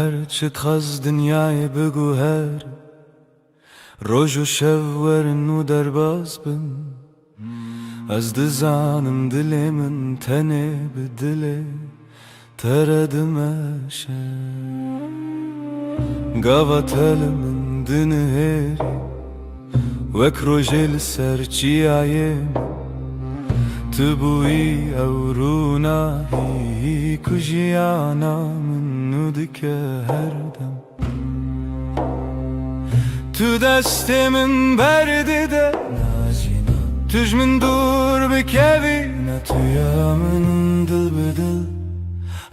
هرچه خز دنیای بگو هر روز و شب ورن و درباز بم از دزانم دل من تنه به دل تردمشه قاوة من دنهري وك روجل سرچي عيم تبوي أورونا هي كجيانا من ندك هردم تو دست من برده ده تج من دور بكبي نتويا من دل بدل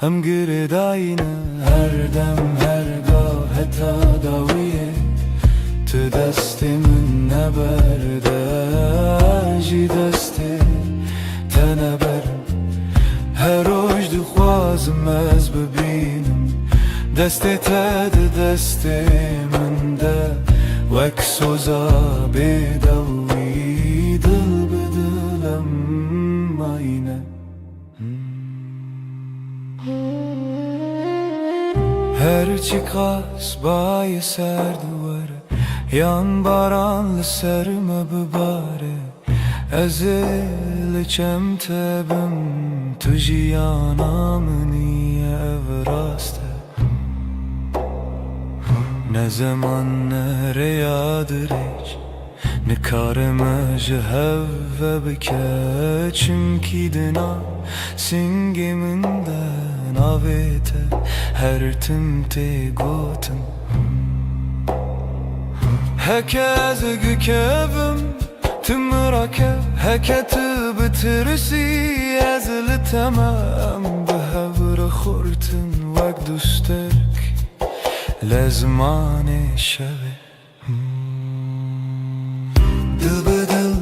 هم گرداینه هر دم هرگاه حتی داویه تو دست من نبرده جی دست تنبرم هر روز دخوازم از ببینم دست تد دست من ده وک سوزا بدوی دل بدلم آینه هرچی قاس بای سر دواره yan baranlı serme bibare ezil çemtebim tujiyana niye evraste ne zaman nereye hiç ne kareme jehve bike çünkü dina singiminden avete her timte gotum هكذا كبم تمركب هكذا بترسي ازل تمام بهبر خورتن وقت دوستك لزمان شبه دل بدل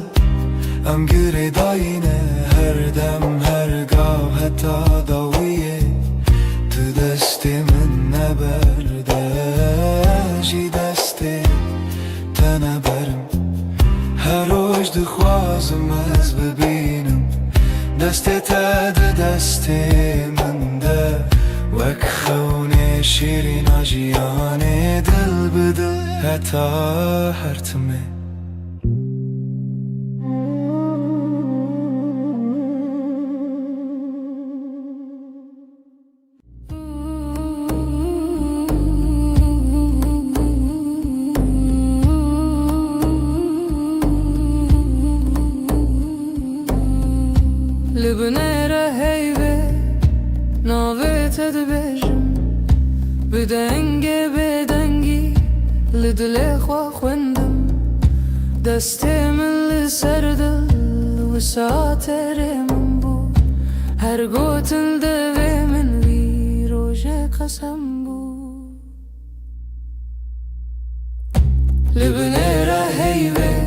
ام گره داینه هر دم هرگاه حتی داویه تو دست من نبرده جی دست تنبرم هر روز دخوازم از ببینم دست تد دست من ده وک خونه شیرین آجیانه دل بدل حتی هرتمه لبنيرة هيبة ناويت دبجم بدنگي بدنگي لدلي خوا خوندم دستي من لسردل وساتر من بو هر قوتل دوي من وي روجه قسم بو لبنيرة هيبة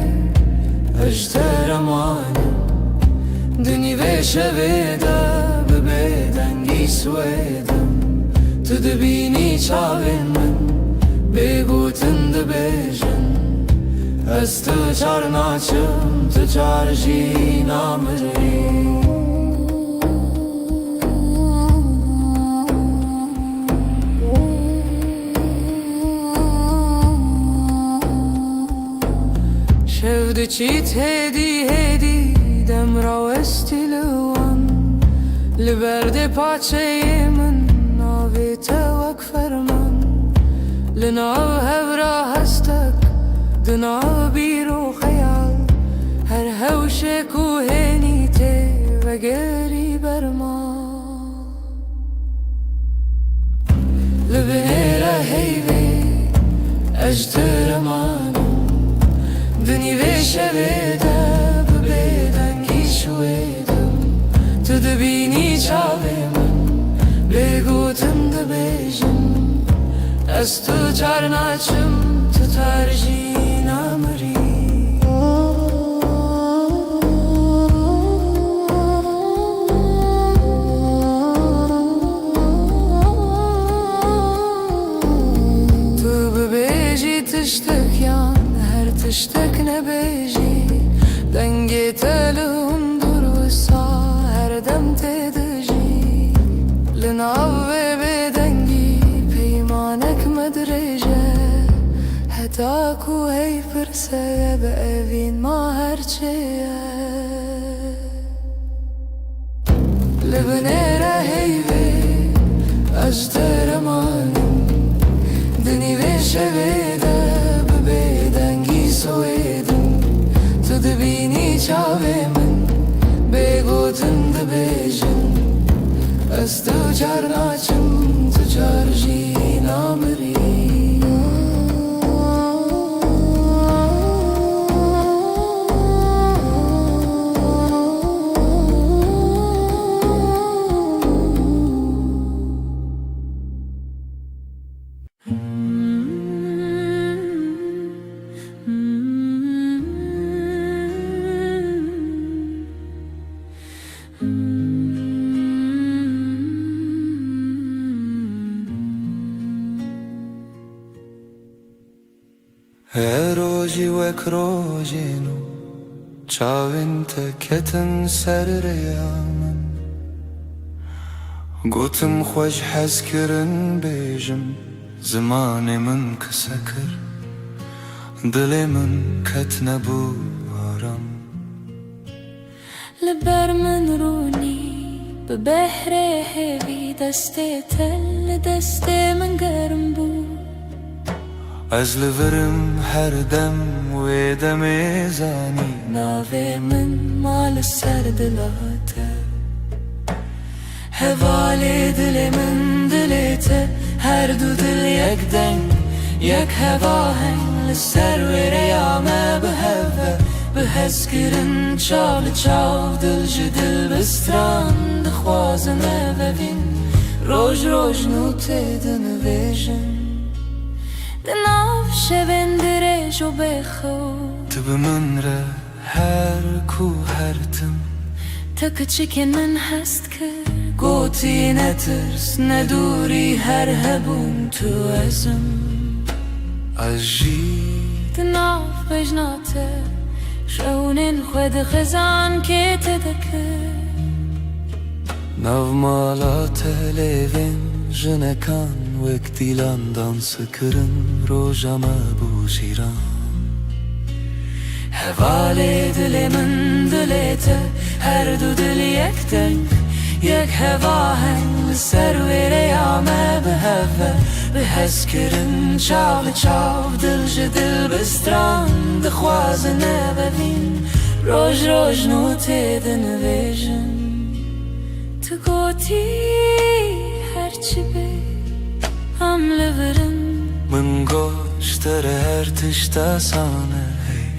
اجتر امانم دنی و شویده ببیدنگی سویدم تو دبینی چاوین من بگوتن دبیجن از تو چار ناچم تو چار جی نامری شفده چیت هدی هدی دم راوستی لوان لبرد پاچه من ناویت وک فرمان لناو هورا هستک دناو بیرو خیال هر هوش کوهنی ته و گری برما لبنیره هیوی اجتر مانم دنی و شویده شویدم تو دبینی چاوی من بگوتم دبیجم از تو چار ناچم تو ترجی نامری تو ببیجی تشتک یان هر تشتک نبیجی دنگی تلوم درسا هر دم تدجی لناو بدنگی پیمان تاکو هی پرسه به اوین ما هرچیه لبنه هی بی اجترمانم دنی ویشه بیده ببیدنگی سویدم تو دبینی چاوی من بگوتن دبیجن از تو چار ناچم تو چار جی نامری روزی وک روزینو چاوین تکتن سر ریامن گوتم خوش حس کرن بیجم زمان من کسکر دل من کت نبو آرام لبر من رونی به بحر هوی دست تل دست من گرم بود از لورم هر دم و دم زانی ناوی من مال سر دلاته هوال دل من دلته هر دو دل یک دنگ یک هوا هنگ لسر و ریامه به هوا به حس کرن چال چاو دل جدل بستران دخوازنه و بین روش روش نوته دنویجن دناف شبن درج و بخو تو به من را هر کو هرتم تا کچکن من هست که گوتی نترس ندوری هر هبون تو ازم عجی دناف بجناته شونن خود خزان که تدکه ناو مالات لیوین جنکان وک دیلان دانس کرن روژما بوشیران هوال دل من دلته هر دو دل یک دنگ یک هوا هنگ سر و ریامه به هوا به حس کرن چاو چاو دل جدل بستران دخوازنه ببین روش روش نوته دنویجن تو گوتی هرچی بی هم لورم من گوشتر هر تشتا سانه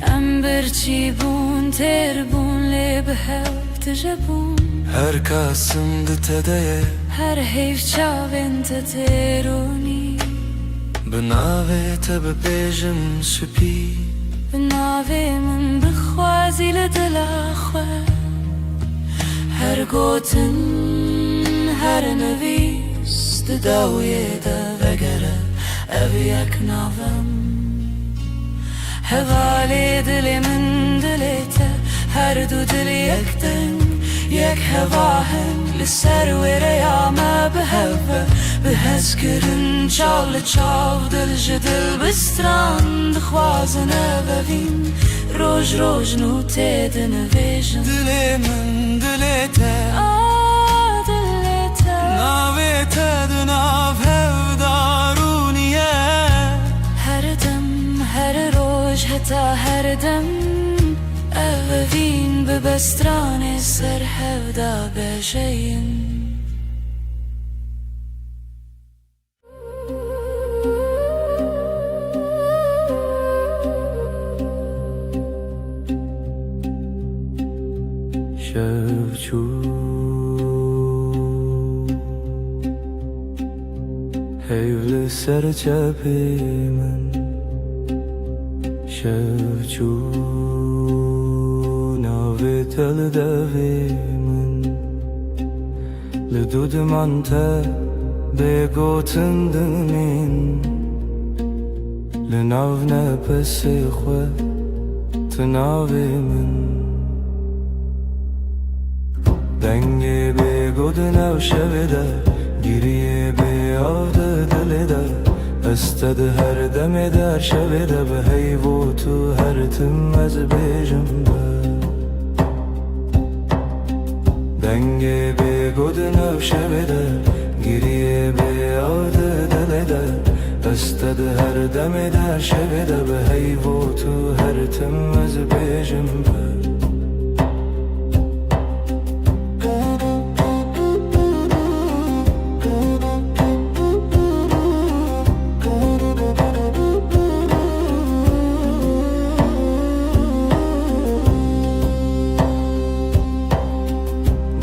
ام برچی بون تر بون لی به هف تجبون هر کاسم دتده هر حیف چاوین تترونی بناوه تب بیجم سپی بناوه من بخوازی لدل خواه هر گوتن هر نویس داویه دا وگره او یک ناوم هوال دل من دلته هر دو دل یک دنگ یک هوا هنگ لسر و ریامه به هوا به حس کرن چال چاو دل جدل بستران دخوازنه ببین روش روش نوته دنویجن دل من دلته دلته ناوه تدناو هف دارونیه هر دم هر روش حتا هر دم اوین به بستران سر هفدا بشین شفچو حیول سر چپی من شفچو ناوی تل دوی من لدود من تا بگوتن دمین لناو نپس خو تناوی من دنگی بگود نو شویده گیریه بیاد دلیده استد هر دم در شب ده به هیو تو هر تم از بیجم دنگ به گود نو شب ده گریه به یاد دل ده استد هر دم در شب ده به هیو تو هر تم از بیجم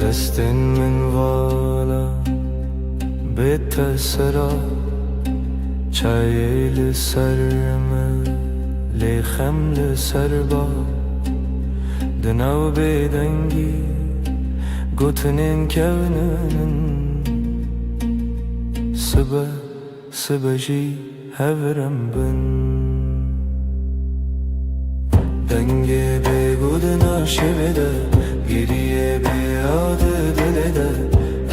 دستن من والا بیت سرا چای لسرم لیخم لسر با دنو بیدنگی گوتنین کونن سبا جی هورم بن دنگی بگود ناشبه گریه به یاد دل ده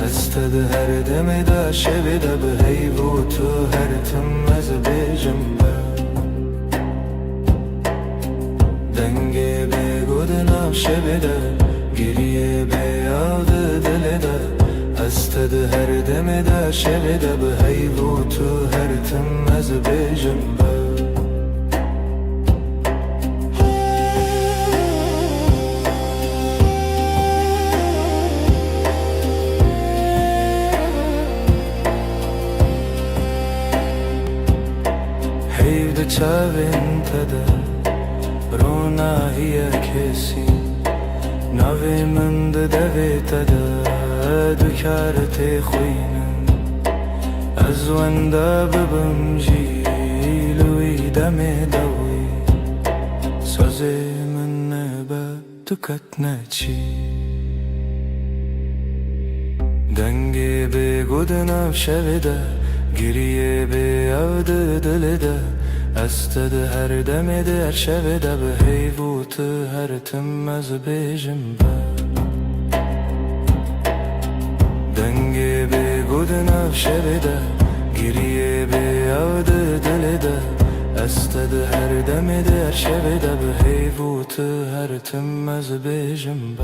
استد هر دم در شب ده به هیو تو هر تم از بیجم دنگ به گود نام شب ده گریه به یاد دل ده استد هر دم در شب ده به هیو تو هر تم از بیجم چاوین تده رونا هی کسی نوی من ده دوی تده دکارت خوینم از ونده ببم جیلوی دم دوی سازی من نبا دکت نچی دنگی به گودنم شویده گریه به یاد دل ده استد هر دم در شب ده به هیو تو هر تم از بیجم دنگ به گود نو شب ده گریه به یاد دل ده استد هر دم در شب ده به هیو تو هر تم از بیجم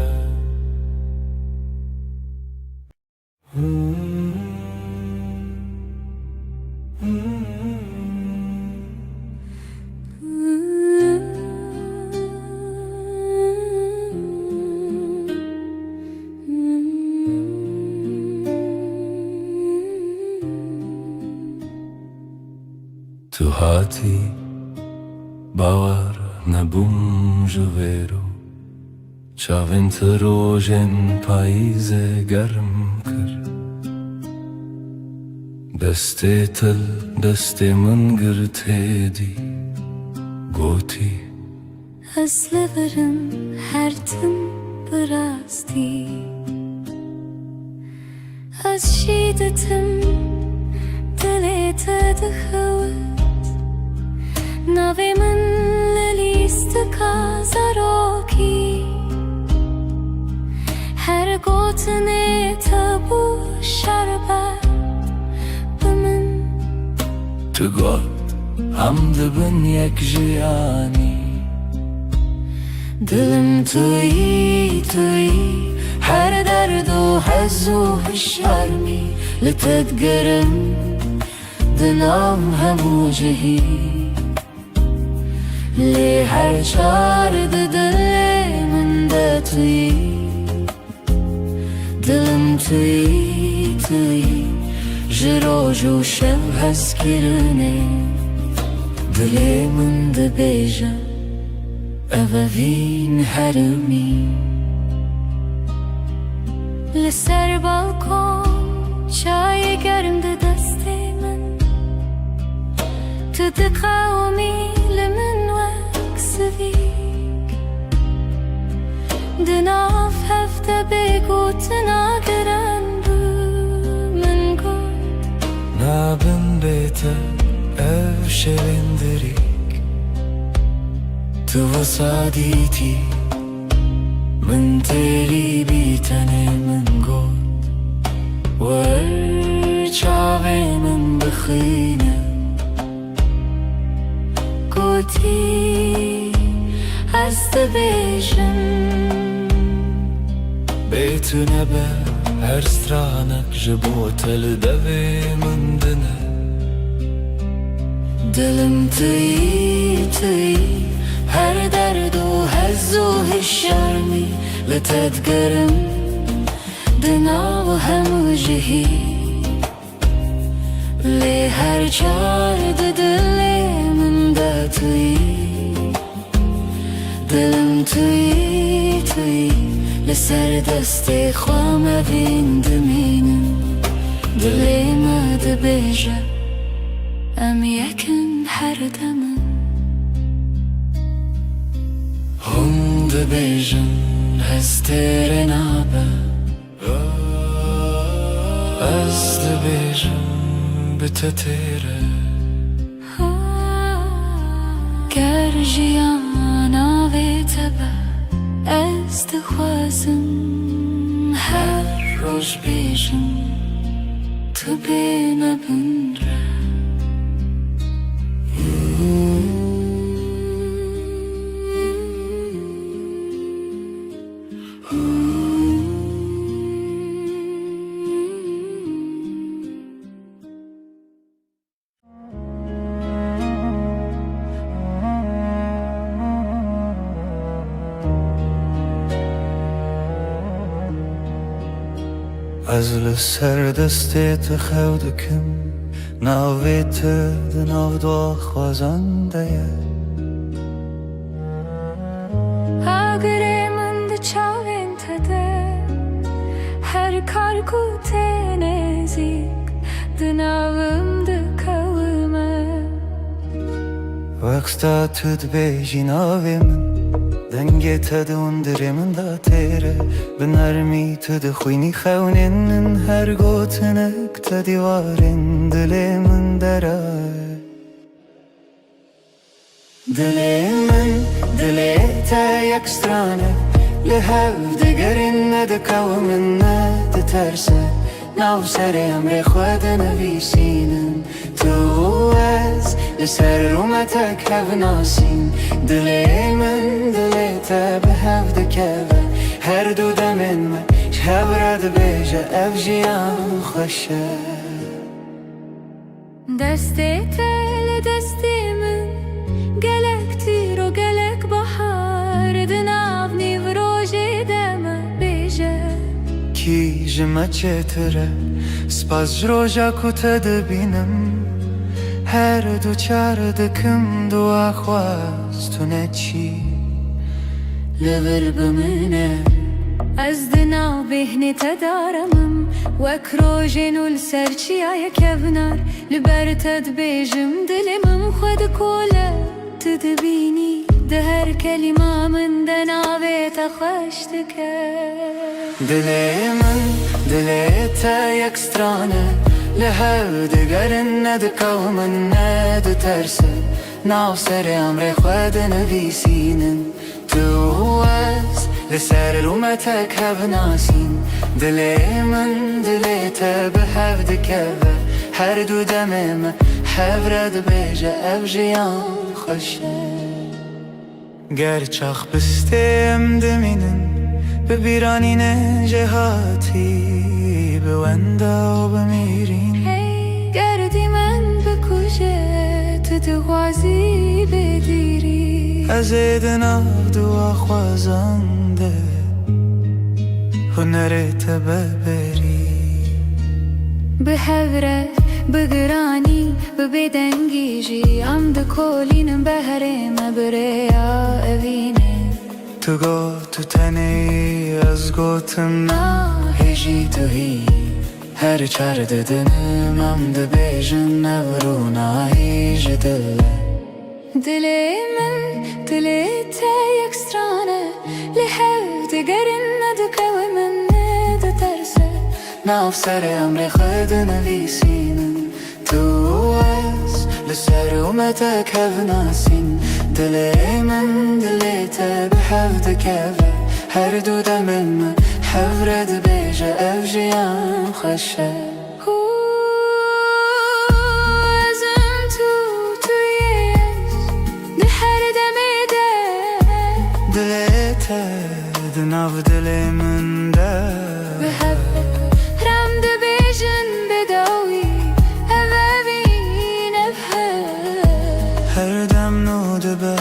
تو هاتی باور نبوم جویرو چاوین تروژن پاییز گرم کر دسته تل دسته من گرته دی گوتی از لبرم هر تم براستی از شیدتم دلت دخوت نوی من لیست کازاروکی هر گوتنه تبو شربت بمن تو گل هم دبن یک جیانی دلم توی هر درد و حز و هشارمی لتدگرم دلم همو جهی لی هر چار دل من ده توی دلم توی جرو جو شب هست کرنه دل من ده بیجم اووین هرمی لسر بالکن چای گرم ده دست من تو ده قومی لمن وک سویک ده ناف هفته بگو تناگرن بو من گل نابن بیته او شویندری تو وصادیتی من تیری بیتنه من گل ور چاوی من بخینه از دبیجم بيتنا به هر سترانك جبوتل دوي من دنه دلم توی هر درد و هز و هالشرمي لتتقرم دنا و هم جهي لي هر جارد دلي من دا توی دلم توی لسر دستی خوام بین دمینم دلی ما دبیجه ام یکن هر دمم هم دبیجن هستر نابه از دبیجن بتتره گر جیانا و تبه از دخوازم هر روز بیجم تو بینه بنره از لسر دستت خودکم ناویت دناو دو خوازنده اگر من ده چاوین تده هر کار کو تنزیک دناوم ده کومه وقتا تد بیجی ناوی من دنگی تدون دری من دا تیره بنرمی تد خوینی خونین هر گوتنک تدیوارین دلی من درای دلی تا یک سترانه لحو دگرین ندکو من ندترسه ناو سر امر خود نویسینم تو از لسر رومتک هف ناسین دلی من دلی تا به هف دکوه هر دو دمین من شب رد بیجه اف جیان خوشه دستی تل دستی من گلک تیر و گلک بحار دناو نیو روژی دمه بیجه کی جمع چتره سپاس جروجا کتا دبینم هر دو چار دکم دو آخواست تو نچی لبر بمنه از دناو بهنی تدارمم وک روژین و لسرچی آیا کبنار لبر تد بیجم دلمم خود کوله تدبینی ده هر کلمه من دناوی تخشتکه دلی تا یک سترانه لحو دگرن ندکو من ندترسه ناو سر امر خود نویسینم تو از لسر رومتک هف ناسین دلی من دلی تا به هف دکوه هر دو دمم هف رد بیجه اف جیان خوشه گر چاخ بستیم دمینن ببیرانین جهاتی بوندا و بمیرین گردی من بکوشه تو دغازی بدیری از دناو دو خوازنده هنرت ببری به هوره بگرانی ببدنگی جی ام دکولینم بهرم بریا اوینه تو گو تو تنی از گوتم هیجی تو هی هر چار ددنم ام دبیجن نورو هیج دلی من دلی تا یک سترانه لحو دگرن ندکو من ندترسه ناف سر امر خود نویسینم تو از لسر اومتک هف ناسین دلی من دلی تا به هف دکوه هر دو دمم هف رد بیجه اف جیان خوشه nav dilimin de بحبك رمد بيجن بداوي أبابين بحب her dem nude be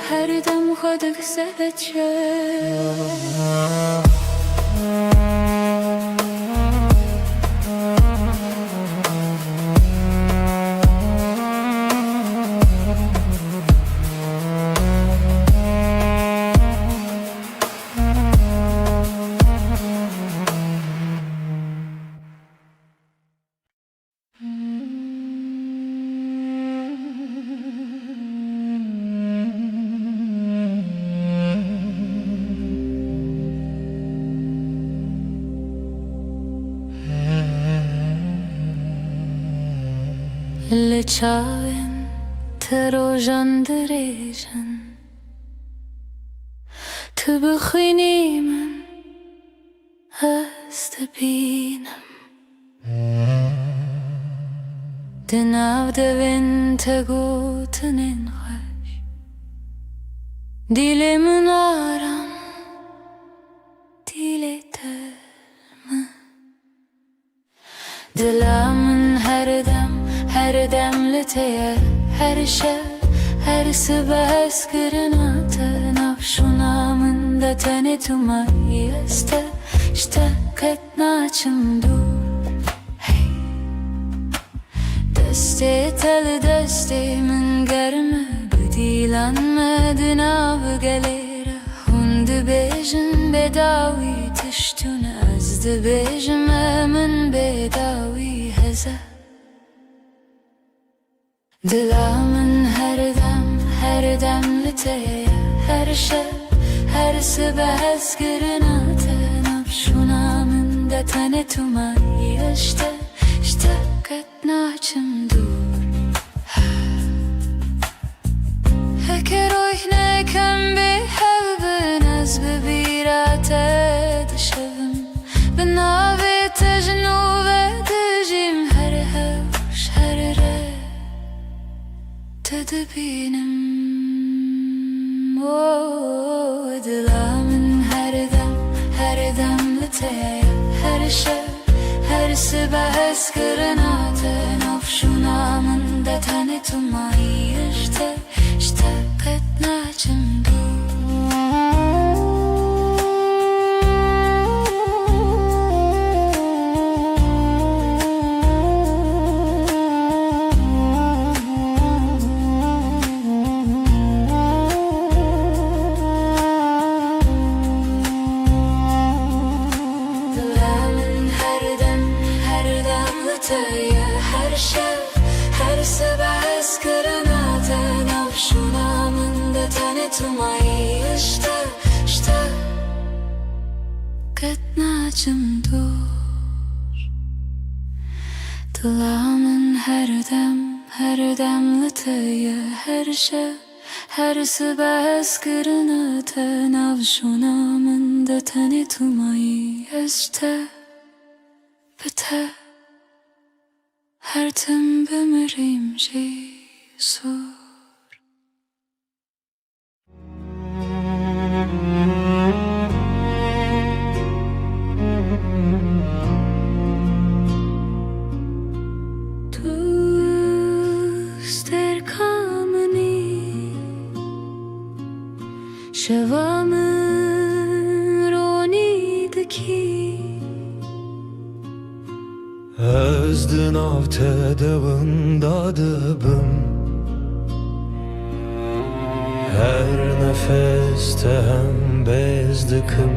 هر دم خودك سبت اللي تشاوين تروجن دريجن تبخيني من استبينم دناو دوين تقوتنين خش ديلي من آرام ديلي ترم دلا من her demliteye, her şey, her sıba eskirina tenaf şunamında tane tumayı este, işte ketnaçım dur, hey. Deste tel deste min germe, bedilanme av gelere, hundu bejin bedavi tiştune azdı bejime min bedavi heze. Dilamın her demliteye, her şey, her sıba eskirina tenaf şunamında tane tumayı işte ketnaçım dur. Heker oyne kem bi hevbin az bebirate dışevim benavi tejnu ve dejim her hevş her re tedbinim o dilamın her demliteye, her şey, her sıba eskirina tenaf şunamında tane tumayı işte ketnaçım dur. Her şey, her sıba eskirina tenaf şunamında tane tumayı işte ketnaçım dur. Dilamın her demliteye, her şey, her sıba eskirina tenaf şunamında tane tumayı işte bite. Her tim bemirim Jesus. Tuster kameni şevamın ronideki Özdün av tedavında dıbım Her nefeste hem bezdikim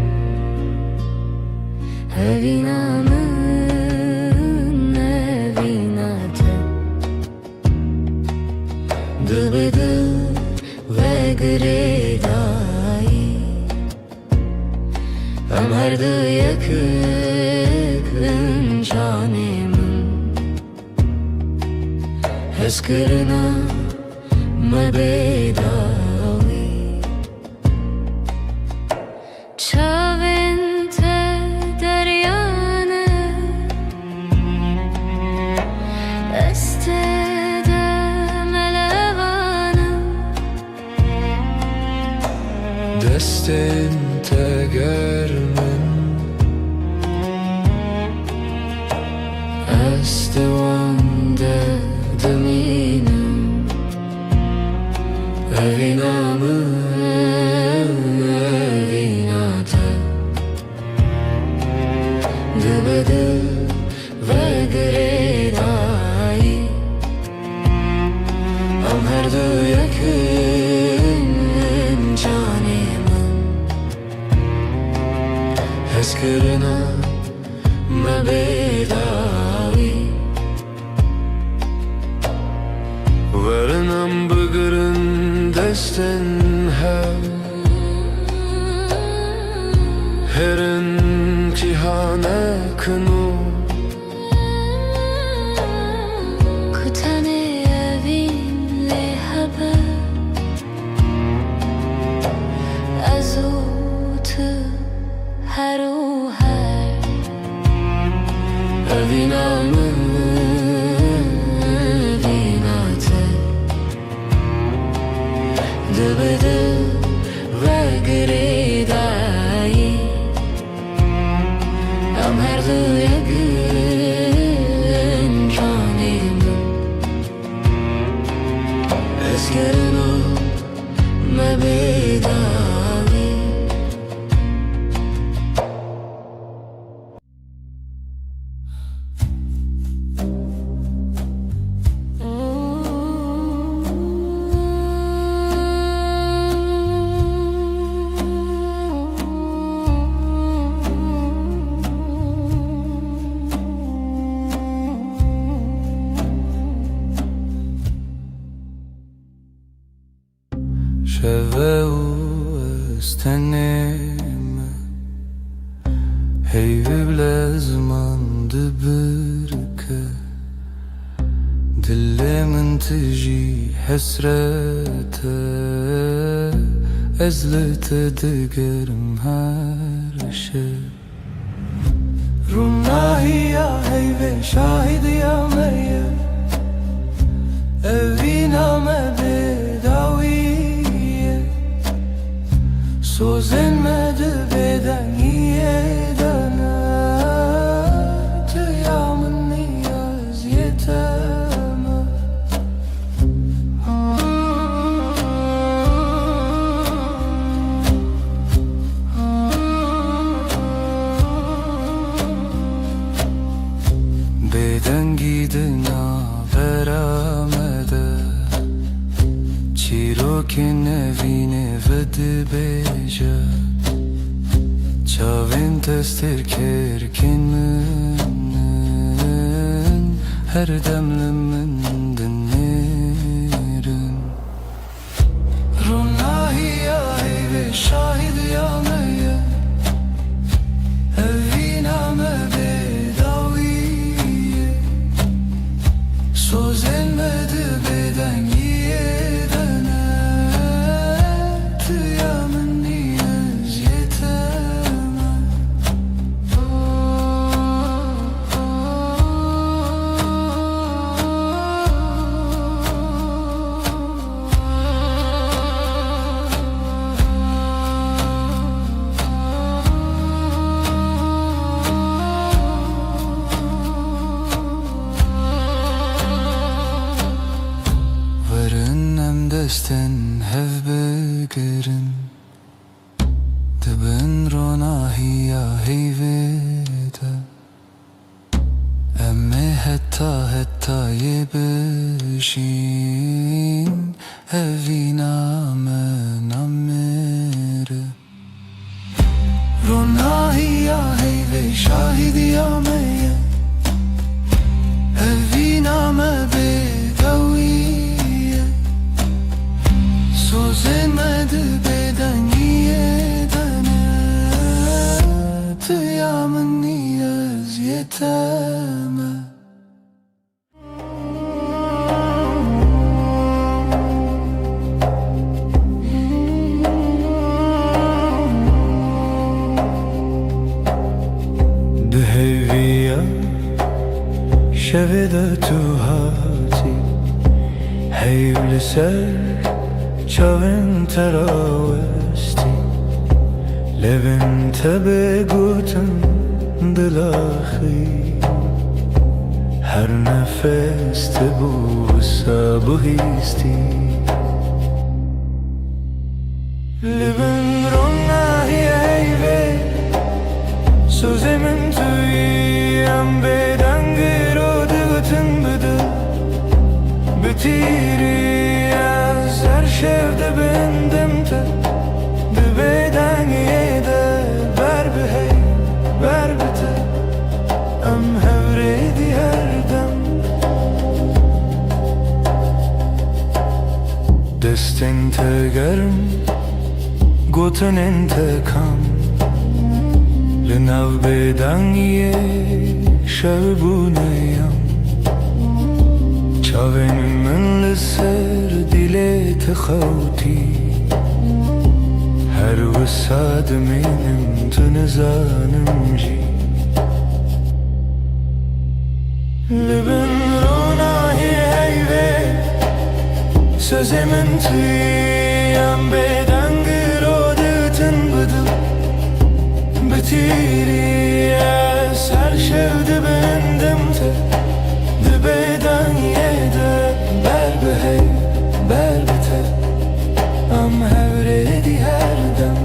Evinamın evinate Dıbıdı ve gredayı Hem her dı yakın canımın Eskirina mebedavi Çavente deryane Estede melevane Deste دست وانده دمینم Evinamı evinate Dıbıdı ve gredai Am her du yakın canımın Heskırına mebedavi Varınam bıgırın desten her imtihane kını Kutane evinle haber Azotu her o her Evinamı evinate Dıbıdı ve gredai Am her du yakın canımın Eskırına mebedavi شوه استنم هی بلازمان دبرکه دلمن تجي حسرته ازلت دقرم هر شب روناهي يا هيبة شاهد يا مية evina me bedaviye Sözlenmedi beden yedene Tıyamın niyaz yeteme Beden gidina veramede Çirokin evine vedi beja Çavin testir kerkin minin Her demlimin dinlerin Runahi ya ve şahid ya meye Evina me bedaviye Sözlenmedi beden yedene Tıyamın niyaz yeteme desten hev begerim Dibin ronahi ya heyvede Emme hetta yebişin Evina men amere Ronahi ya heyve şahidi ya meye Evina me bedaviye Sözlenmedi beden yedene Tıyamın niyaz yeteme Dheviya şevede tuhati Heyvli ser Çavin teravesti Levin tebe gutun dilahi her nefeste bu sabı histi Libin rona hiyeyve Sözemin tüyem bedangir o dıgıtın bıdı Bitiri az her şevde bendimte Dıbedan yede ber bihey ber bite Am hevredi herdem Destin tegerim Gotun intikam Linav bedangiye şevbuneyam Çaven min liser dile tıxavti Her vısad minim tınızanım ji Libin ronahi heyve Sözemin tüyem bedangir o dıtın bıdı Bitiri es her şevde bendimte Dıbedan yede ber behey ber bite Am hevredi herdem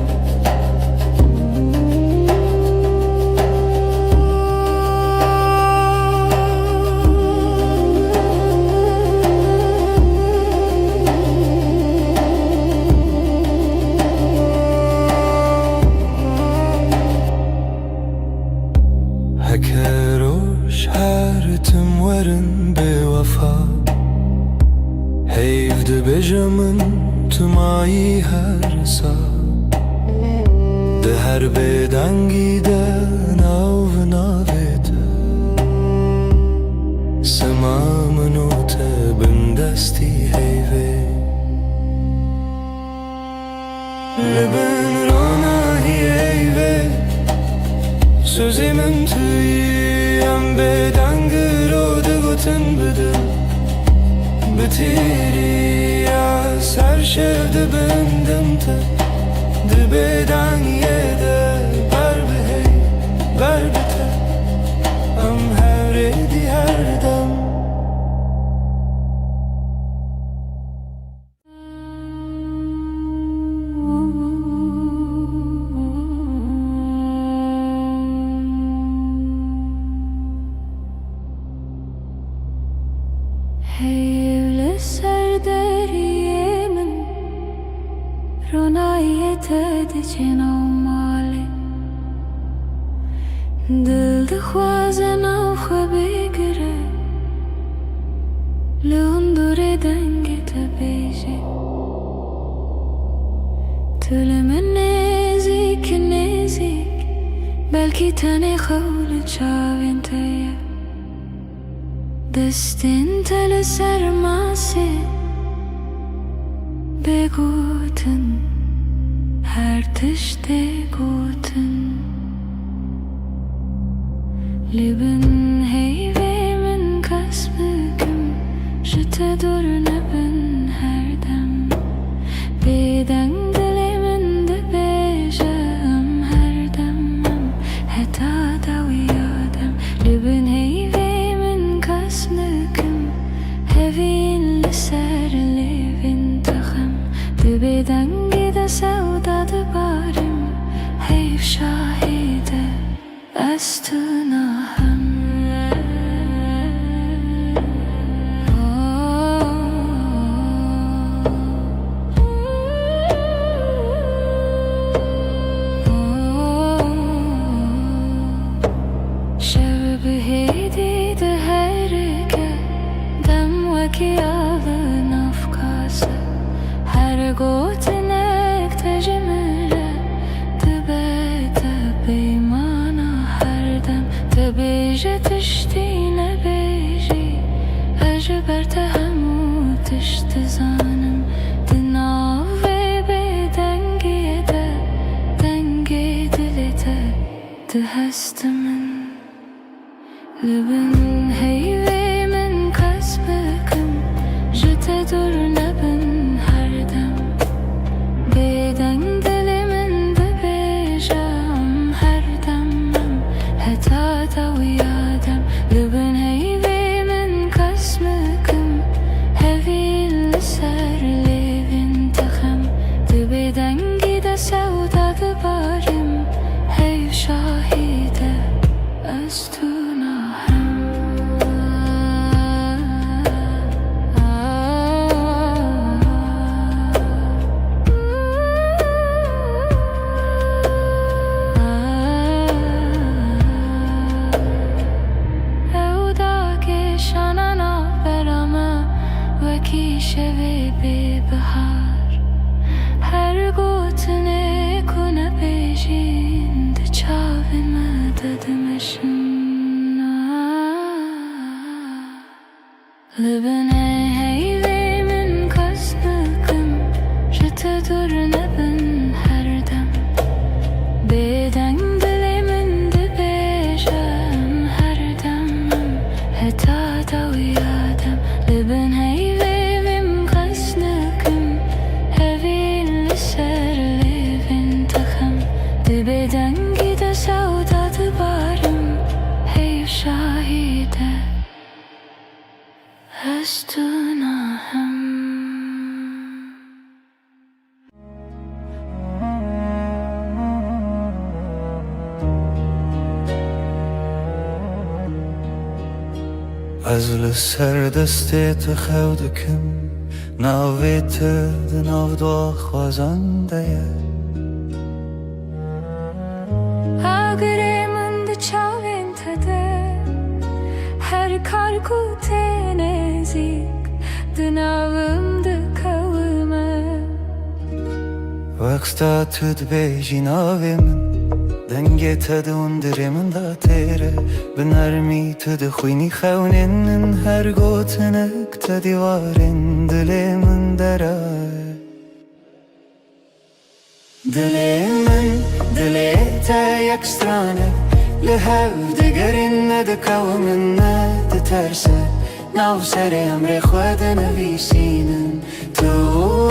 Hekeroş her tüm varın bevafa Heyvde bejamın tüm ayı her sa De her beden giden av navete Semamın o tebin desti heyve Libin ronahi heyve Sözemin tüyem bedangir o dıgıtın bıdı Bitiri az her şevde bendimte Dıbedan yede ber behey ber bite Am hevredi herdem Heyvli serderiyemin Ronayet edicin avmali Dil dixwazin av xwe bigire Li hundurê dengê te bêje Tu li min nêzik nêzik Belkî tenê xew li çavên te ye Destin tele sermase Begotin her tişte gotin Libin heyve min kasbıkım Jite dur nebin herdem Beden dilimin de bejam herdemem Heta da uyadem Libin heyve Hevin liser levin taxım Dibeden gide sevda dibarim Heyv şahide estunahım Şevbi heydi de herike Ki alın afkası Her gotinek tecmile Tibete beymana herdem Tebije tiştine beji Ejber tehemu tişti zanım Dinav ve bedengiye de Denge dilete Dihestimin Libin heyve min kasbıkım Jite dur nebin herdem Beden dilimin de bejam herdemem Heta da uyadem Libin کی شوی به بهار هر گوتنه کنه بیجین ده چاوی مددمشن لبنه هیوی من کس نکم جت دور نبن هر دم بدنگ دلی من ده بیجم هر دمم هتا دو یادم لبن هیوی من کس نکم هوی لسر لیوین تخم ده بدنگی ده سودا ده بارم هیو شاهیده از تو ناهم از لسر دستت خودکم ناویت دناو دو خوازنده اگر من ده چاوین تده هر کار کوته نزیک دناوم ده کلمه وقتا تد بیجی ناوی من دنگی تدون دری من دا تیره بنرمی تد خوینی خونین هر گوتنک تدیوارین دلی من درای دلی من دلی تا یک سترانه لحو دگرین ندکاو من ندترسه ناو سر امر خود نویسینن تو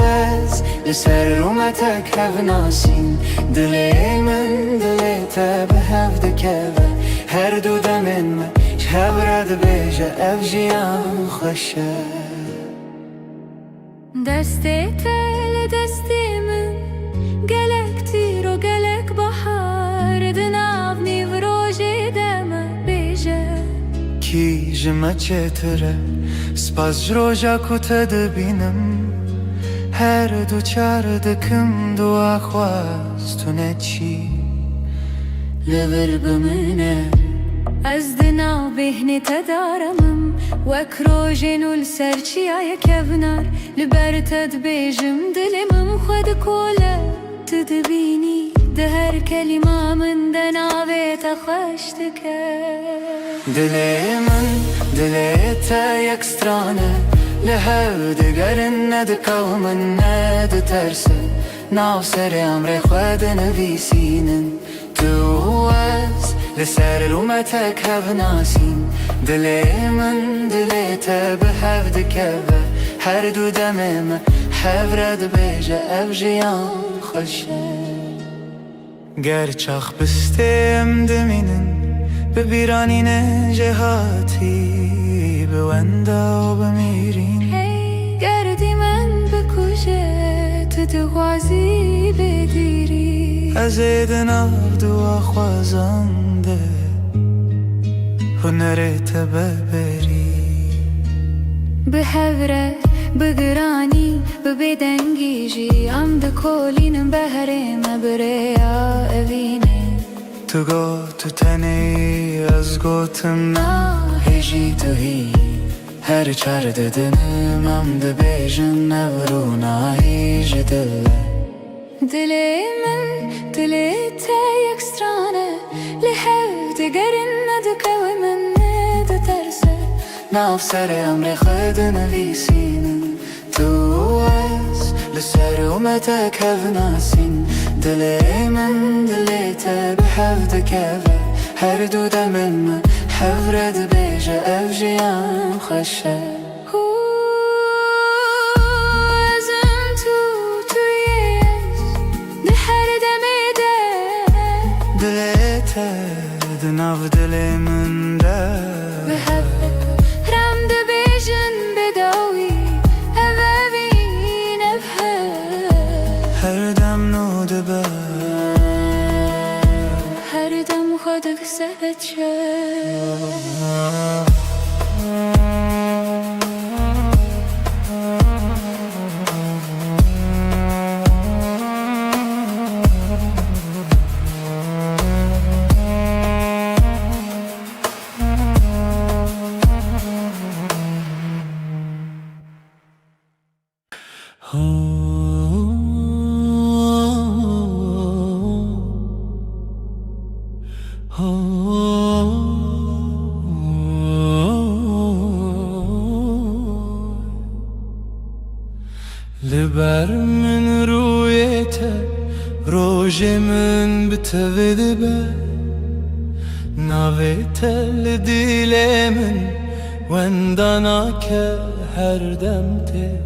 از لسر رومتک هف ناسین دلی من دلی تا به هف دکوه هر دو دمین ما شب رد بیجه اف جیان خوشه دستی تل دستی من گلک تیر و گلک بحار دناو نیو روژی دم بیجه کی جمع چتره سپاس جروجا کتا دبینم هر دو چار دکم دو آخواستونه چی لور بمنه از دناو بهنی تدارمم وک روژینو لسرچی آیا کبنار لبر تد بیجم دلمم خود کوله تدبینی ده هر کلمه من دناوی تخشتکه دلی من دلی تا یک سترانه لحو دگرن ندکاو من ندترسه ناو سر امر خود نویسینن تو از لسر رومتک هف ناسین دلی من دلی تا به هف دکوه هر دو دمم هف رد بیجه اف جیان خوشه گر چاخ بستیم دمینن ببیرانین جهاتی بوندا و بمیرین گردی من بکشه تو دوازی بگیری از ایدن دو خوازنده هنرت ببری به هوره بگرانی ببدنگی جی ام ده کولینم بهره مبره یا اوینه تو گو تو تنی از گوتم هجی تو هی هر چار ددنم ام ده بیجن نورو ناهیج دله دلی من دلی تا یک سترانه لحو دگرین ندکوی من ندترسه ناو سر امر خود نویسینن تو از لسر اومتک هف ناسین دلی من دلی تا به هف دکوه هر دو دمن من هف رد بیجه اف جیان خوشه ازم تویش ده هر دمیده دلی تا دناو دلی من ده به هف رم ده بیجن بداوی اوین هر دم نو دبه هر دم خودک سهچه لبر من رویته روژ من بتوید به ناویته لدیل من وندانا که هر دمته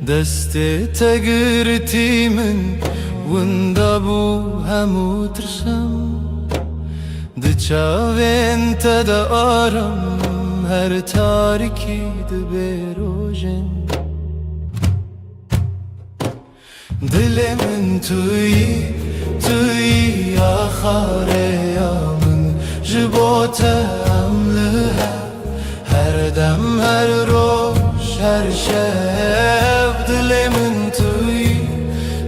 دست تگرتی من وندا بو همو ترسم دچاوین تدا آرم هر تاریکی دبروژن دل من توی آخاره یا من جبوتم لها هر دم هر روش هر شب دل من توی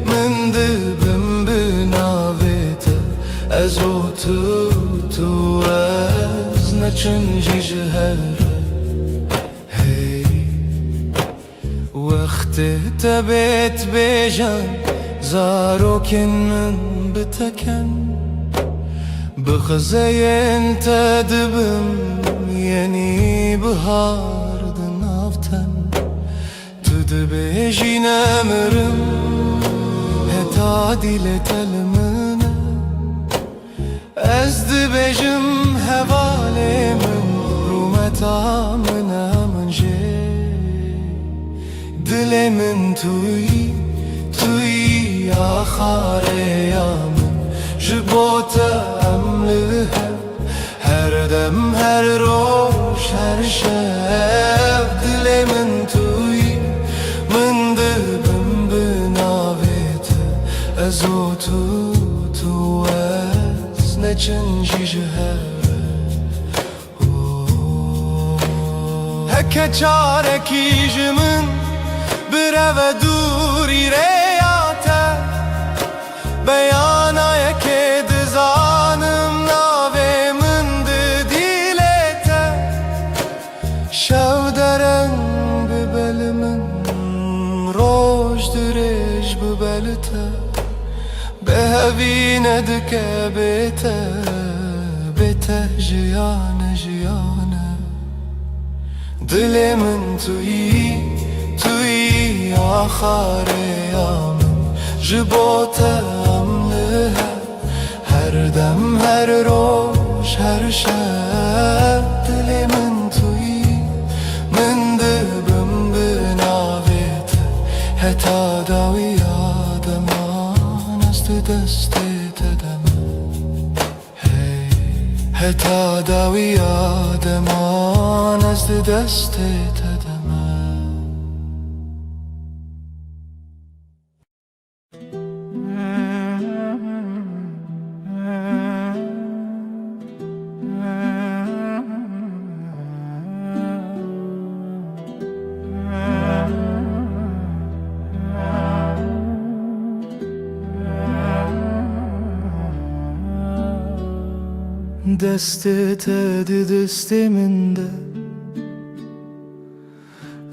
من دبم بناویت از او تو از نچنجی جهر وقت تبت بجان زاروكن من بتكن بخزين تدبم يعني بهار دنافتن تدبيجي نمرم هتادي لتلمنا أزدبجم هوالي من رومتا منا من جي دل من توی آخاره یا من جبوتم لها هر دم هر روش هر شب دل من توی من دبم بناویت از او تو از نچنجی جهر هکه چارکی جمن برو دوری ریاته بیانای که دزانم ناوی من دیلته شو درنگ ببل من روش درش ببلته به هوی ندکه بیته جیانه دل من توی آخاره یا من جبوتم لها هر دم هر روش هر شب دل من توی من دبم بناویت حتی داوی آدمان است دست تدم حتی داوی آدمان است دست تدم دستت دست من ده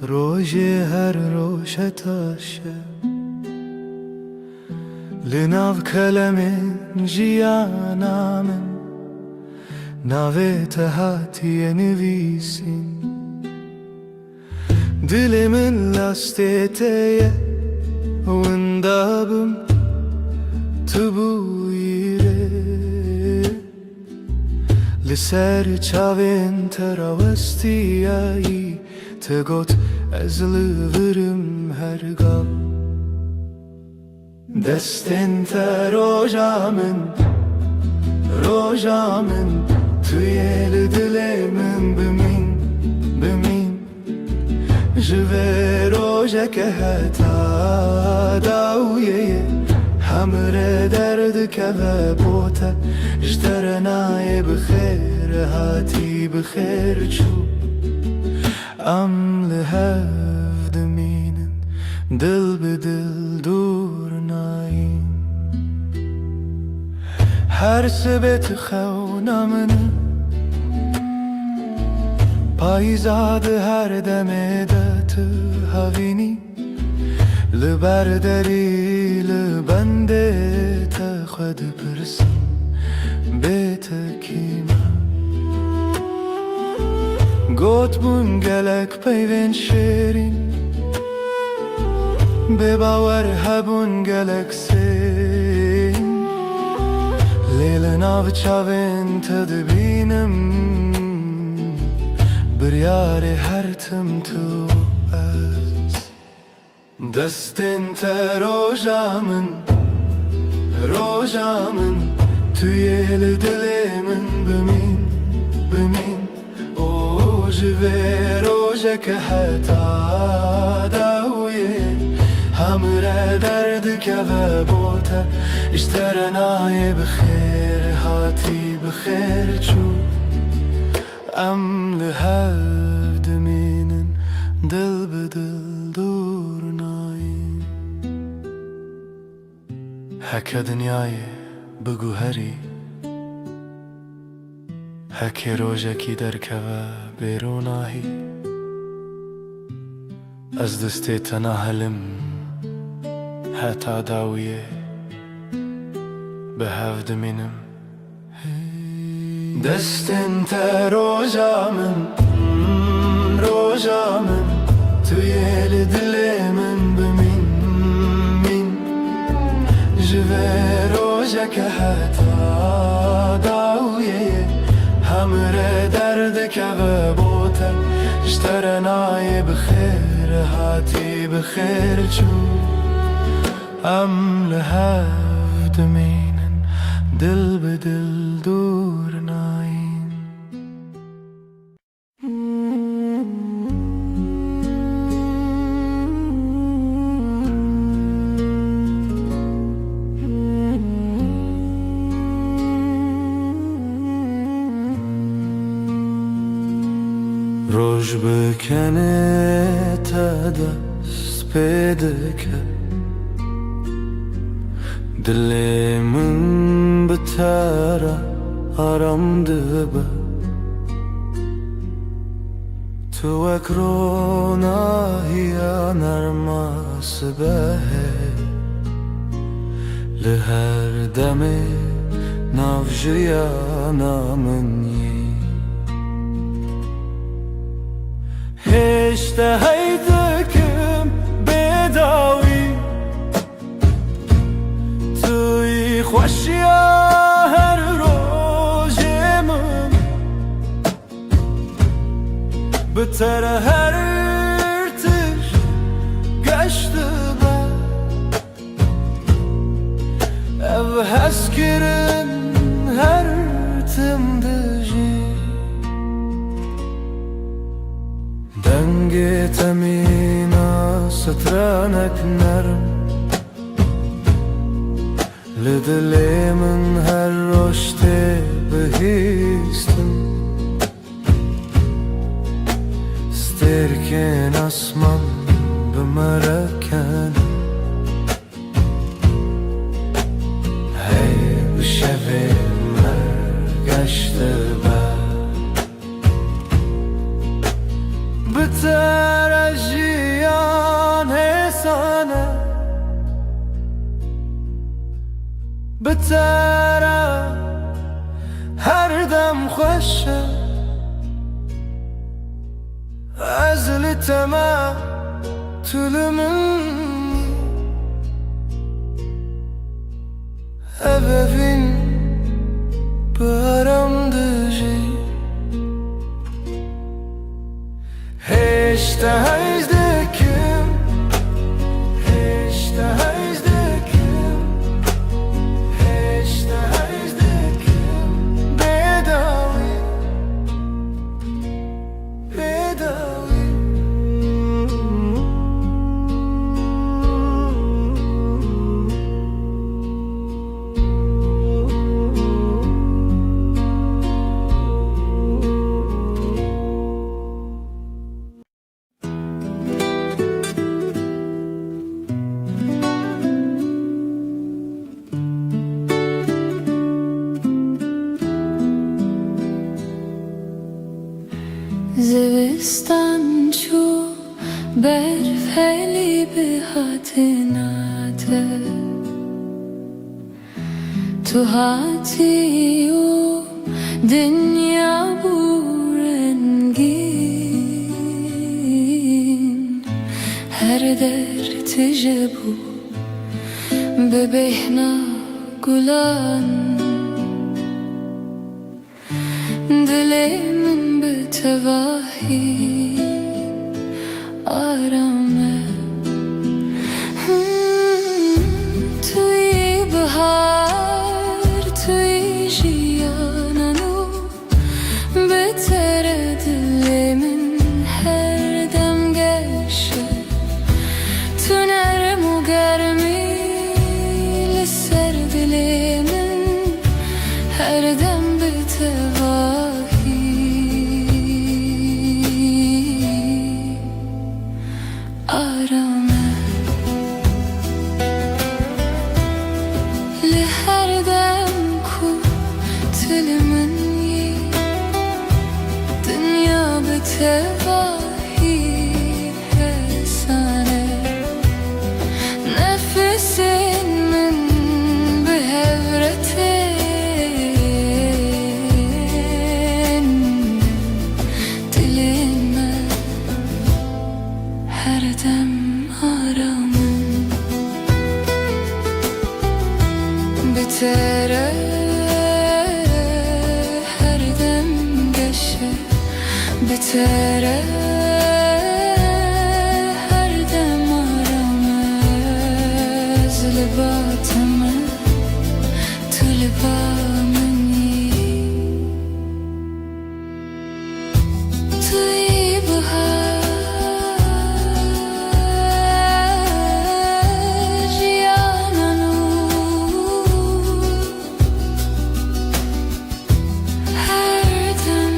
روژ هر روش تاشه لناو کلم جیانا من ناویت هاتی نویسین دل من لاستیته وندابم تبویره لسر چاوین تراوستیایی تگوت از لورم هرگاه دستن تا روژا من توی دل من بمین جوه روژا که حتا داویه همره درد که و بوته جترنای بخیر هاتی بخیر چو ام لهف دمینن دل به دل دور ناین هر سبت خونا من پایزاد هر دمه ده تو هاوینی لبردری لبنده تا خود پرسم بیت کیما گوت بون گلک پیوین شیرین به باور هبون گلک سین لیل ناو چاوین تدبینم بریار هر تم تو از دستین تا روژامن توی دل من بمین او جوی روژک حتا داویه همرا درد که و بوتا اشترنای بخیر هاتی بخیر چو ام لحد مینن دل بدل دور ناین هکا دنیای بگو هری هکی روژکی در که و بیروناهی از دستی تناهلم حتا داویه به هفت مینم دستن تا روژامن توی دل من بمین جوه روژک حتا داویه همرا درد که و بوتا اشترنای بخیر هاتی بخیر چو ام لحفت مینن دل به دل دور ناین روش بکنه تا دست پیدا کرد دل من بتره آرام دبه تو اکروناهی نرماس به لهر دم نافجیانا منی هشته هیدکم بداوی توی خوشیا هر روز من بتر هر ارتش گشت با او هست کرن هر تم دجی دنگ تمینا سترانک نرم لدل من هر رشته بهیستم سترکن اسمان بمرکن هی بشوه مرگشته بتر جیان حسانه بتر هر دم خوشه از لتما طول منی ابفین برام دجی هشته هیزدکم بداوی زمستان چو برفعلی به حتناته تو هاتی و دنیا بورنگین هر در تجبو ببهنا گلان دلم به تواهی آرامه توی بهار توی جیانانو بهتر دلم هر دم گشه تو نرم و گرمی لسر دلم هر دم به تواهی آرامه لهر دم کو دل من یی دنیا به تواهی حسانه نفس من به هورتن دل من هر دم آرامم بتره هر دم گشه بتره هر دم آرامه زلباتمه تو لبا منی توی بهار جیانانو هر دم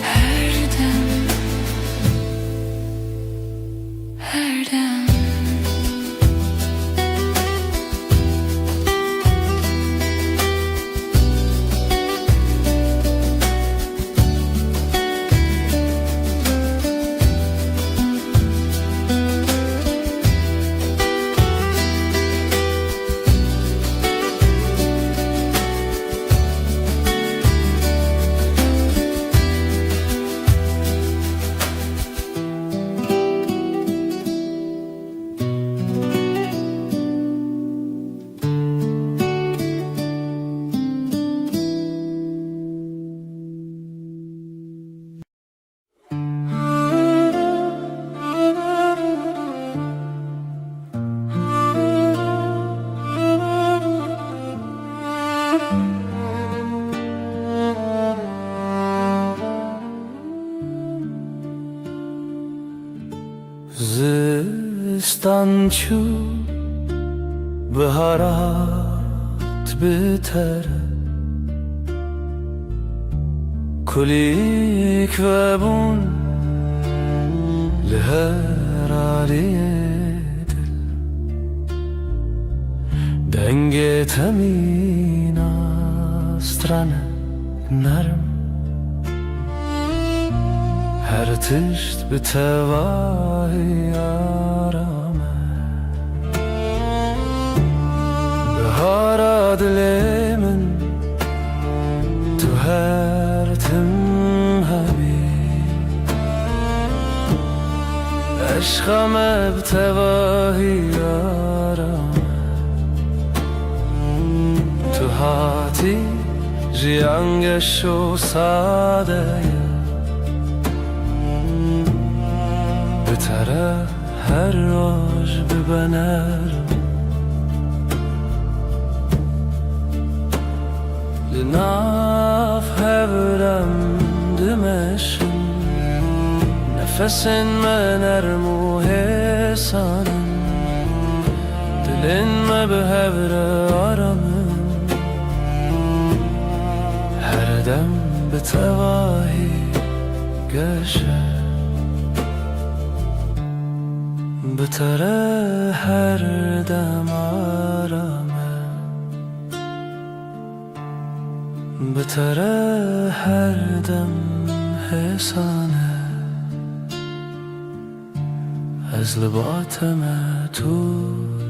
هر دم هر دم زستان چو بهارات بتره کلیک و بون لهر عالی دل دنگ تمین استرانه نرم هر تشت به تواهی آرامه بهار دل من تو هر تم حبیب عشقم به تواهی آرامه تو هاتی جیانگش و ساده بتره هر روز ببنرم لناف هورم دمشن نفسن من ارمو حسانم دلن ما به هور آرامم هر دم به تواهی گشه بتره هر دم آرامه بتره هر دم حسانه از لباتم تو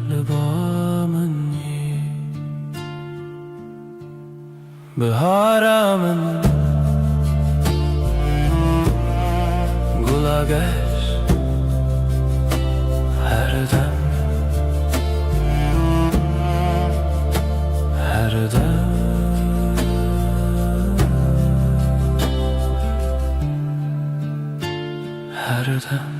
لبا منی بهارمن گلاگش هر دم هر دم هر دم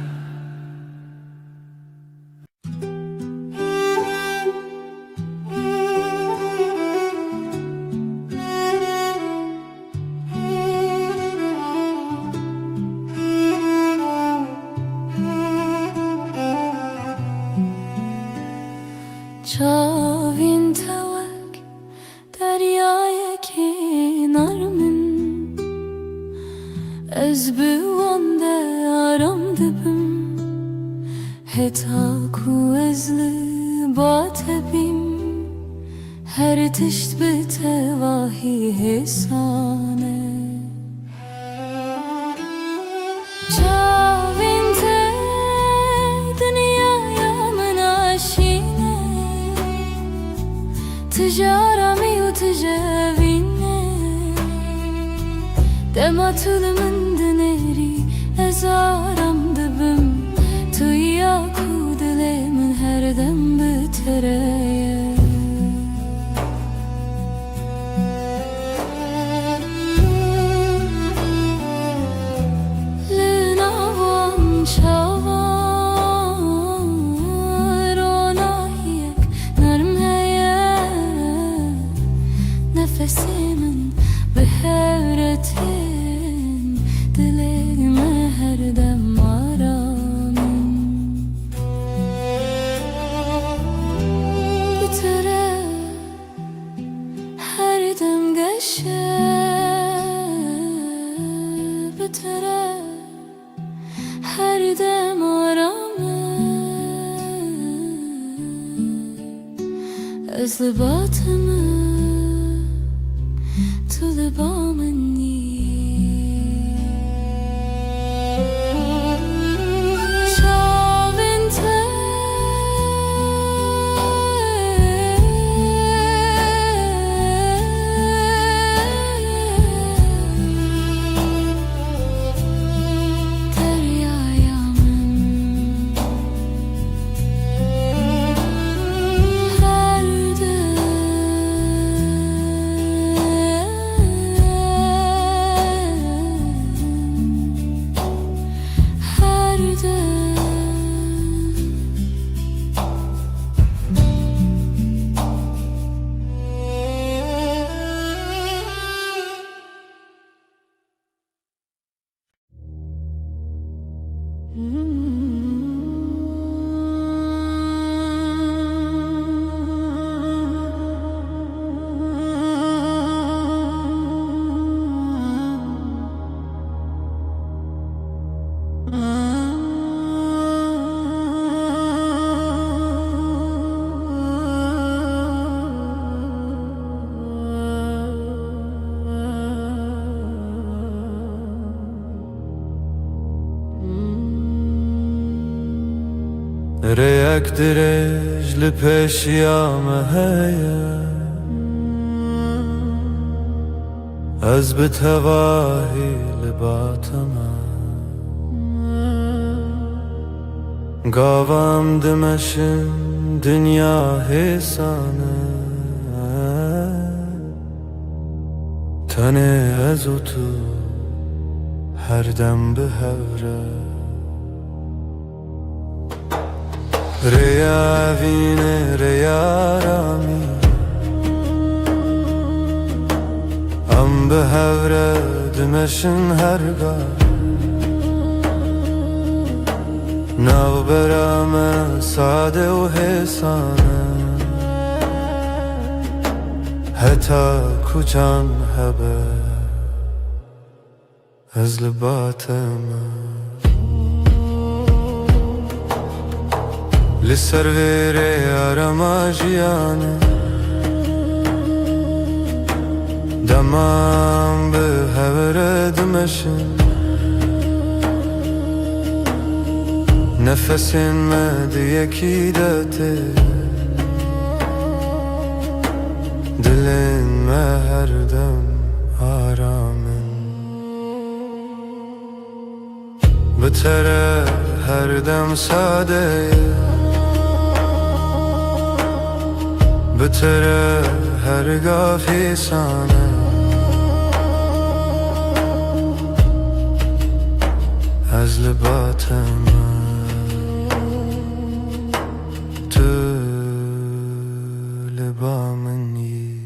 چاوین توک دریای کنار من از بوانده آرام دبم هتا کو از لبات بیم هر تشت به تواهی حسانه چاوین ته دنیای من آشینه تجارمي وتجاويني دما طول من دنيري ازارم دبم تو ياكو دلي من هر دم بتريا لناوام شاوار وناهيك نرم nefesimin behevretin dileğime her dem aramın bitere her dem geçe bitere her dem aramın özlü batımı to the bomb and ريك درج لپشیامه هيا از بتواهی لباتما قاوام دمشن دنیا حسانه تنه از تو هر دم بهوره ريا فيني ريا رامي ام بهوره دمشن هرگاه ناو برامه ساده و حسانه حتی کوچان هبه از لباتمه لسر ویره آرما جیانه دمم به هوره دمشن نفسین مد یکی داته دلین ما هر دم آرامن بتره هر دم ساده بتره هرگاه فیسانه از لباتم تو لبا منی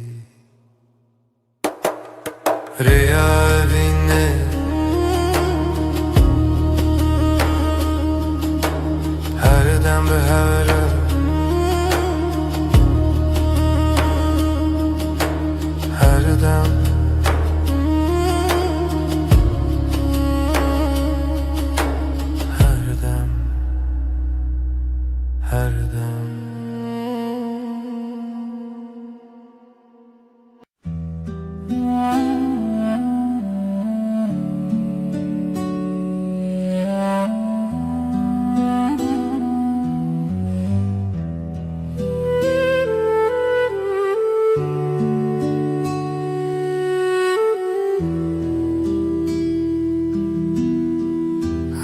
ریا بینه هر دم به هوره هر دم هر دم هر دم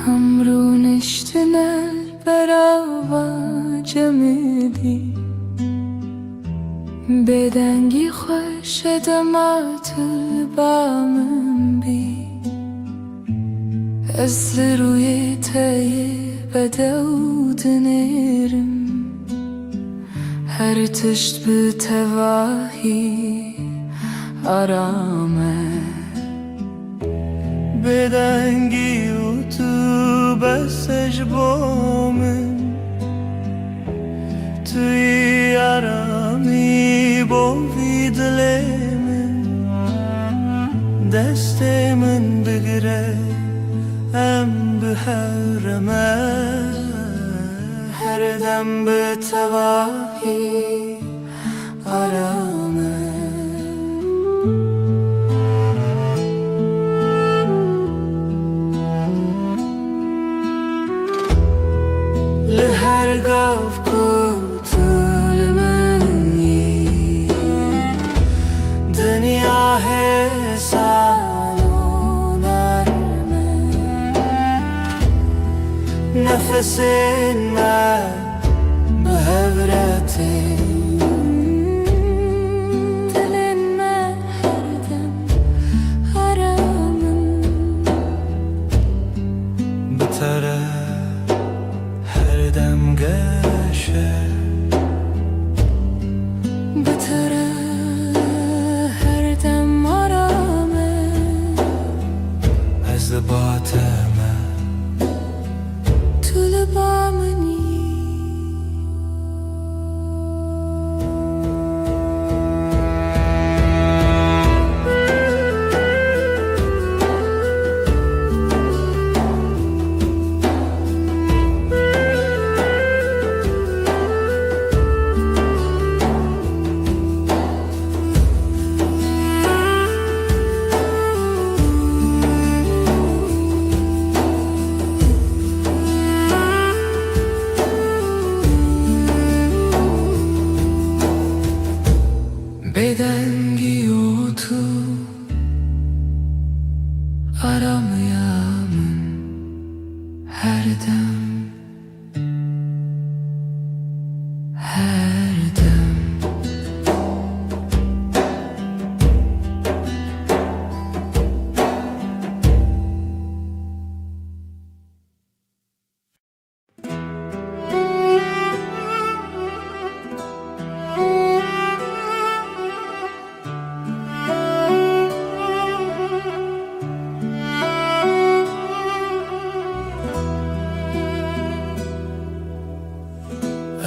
Hamruniştiler beraber cemidi Bedengi خوش دمات البامن بی از روی تای بدود نرم هر تشت به تواهی آرامه بدنگی و تو بسش بامن توی آرامی بوی دل من دست من بگیره ام به حرمه هر دم به تواهی آرامه لهرگاه کوتاه منی دنیا حسان و نرمه نفس من به هورته دل من هر دم آرامم بتره هر دم گشه بتره هر دم آرامه از لباتم تو لبا منی Bedengi o tu aramayamın her dem her dem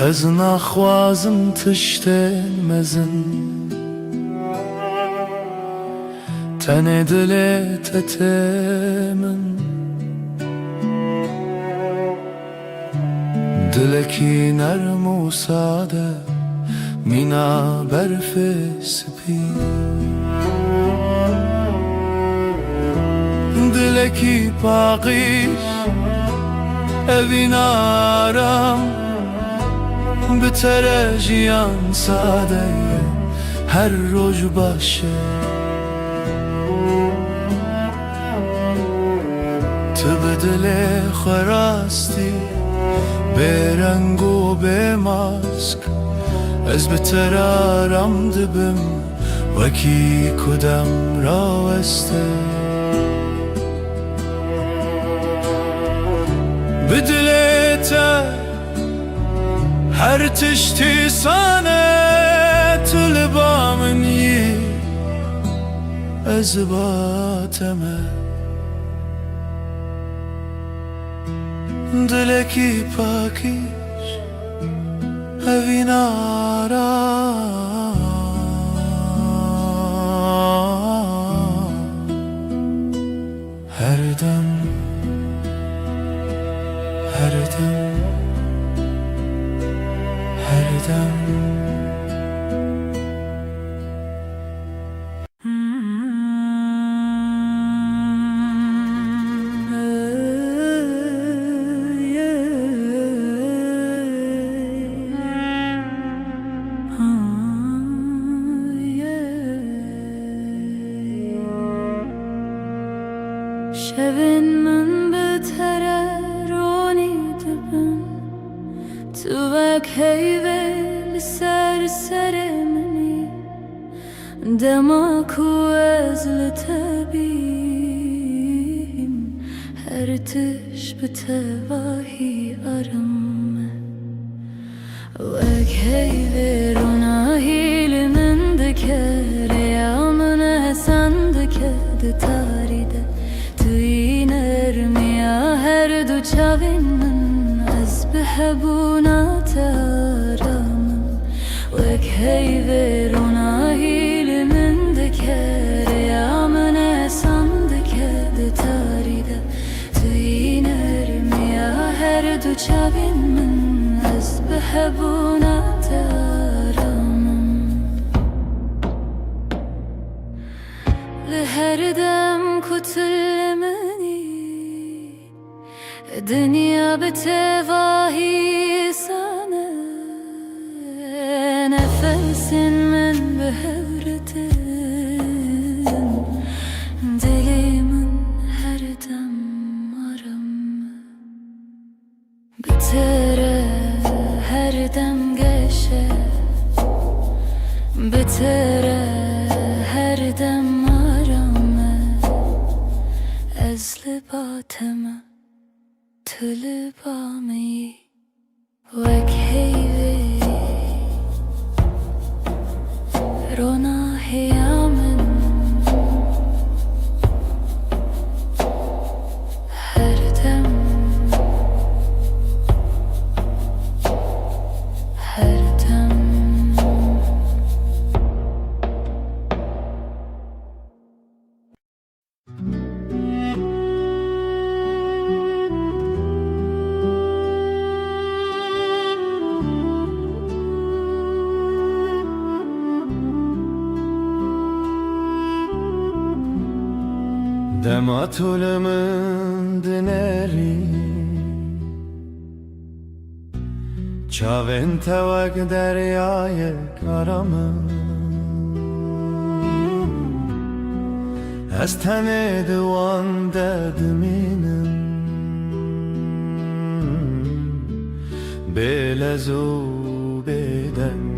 از نخوازم تشتن مزن تن دل تتمن دلکی نرم و ساده مینا برف سپید dileki paqî evîn aram bi te re jiyan sade ye her roj baş e tu bi dilê xwe rastî bêreng û bêmask ez bi te re aram dibim wekî ku dem raweste bi dilê te her tiştî sane tu li ba min yî ez ba te me dilekî pakîş evîn aram her dem her dem her dem Şevin min betere roni dibin tu vek heyve li ser serê minî dema ku ez li te bîm her tiş bi tevahî aram me vek heyve ronahî li min dike rêya min esen dike di tarî de her du çavên min ez bi hebûna te aramim wek heyvê ronahî li min dike rêya min esan dike di tarî de tu yî nermiya her du çavên min ez bi hebûna te aramim li her dem ku tu li minî dünya bi tevahî sane nefesin min bi hevretin dilê min her dem aram bi te re her dem geşe bi te re her dem aram ez li ba te me tu li ba min yî wek heyvê ronahîya min her dem her dem dema tu li min dinerî çavên te wek deryayek aramin ez tenê di wan de dimînim bê lez û bêdeng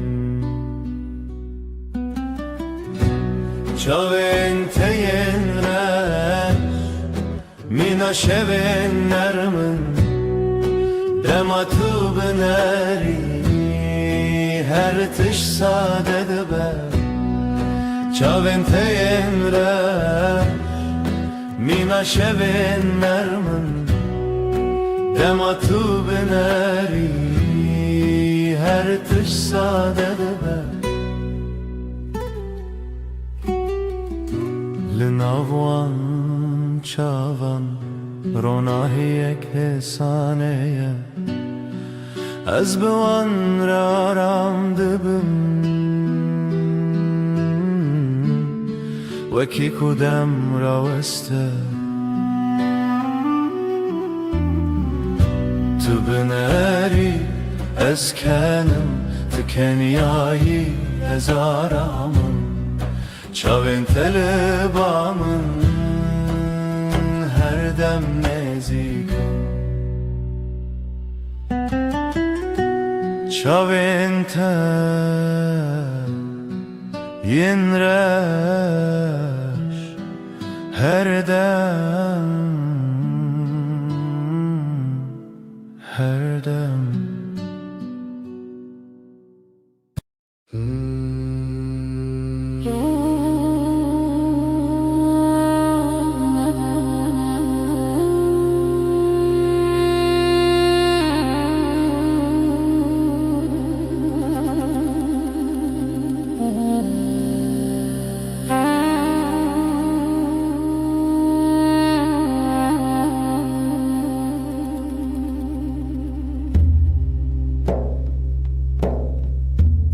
çavên te yên reş mîna şevên nermin dema tu binerî her tiş sade dibe çavên te yên reş mîna şevên nermin dema tu binerî her tiş sade dibe li nav wan çavan ronahiyek hesane ye ez bi wan re aram dibim wekî ku dem raweste تبناري أزكانم تكنياي هزارامن Çavên telebamın her dem nezikim Çavên te yinreş her dem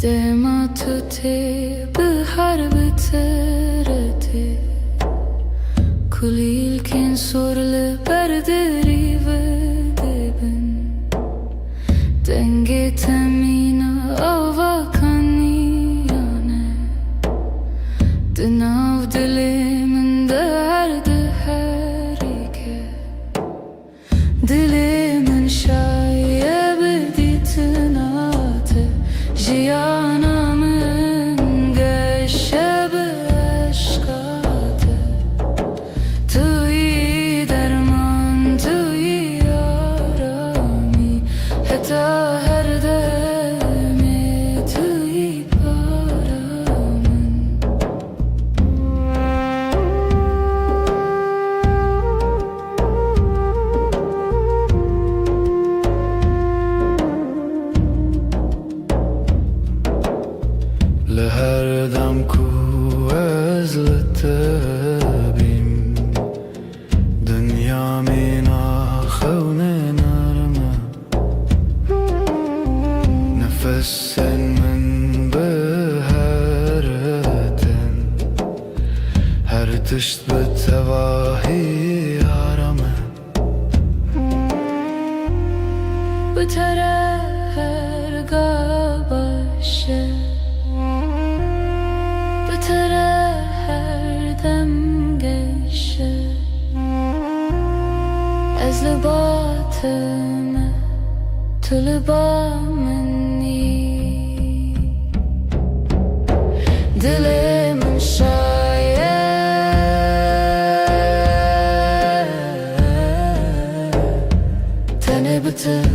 دما تو تی به هر بترتی کلیل کن سرل بردری و دبن دنگ تمینا آوا کنیانه دناو دلی من درد هری که دلی من شایه بدی تناته Jiyanamın geçşebe aşkate Tüy derman tüy yarami Heta her deme tüy paramın لهر دم کو ازلتبیم دنیا مینا خون نرمه نفس من بهرتن هر تشت بتواهی آرامه بتره her gabaşı Tara her dem geçe Ez libatime tu libameni Dilimin şaye Tene bitir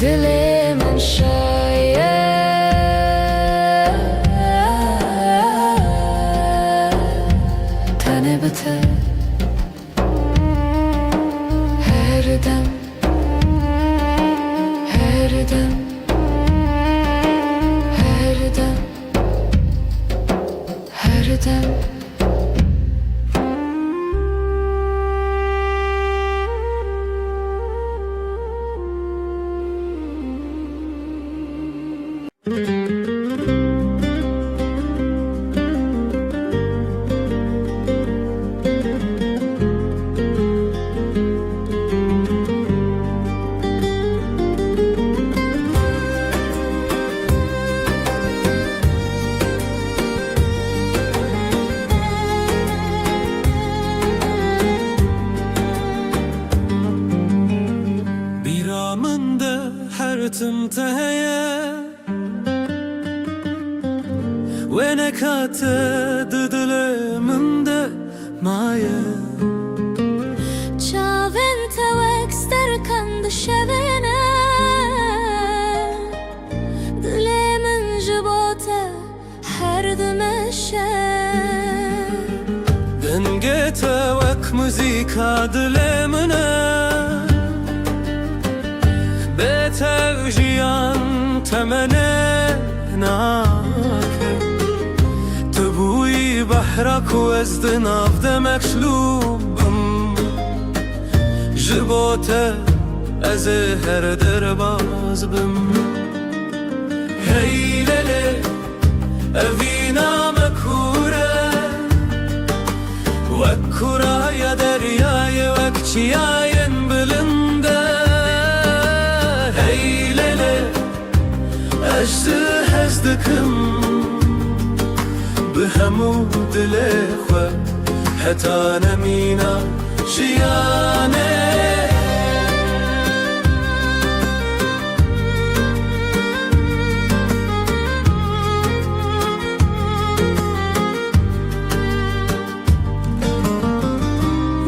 Dilimin şaye Biter her dem her dem her dem her dem تهيا وينك هتدل من ده معايا Çavên tewek sterkan dişevene Dilê min ji bo te her dimeşe Dengê tewek muzîka dilê min e Bêtev jiyan temene nake Tu bûyî behra ku ez di nav de meşlûbim Ji bo te ez ê her derbaz bim Hey lele evî name kur e Wek kuraya deryayê wek çiyayên دكم بهمو دلي خو حتى نمينا جياني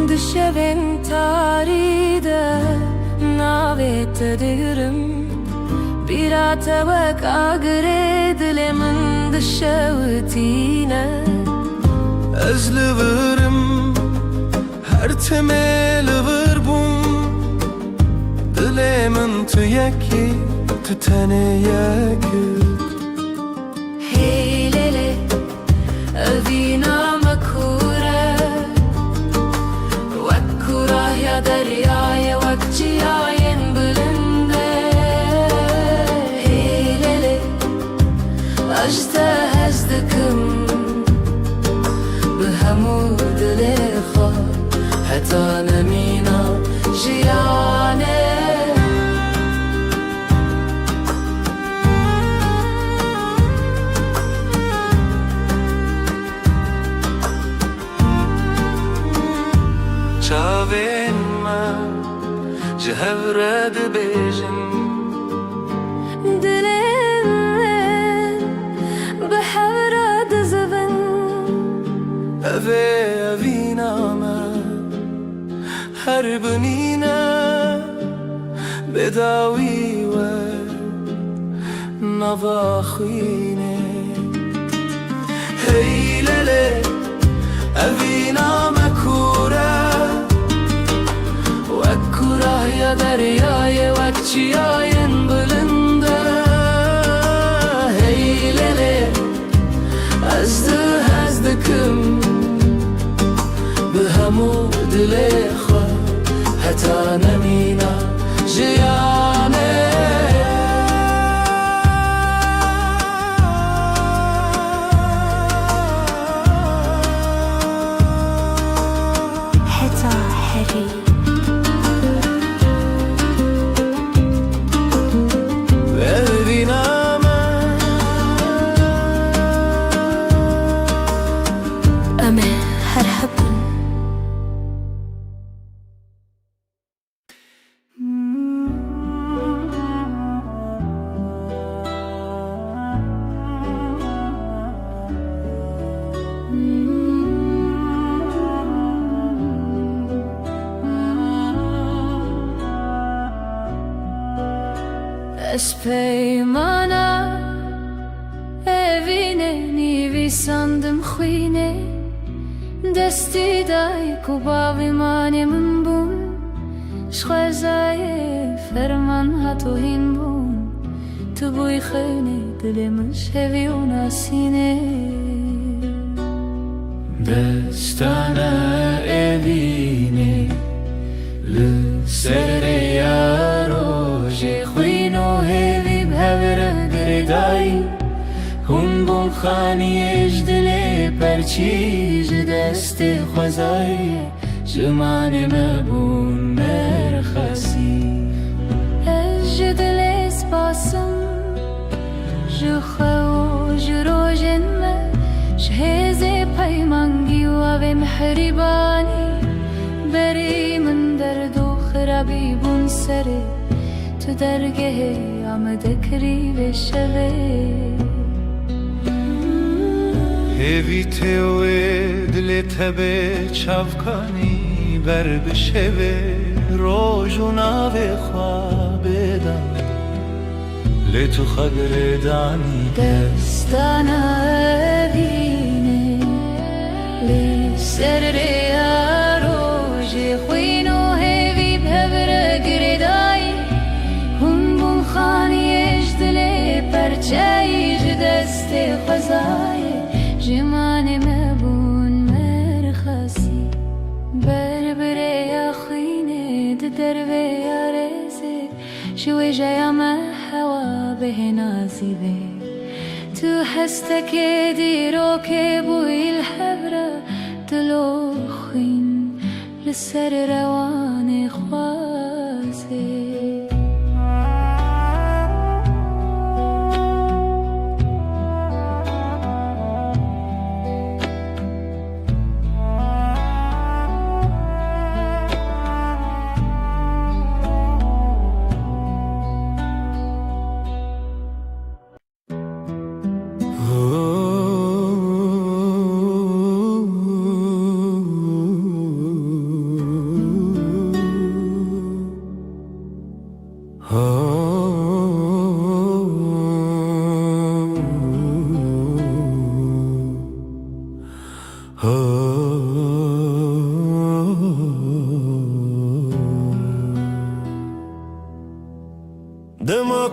Dışarım taride navet diyorum bir atavak agre dilemin dışavtine Ezliverim her temeli verbum dilemin tüyeki tüteneyeki Heylele avina makure Vakura ya deryaya vakciyayen bülünde Heylele ajda hezdikim بهمو دلي خو حتى نمينا جياني Çavên me ji hev re dibêjin Dilên bi hev re dizivin Ev ê evîna me her binîne bêdawî we nava xwînê Hey lele evîna me kûre Vakura ya deryaya vakciyayen bülünde Heylele azdikim بهمو دلي خو حتى نمينا جياني حتى حري أما هرحبن Espejmana evine nivi sandım khwine Desti daj ku bavi mani min bun Shkhazaye ferman hatu hin bun Tu buj khene dili min shevi unasine Destana evine Lsere yaroje khwino hevi bhevre gredai Hun bun khani ejdile perchi dست خوزای جمان مبون مرخصی اجدل اسپاسم جخو جروجن ما شهز پیمانگی و محربانی بری من درد و خرابی بون سره تو درگه آمده کری بشوه هیوی تیوه دلت به چافکانی بر بشوه روزونا و خوابیدم لتو خگردانی دستانا بینه لسر ریا روژه خوینو هیوی بهبره گردایی هم بون خانیش دلی پرچایش دست خوزایی جمان مبون مرخصی بربره یا خوینه دروه یا رزه شوی جایا ما هوا به نازیبه تو هستك دیرو که بوی الحبره دلو خوین لسر روان خوازه دما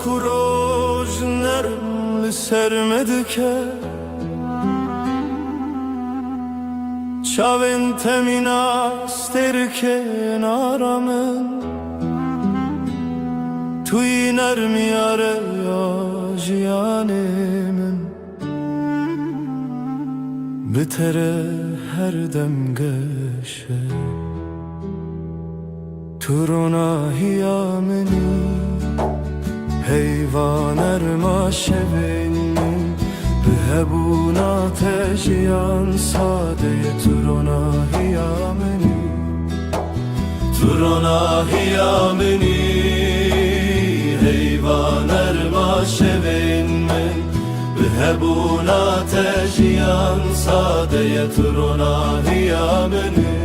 کوروش نرم لسرمدکه چاوین تمینا سترکه نارامن توی نرمیاره یا جیانمن بتره هر دم گشه ترونا هیامنی حیوانر ما شبین به هبون آتشیان ساده ترونا هیامنی ترونا هیامنی حیوانر ما شبین به هبون آتشیان ساده ترونا هیامنی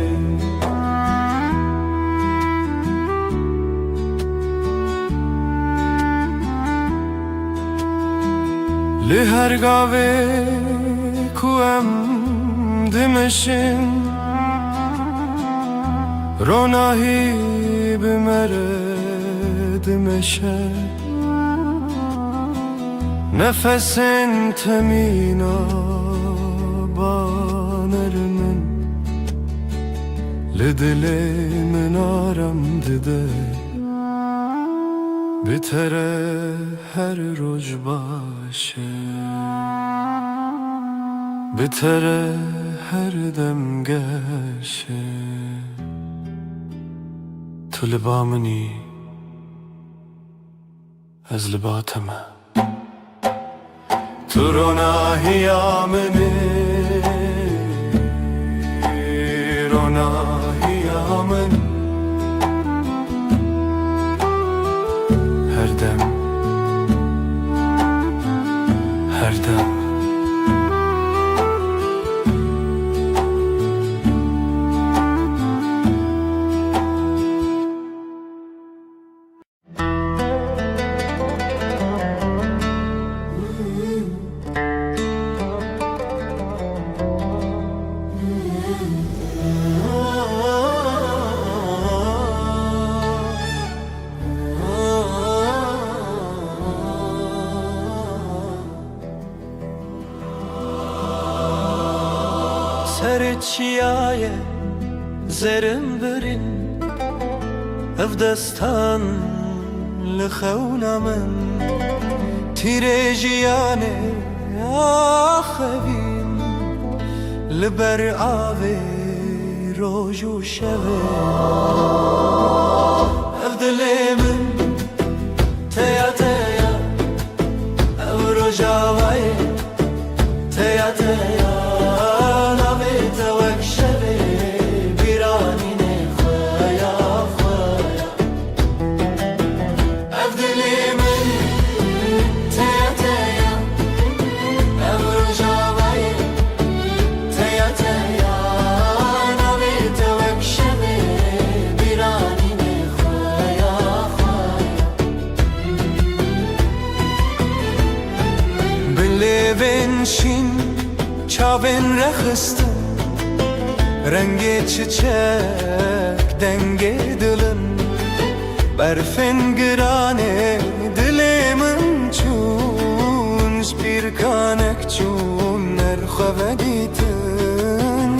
لهر گاوه کوام دمشن روناهی بمره دمشه نفسن تمینا بانرمن لدل من آرام دده بتره هر روز باشه بتره هر دم گشه تو لبامنی از لباتمه تو روناهی آمنی روناهی آمنی هر دم هر دم سرچیای زرم برین افدستان لخونامن تیرجیانه آخوین لبر آوی روز و شبه افدلمن تیا تیا او رجاوی تیا تیا شین چاوین رخستم رنگ çiçek denge dilin برفن گرانه دلمن چون bir kanek çun nerxwe ditin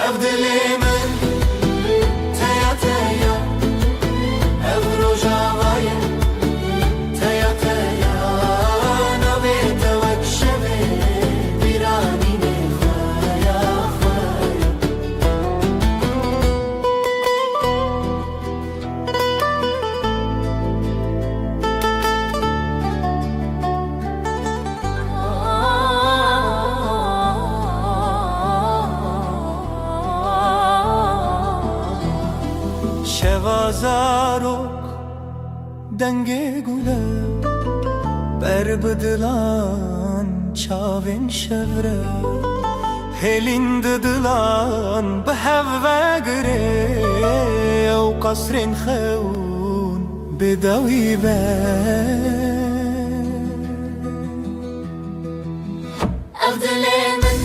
ev dilimin teya teya ev rojavayı teya teya navi tevek şevi biranine khaya khaya Şevazarok denge gule berbedilan çavin şevre helin didilan behevve gire ev kasrin xeun bedawi be Evdelemin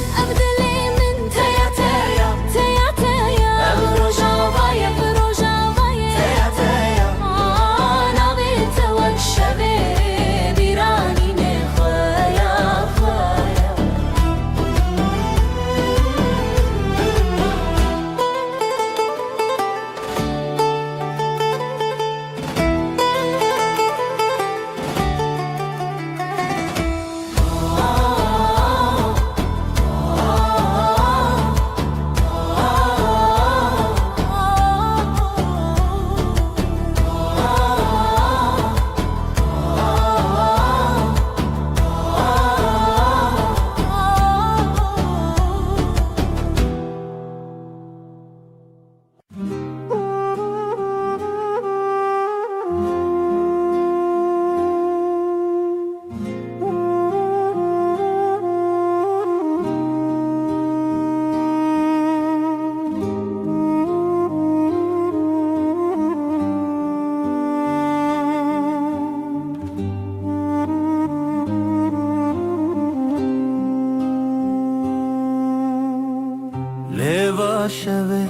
شوه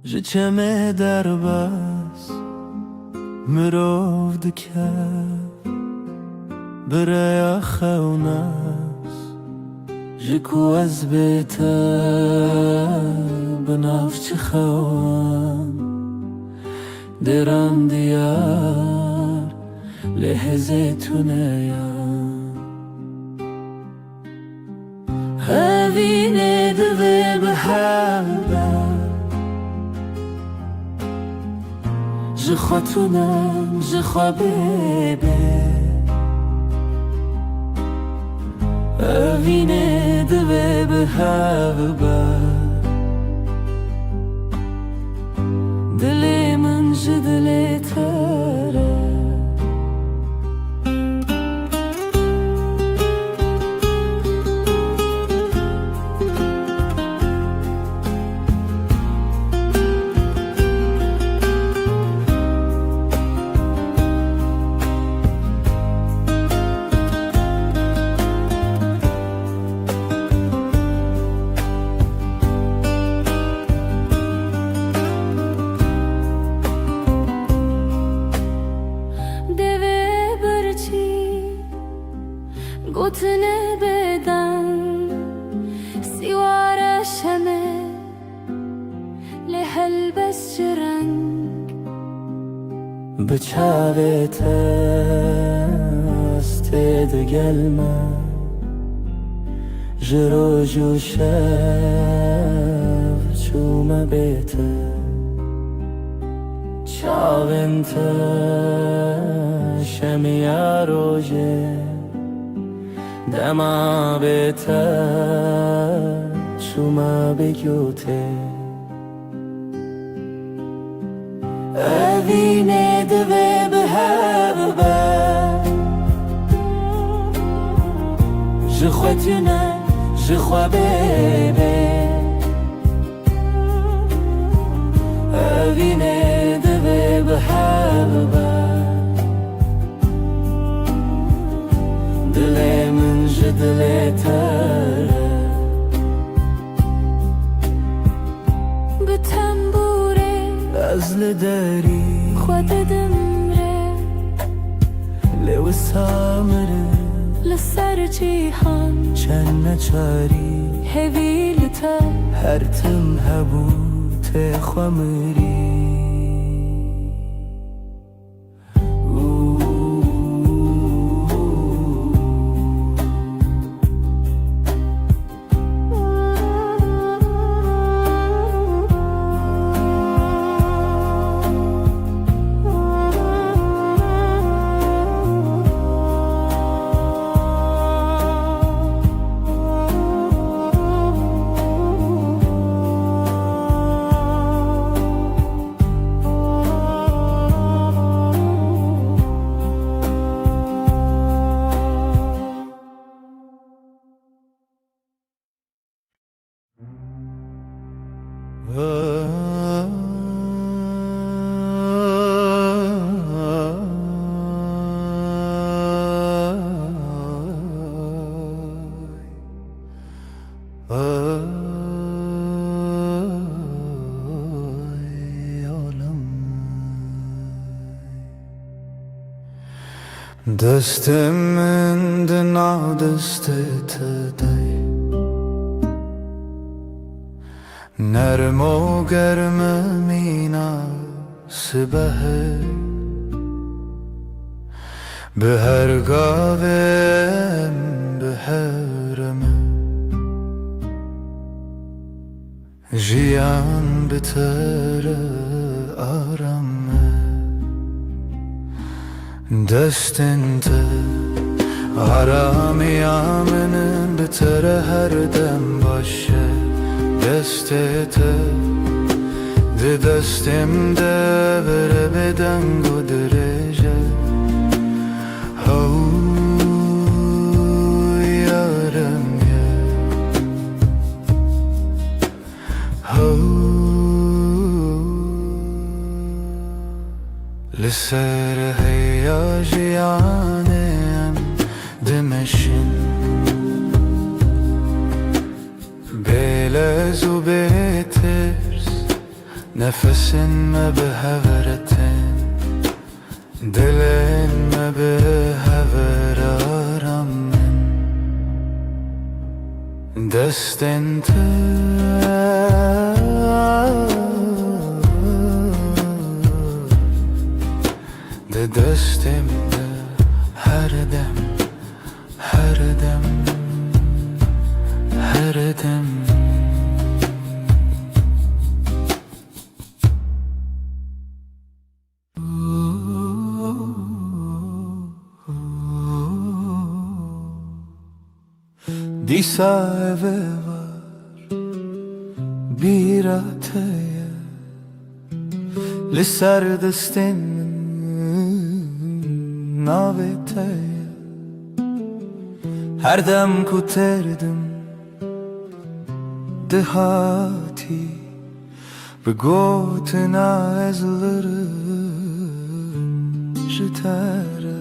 ji çeme derbas mirov dike biraya xewnas ji ku ez bête bi navçi xewan deran diyar lê hêzê tuneyan hevînê divê bi hevbe ji xwe tunem ji xwe bêbe evînê divê bi hev be dilê min ji dilê te re گوتنه بدن سیوار شمه لحل بس جرنگ بچاوت استد گلمه جرو جو شف چومه بیته چاونت شمیا روژه دما بته شما بگوته evînê divê bi hev be ji xwe tune ji xwe bêbe evînê divê bi hev be dilê min ji dilê te re bi tembûrê ez li derî xwe didim re lê wisa mirim li ser cîhan çend neçarî hevî li te her tim hebû tê xwe mirî دستم دنا دست تدای نرم و گرم مینا سبه به هر گاوم به هرمه جیان بتر آرامه دستنت آرامی آمنن بتر هر دم باشه دستت ده دستم ده بره بدنگ و درجه هو یارم یه هو لسر هیاجیانم دمشن lezu beters nefesin me behevereten dilen me beheveraram destente de destemde her dem her dem her dem Disa eve var bir ateye li ser destin naveteye her dem ku terdim dehati ve gotina ezlerim jitere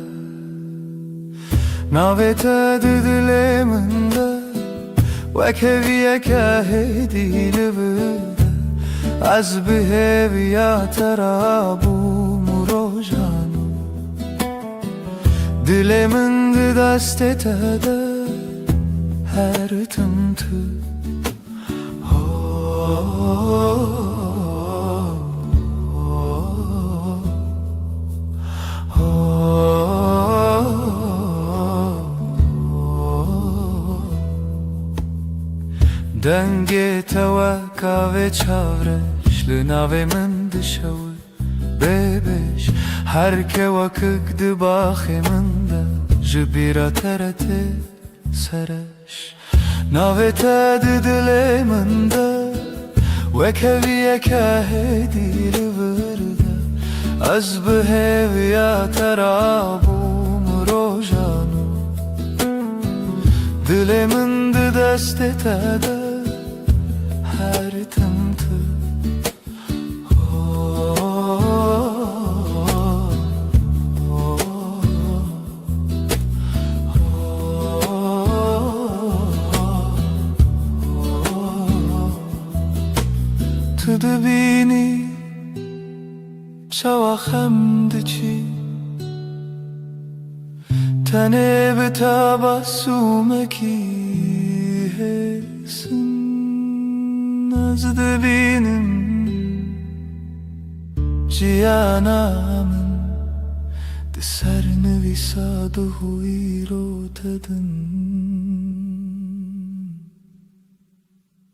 navete dileminde ve keviye kahedili bide az beheviya terabu murojanu dileminde dastete her tımtı Denge tevaka ve çavreş Lınave min dişevi bebeş Her ke vakık dibaxe min de Jibira terete sereş Navete didile min de Ve keviye kahedili virde Az beheviya terabum rojanu Dilemin de destete de her tımtı Tıdı bini çavakhem diçi Tene betabassumeki hesin Nazdı benim ciyanamın De serne visaduhu irotedin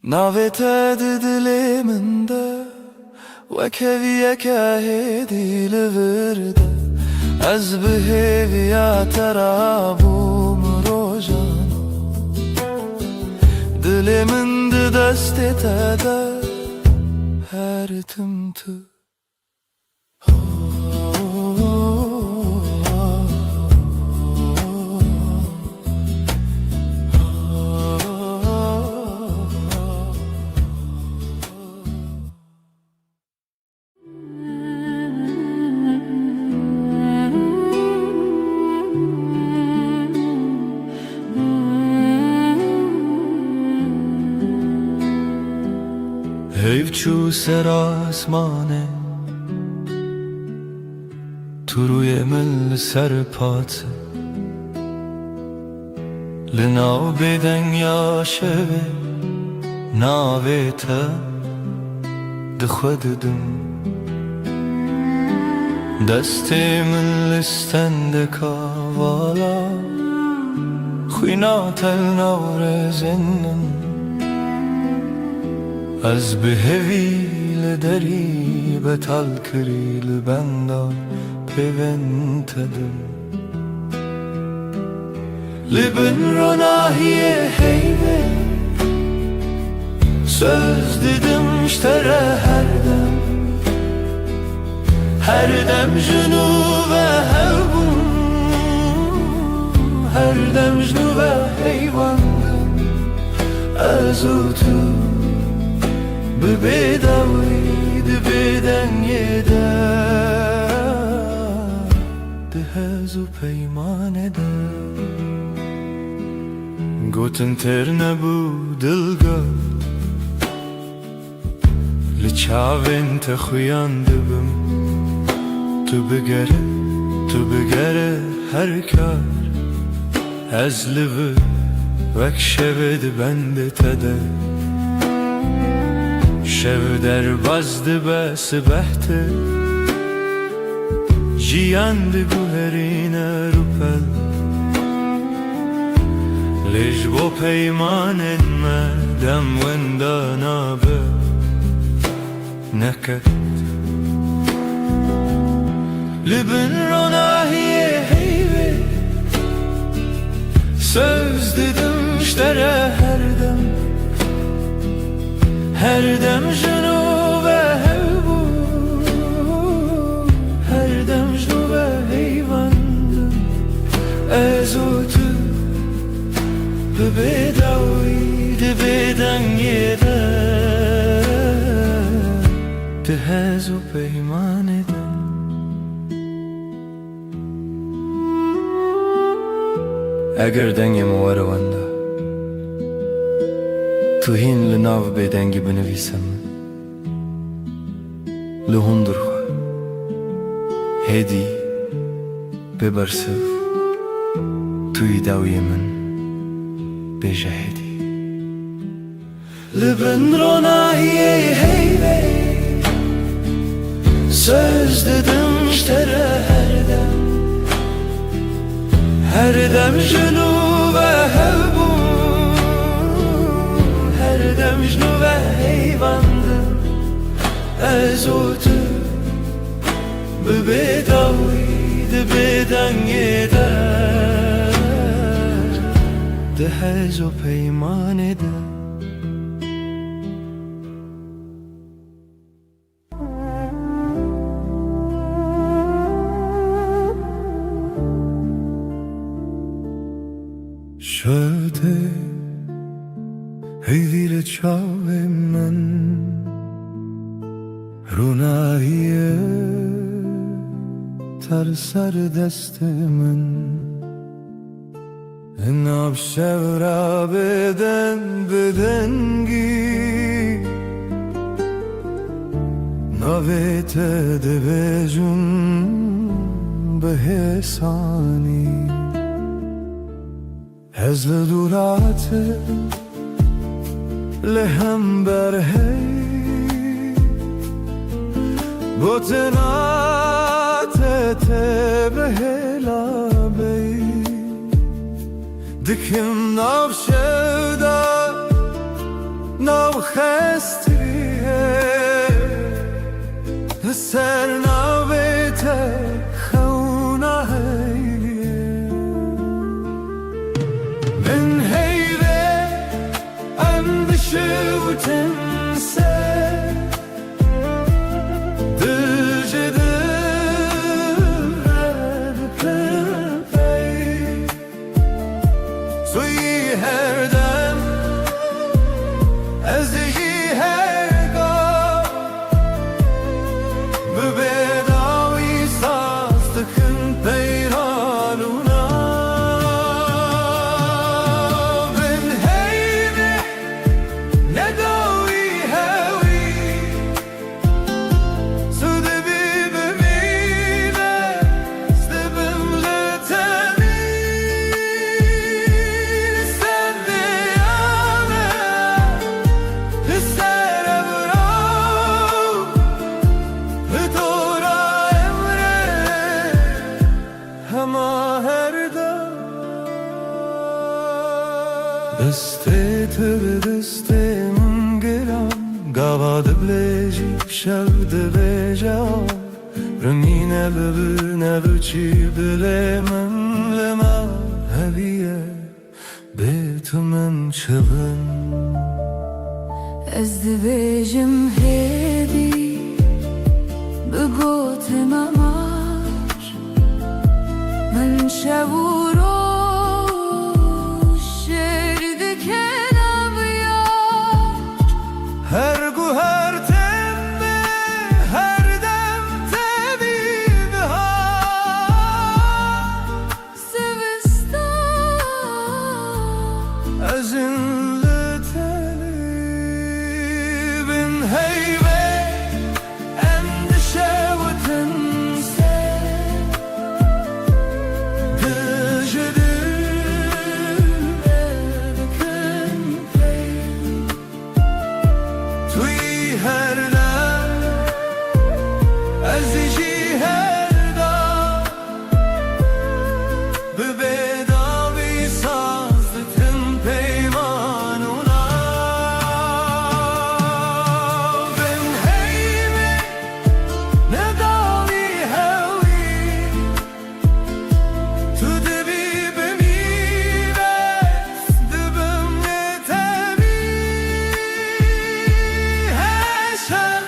Navete diliminde Ve keviye kahedili virde Az beheviya terabum rojanu Dilimin de destete de her tımtı Hevçu ser asmane Tu yemel serpate Linav beden yaşeve Navete Dixwededim Destimin listende kavala Xwina tel navrezenin Az beheviyle deri betal kiril benda peventedim Libin ronahiye heyve Söz dedim iştere her dem junu ve hevbun Her dem junu ve heyvandım Azutu Bebedavri de beden yeda De hezu peyman eder Goten terne bu dilga Li çavên te xuyan dibim Tu bigere her kar Ez li vi vek şevê dibende te de Şev derbas dibe sibehte Jiyan diguherîne rûpel Lê ji bo peymanên me dem wenda nabe neket Li bin ronahiyê heyvê Söz didim ştere her dem jinû ve hevbû Her dem jinû ve heyvandim Ez û tu bi bêdawî di bêdengê de Di hez û peymanê de Eger dengê min were wenda Tu hîn li nav bêdengî binivîse min Li hundir xwe Hêdî bibersiv Tu yî dawiyê min bêje hêdî Li bin ronahiyê heyvê Söz didim ştere her dem jinû ve hevbû Her dem jinû ve heyvandim Ez û tu bi bêdawî di bêdengê de Di hez û peymanê de Şevde heyvî li çavê min Rûnahiyê ter ser destê min Nav şevra bêden bêdengî Navê te dibêjim bi hêsanî Ez li dûratê li hember hey Gotina te bi hêla bey Dikim nav şevda nav xestiriyê Li ser navê te xewna heyliye Bin heyvê em dişiwtinse Dil ji dil re dikim pey Tu yî her dem ez jî her gav Bi bêdawî saz dikim peyranûna Bin heyvê nedawî hewî Tu dibî bimîne dibim li tenî Li ser diyame li ser evraw Li dora emre hema her dem Destê te bi destê min giran Gava dibilêjî şev dibêje Rengîne bibîne biçî dilê min li me heviye Bê tu min çibin Ez dibêjim hêdî bi gotê me mar Min şev û roj şêr dike naviyar Her guher temme her dem tevî bihar Sevistan Ezin li tenî bin heyvê هر دم از جی هر دم به بداوی سازدتم پیمانونا بم هیمه نداوی هوی تو دبی بمیرست دبم نتبی هشم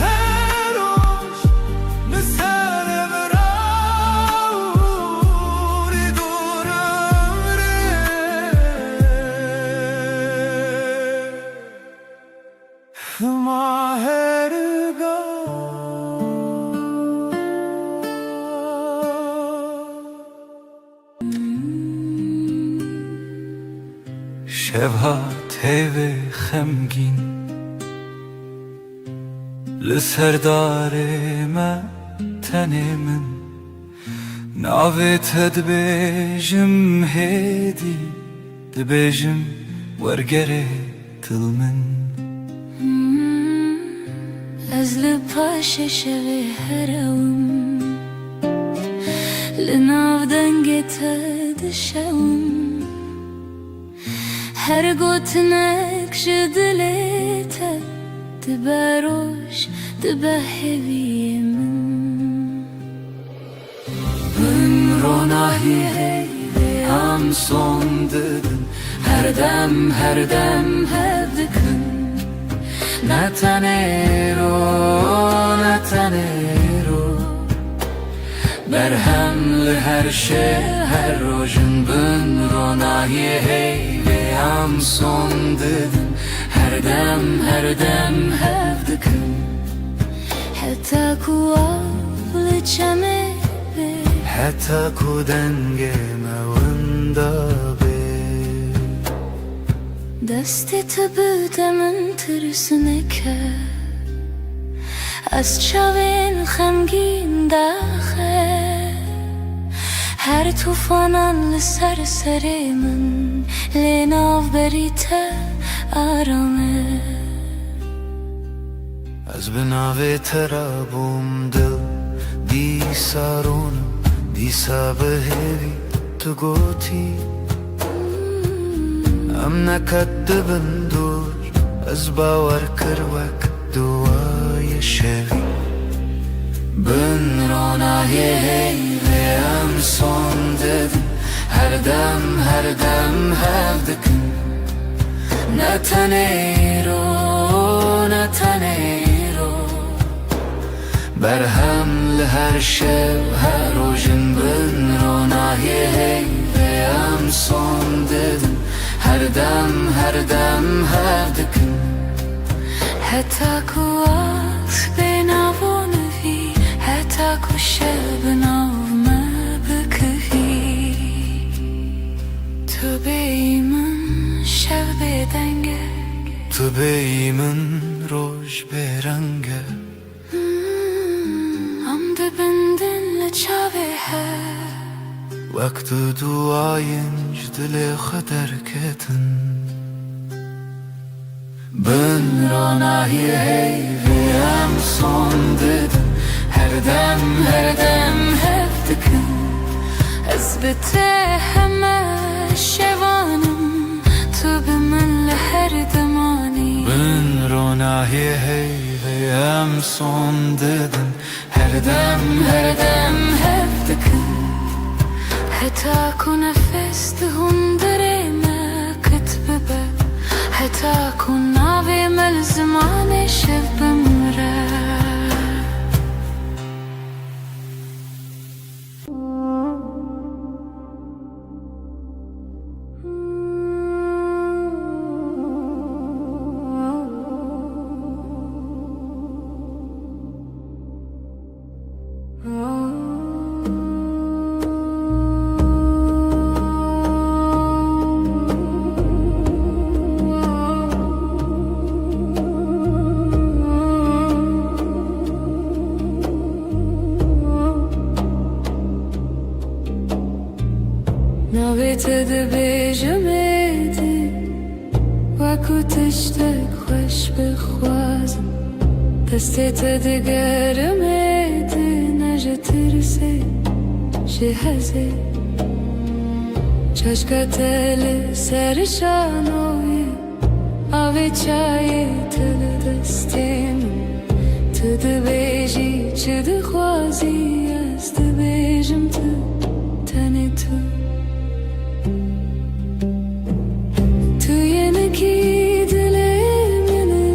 هروش مسر براوری دورم ره ما شبها تیوه خمگین لسردار ما تنه من ناوت دبیجم هیدی دبیجم ورگره تل من از لپاش شوی هرم لناو دنگت دشوم هر گوتنک جدلیت دبروش دبهوی من من روناهی هم son dedin her dem hevdikın نتنیرو برهم لهر شه هر روشن بن روناهی هیوی هم son dedin her dem hevdikın حتی کوافل چمه به حتی کو دنگه موندا به دستی تو بودمن ترسونه که از چاوین خمگین داخل هر توفانان لسر سری من لیناو بریته آرامه از بناوی ترابم دل دی سارونم دی سابهوی تو گوتی ام نکدبن دور از باور کروک دوای شوی بن روناهی هیوی ام son dedin her dem hevdikın نتنیرو برهم لهر شب هر روشن بن روناهی هیوی ام son dedin her dem hevdikın حتی کو آس بناوونوی حتی کو شب بناو ما بکوی تو بیمن شب بدنگه تو بیمن روش برنگه ام دبندن لچاوه هر وقت duayınc dile kadar ketin Ben ronahi heyvi hem son dedin her dem hevdikın از بته همه شوانم تو به من لهر دمانی Ben ronahi heyvi hem son dedin her dem hevdikın حتی کو نفس دهون دره ما کتبه حتی کو ناوی مل زمان شب بمره ناویت دبیجمدی وکو تشتک خوش بخوازم دستت دگرم نجترسه جهزه چشکتل سرشانوی آوی چای تل دستیم تد بیجی چد خوازی است بیجم تنی تو ینکی دلمنه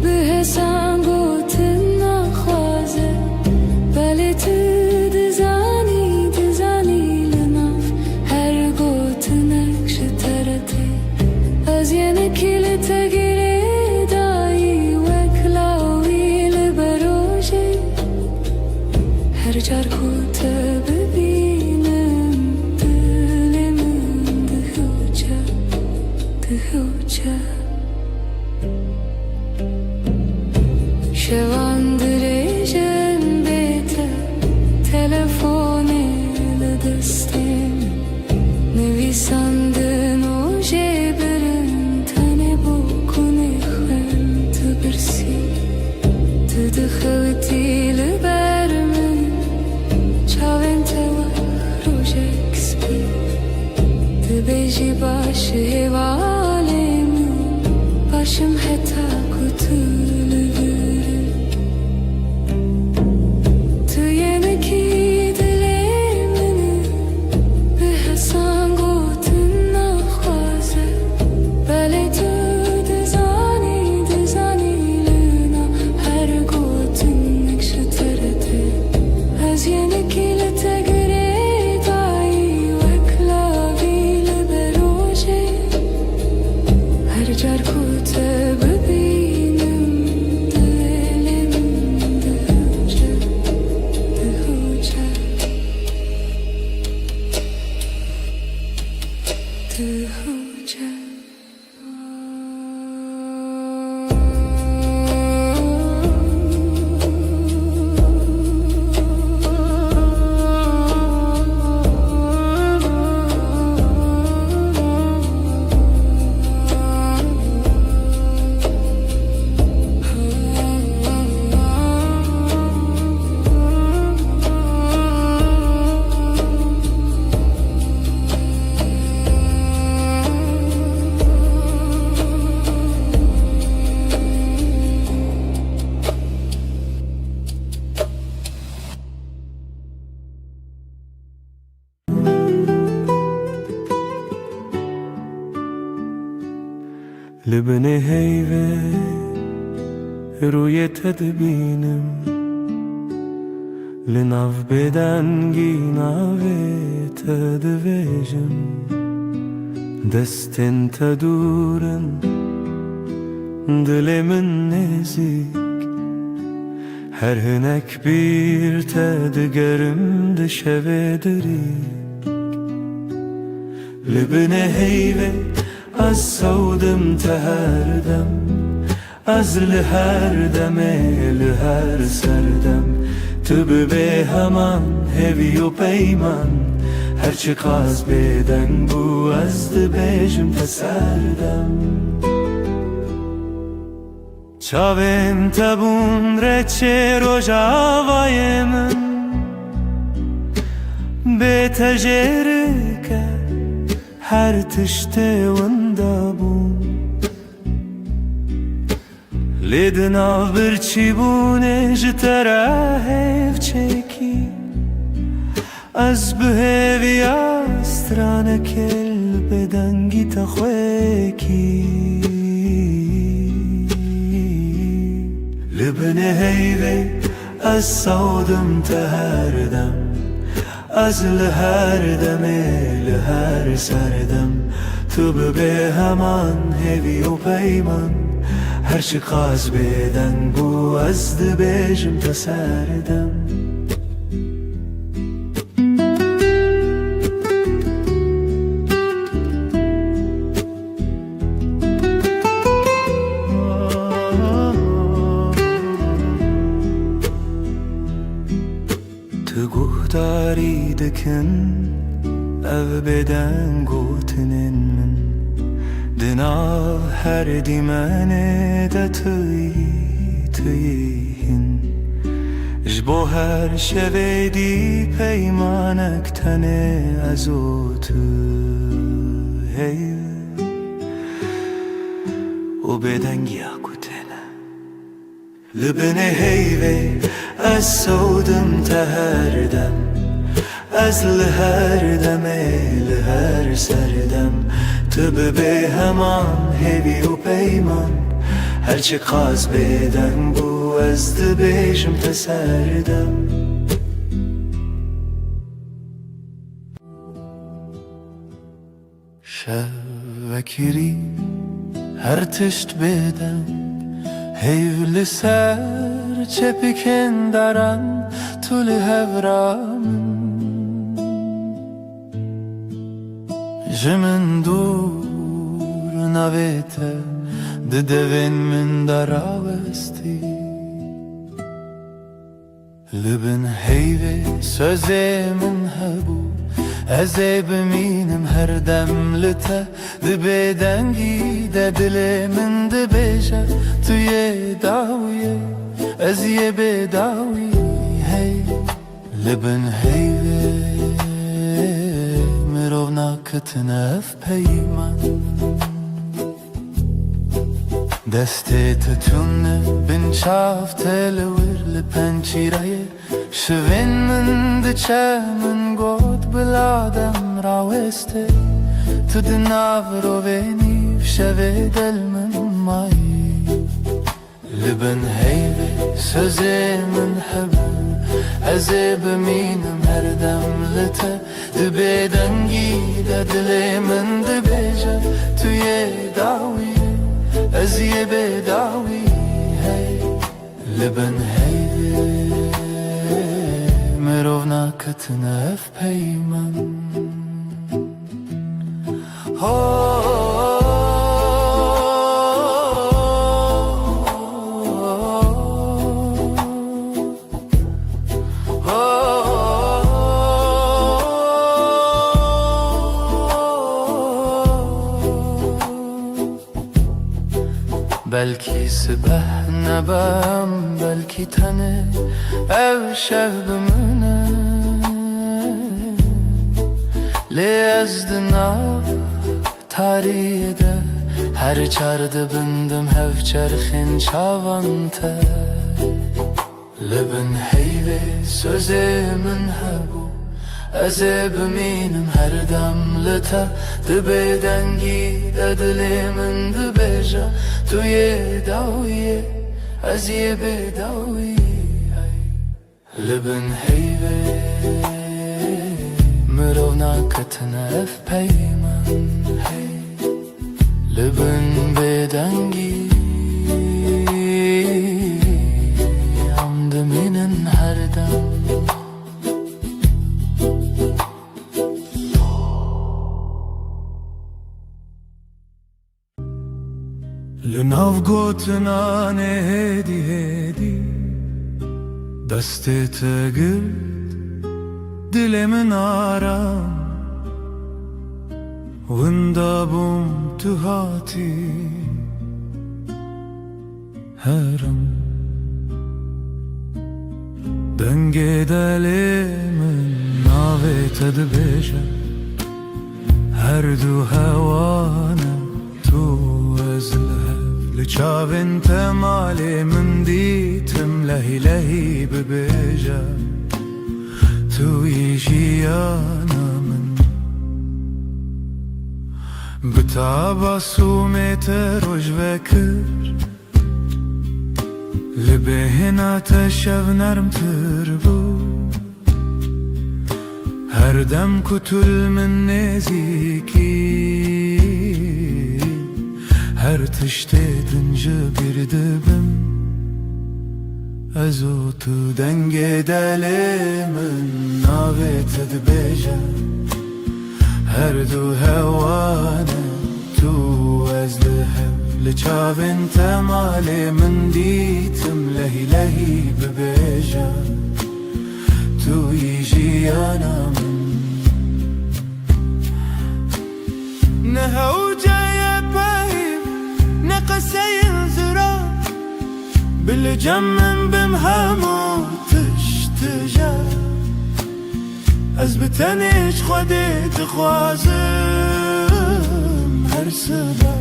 به حسان گوتن نخوازه بله تو دزانی لناف هر گوتنک شترته از ینکی لتگیره دایی وکلاوی لبروجه هر جار کوت ببینم دلمن دهوچه شوان درجن بیته تلفونی لدستیم نویسندن و جبرن تنه بکنی خن تبرسی تدخلتی لبرمن چاوین توار روژک سپی تبیجی باشه هوالیم باشم حتا کتول بره تو ینکی دلمنه به حسان گوتن نخوازه بله تو دزانی لنا هر گوتن نکشترته از ینکی لتگره دایی وکلاوی لبروجه هر جار کوت ببینم دلمن دهوچه لبني هيفه روی تدبینم لناف بدنگی ناوی تدویجم دستن تدورن دلمن نزیک هر هنک bir تدگرم دشوه دریک لبني هيفه از سودم تهردم از لهر دمه لهر سردم تو به همان هوی و پیمان هرچی قاز بدن بو از دبیجم تسردم چاویم تبون رچه روژاوای من به تجره که هر تشته وندابون لیدنا برچی بونه جتره هف چکی از بهوی استرانه کل بدنگی تخویکی لبنه هیوه از سودم تهردم از لهر دمه لهر سردم تو به همان هوی و پیمان هرچی قاز بدن بو از دبیجم تسردم تو گهداری دکن او بدن گوتنن من دنا هر دیمنه ده توی تو تیهن جبو هر شوی دی پیمانک تنه ازوت هی و بدنگی اکوتنه لبنه هیوی از سودم تهردم از لهر دمه لهر سردم تب به همان هیوی و پیمان هرچی قاز بدن بو از دبیشم تسردم شوکری هر تشت بدن هیول سر چپکن دارن طول هورام جمن دور نویته ددوین من دراوستی لبن هیوی سوزی من هبو ازی بمینم هر دم لته دبیدنگی دل من دبیجه توی داویه از یه بداوی هی لبن هیوی مرو ناکتنف پیمان دستی تتونه بین شاف تلور لپنچیره شوین من دچه من گود بلادم راوسته تو دناو رو بینیف شوی دل من مایی لبن هیوی سوزی من حبو ازی بمینم هر دم لته دبیدنگی دل من دبیجه توی داوی از یه بداوی هی لبن هیوی مرو ناکتنف پیمان بلکی سبح نبم بلکی تنه او شب منه لی از دنا تاریده هر چارده بندم هف چرخین چاوانته لبن هیوی سوزی من هبو ازی بمینم هر دم لته دبیدنگی دلی من دبیجه توی داویه از یه بداوی لبن هیوی مرو ناکتنف پیمان لبن بدنگی عمد منن هر دم لناو گوتنان هدی هدی دستی تگرد دل من آرام وندا بوم تو هاتی هرم دنگ دل من ناوی تدبیجه هر دو هوانه تو از لچاوین تمالی من دیتم لهی لهی ببیجه توی جیانا من بتابا سومیت روش وکر لبهنا تشو نرم تربو هر دم کتل من نزیکی هر تشتی دنجه بیردبم ازو تو دنگ دل من ناویت دبیجه هر دو هوانه تو از لحب لچاوین تمالی من دیتم لهی لهی ببیجه توی جیانا من نهو جای بایم نقصه زرا بلجم من بمهمو تشتجا از بتنش خودی تخوازم هر سبا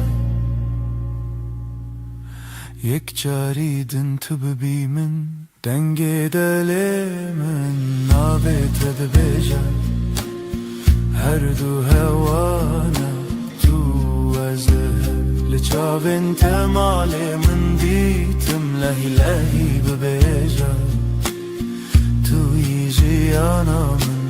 یک جاری دن تو ببی من دنگ دل من نابت دبیجا هر دو هوانا تو از لچاو انت مال من دیتم لهی لهی ببیجا تو یجی آنا من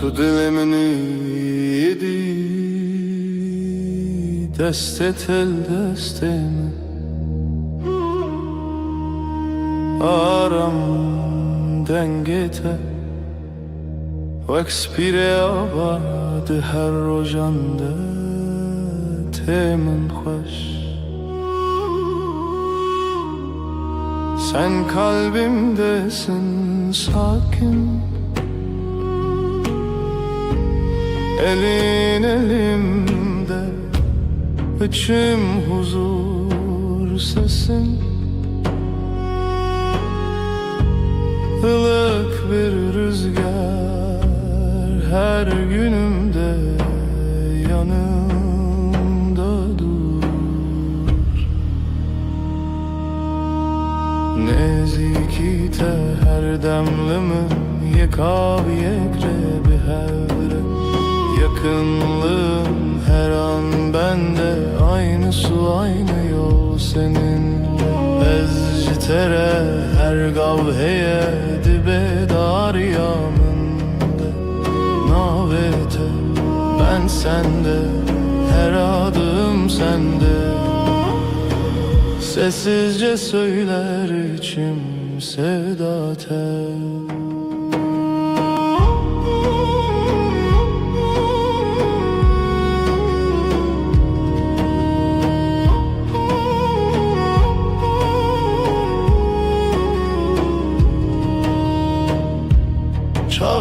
تو دل منی یدی دست تل دست من آرام دنگته وکس پیر آباد هر روزانده تمن خوش sen kalbimdesin sakin elin elimde içim huzur sesin ılık bir rüzgar her günümde yanımda dur nezikite her demlimin yekav yekre bir hevre yakınlığın her an bende aynı su aynı yol seninle ezcitere her gavheye dibe dariyamında navete ben sende her adım sende sessizce söyler içim sevda tel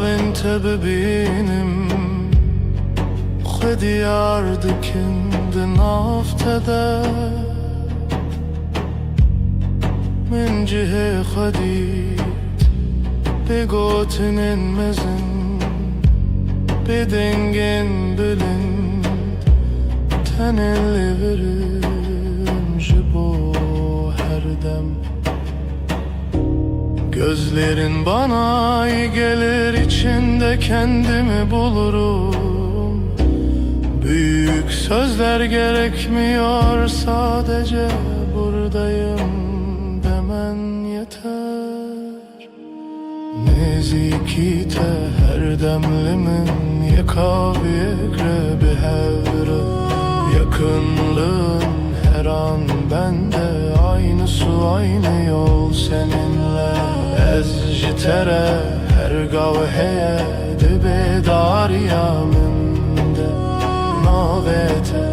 انت ببینم خودی یاردکند نافتده من جه خودیت بگوتنن مزن بدنگن بلند تنلی ورم جبو her dem gözlerin bana iyi gelir içinde kendimi bulurum büyük sözler gerekmiyor sadece buradayım demen yeter nezikite her demlimin yekav yekre bir hevre yakınlığın her an bende aynı su aynı yol seninle ezcitere her gavheye dibe dariyamında navete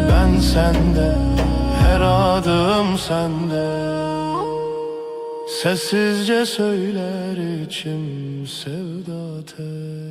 ben sende her adım sende sessizce söyler içim sevda tel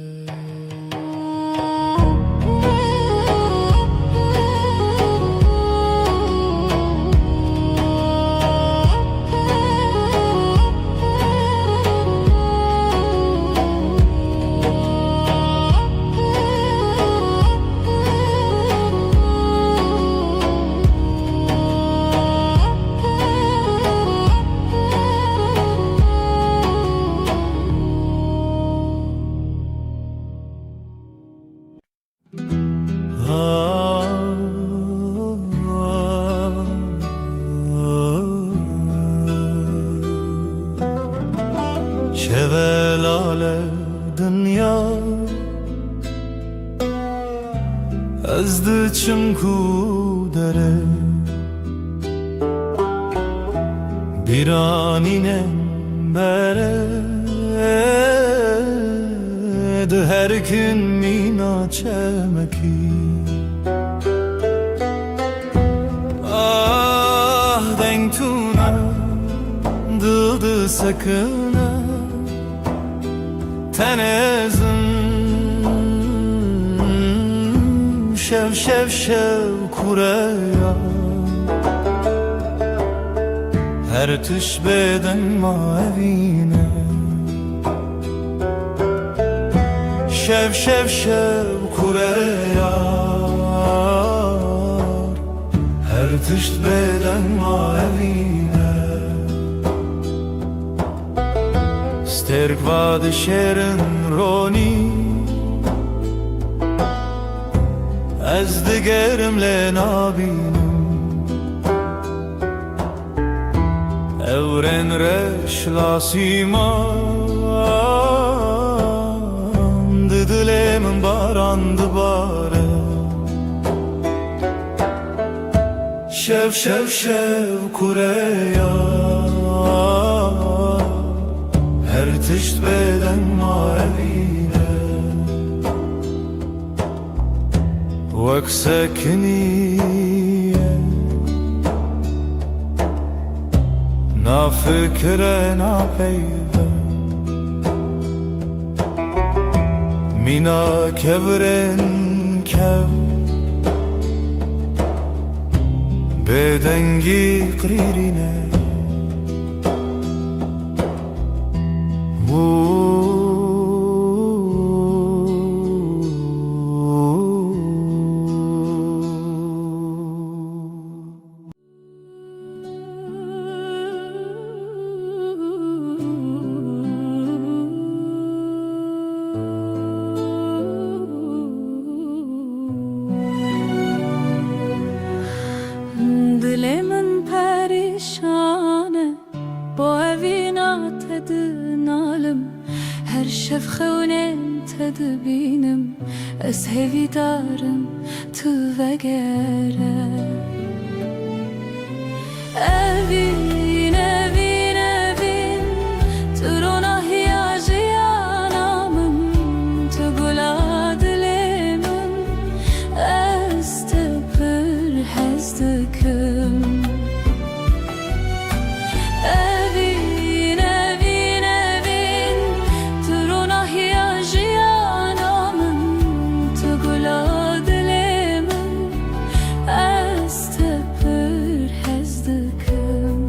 شvelale dünya ezdi çimku dere biraninem bere de her gün mina çemeki ah denk tuna dıldı sakına tenezim şev şev şev kureya her tüş beden mavine şev şev şev kureya her tüş beden mavine sterk vad şerin roni ez digerimle nabinim evren reş lasimam didilemin barandı bare şev şev şev kureya her tişt beden mavine vek sekniye na fikre na peyve mina kevren kev bedengi qririne Dilemin perişane bu evina tedinalım her şev xewnen tedbinim ez hevidarım tu vegere evin evin evin turona hiyajiyanamın tu gula dilemin ez tepir hezdikim evin evin evin turona hiyajiyanamın tu gula dilemin ez tepir hezdikim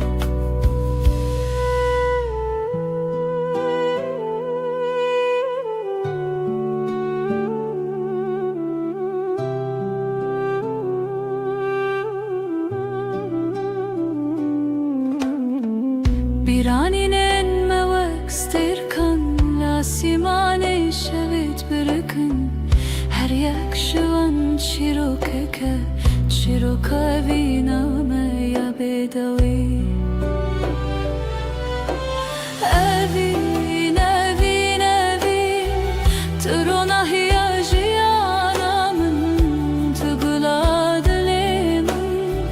biraninen mevek stirkan lasimane şevit birikin her yak şivan çirokeke çiroka viname ya bedavi evin evin evin turona hiyajiyanamın tugula dilemin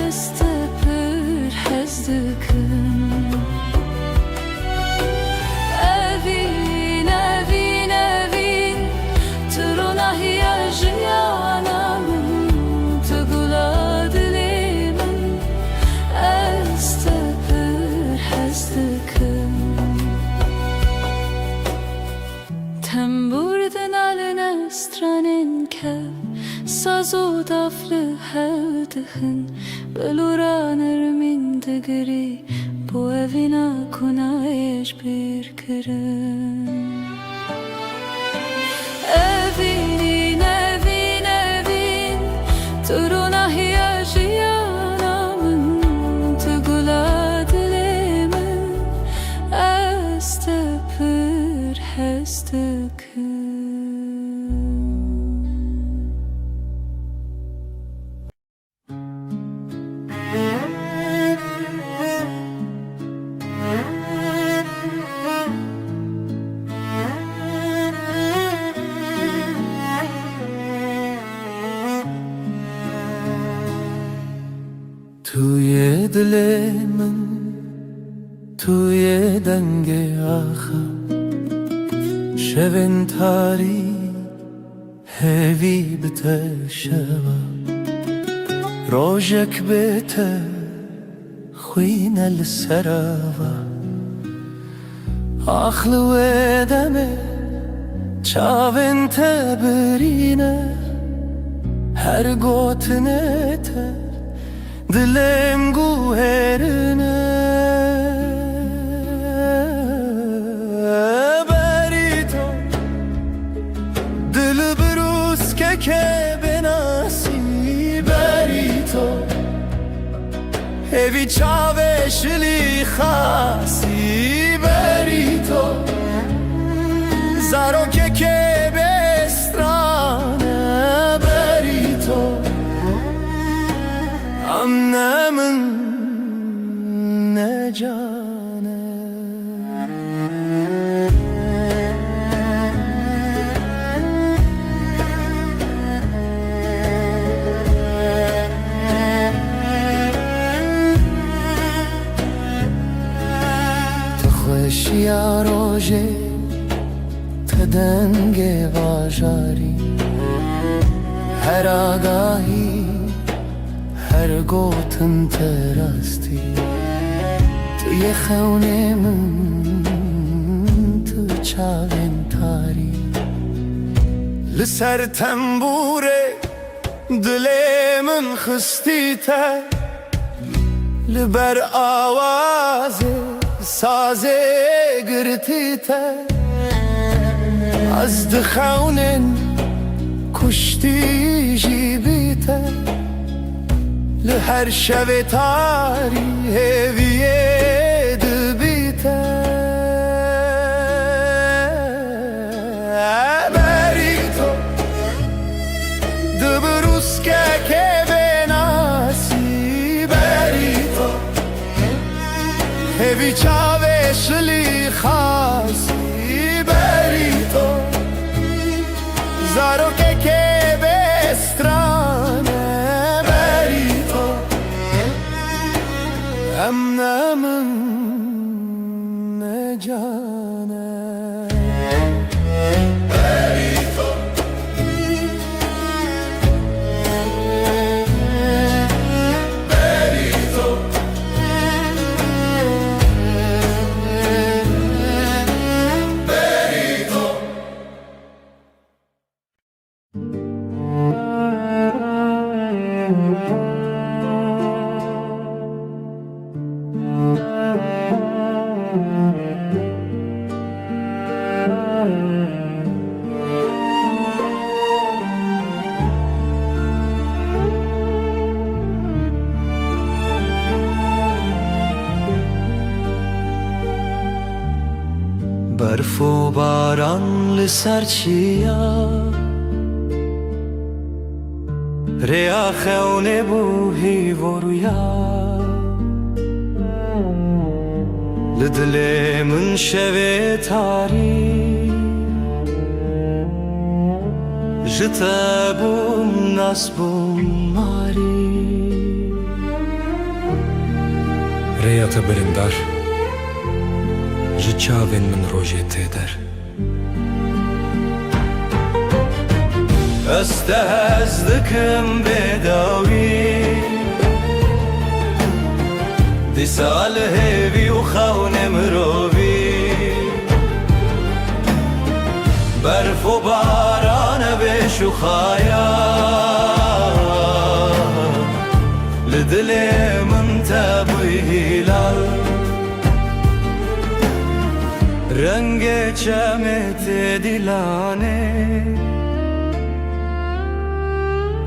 ez tepir hezdikim evin evin evin turona hiyajiyanamın tugula dilemin ez tepir hezdikim Temburdin aline stranin kev Sazo daflı hevdihin Beluranır min digri Bu evina kunayeş bir kirin Evin evin evin Turuna hiyajiyanamın Tugula dilemin Ez tepir hezdikin دل من توی دنگ آخر شبن تاری هوی بتشوا روجك بيته خوينا السراوة أخل ودمه چاوين تبرينه هر گوتنه تر دلم گوهرنه بری تو دل بروز که بناسی بری تو هوی چاوشلی خاصی بری تو زارو که بسترانه بری تو امنه من نجانه تخوشی روژه تدنگ واجاری هر آگاهی هر گوتن تراستی توی خونه من تو چاوین تاری لسر تنبوره دل من خستی تر لبر آوازه سازه گرتی تر از دخونن کشتی جیبی تر لهر شب تاری هویه دبیته بری تو دبروز که بناسی بری تو هوی چاوشلی خاصی بری تو زارو که بسترانه امنه من نجانه بری تو بری تو بری تو برف و باران لسر چیا ریا خونه بوهی و رویا لدل من شوه تاری جتا بوم ناس بوم ماری ریا تبرندار جچاوین من روژه تیدر استهزدكم بداوي دي سال هيفي وخون مروبي برف وباران بشخايا لدلي من تبوي هلال رنگ چمت دلانه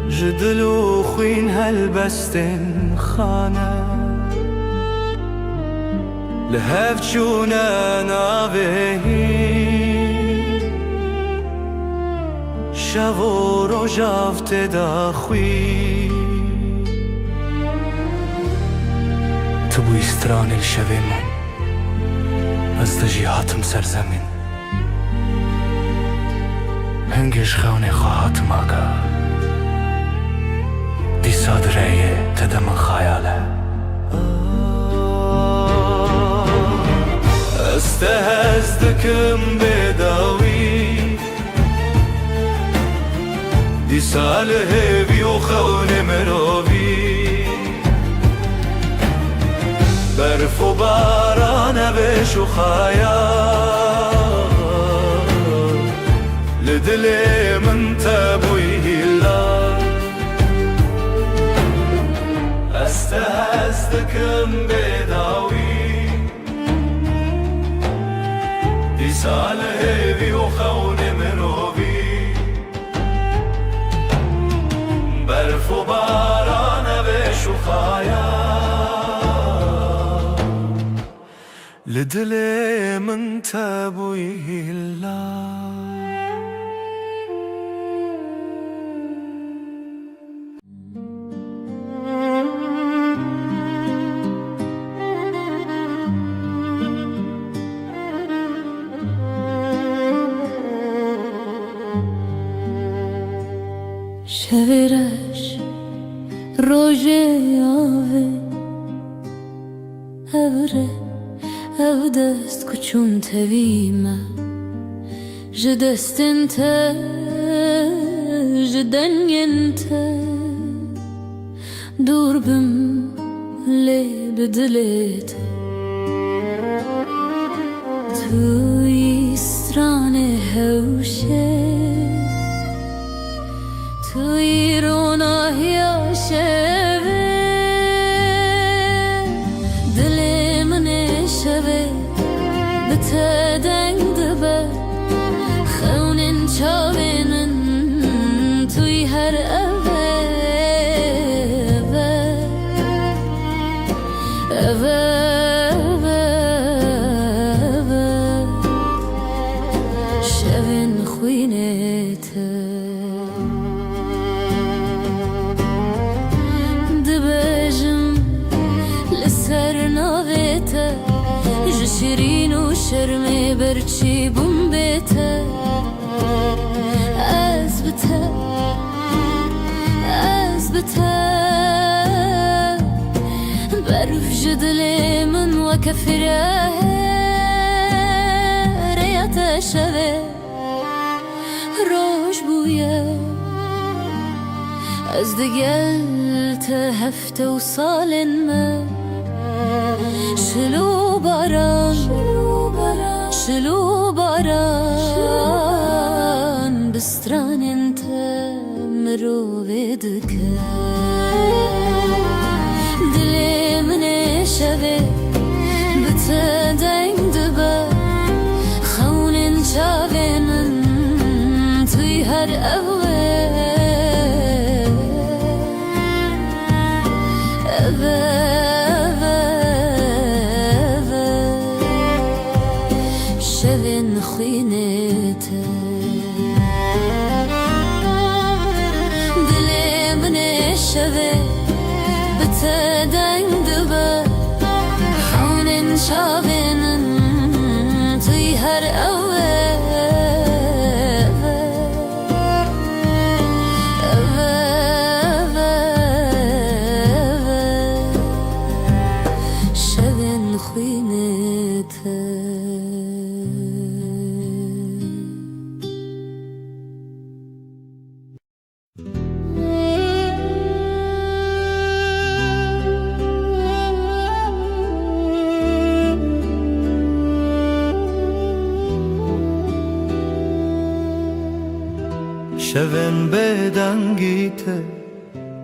جدلو خوين هالبستن خانه لهف چونه ناوهی شو و روژافت داخوی تو بوی استران الشوه من از دجیهاتم سرزمین هنگش خونه خواهاتم آگاه دی صادره تدم خیاله استهزدكم بداوي دي ساله بيوخون مروبي برف و باران بشو خايا لدلي من تبوي هلا استهزدكم بداوي دي ساله بيوخون مروبي برف و باران بشو خايا لدلي من تبوي هلا شویرش روژه آوه اوره او دست کچون تویمه جدستن ته جدنین ته دور بم لی بدلیت توی استرانه هوشه توی روناهی شوه دل من شوه بته دنگ دبه خونین چاوینن توی هر اوه شوین خوینه ته شیرین و شرم برچی بوم بیته از بته برف جدل من و کفره ریت شوه روش بویه از دگل ته هفته و سالن من شلو باران بستران انت مرو بدك دلي من شبه بتدين دبا خون شابين توي هر شوین خوینته دل من شوه بته دنگ دبه خونین شاوینن توی هر شوین خوینته شوین بدنگیته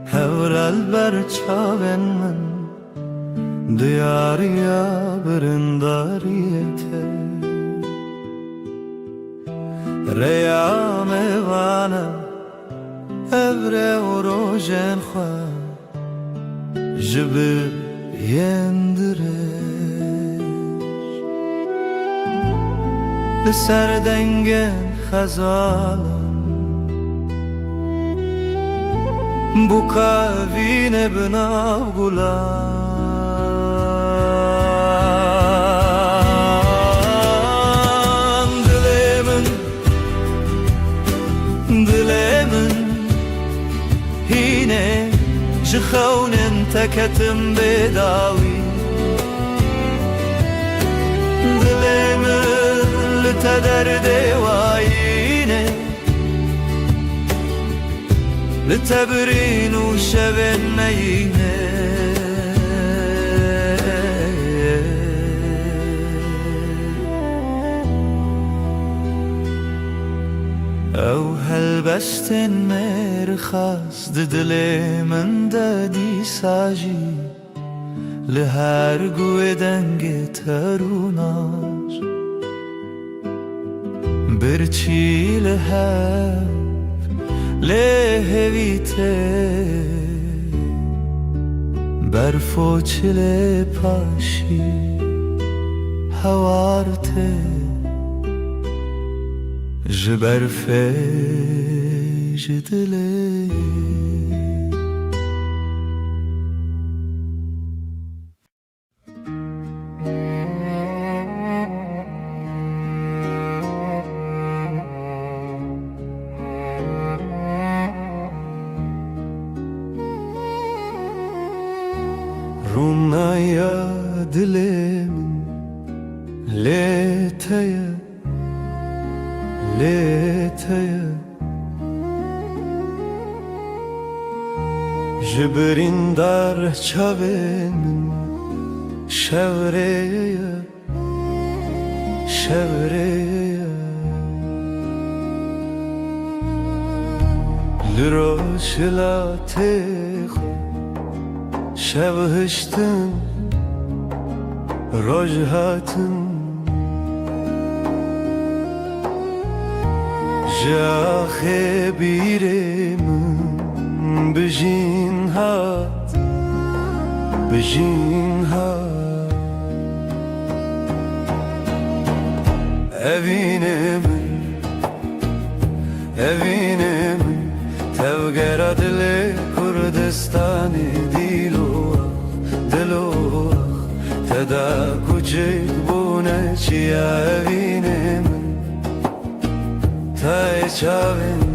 هورال بر چاوین من دیاریا برنداریته ریام وانا ابره و روژن خواه جبه یندرش لسر دنگن خزالم bu kavine binav gulan dilemin hine jkhaunen takatim bedawi dilemin درد وعينه لتبرين وشبن مينه او هلبستن مرخص ددل من دادی ساجی لهر گوه دنگ تروناش برچی لهر لهویته برفو چله پاشی هوارته جبرفه جدله رونایا دلم لیتیا لیتیا جبرین در چاوین شوریا شوریا لروشلاته شب هشتن روز هاتن جاخه بیرم بجین هات بجین هات evine من تبقر دل کردستانی دلو تدا کوچک بونه چیا evine من تا چاوین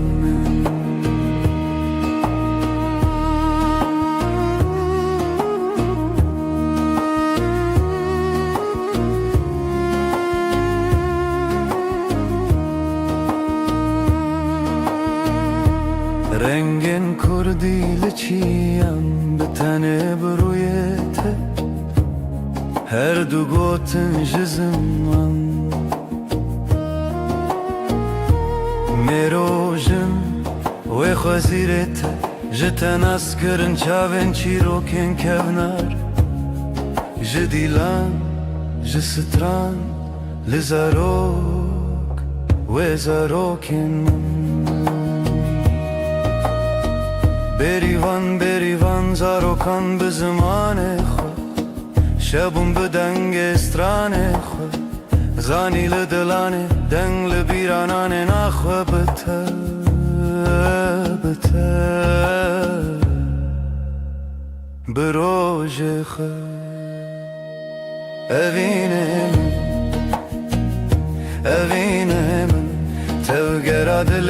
رنگین کردی لچیم به تنه برویته هر دو گوتن جزم من میروژن و خوزیرته جتن اسکرن چاوین چیروکن کونار جدیلان جستران لزاروک و زاروکن بریوان زاروکان به زمان خود شبون به دنگ استران خود زانی لدلانه دنگ لبیرانانه نخواه بته بروژ خود evine من توگر دل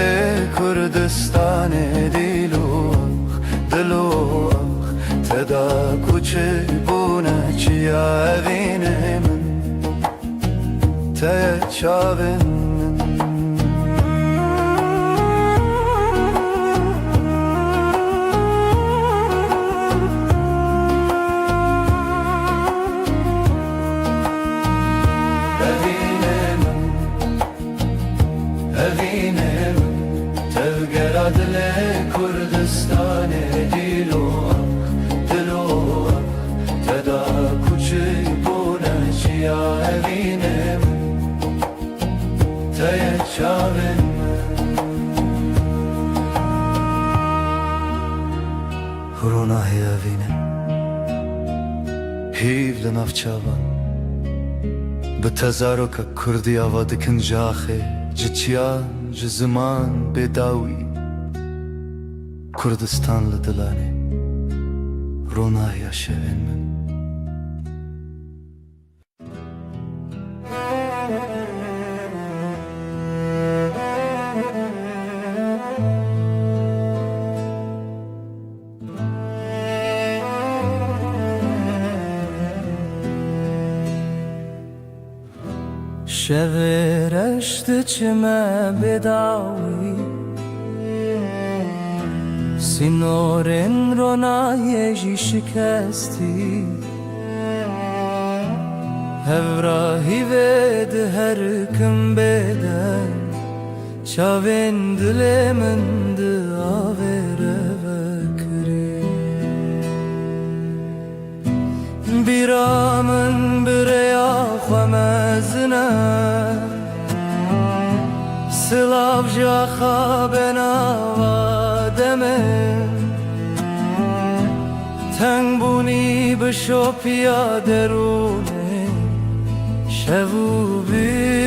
کردستان دلو تدا کوچه بونه چیا evine من ته چاوین دل کردستان دلو تدا کوچه بونه چیا evine من ته چاوین روناهی evine هیو لناف چاوان به تزارو که کردی آوادکن جاخه جچیان جزمان بداوی کردستان لدلانه روناهی شوین من شورشت چمه بداوی سینورن رو نایجی شکستی هفراهی ود هر کم بدن چاوین دل من داوره بکری بیرامن بریا خمزنه سلاف جا خوابنا وادمه تنگ بونی بشو پیادرونه شبو بی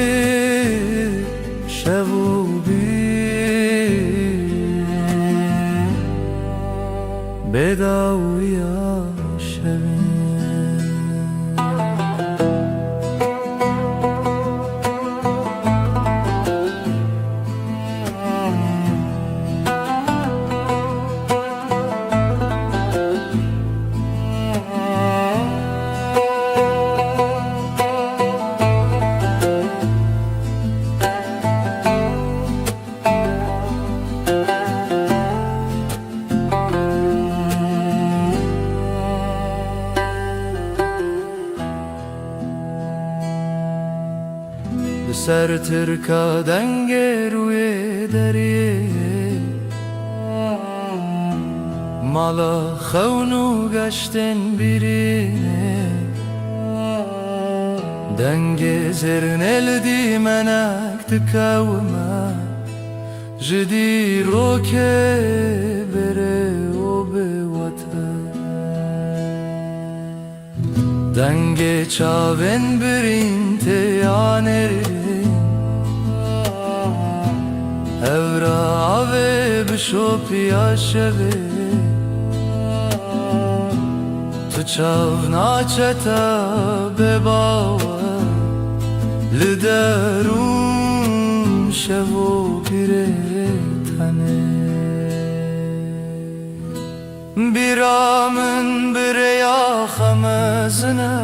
بداویا شبه سر ترکا دنگ روی دریه مالا خونو گشتن بیرینه دنگ زرنل دی منک دکاوما جدی رو که بره و به وطن دنگ چاون برین تیانری Evra ave bişo piyaşeve Tu çav naçeta bebava Liderun şevo pire tane Biramın bireya xamezine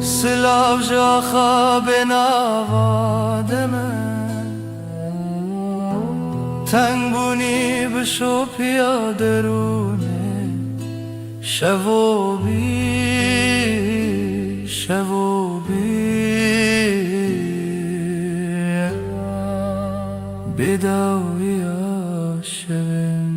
Silav jaxa benava deme تنگ بونی بشو پیادرونه شبو بی بداویا شبن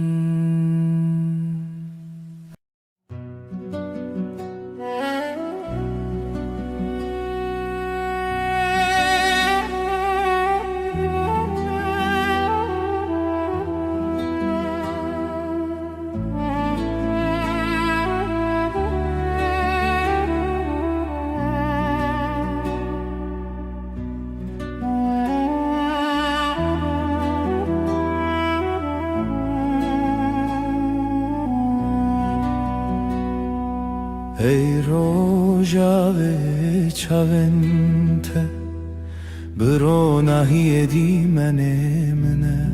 ای روژاوه چاونته برو نهی دی منه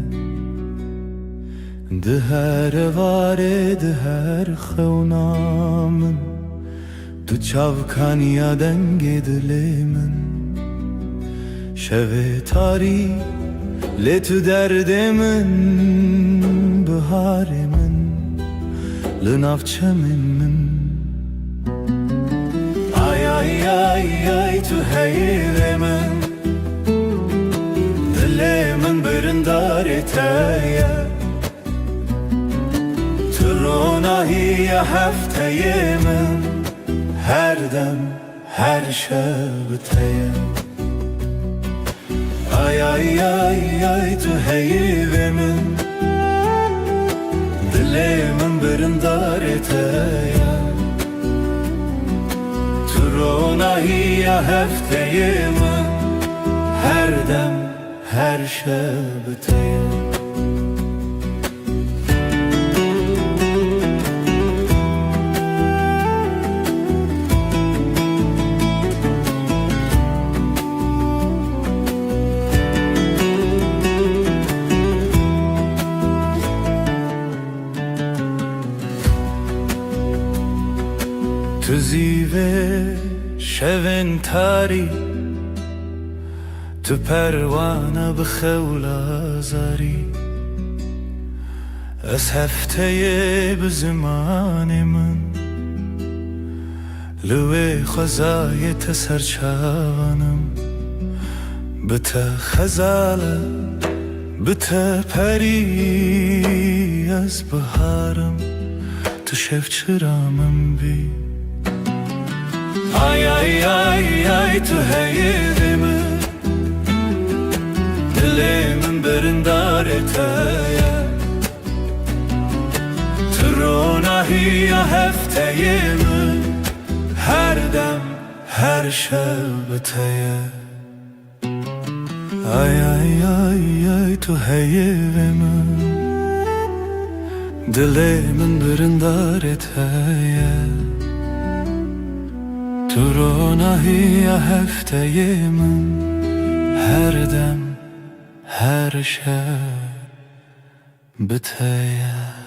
ده هر واره ده هر خونامن تو چاوکانیا دنگ دل من شوه تاری لتو درد من بهار من لنافچه من ay tu heyre min Dile min birindar eteye Tu ronahiye hefteye min Her dem her şebteye Ay tu heyre min Dile min birindar eteye Ronahiye hefteye min Her dem her şebteye Tu zive شون تاری تو پروانه بخول آزاری از هفته به زمان من لوی خزای تسرچانم بته خزاله بته پری از بهارم تو شف چرامم بی آی آی آی آی تو هیدم دلم برنداره تایه ترونهی هفته من هر دم هر شب تایه آی آی آی آی تو هیدم دلم برنداره تایه ترونهی هفته من هر دم هر شب بتایه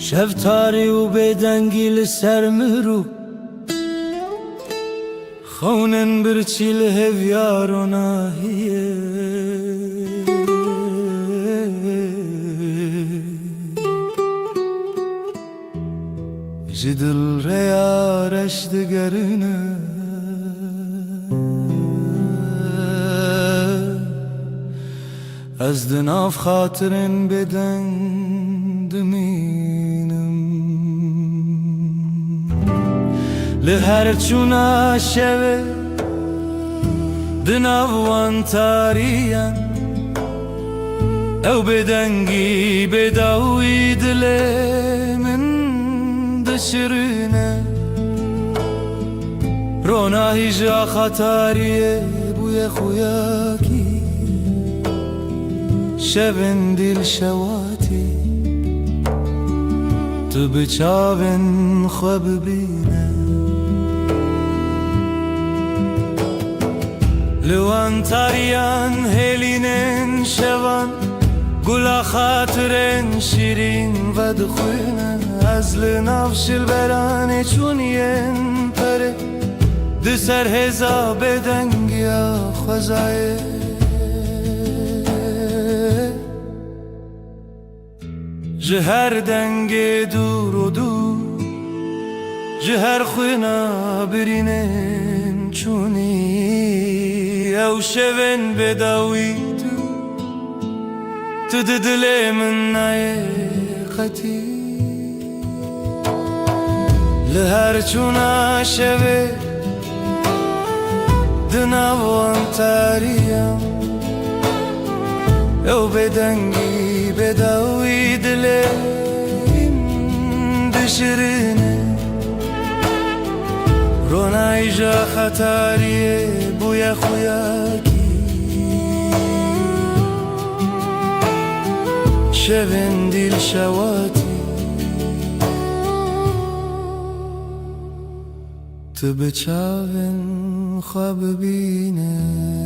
شب تاری و بدنگی لسر مرو خونن برچی لهویار و ناهیه جدل ریارش دگرنه از دناف خاطرن بدن دمینم لهر چونا شوه دناوان تاریان او بدنگی بداوی دل من دشرنه روناهی جا خطاریه بوی خویاکی شبن دل شواتی تو بچاون خواب بینه لوان تاریان هلینن شوان گلا خاطرن شیرین و دخوینه از لنافش البرانه چونین پره دسر هزا بدنگیا خوزایه جهر دنگ دور و دور جهر خوینا برینن چونی او شون بداوی تو دل من نای خطی لهر چونا شوه دناوان تاریم او بدنگی بداوی دلم دشرنه رونای جا خطاریه بوی خویاکی شبن دل شواتی تو بچاون خواب بینه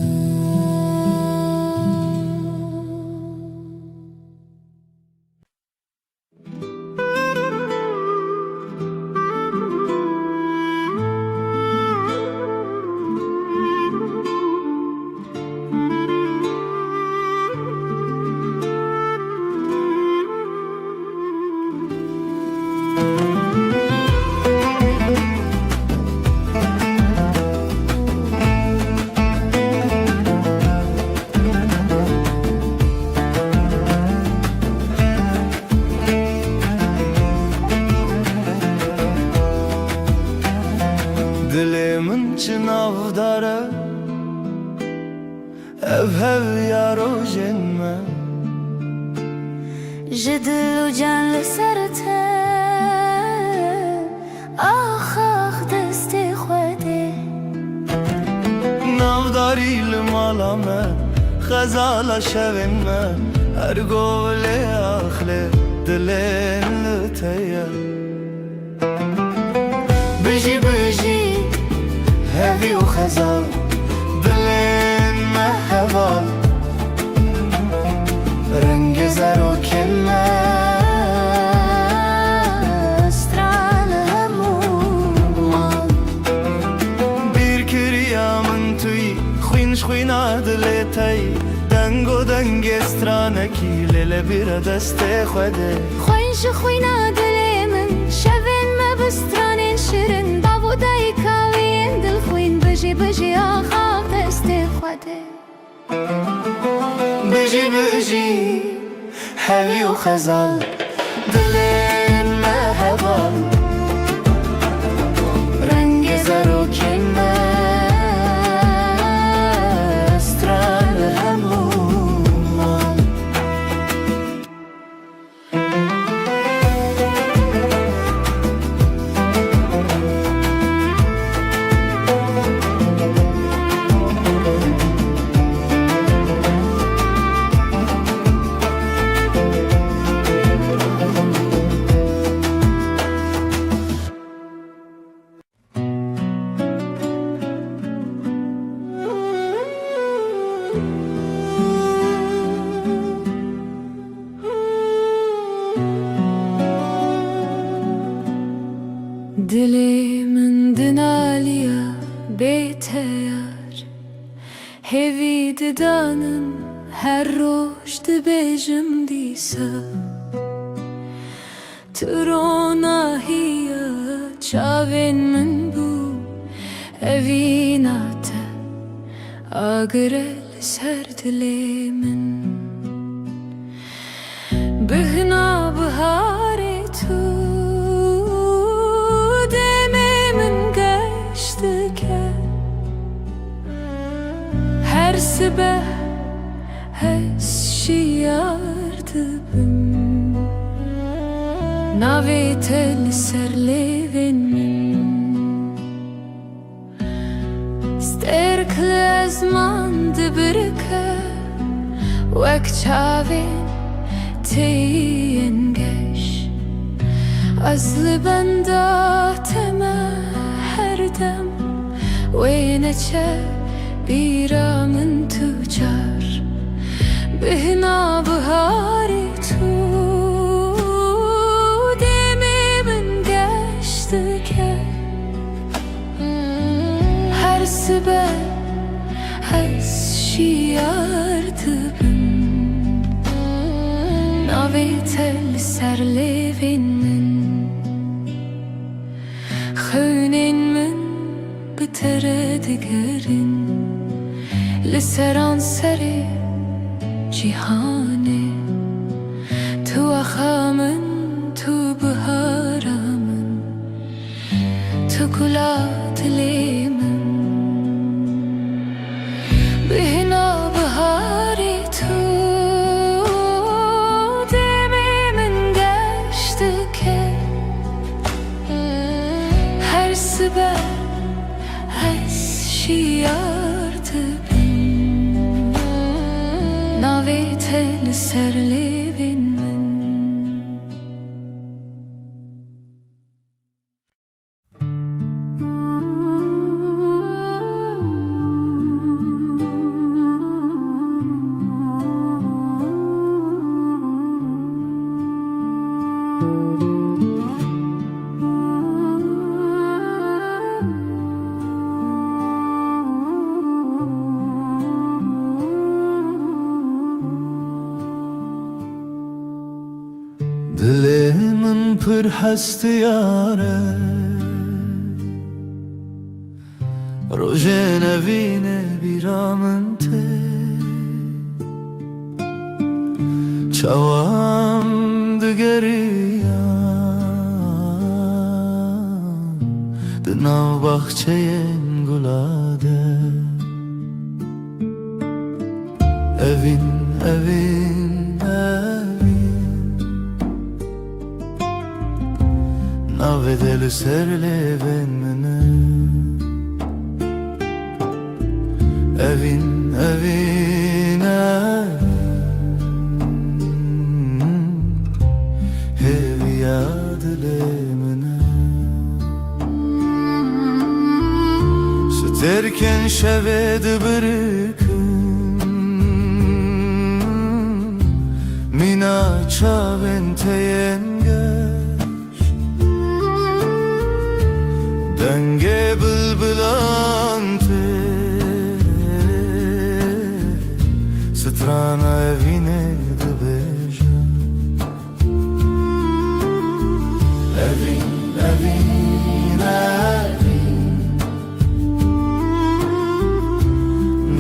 دلمن چناو داره هف یارو جنمه جدل و جان لسرته آخ آخ دست خوده ناو داری لمالامه خزال شوینه هر گوله آخله دلین لطیه بجی بجی هوی و خزال دلین محوال رنگ زر و کنه استرال همومان bir kiryamın tüy خوینش خوینا دلتی دنگ و دنگ استرانکی لیل بیر دست خوده خوینش خوینا دل من شوین ما بسترانین شیرین داوودای کاوین دل خوین بجی بجی آخا دست خوده بجی بجی هوی و خزال دلین محوال رنگ زر و کنه استرال همومان Dilimin dinaliya beteyar Hevi didanın her roş dibejim disa Trona hiya çavin min bu Evinate agrel ser dilimin Bihna bihari tu her sabah hesşiyardı bim Navetel serlevin sterkle zmandı birke Vek çavin teyin geş Azlı benda teme her dem Ve neçe بیرامن تجار بهنا بهاری تو دمی من گشته که هر سبه از شیارده بم ناوی تل سرلوین من خونین من بتره دگرین لسران سری جیهانه تو اخامن تو بهارامن تو گلات لیمن بهنا بهاری تو دمی من گشته که هر سبه از شیارده Navetel serlevin min دلمن پر هست یاره روژ نوینه بیرامن ته چوام دگریان دناو باخچهین گلاده evin evin evin navedeli serleven mene evin evin شود برکن مینا چاون تینگش دنگ بلبلان ته ستران evine دبیجم evin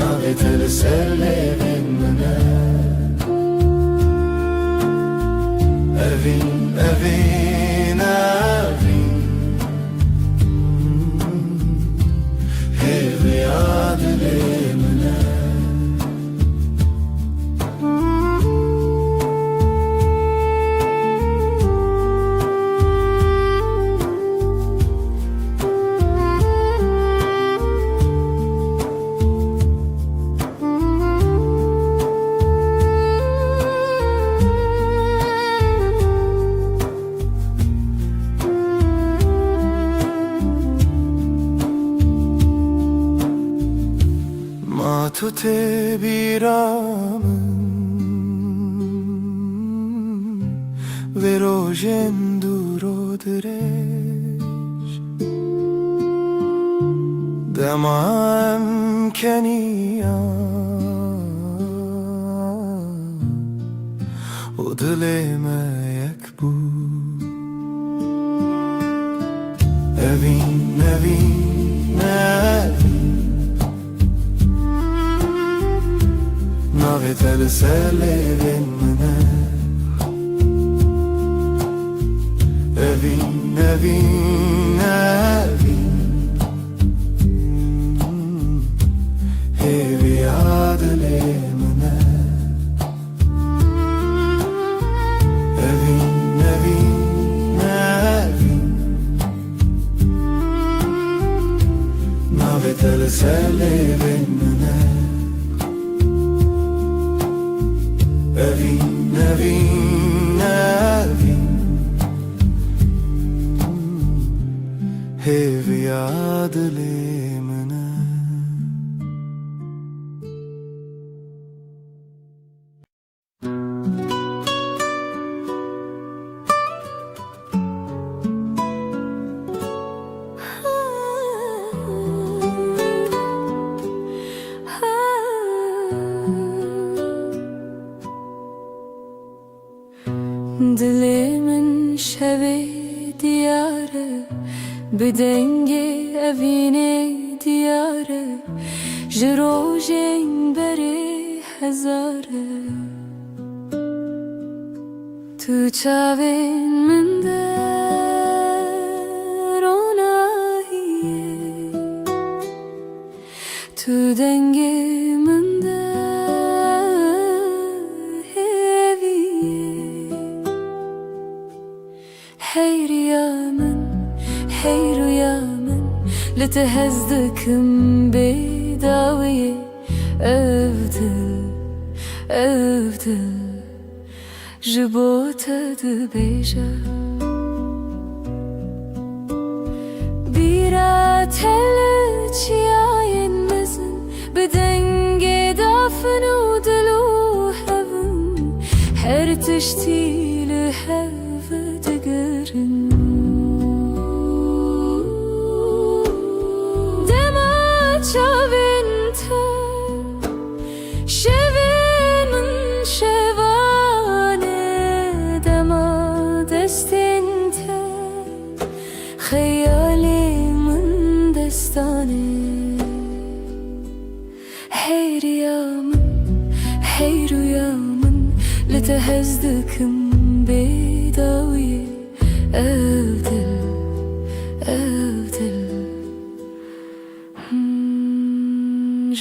ناغتل سرلevin mine evin hev yadlemine تو تبیرامن و روژن دورو درش دمام کنیام و دلم یک بود evin ناغتل سرلevin mine evin hev yadlemine evin ناغتل سرلevin mine evin hev yadlemine Dilimin şevi diyarı بدنگ evine diyarı جروجین بری هزاره تو چاوین من در اوناییه تو دنگ من در هیویه هی ریا من لتهزدكم بداوية أفضل جبوت دبيجا بيرا تلتشياين مزن بدنگ دافن ودلو هفن هر تشتيل هف دقرن شاوینته شوین من شوانه دما دستینته خیالی من دستانه هی رویا من لتهزدكم بداوية أفضل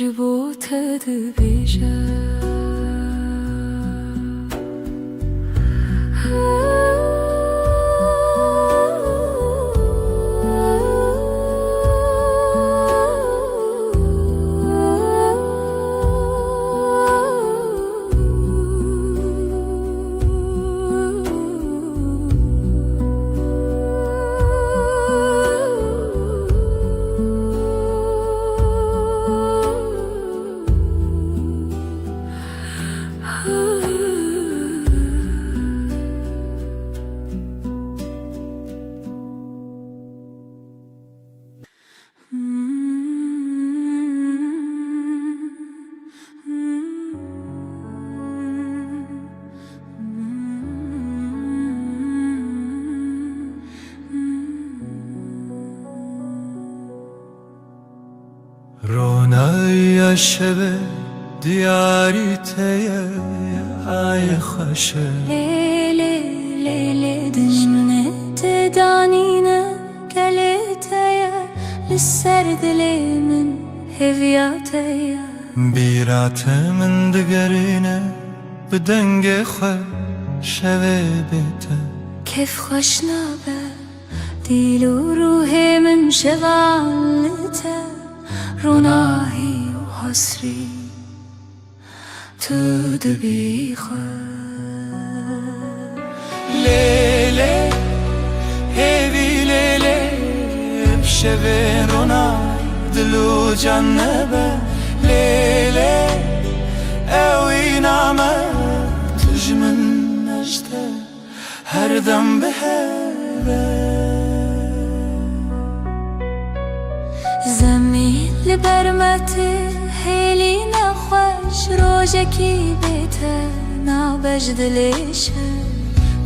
جبوت دبيجا خشه به دیاری تیه ای خشه لیلی لیلی دجمنه تدانینه گلیتیه لسر دلی من هویاتیه بیرات من دگرینه به دنگ خواه شوه بیته كيف خوش نابه ديل وروحي من شغالته روناهي وحسري تدبي لیلی هیوی لیلی بشوه رونای دلو جنبه لیلی اوی نامه تجمن نجده هر دم به زمین لبرمتي هيلي نخوش روجكي بيته نابجد ليشه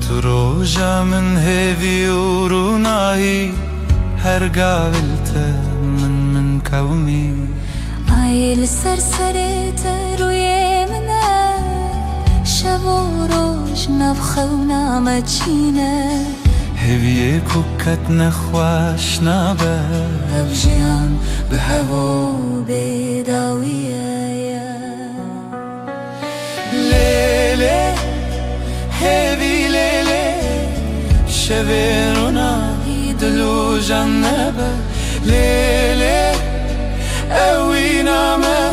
تو روژا من هیوی و رونایی هر قابلته من کومی عيل سرسريته روي منه شب و روش نبخه و نامچینه هیوی کوکت نخواش نابه ابجیان به هوا و بیداویه لیلی هیوی لیلی شوه رونایی دلو جنبه لیلی اوی نامه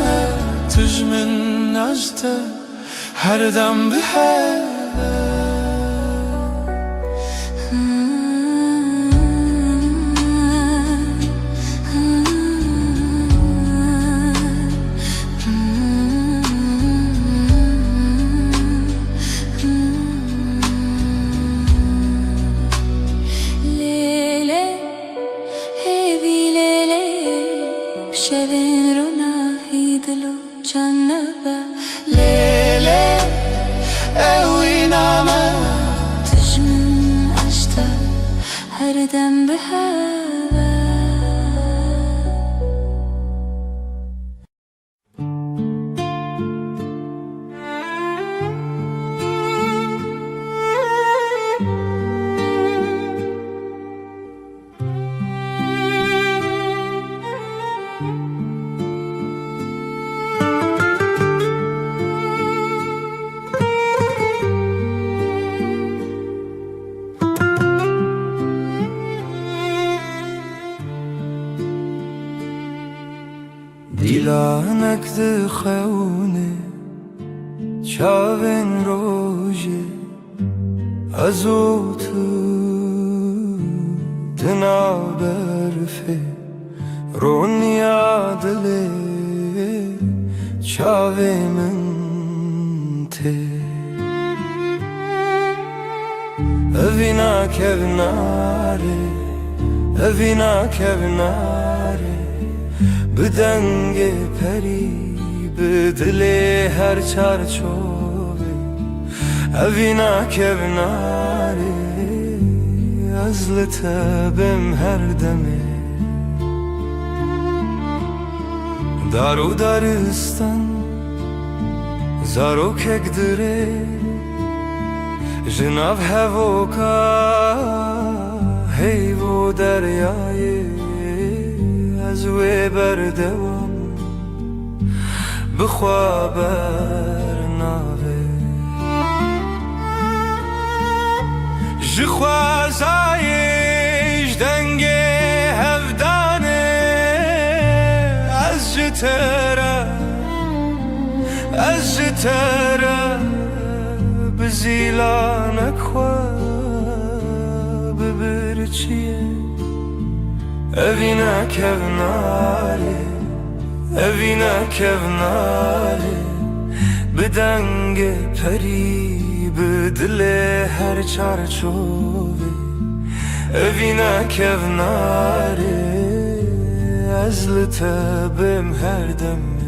تجمن نجده هر دم به شبین رو نهی دلو جنبه لیلی اوی نامه تجمن اشته هر دم به دیلانک دخونه چاوین روژه ازو تو دنا برفه رونیا دله چاوی من ته اوینا کبناره اوینا کبناره بدنگ پری به دل هر چارچوبه اوینا کبناره از لطبم هر دمه دارو دارستان زارو کک دره جناب هوکا هیو دریای از وی بردوام بخوا برناوه جخوازایش دنگ هفدانه از جتره بزیلانک خواه ببرچیه اوینا کوناره بدنگ پری به دل هر چارچوبه اوینا کوناره از لطبم هر دمه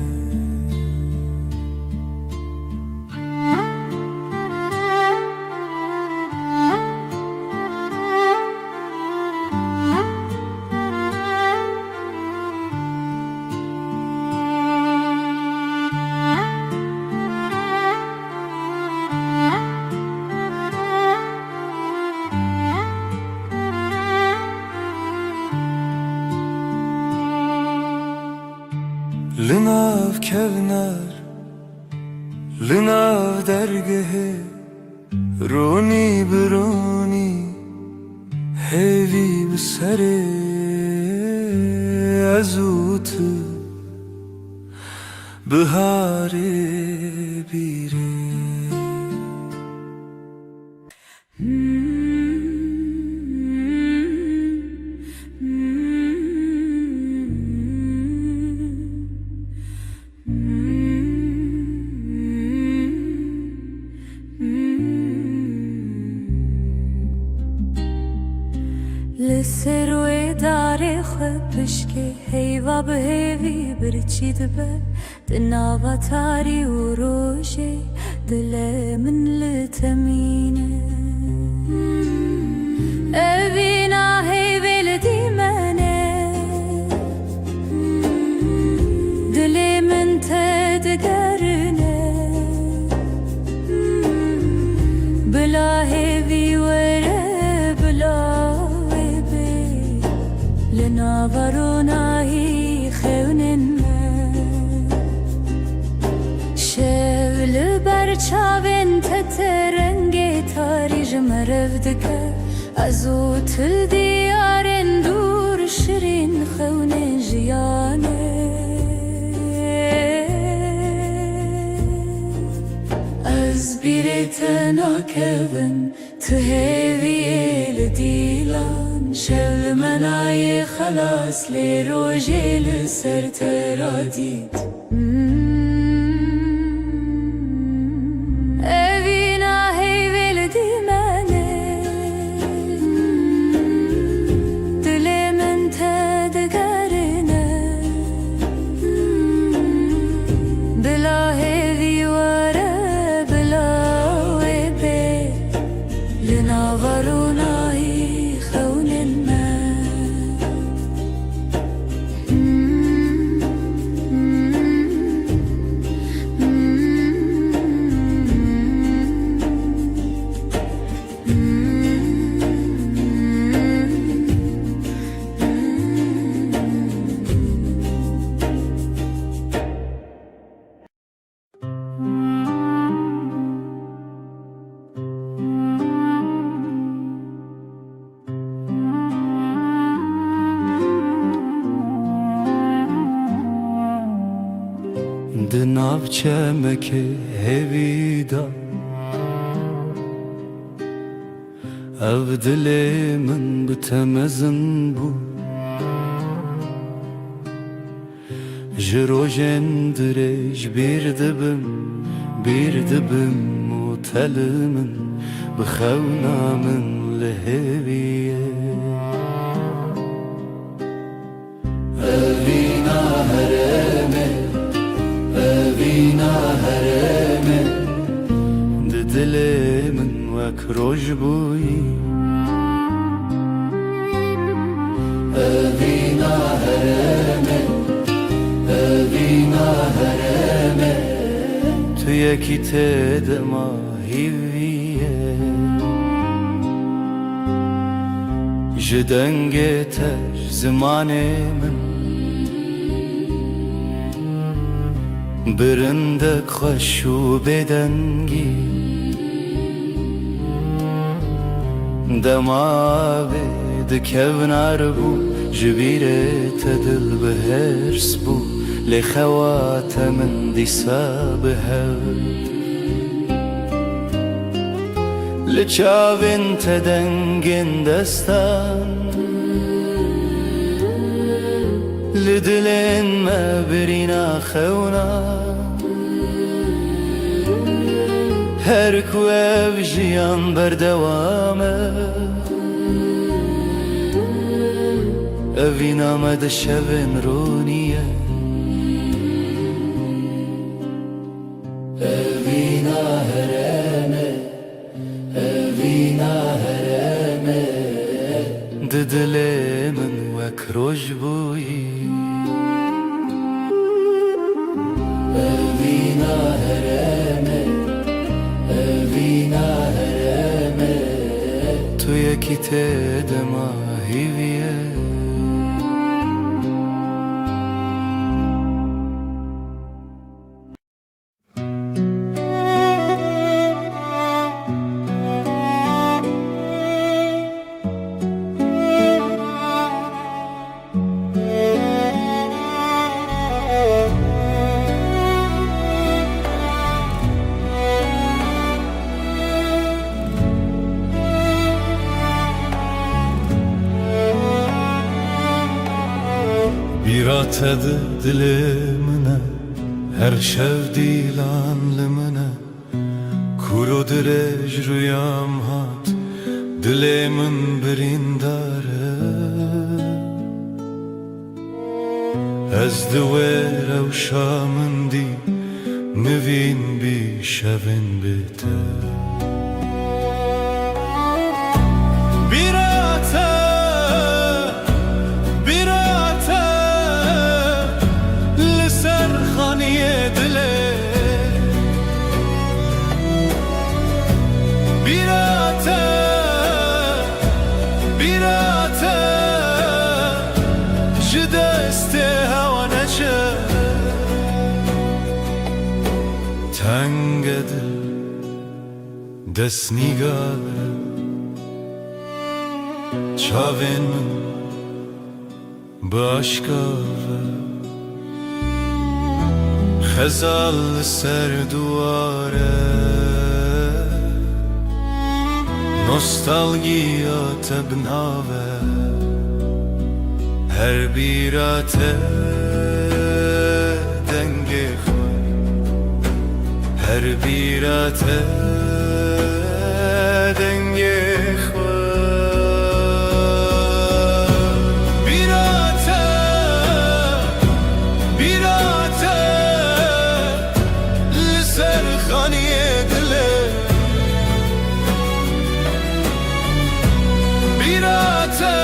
آو درگه رونی برونی هیوی بسره ازوت بهاره بیره لسروی داره خبش که هیوا به هیوی برچید به دناوا تاری و روشه دل من لتمینه اوینا هیوی لدیمنه دل من تدگرنه بلا هیوی وره بلا لناوروناهی خونن شول برچاوین تترنگی تاری جمرف دکه ازو تل دیارن دور شرین خونن جیانه از بیرت ناکبن تهوی لدیلان شل منای خلاص لی روژی لسر ترادید اوینا هیوی لدیمنه دل من تدگرنه بلا هیوی وره بلا ویبه لناورونایی خونن دناو چمکه هویدا او دل من بتمزن بو جروجن درج بیردبم و تل من بخونا من لهویه اوینا هرمه اوینا هرمه دل من وک روش بویی اوینا هرمه اوینا هرمه تو یکی تدما هیویه جدنگ تش زمان من برندک خوش و بدنگی دماغ دکون عربو جبیرت دل بهرس بو لخوات من دیسا بهر لچاوین تدنگین دستان لدلين ما برينا خونا هركوا بجيان بردوامه أفينا مدى الشبن رونية أفينا هرامه أفينا هرامه ددلي من وكروج بوي أفينا هرامه أفينا هرامه تو يكي تدما هيويه tadı dilimine, her şevdi lanlımına. Kuro direj rüyam hat, dilimin birindare. Ez دوێرە و شامندی نوین بی شەوین بێتە بیراتە بیراتە لەسەر خانیە دلێ بیراتە بیراتە ji destê hewa neçe tenge dil dest nîgare çavên min bi aşka ve xezal li ser duware nostalgiya te binave her birate denge xwe her birate denge xwe birate birate li ser xaniyê dilê birate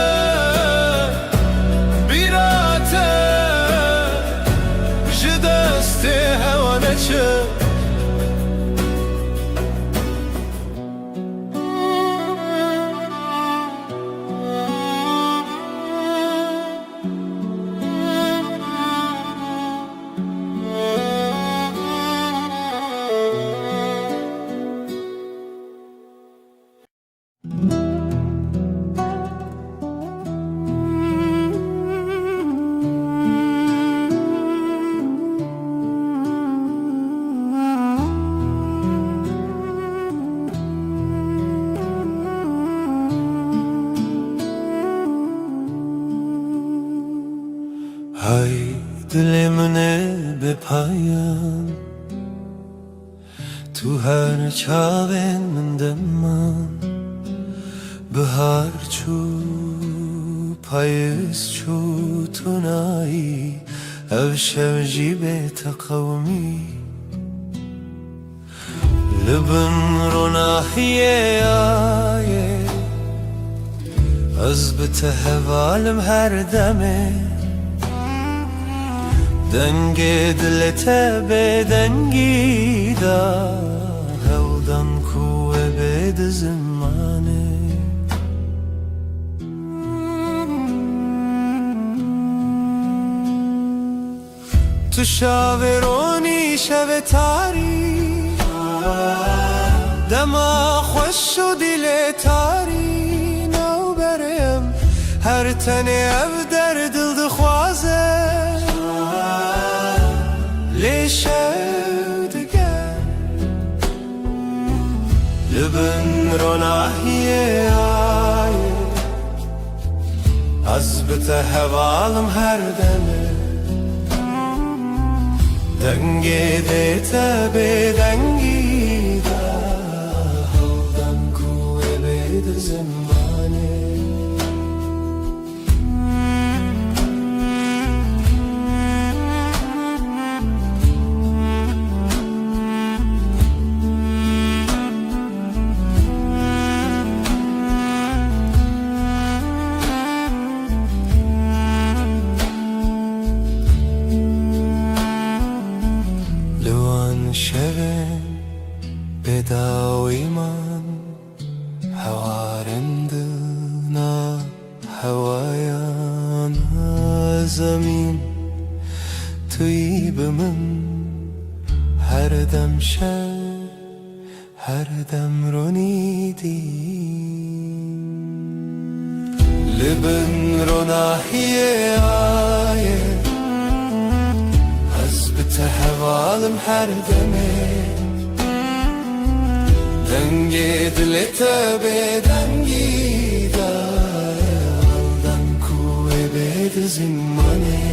Hay dilimine be payan tu her çavên min deman bihar çû payîz çû tu nayî ev şev jî bête qewmî li bin ronahiyê ayê ez bi te hevalim her demê dengê dilê te bêdengî da hewdan ku we bê di zimanê tu şavê ronî şevê tarî dema xweş û dilê tarî newberê em her tenê ev derdil dixwaze lê şev diger li bin ronahiyê ayê ez bi te hevalim her demê dengê dê te bêdengî da hewdan ku wê bê di zimanê şevên bêdawîman hewarên dina hewayan zemîn tu yî bi min her dem şev her dem ronî dî li bin ronahiyê ayê te hevalim her demê dengê dilê te bêdengî da hewdan ku wê bê di zimanê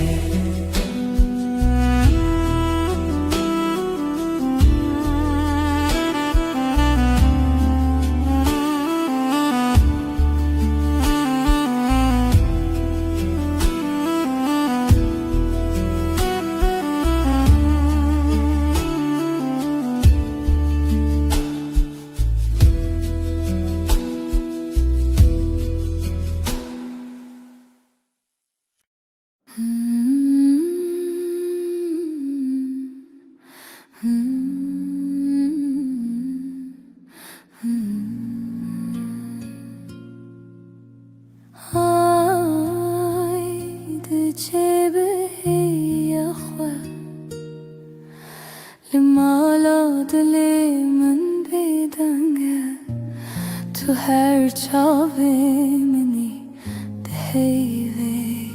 تو هر چاوی منی دهیوی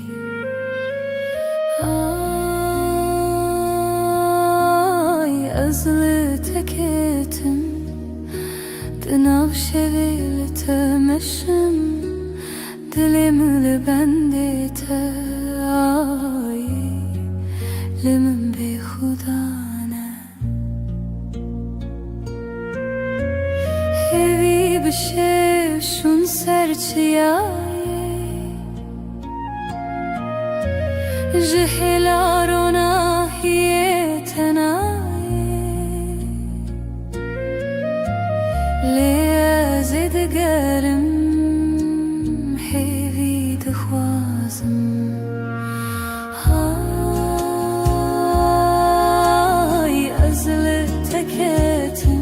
آی ازل تکتم دناو شویل تمشم دلم لبنده تا آی لمن بی خدانه هیوی بشه شون سرچیای جهلارونه هی تنای لیازد گرم هیوی دخوازم های ازل تکتم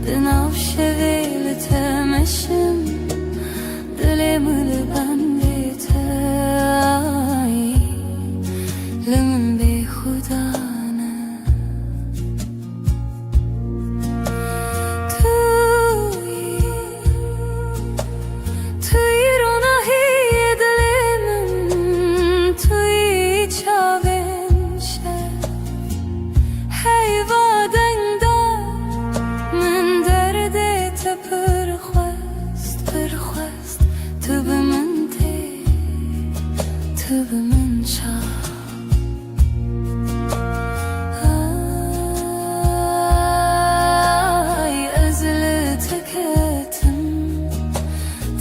دناو شویل تمشم دلم لبنده تای لمن بی خدانه توی رونهی دلم توی چاوین شد حیوادن من درد پرخواست تو به من تی تو به من شا آی ازل تکتم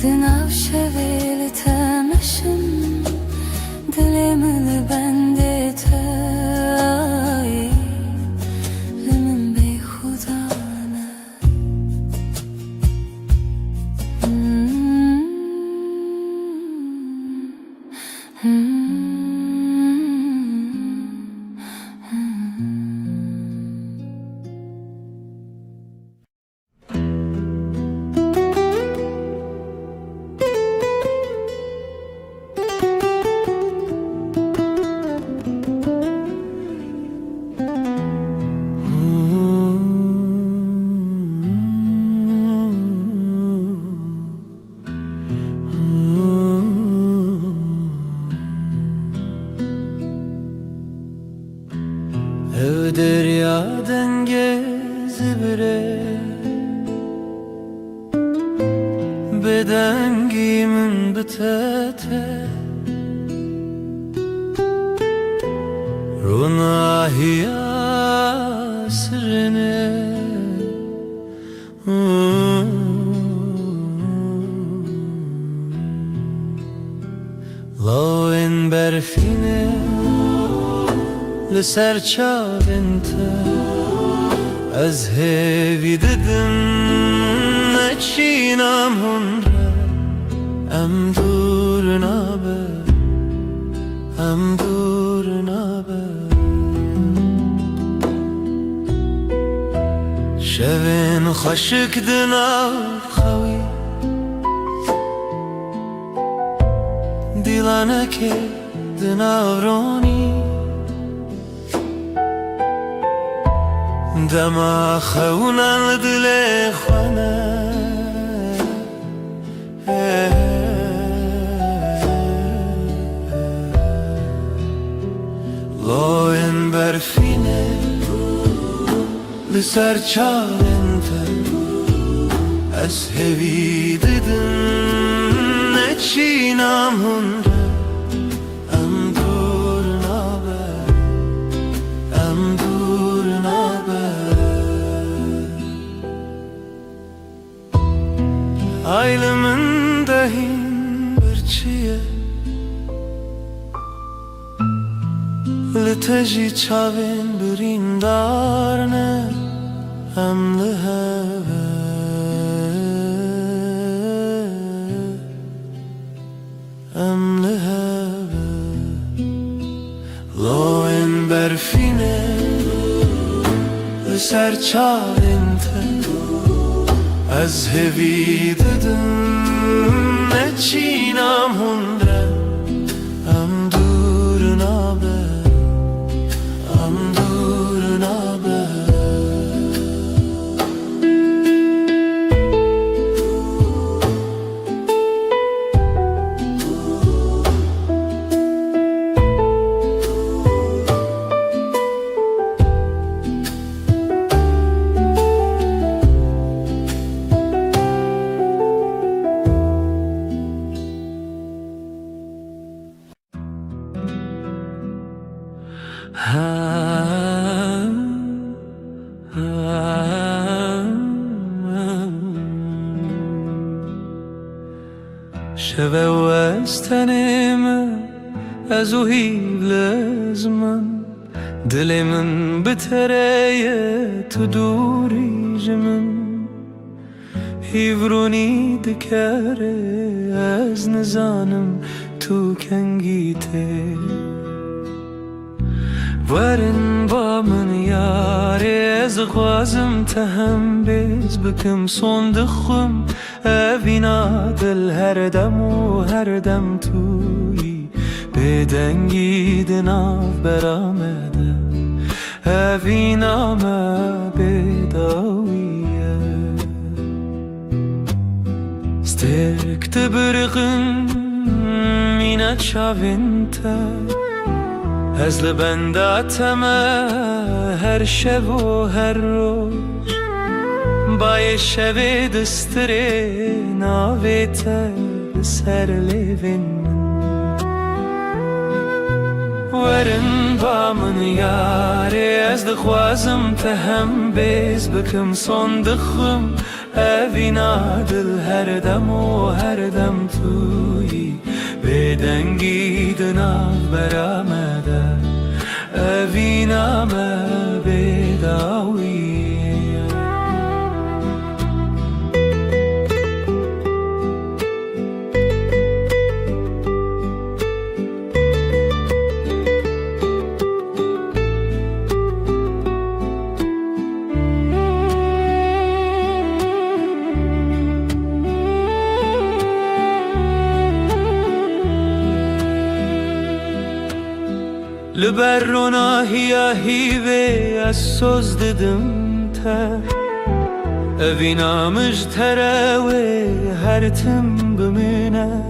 دناو شویل تمشم دلم لبنده تای لمن بی خدانه Ev deryadan gezibire Beden giyimin bitete Runahiya sirine Lawen berfine لسر چاوینته از هیوی ددم نچینم هنره ام دور نابه ام دور نابه شوین خشک دناو خوی دیلانه که دناو رونی دما خونا دل خانه لاین برفینه لسر چالنته از هوی ددن نچینم هنده ام دور نابه ام دور نابه Aylımın dahin bir çiye Liteji çavin birin darne Emli heve Emli heve Loin berfine Liser çavinte از هوی ددم نچینم هنره ام دور نابه ام دور نابه شوه و از تن من از او هیلز من دل من بتره تو دوری جمن هیورونی دکره از نزانم تو کنگیته ورن با من یاره از خوازم تهم بیز بکم صندخم اوینا دل هر دم و هر دم توی بدنگی دناف برامده اوینا ما بداویه سترک تبرقن مینت شاوینته از لبنداتم هر شب و هر روز بای شب دستره ناویت سر لیوین ورن با من یاره از دخوازم تهم بیز بکم صندخم اوینا دل هر دم و هر دم توی بدنگی دناف برامده اوینا ما بداویه لبرنا هیاهی و از سوز ددم تر اوینا مجتره و هر تم بمینه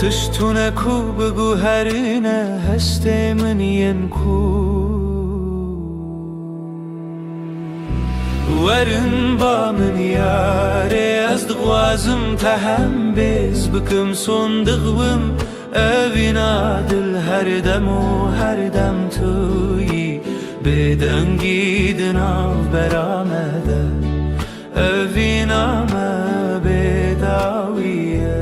تشتونه کو بگو هرینه هست من ین کو ورن با من یاره از دغوازم تهم بیز بکم صندقم اوینا دل هر دم و هر دم توی بدنگی دناف برامده اوینا ما بداویه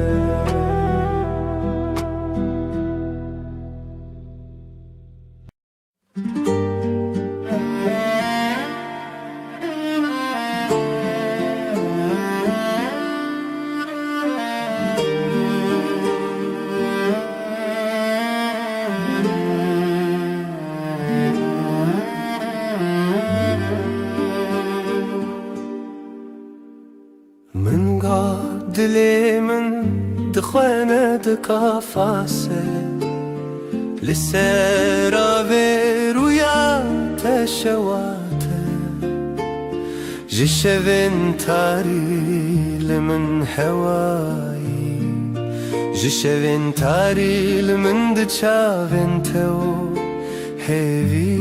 من قاد دلي من دخوانه دقافاسه لسرا برويا تشواته جشفن تاري لمن هواي جشفن تاري لمن دشافن تو هيفي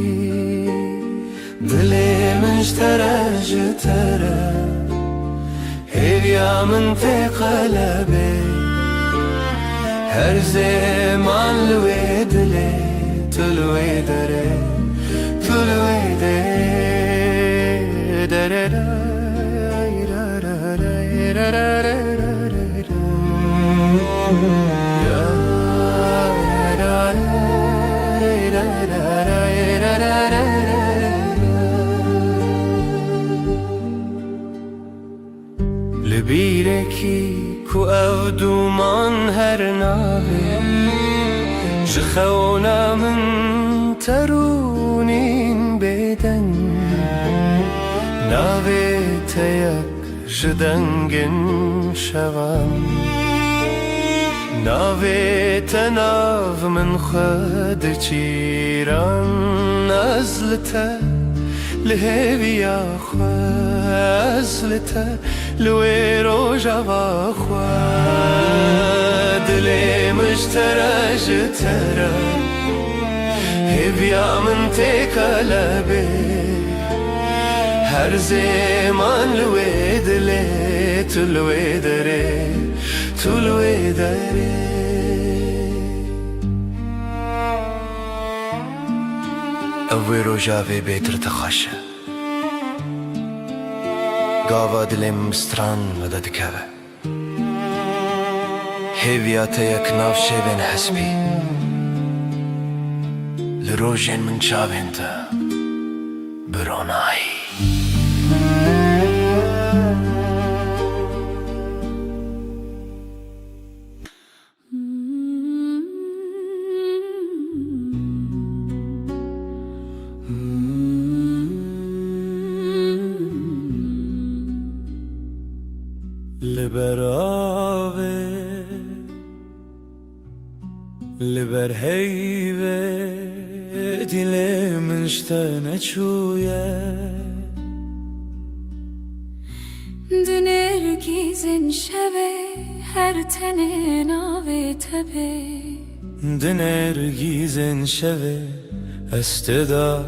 دلي من اشترى جترى هيا من في قلبي هر زمان الويد لي تلويد ري تلويد لبيركي كو او دومان هر ناوي جخونا من ترونين بدن ناوي تيك جدنگن شوام ناوي تناف من خد چيران نزلته لهويا خزلته لوي روجا باخوا دلي مشترى جترى هبيا من تقلبي هر زمان لوي دلي تلوي دري تلوي دري اوي روجا في بيتر تخشى قاوا دلم ستران مدد كبه هیویات یک ناف شیوین حسبی لروجین من چاوین تا برونایی لبراوه لبر هیوه دل منشتنه چویه دنرگیزن شوه هر تنه ناوه تبه دنرگیزن شوه استدا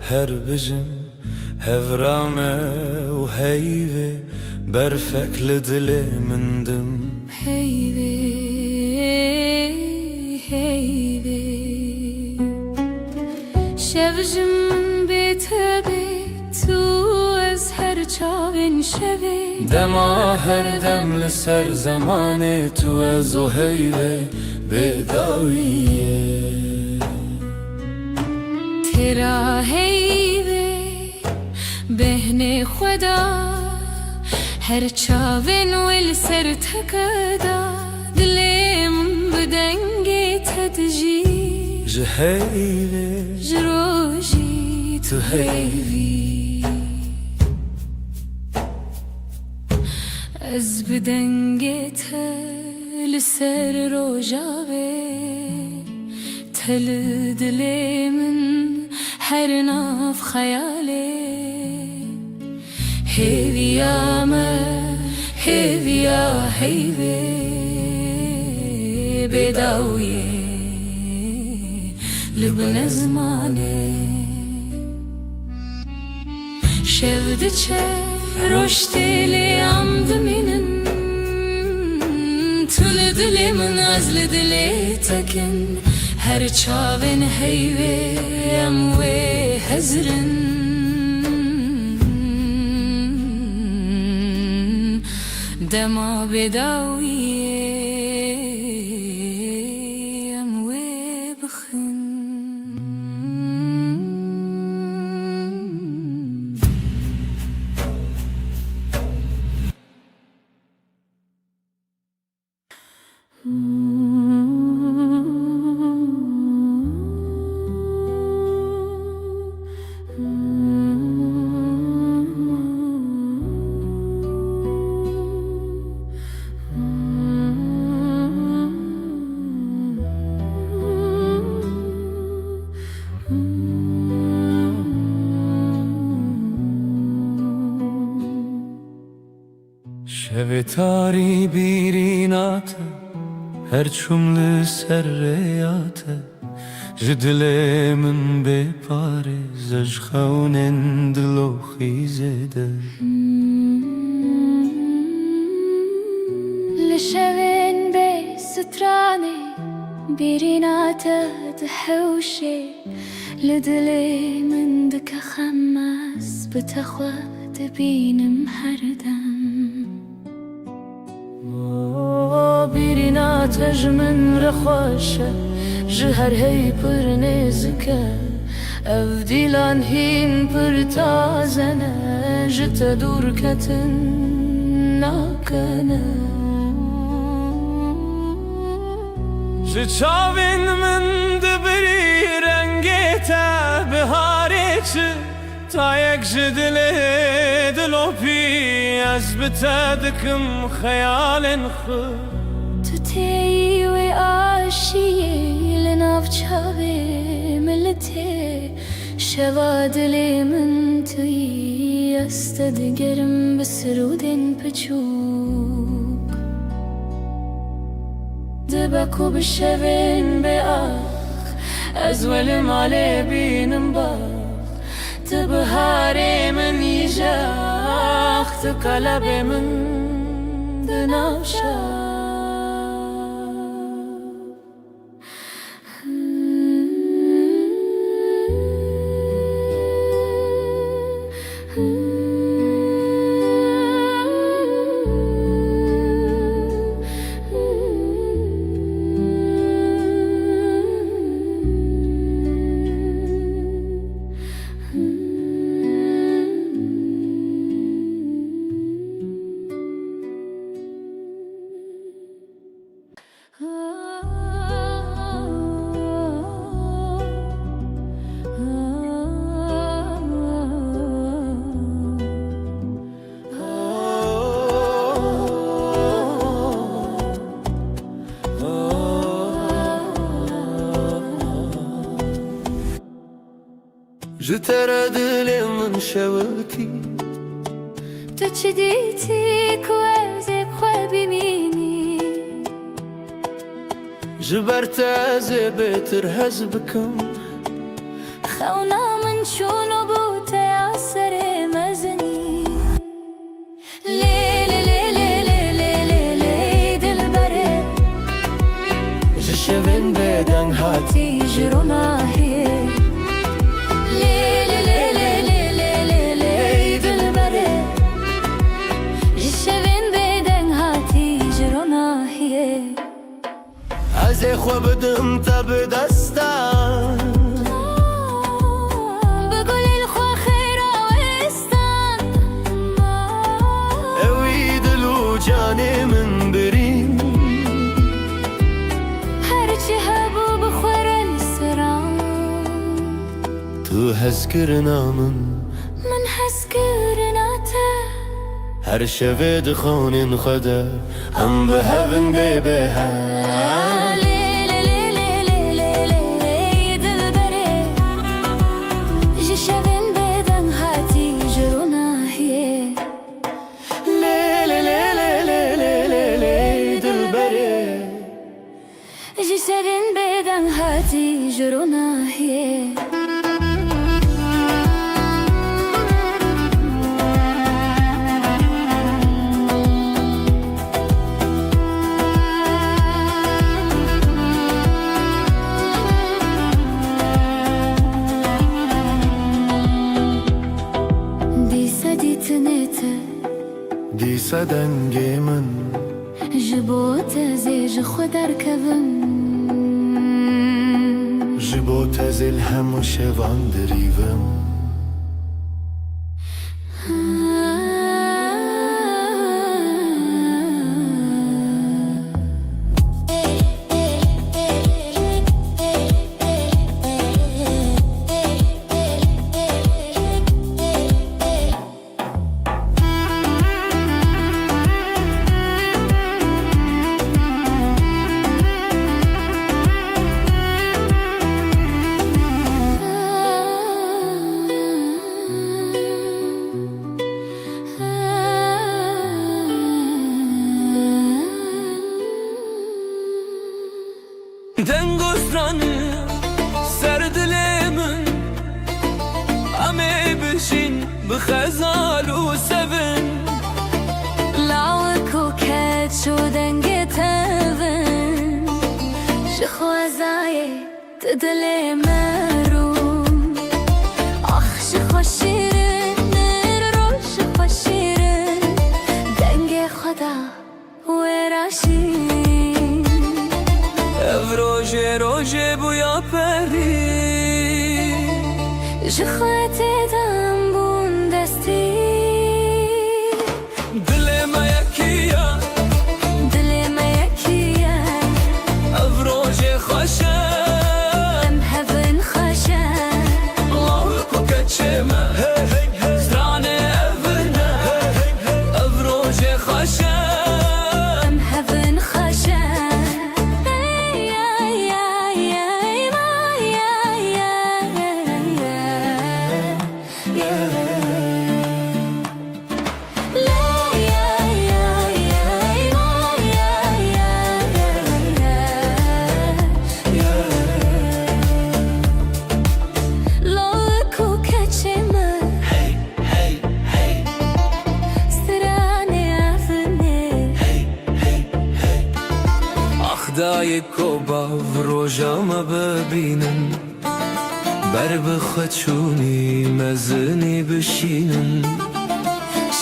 هر بجم هفرامه و هیوه برفك لدل مندم هیوه هیوه شوجم بتبه تو از هر چاوین شوه دما هر دم لسر زمان تو از و هیوه بداویه ترا هیوه بهن خدا هر چاوین ول سر تکدا دلم بدنگی تدجی جهیوه جروجی تو هیوی از بدنگی تل سر روجاوه تل دلم هر ناف خیاله هیویا ما هیویا هیوی بداویه لبن زمانه شفت چه رشتی لیام دمینن تل دلی من از لدلی تکن هر چاوین هیوی اموی هزرن دما بداویه اموی بخن شویتاری بیرینات هر چمل سریات جدل من بپاره زج خونن دلو خیزده لشوين بي ستراني بيرينات دحوشي لدلي من دك خماس بتخوى تبين محردم بيرينات جمن رخوشة جهر هي پر نزكا افديلان هين پر تازنه جت دور كتن ناكنه چاوین من دبری رنگیتا بهاری چه تا یک جدل دلو پی از بتدکم خیال خود تو تیوی آشیه لناف چاوی ملته شوا دلی من توی استدگرم بسرودن پچوب دبکو بشوین به آخ از ول ماله بینم باخ تبهاری من یجاخ تقلب من دناشا جتر دل من شوتی تو چی دیتی که از بخواه ببینی جبرت از بهتر هز بکم خونا من شونو بوته اثر مزنی لیلی لیلی لیلی لیلی دل بره جشوین بدن هاتی جرونا هی لیلی لیلی لیلی لیلی دل بره جشوین بدن هاتی جرونا هی از خو بدم تب دستان بقول الخوا خيرا وستان اوی دلو جانی من برین هرچی هبو بخورن سران تو هز کرنا من حس کرناته هر شوه دخونین خدا هم به هون ببه لیلی لیلی لیلی لیلی دل بره جشوین بدن هاتی جرونا هی لیلی لیلی لیلی لیلی دل بره جشوین بدن هاتی جرونا هی دیسا دنگی من جبوت زیج خود ارکبم جبو تزل هم و شوان دریوم دنگسترانı سردلمن امي بشين بخزال وسبن لاوك وكات شو دنگي تبن شخوازاي تدلي مروم اخ شخوشيرن روش شخوشيرن دنگي خدا وراشين روژه روژه بویا پری جخواتي دم بون دستي دل ما یکیه دلي ما يكيا روژه خوشه ام هفن خشا الله کچمه زرانه اورنه روژه خوشه ام هفن خشا دای کوبا روژاما ببینن بر بخواد چونی مزنی بشینن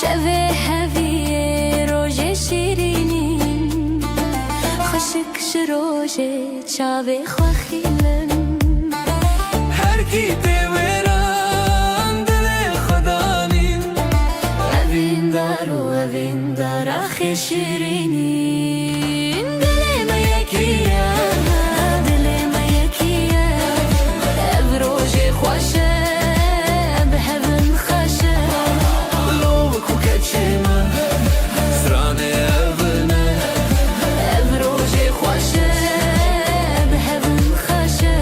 شوه هویه روژه شیرینین خشک شروژه چاوه خواخیلن هر کی دیوران دل خدانین اوین دارو اوین دار آخی شیرینین دل ما یکیه دل ما یکیه او روژه خوشه به هون خوشه لوک و کچمه زرانه اورنه او روژه خوشه به هون خوشه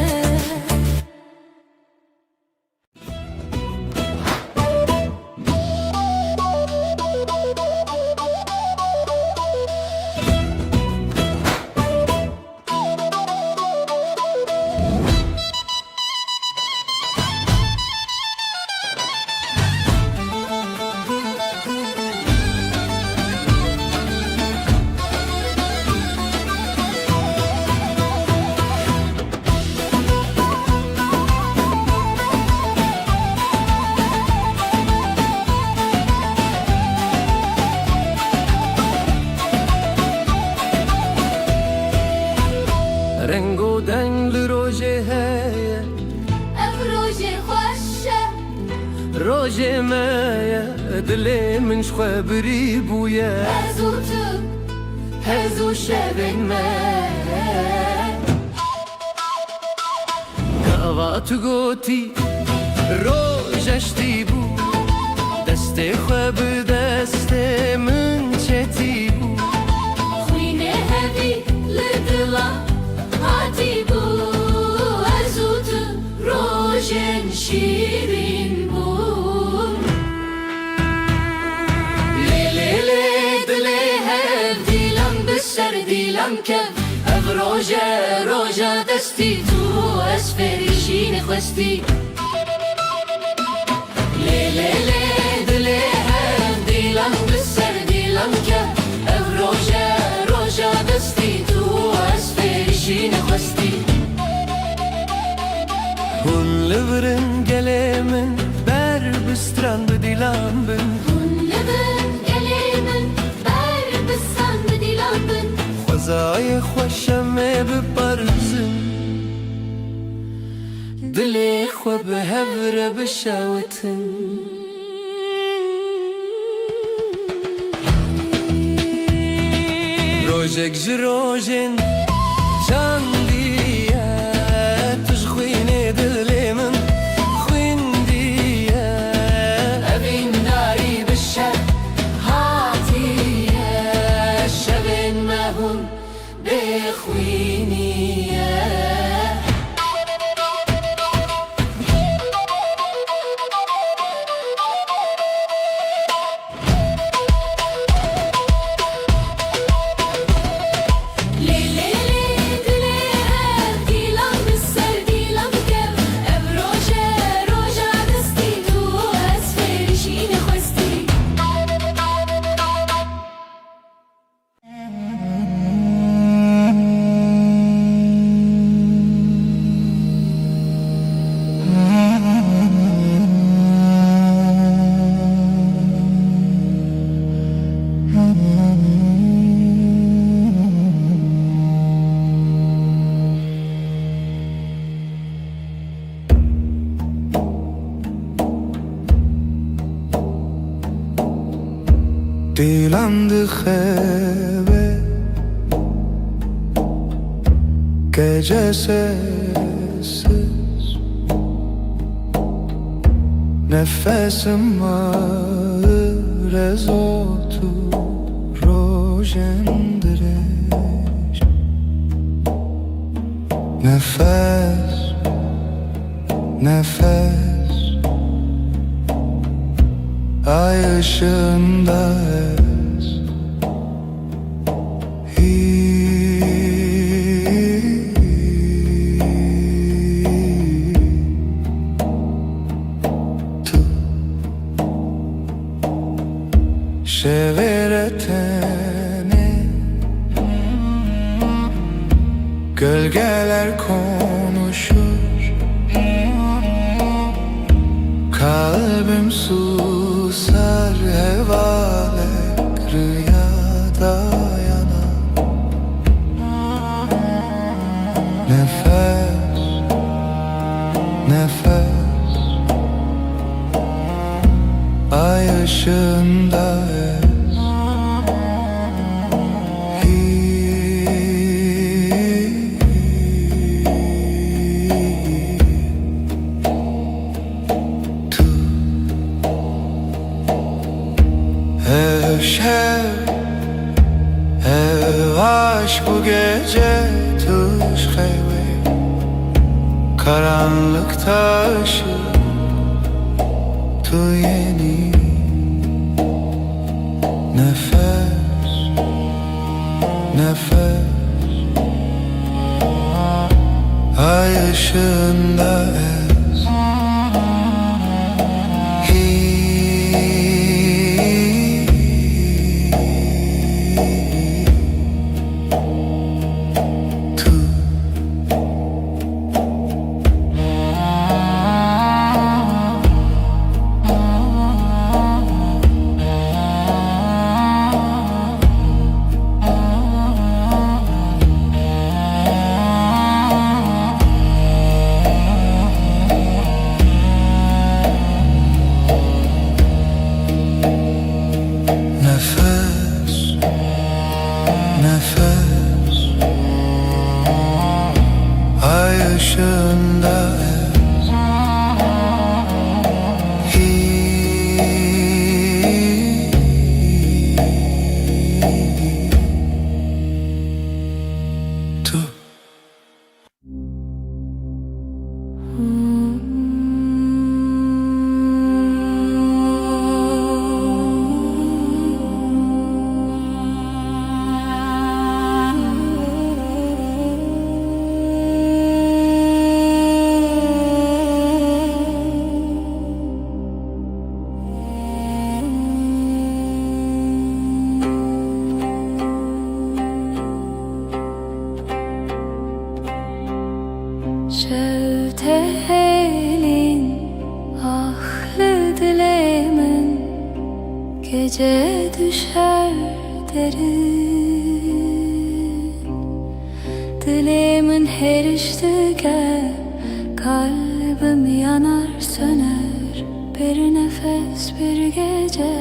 جمايا دلي من شخبري بويا هزو شبن ما كافات قوتي روجشتي بو دستي خواب دستي من شتي بو خوينه هبي لدلا هاتي بو هزوت روجن شيرين بو ليلي دلي هبدي لم بالسردي لم كف اف روجا دستي تو اسفري شين خوستي ليلي دلي هبدي لم بالسردي لم كف اف روجا دستي تو اسفري شين خوستي Hun leverin gelemin ber bistran bedilan bin لبن قليمن بار بسان بدي لبن خزاي خوشم ببرزن دلي خو بهبر بشاوتن روجك جروجن جانديا تشخويني دلي من خوينديا أبين ناري بالشر هاتي الشبن ما هم بخويني Dilan khebe gece sessiz nefesim ağır ezotu rojendireş nefes ay ışığında ez tu şeveretene gölgeler konuşur kalbim susar hevalek rüyada yanar nefes ay ışığında ez Ev aşk bu gece tuş khayve karanlık taşı tu yeni nefes ay ışığında ez nefes, nefes ay ışığında ez. Tu Şevtelin ahlı dilemin gece düşer derin. Dilimin her iştige kalbim yanar söner. Bir nefes bir gece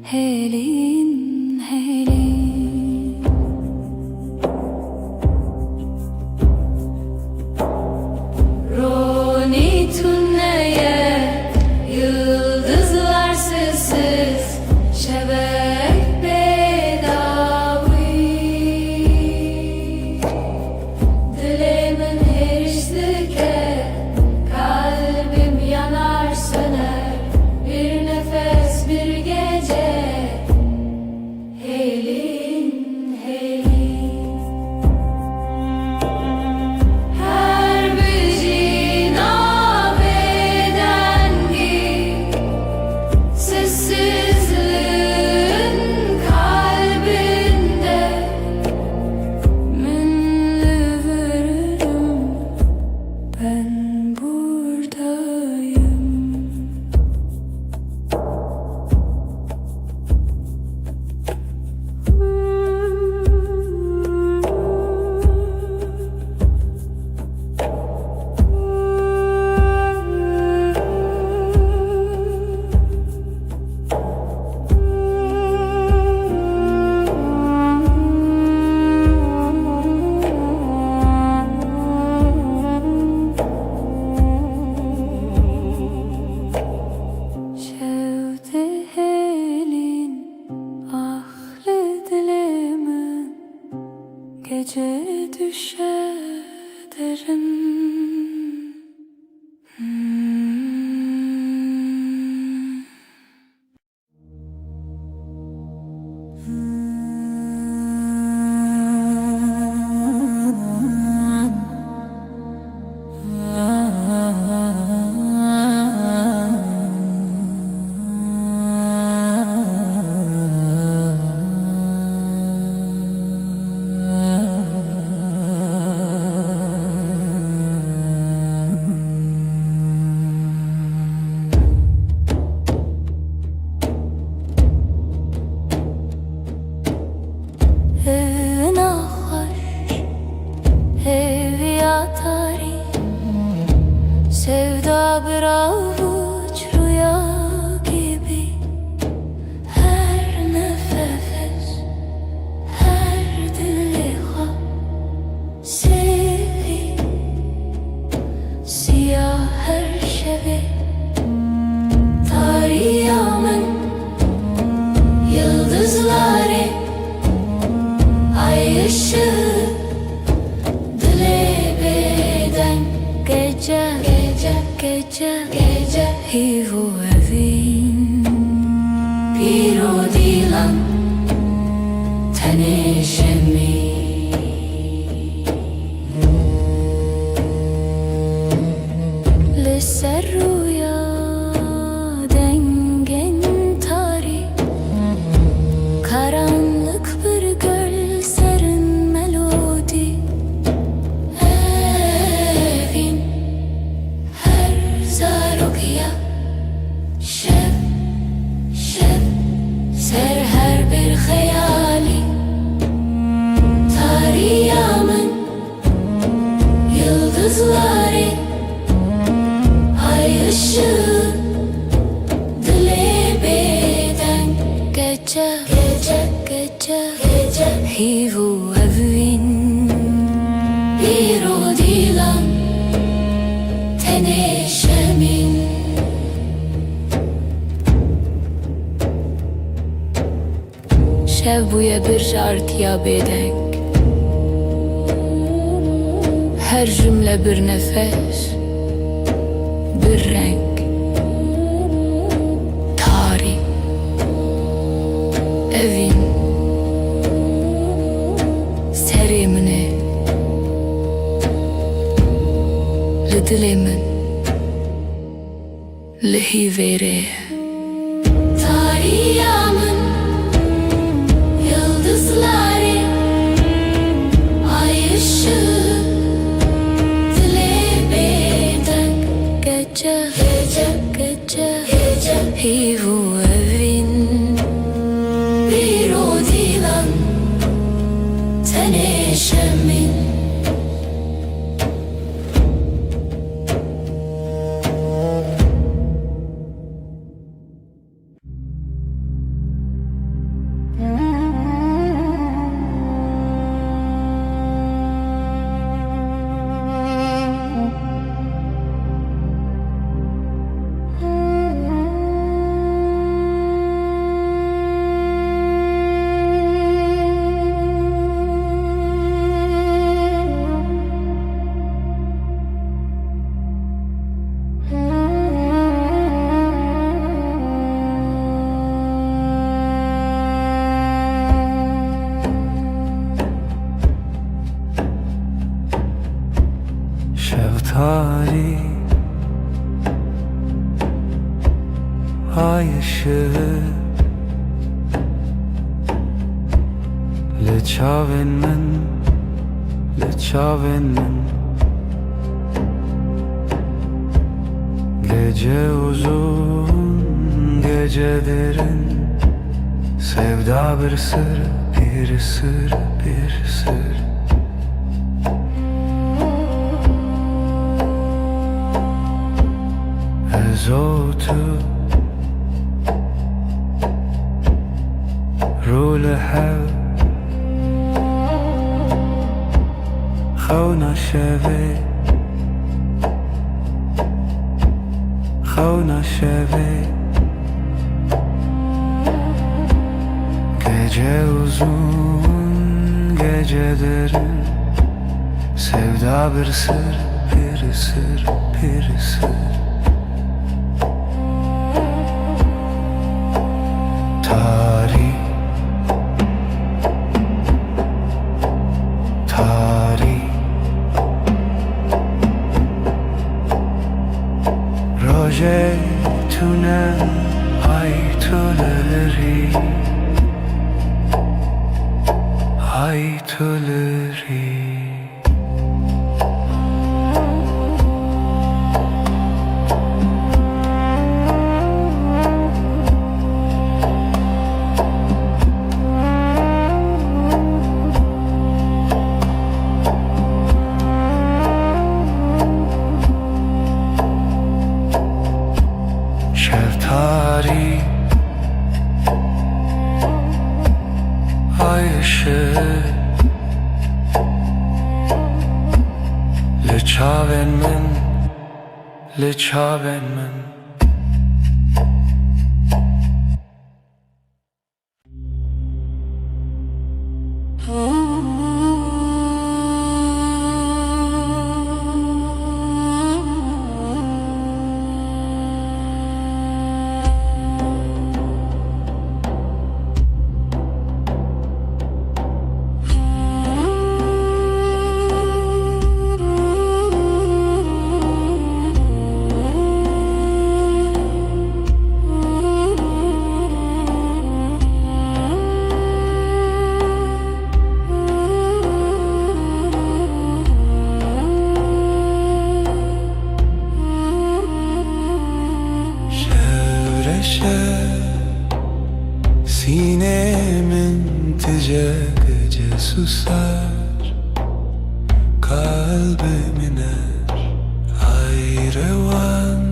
helin helin. Roni tünneye yıldızlar sessiz şebek bedavi. Dilimin her iştike kalbim yanar söner. Bir nefes bir gece helin helin. Her bir sessizliğin kalbinde minli veririm, ben buradayım. Şevtelin ahlı dilimin gece düşer derin. Sevda bir avuç rüya gibi. Her nefes, her diliha sivri, siyah her şevi. Tarihimin yıldızları ay ışığı gece, gece, gece hivu evin Piro dilan tanışemi. Lise rüya dengen tari. Karanlık bir göl serin melodi. Evin her zarukiya şev, şev ser her bir hayali. Tarihimın yıldızları ay ışığı dile beden gece gece gece gece hivu evin bir o dilan teneşemin şev buya bir jartiya bedeng her cümle bir nefes bir renk evin serimine lidilimin lihivere tarihimın yıldızları ay ışığı dile beden gece gece gece gece hivu evin bir o dilan teneşemin Şeftali ay ışığı leçaven men gece uzun gece derin sevda bir sır bir sır bir sır زوتو رول حو خونا شوي gece uzun gece derin sevda bir sır bir sır bir sır tarih roje tune ay tuleri şeftali ay ışığı leçaven men sinemin gece gece susar kalbim iner hayrevan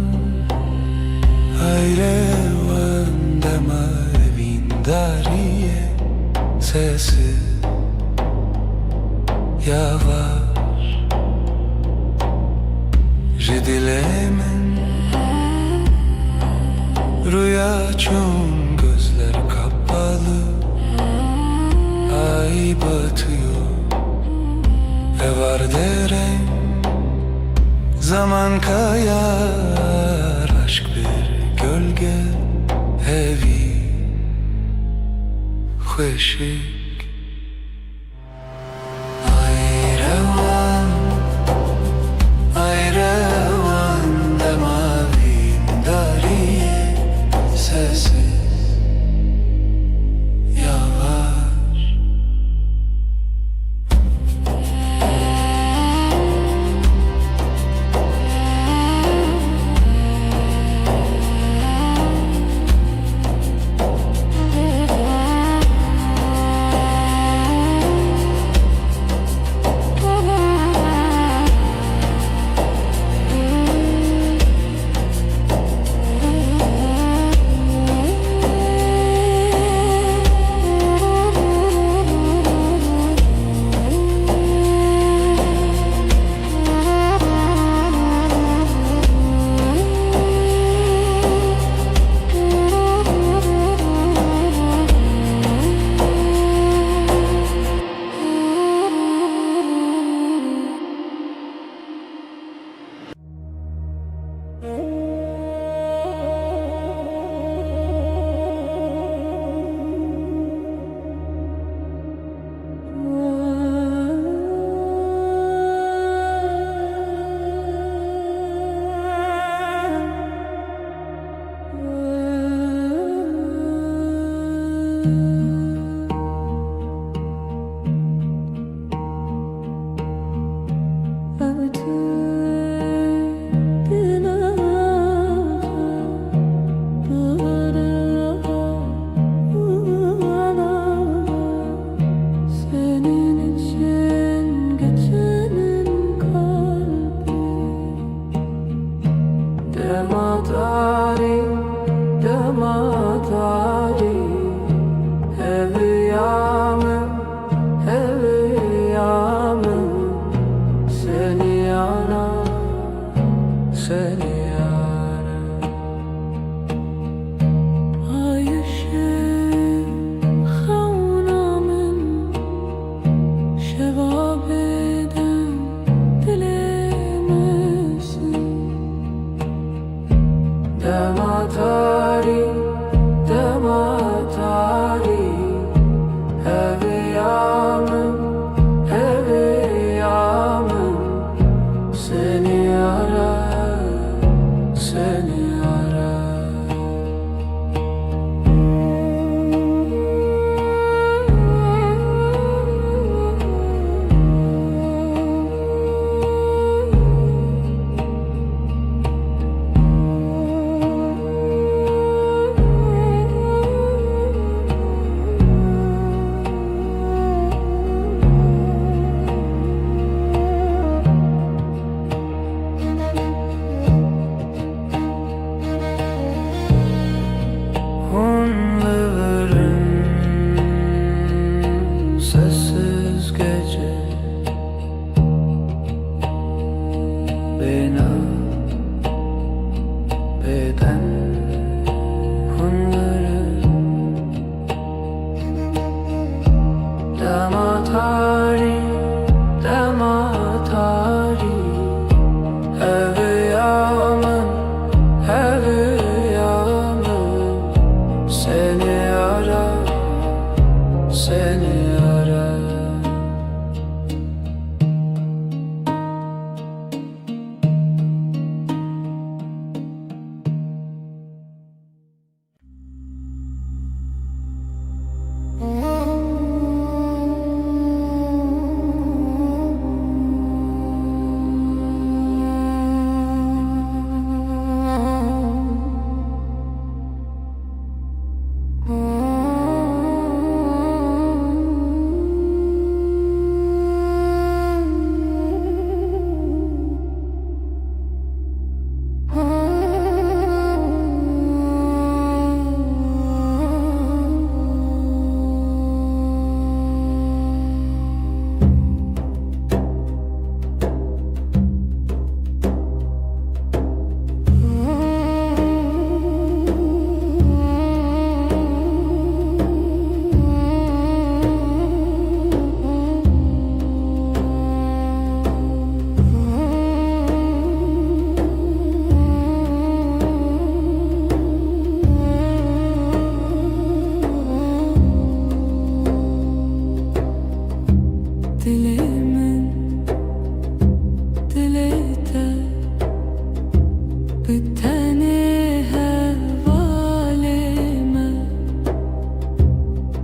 dema evin dariye sesi yavaş Jidilemin rüya çum gözler kapalı Ay batıyor ve var derem Zaman kayar aşk bir gölge Hevi خوشک Ay revan demavin dariye sessiz yavaş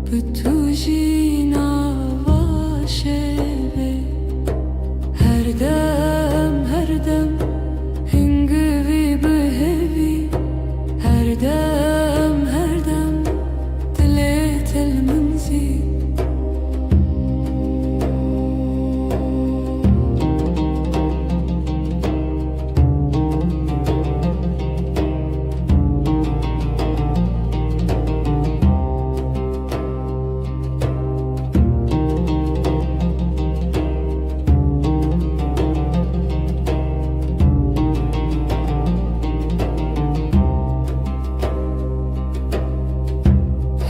تو جینا باشه هر دم هنگوی بهوی هر دم دلت المنزی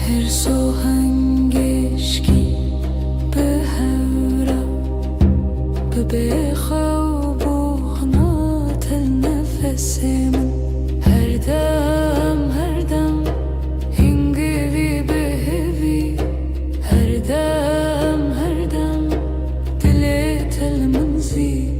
هر سوهنگشکی به هورا به خواب و خنات النفس من هر دم هنگوی بهوی هر دم دلت المنزی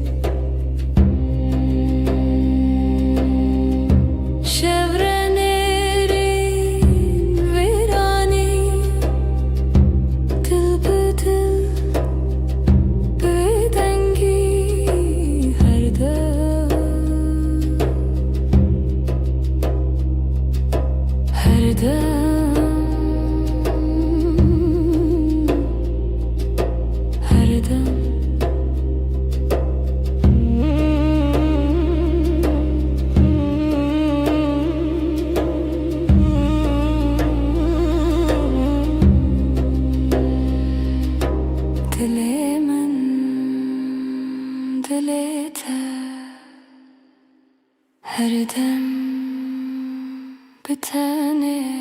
her dem Dilimin dilete her dem bitene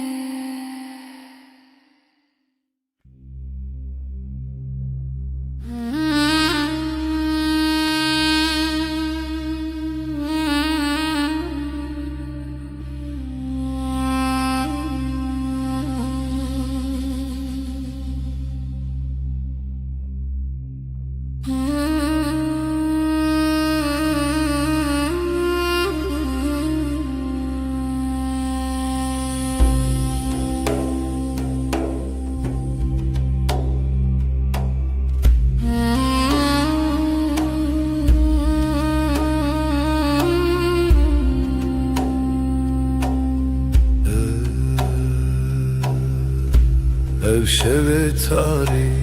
Ev şevi tarih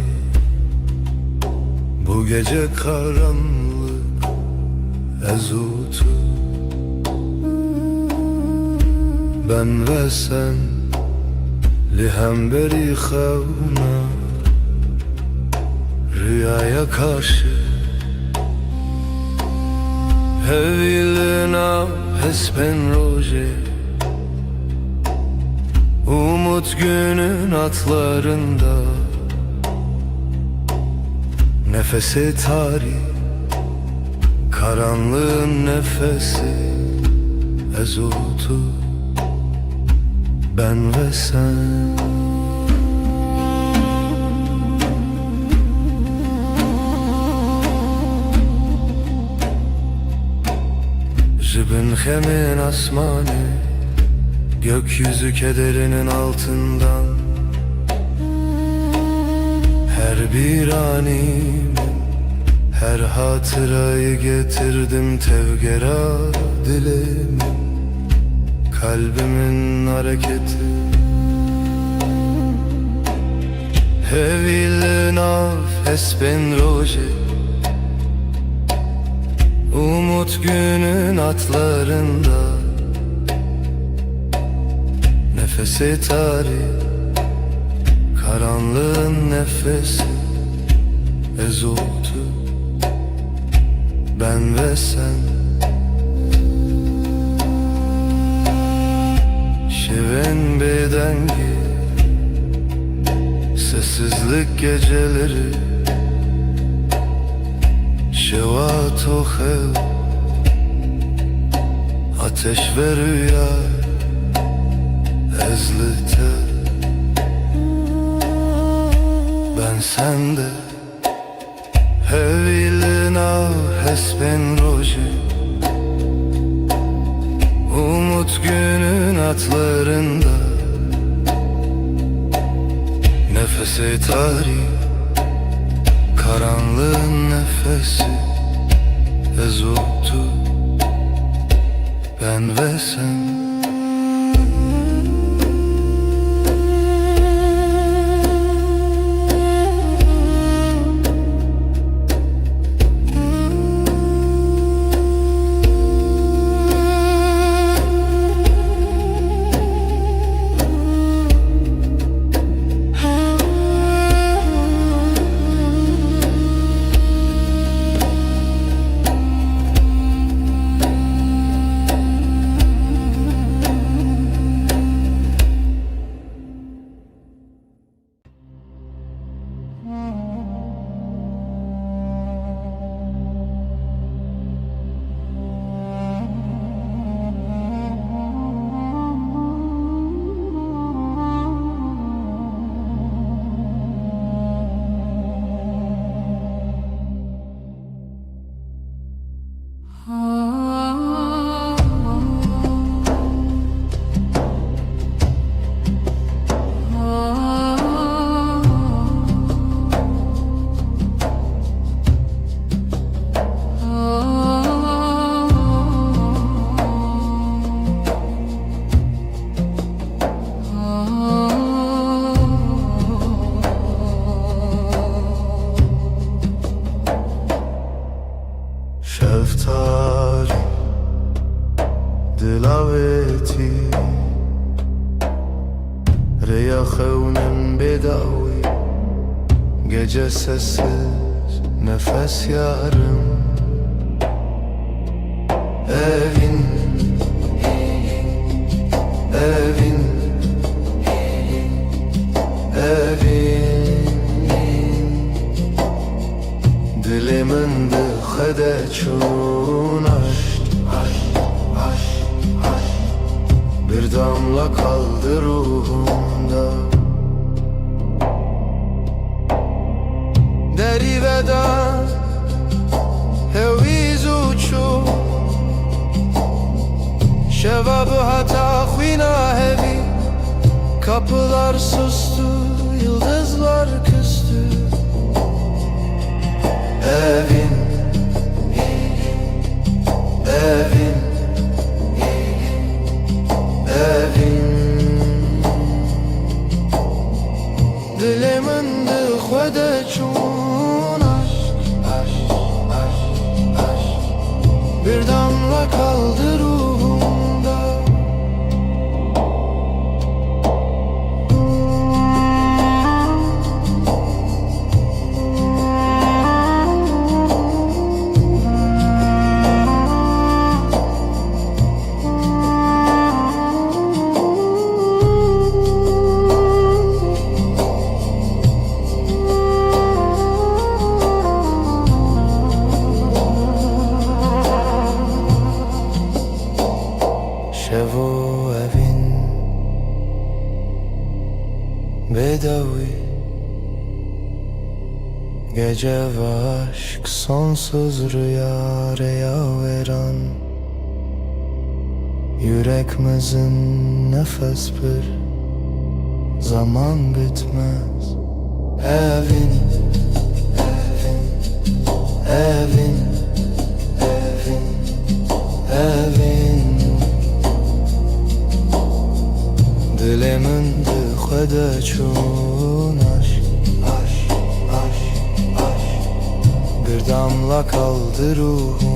bu gece karanlık ezutu ben ve sen lihem beri xevna rüyaya karşı hevilina hespen roje umut günün atlarında nefesi tarih karanlığın nefesi ezutu ben ve sen Jibin hemin asmanı gökyüzü kederinin altından her bir anime her hatırayı getirdim tevgera dilimin kalbimin hareketi Hevilin af espen roje umut günün atlarında nefesi tarih karanlığın nefesi ezutu ben ve sen şiven bedengi sessizlik geceleri şevat o hev ateş ve rüya ezlite ben sende hevilina hespen roje umut günün atlarında Nefesi tarih, karanlığın nefesi ezuldu, ben ve sen. Şeftali, dilaveti, reyahevnin bedavi, gece sessiz, nefes yarım. Evin, evin, evin, dilimin dıhede çun aşk, bir damla kaldı ruhumda. Deri veda, heviz uçu, şevabı hata khvina hevi. Kapılar sustu, yıldızlar küstü. Evin, evin, evin, dilimin dıhvede çun aşk, bir damla kaldı ruhumda. Şevo evin bedavi, gece ve aşk sonsuz rüya veren. Yüreğimizin nefes bir zaman bitmez. Evin, evin, evin, evin, dilimin dıhvede çun aşk, bir damla kaldı ruhumda.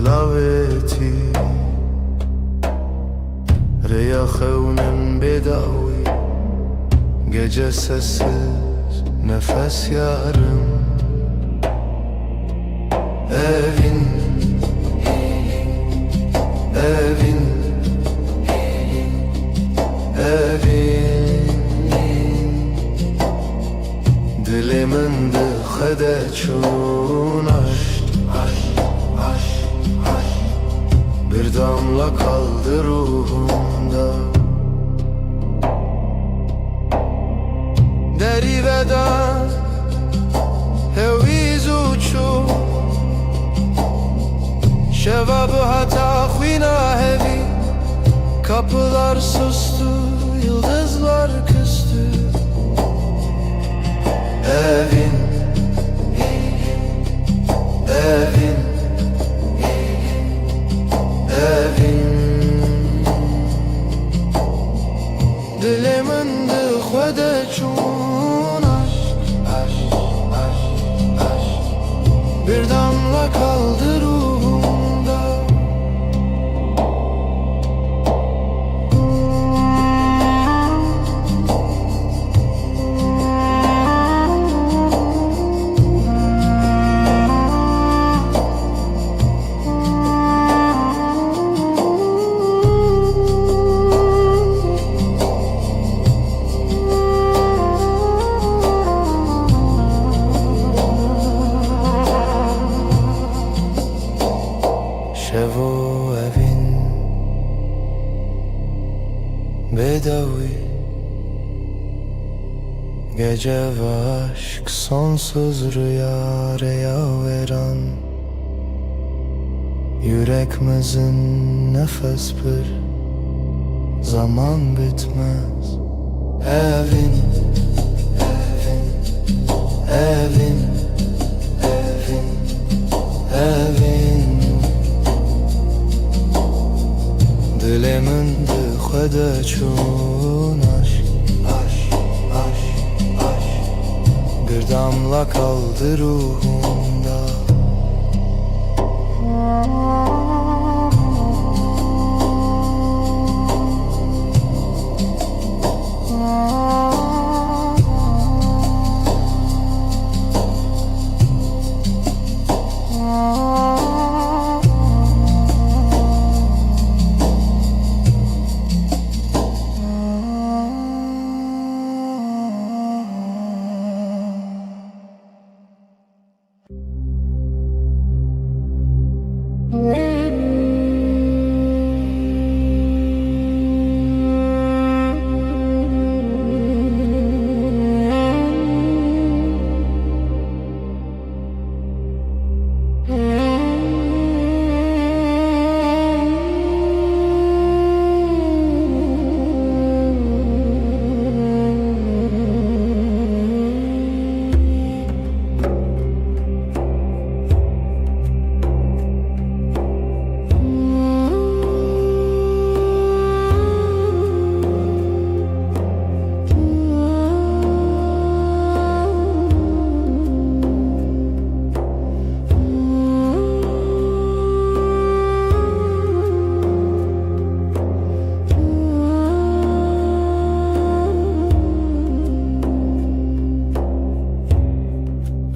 لاوێتی ریا خەونم بێداوی gece sessiz nefes yarım Evin Evin Evin Dilimin dıxede çun aşk Bir damla kaldı ruhumda Deriveda heviz uçu Şevabı hata khwina hevi Kapılar sustu, yıldızlar küstü Evin Evin Evin Dilimin dıxwede çun Bir damla kaldı ruhumda Şevo evin bedavi Gece ve aşk sonsuz rüya veren Yüreğimizin nefes bir zaman bitmez Evin Evin Evin Evin Evin Dilimin dıxwede çun aşk Bir damla kaldı ruhumda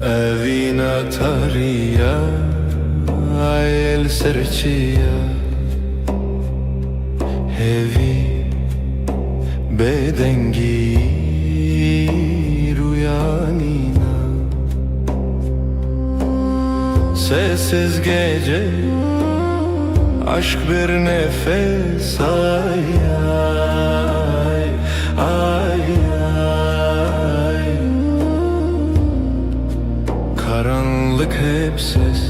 Evina tariya el serçiya Hevi bedengi rüyanina Sessiz gece aşk bir nefes ay ay ay ay Karanlık hep ses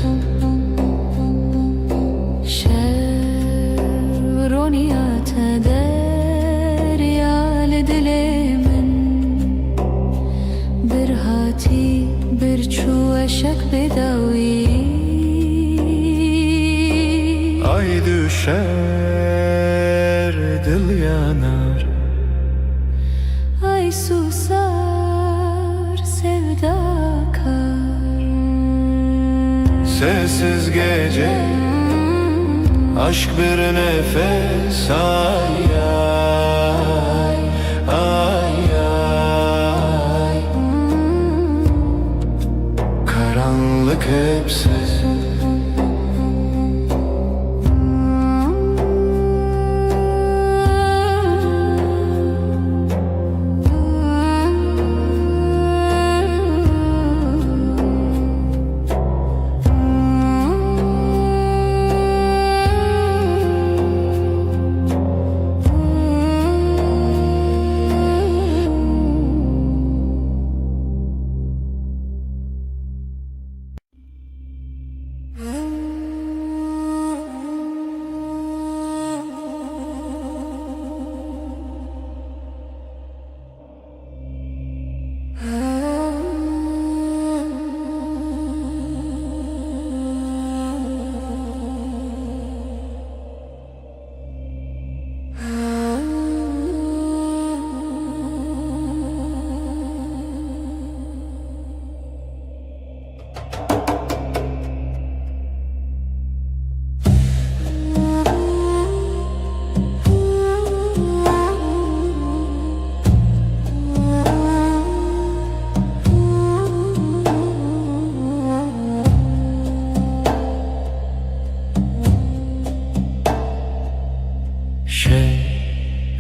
Şevroniyate deryal dilimin Bir hati bir çu eşek bedavi Ay düşer dil yanar Ay susar sevda kar Sessiz gece Aşk bir nefes, ay ay ay ay. Karanlık hep sessiz.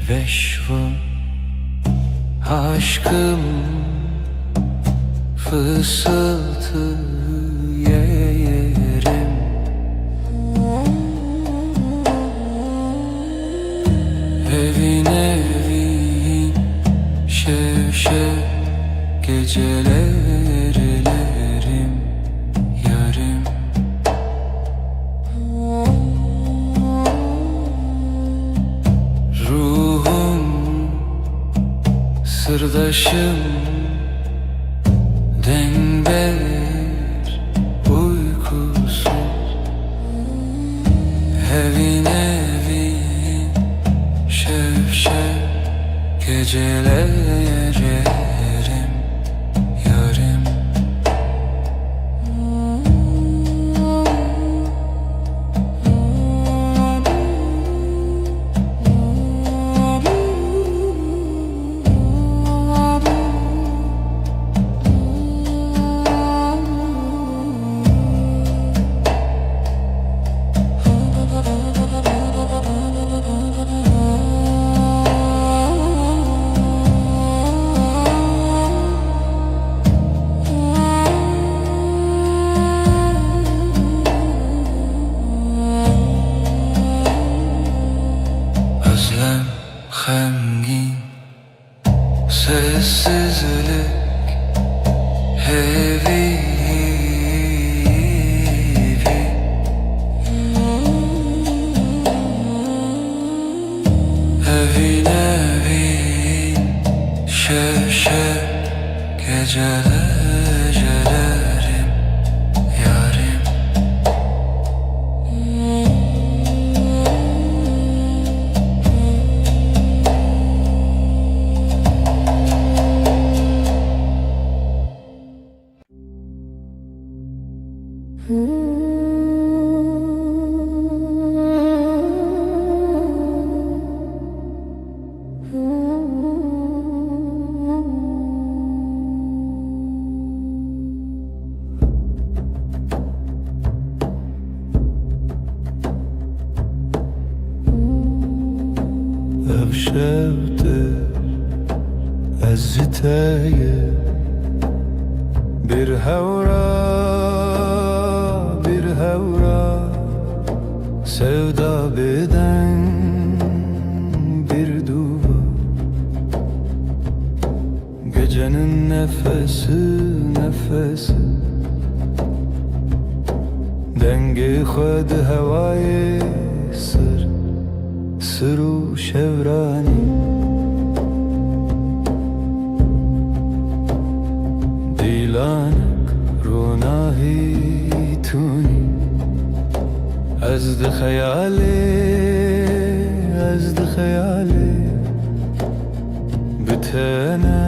Veşvun aşkım fısıltı yerim. Evin evin şev şev gecelerlerim yarım. Sırdaşım denber uykusuz. Evin evin şev şev gecelerlerim yarım. Özlem hemgin, sessizlik heavy. Evin evin şev şev gecelerlerim yarım. Evşevdir eziteye bir hevra sevda beden bir duva. Gecenin nefesi dengi xwed hevayê sır û şevranî. Dîlanek ronahî tûnî ez di xeyalê bitene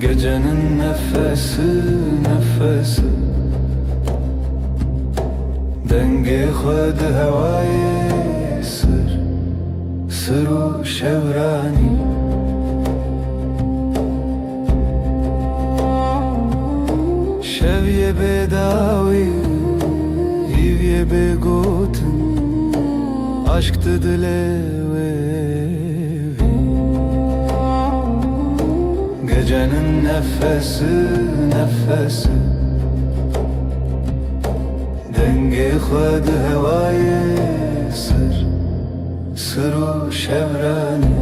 gecenin nefesi خود هوای سر و شورانی شویه بداوی هیویه بگوتن aşk dilevi gecenin nefesi denge xwed hevayê sır û şevranî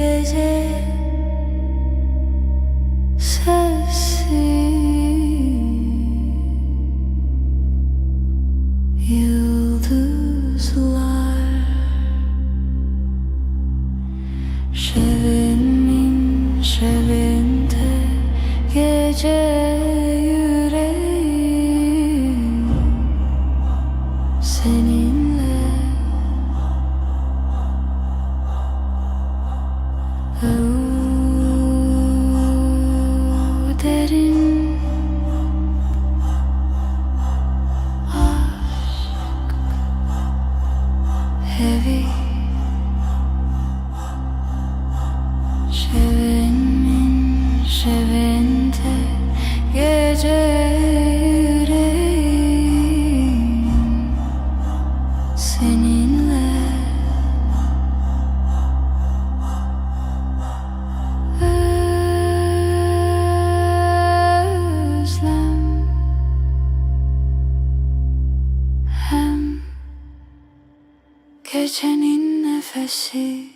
Gece sessiz yıldızlar şevimin şevinde gece yüreğim seninle derin aşk heavy şevimin şevinde gece yüreğim seninle gecenin nefesi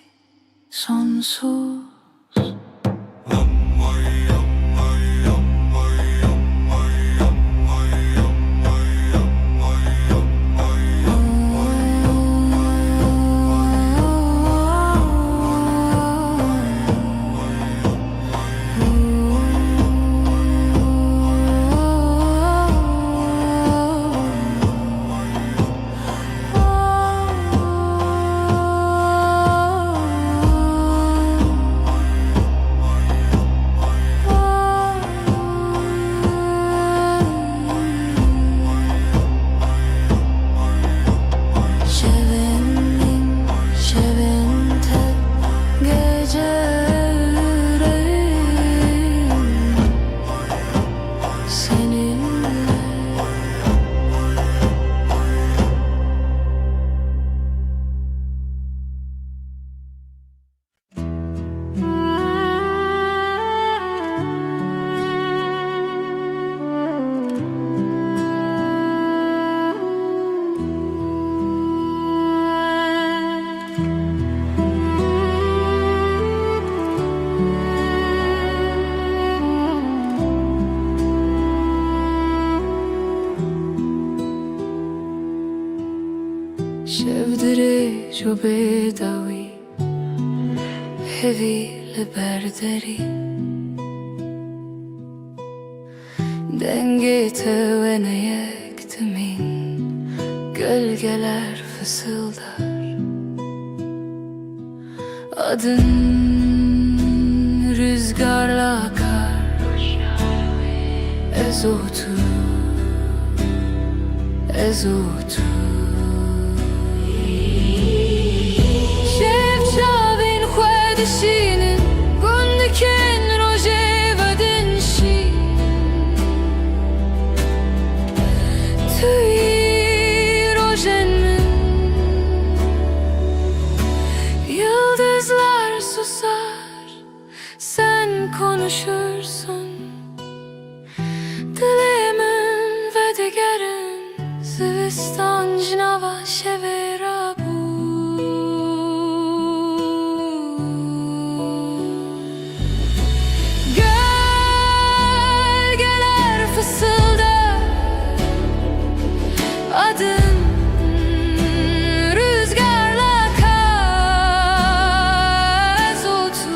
sonsuz. شفدري جو بداوي heavy لبردري Denge tövene yektimin gölgeler fısıldar Adın rüzgarla akar Ezotu Şevçavin xwedişinin Gundiken roje vadinşi Tüy rojen min Anjnava şeverabu Gölgeler fısıldar adın rüzgarla kar ezotu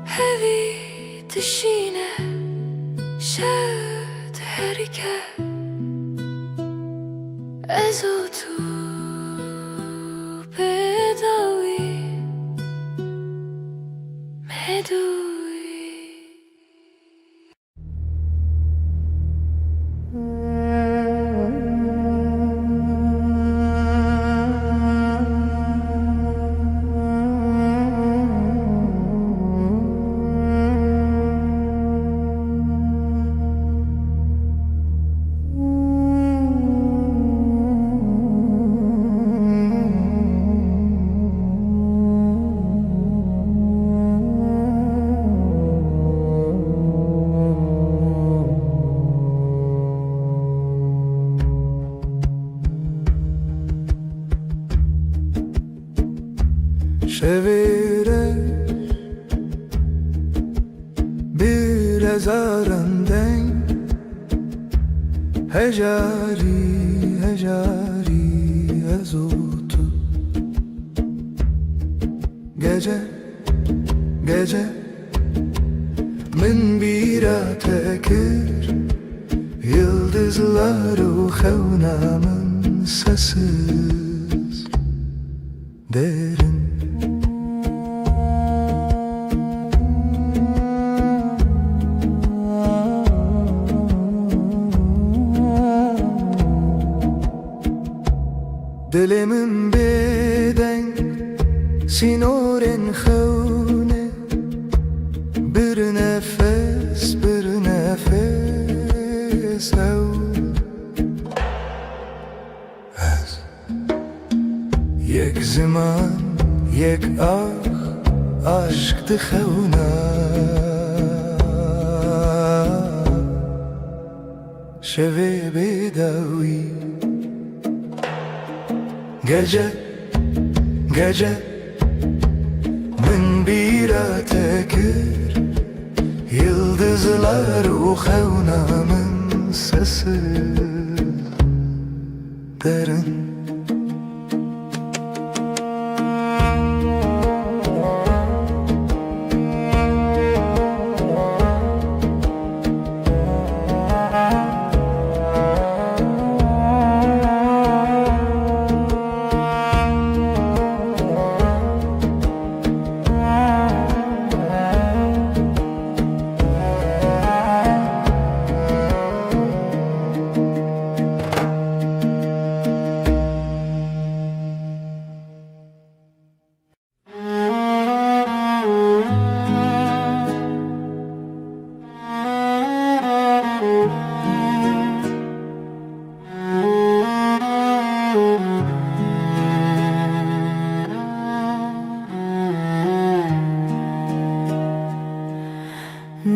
Hevi dışine şevt herike ezotu pedavi medui Şevire bir ezarenden Hecari ezotu Gece gece min bira tekir Yıldızları xevnamın sessiz derin Dilimin beden sinoren xevne Bir nefes ev Ez yek zaman yek aşk xevna Şevi bedavi Gece gece min bira tekir Yıldızlar xevnamın sesi derin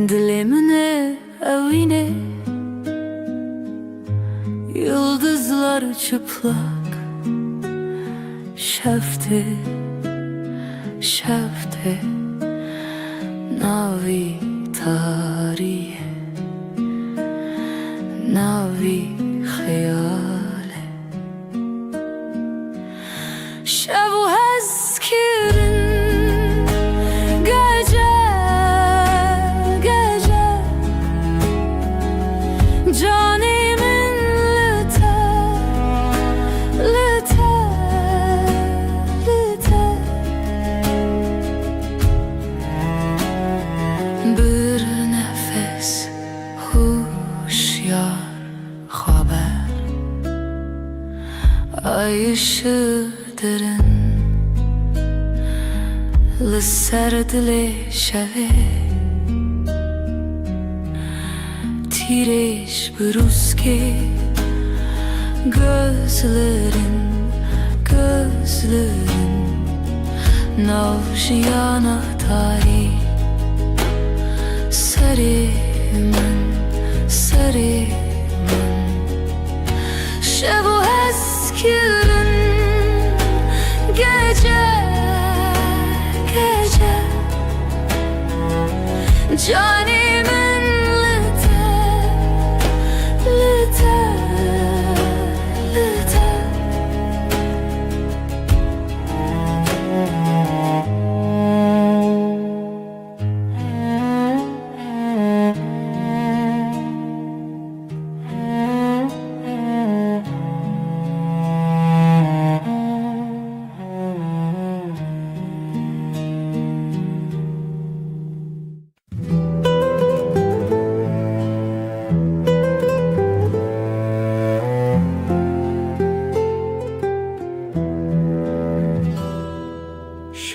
Dilimine evine Yıldızlar çıplak Şefte Navi tarihe Navi hayale Şevu hezkirin Canimin lüte Bir nefes huşyar لسر دل شوه تیرش بروز که gözlerin navşiyana tarih sarımın şevu eskürün gece canimin lite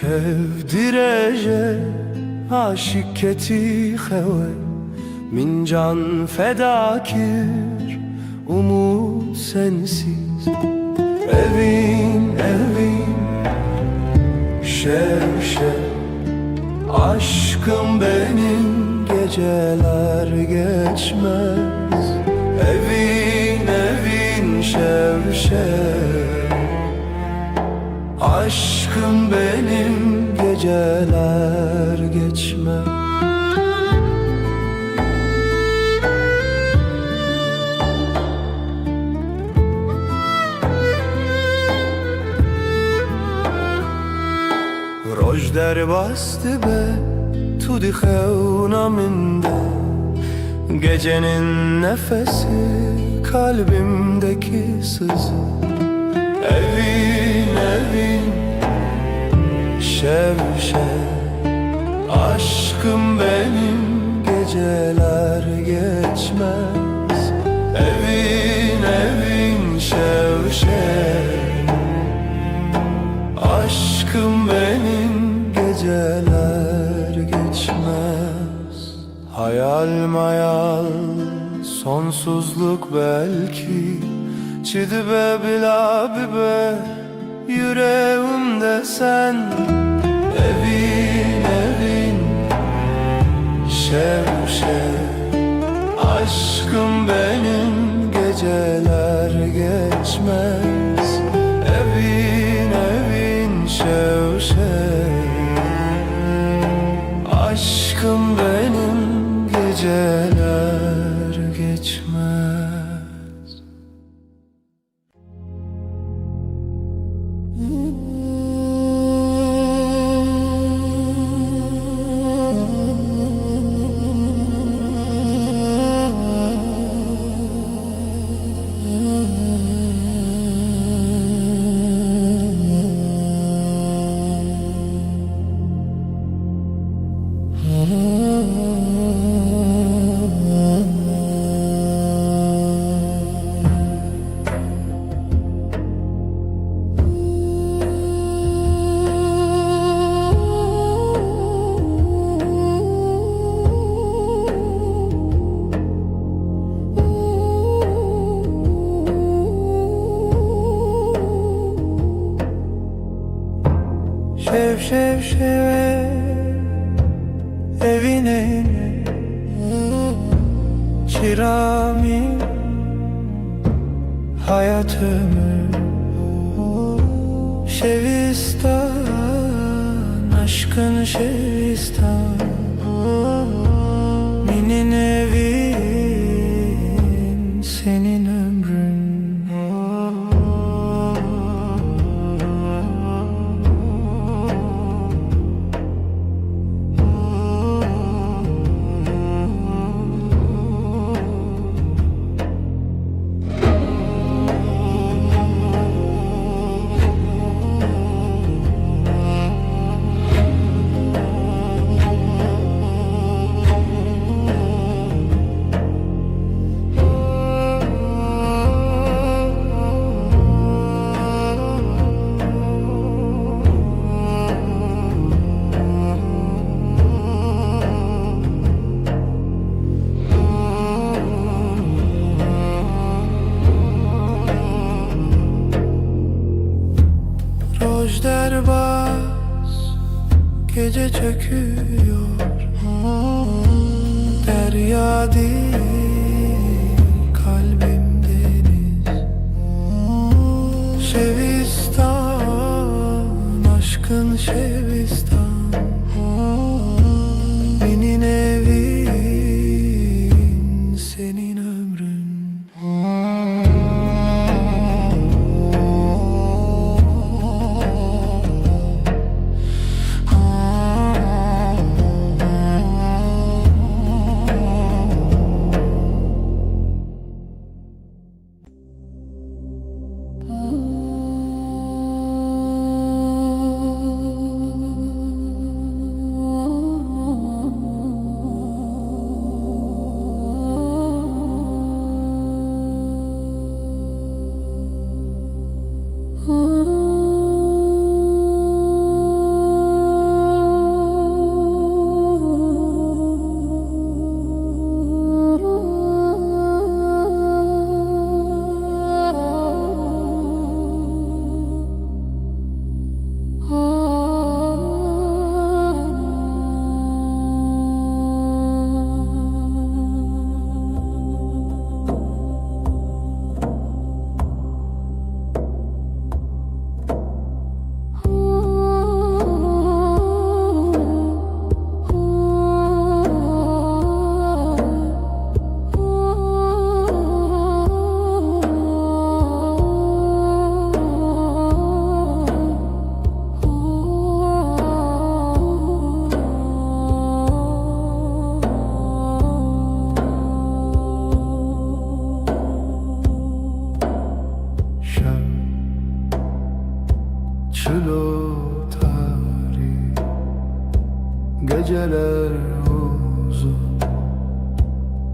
Şevdireje aşık keti xewe min can fedakir umut sensiz evin şev aşkım benim geceler geçmez evin şev aşkım benim geceler geçmez. Roj derbastı be tudi xevna minde gecenin nefesi kalbimdeki sızı evin şev aşkım benim geceler geçmez evin şev aşkım benim geceler geçmez hayal sonsuzluk belki çidi be bila be yüreğimde sen evin şev aşkım benim geceler geçmez evin şev aşkım benim geceler geçmez. Şev evine çırami hayatımı şevistan aşkın şevistan minin evin senin ömrün Gece çöküyor, derya değil, kalbim deniz. Şevistan, aşkın Şevistan, benim evin, senin ömrün. Çilo tarih, geceler uzun,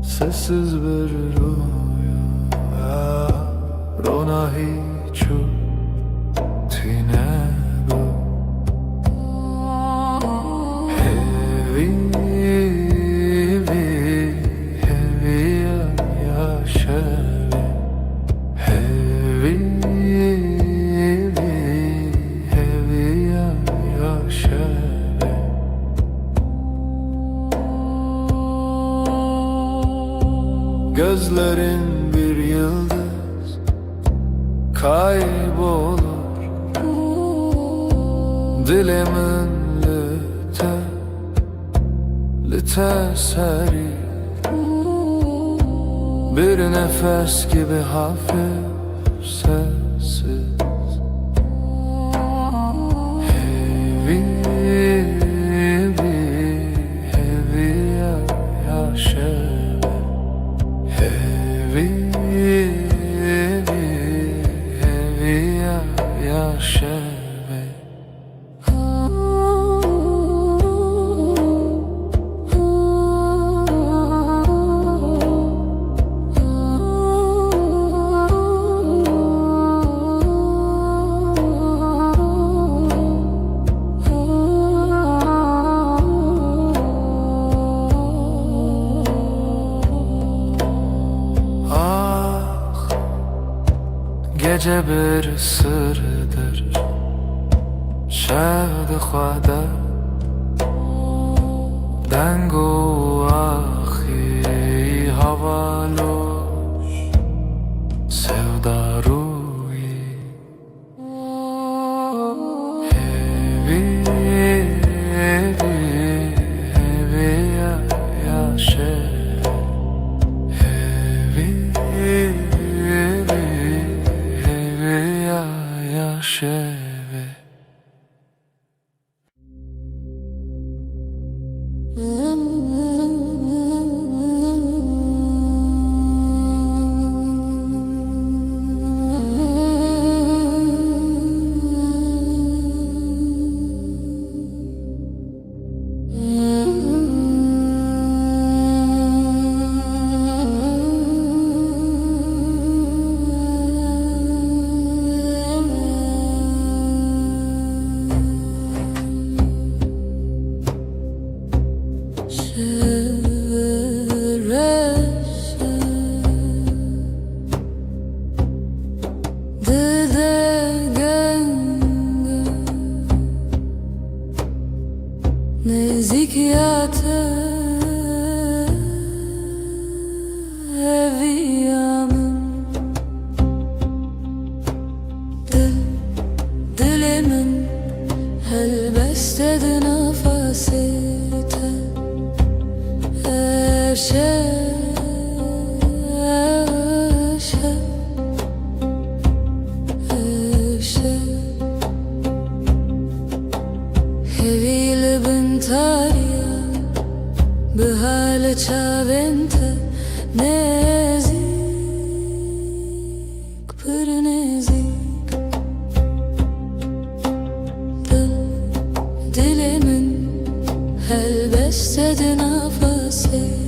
sessiz bir rüya. Rona hiçu tine bu hevi yaşavi hevi yaşavi. Gözlerin bir yıldız kaybolur, dilimin lite seri, bir nefes gibi hafif sessiz. Heavy yaşavi heavy yaşavi. Gece bir sırdır şahd khwada dango axi havalosh sevdaruyi hevi yaşa hevi yaşavi. نزیک eviyamım dilimin elbeste nefasite Hevile bintarya Bihale çavente Nezik Pır nezik Dilimin Elbeste nefasite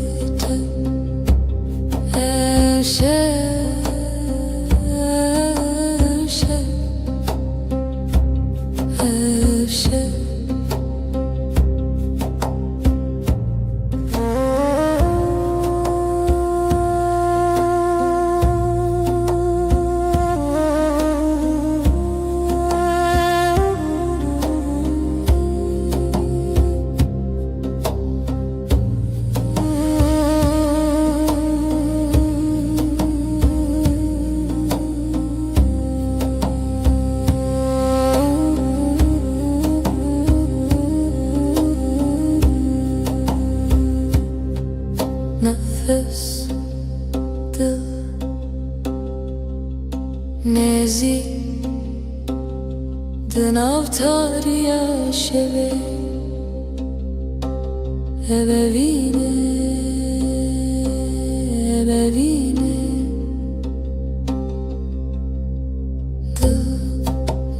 Nefes dil Nezi Dinavtarya şeve Ebevine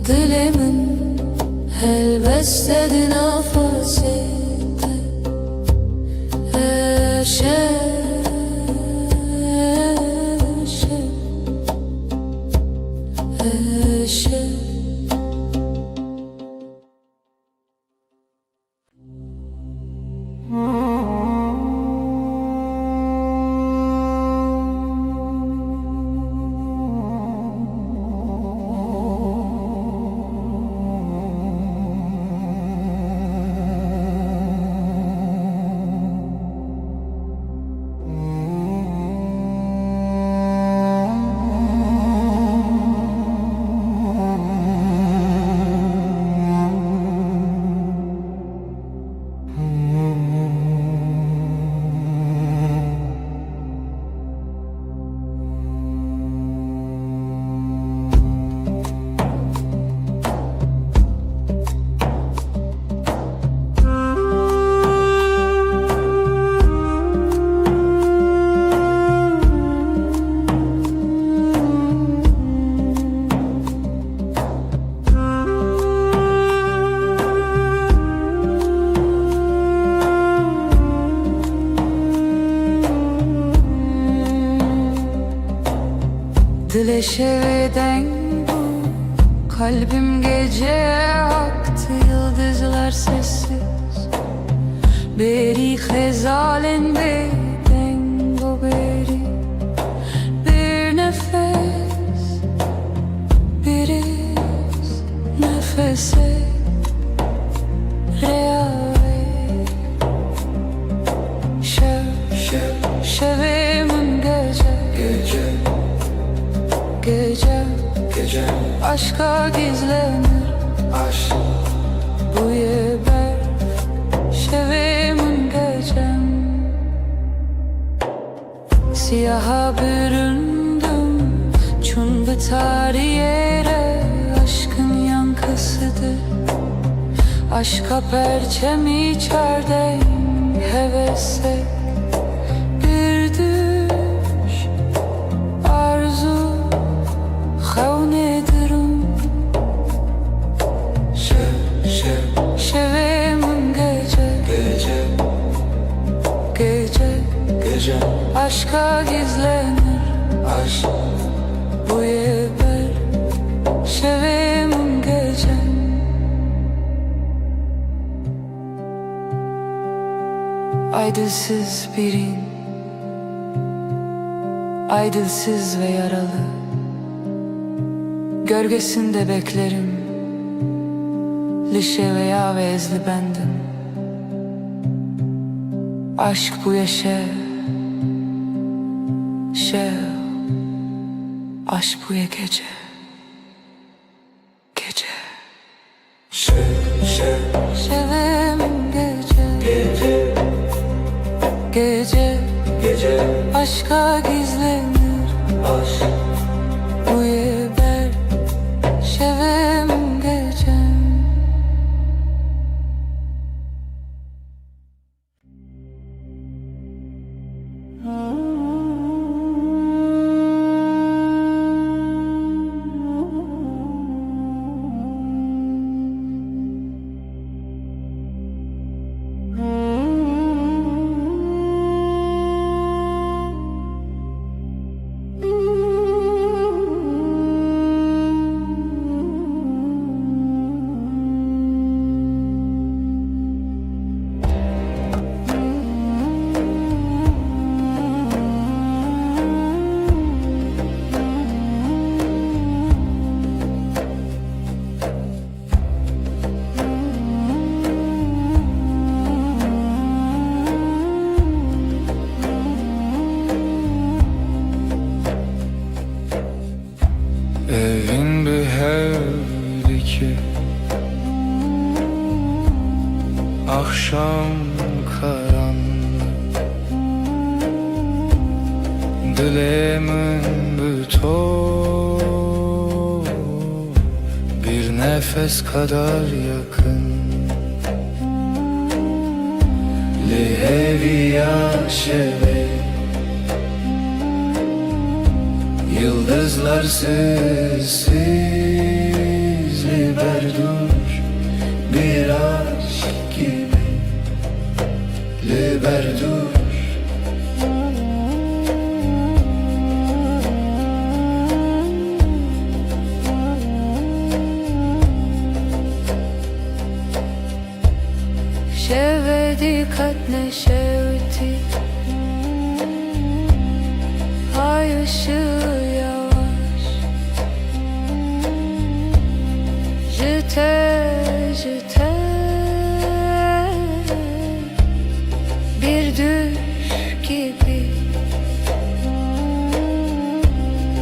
Dilimin Elbeste dinafasite Dile şeveden bu kalbim gece aktı yıldızlar sessiz Beri hezalen beden bu beri Bir nefes bir iz nefese reave Şevimin gece Aşka gizlenir Aşk Bu yeber Şevimin gecem Siyaha büründüm Çun biter yere Aşkın yankısıdır Aşka perçem içerdeyim Hevese Bir düş Arzu Xevnedirim Şevimin gece Aşka gizlenir Aşk Bu yeber Şevimin gecem Aydılsız birin Aydılsız ve yaralı Gölgesinde beklerim Lişe veya vezli bendim Aşk bu ya şev, şev. Aşk bu ya gece, gece. Şevim gece, gece, gece. Aşka gizlenir, aşk bu ya ben. Şevim gecem. Evin bir hevdi ki akşam karanlık, dilemin bütün bir nefes kadar yakın. Liheviya şeve, yıldızlar sessiz liberdur, bir aşk gibi liberdur. Şevdi katne şevdi, ay ışığı yavaş. Jite, jite, bir düş gibi.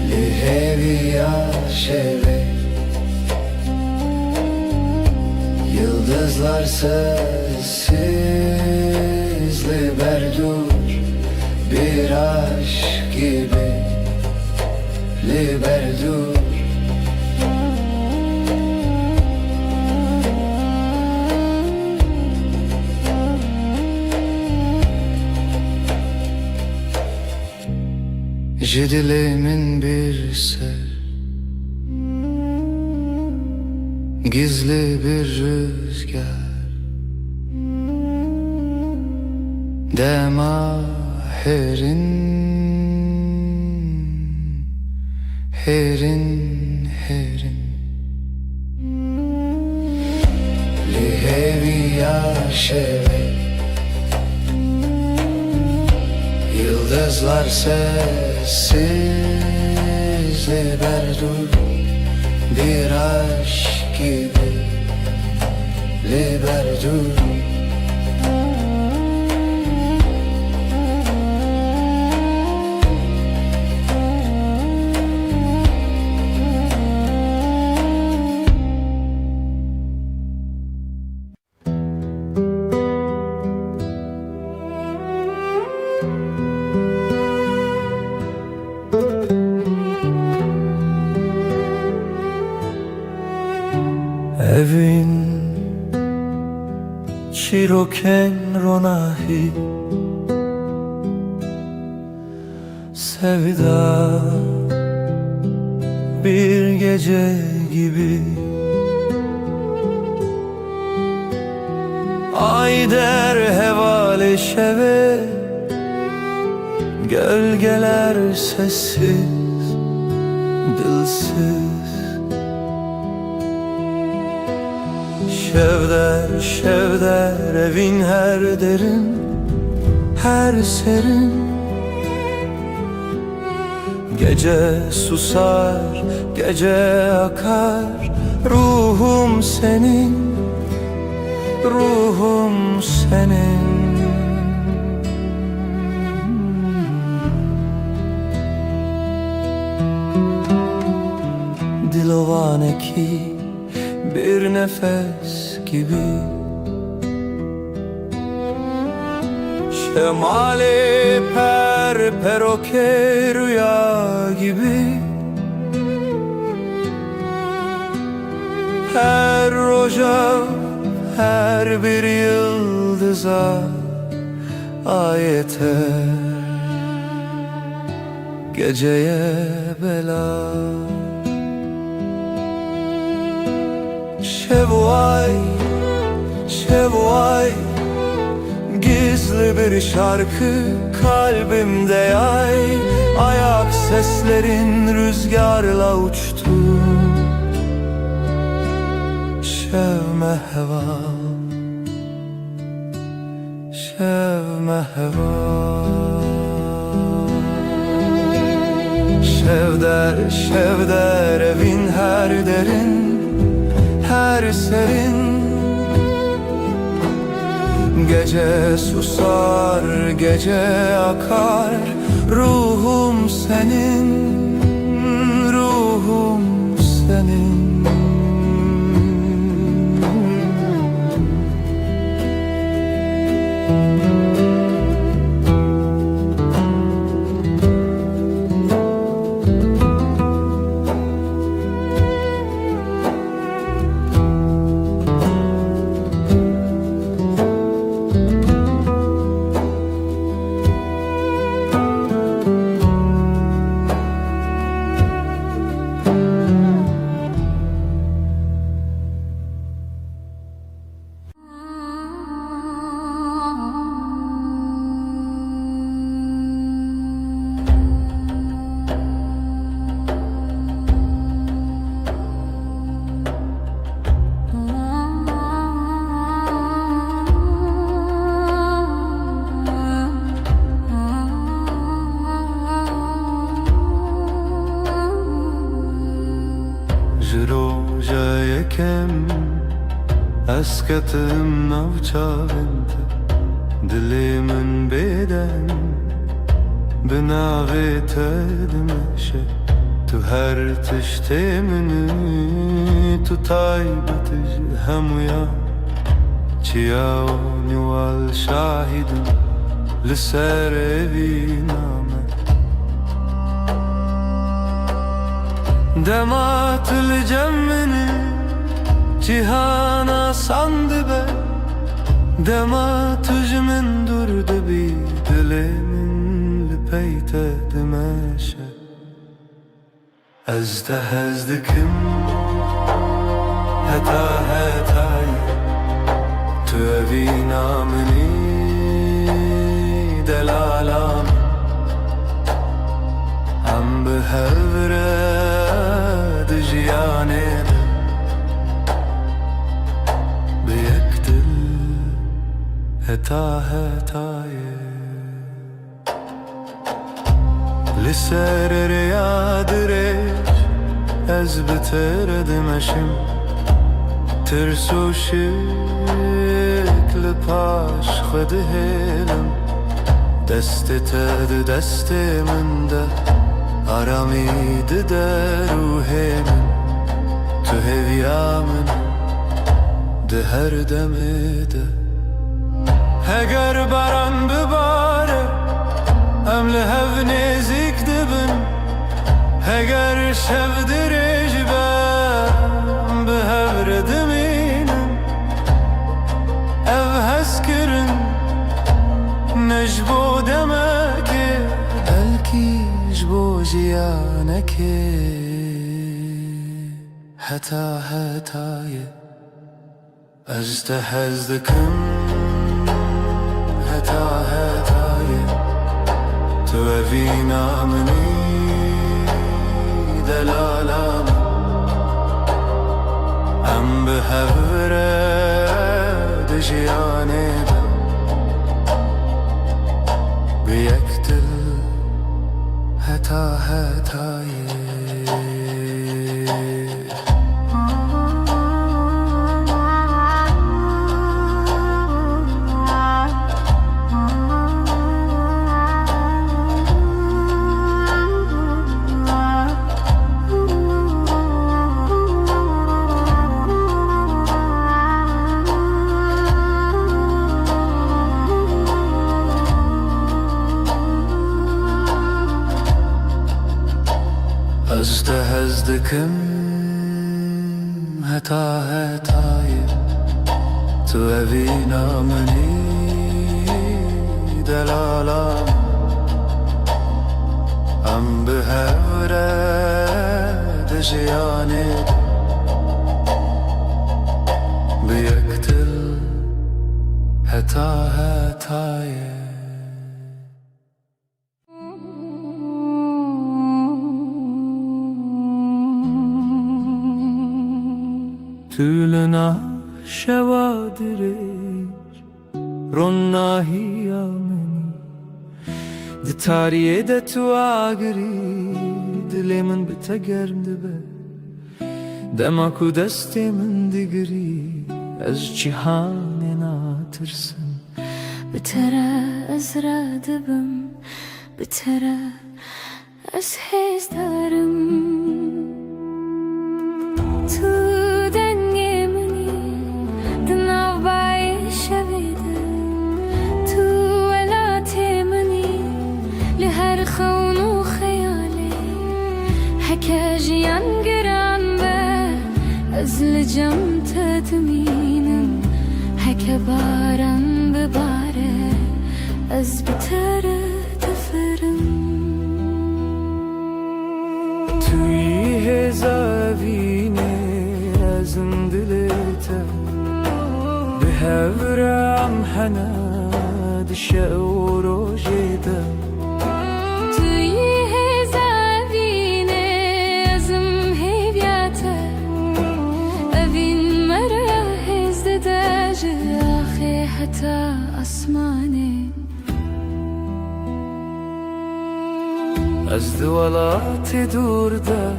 Liheviya şeve, yıldızlar sessiz liberdur, bir aşk gibi liberdur. Dilimin bir ser, gizli bir rüzgar, dema herin, herin, herin. Liheviya şeve, yıldızlar sessiz liberdur, bir aşk gibi liberdur. Evin çiroken ronahi, sevda bir gece gibi. Ay der hevale şeve, gölgeler sessiz, dilsiz. Şevder, şevder evin her derin, her serin. Gece susar, gece akar, ruhum senin, ruhum senin. aneki bir nefes gibi. Şemali peroke rüya gibi. Her roja, her bir yıldıza ayeter, geceye bela. Şevvay, şevvay, gizli bir şarkı kalbimde yay. Ayak seslerin rüzgarla uçtu. Şevme heva, şevme heva. Şevder, şevder evin her derin, her serin. Gece susar, gece akar. Ruhum senin, ruhum senin. Jiroja yekem esketim navçavint, dilimin beden binavê te dimeşe. Tu her tiştê minî, tu taybet ji hemûya. Çiya nîwal şahîdim li ser evî name. Demat li cemmini cihana sandı be. Demat ji min dur dibî, dilê min li peyte dimeşe. Ez de hez dikim heta hetayê, tu evî naminî delalam. Em bi hevre di jiyanê de bi yek dil heta hetayê. Li ser rêya dirêj ez bi te re dimeşim. Tirs û şik li paş xwe dihêlim. Destê te di destê min de, aramî di derûhê min. Tu hêviya min di her demê de. Heger baran bibare, em li hev nêzik dibin. Heger şev dirêj be, bi hev re dimînin. Ev hezkirin ne ji bo demekê, belkî ji bo jiyanekê. Heta hetayê ez te hez dikim, heta hetayê. Tu evî naminî delalam. Em bi hev re di jiyanê de bi yek dil heta hetayê. دكم هتا هتاي تو أبينا مني دلالا أم بهورة دجياني بيقتل هتا هتاي تولنا شوادرش روناهی آمنی ده تاریه ده تو آگری دلی من بتا گرم دبه دما کو دستی من دیگری از جهان ناترسم بترى أزرع دبم بترى أسحس دارم تو دنيا مني دناو باي شبيدة تو ولا تمني لهر خون وخيالي حكا جيان قران با أزل جم تدمينم حكا باران بباره از بتره تفرم توی هزاوینه ازم دلته به هورم حنا دشه و روجیده توی هزاوینه ازم هیبیاته اوین مرا هزده جاخي حتى أسماني از دولات دور ده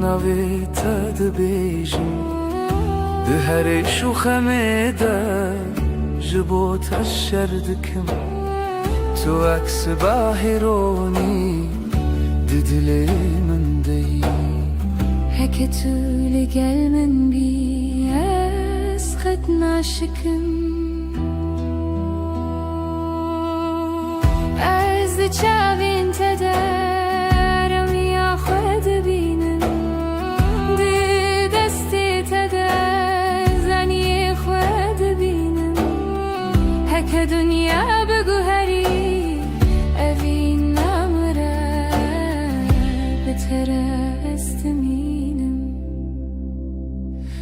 نویت دبیجی ده هرش و خمه ده جبوت الشردكم تو عكس باهروني ددلي من دي حكيتو لقل من بي أسخد ناشكم از چاوین تدارم یا خود بینم دی دستی تدار زنی خود بینم هک دنیا بگو هری اوین نمره بتره استمینم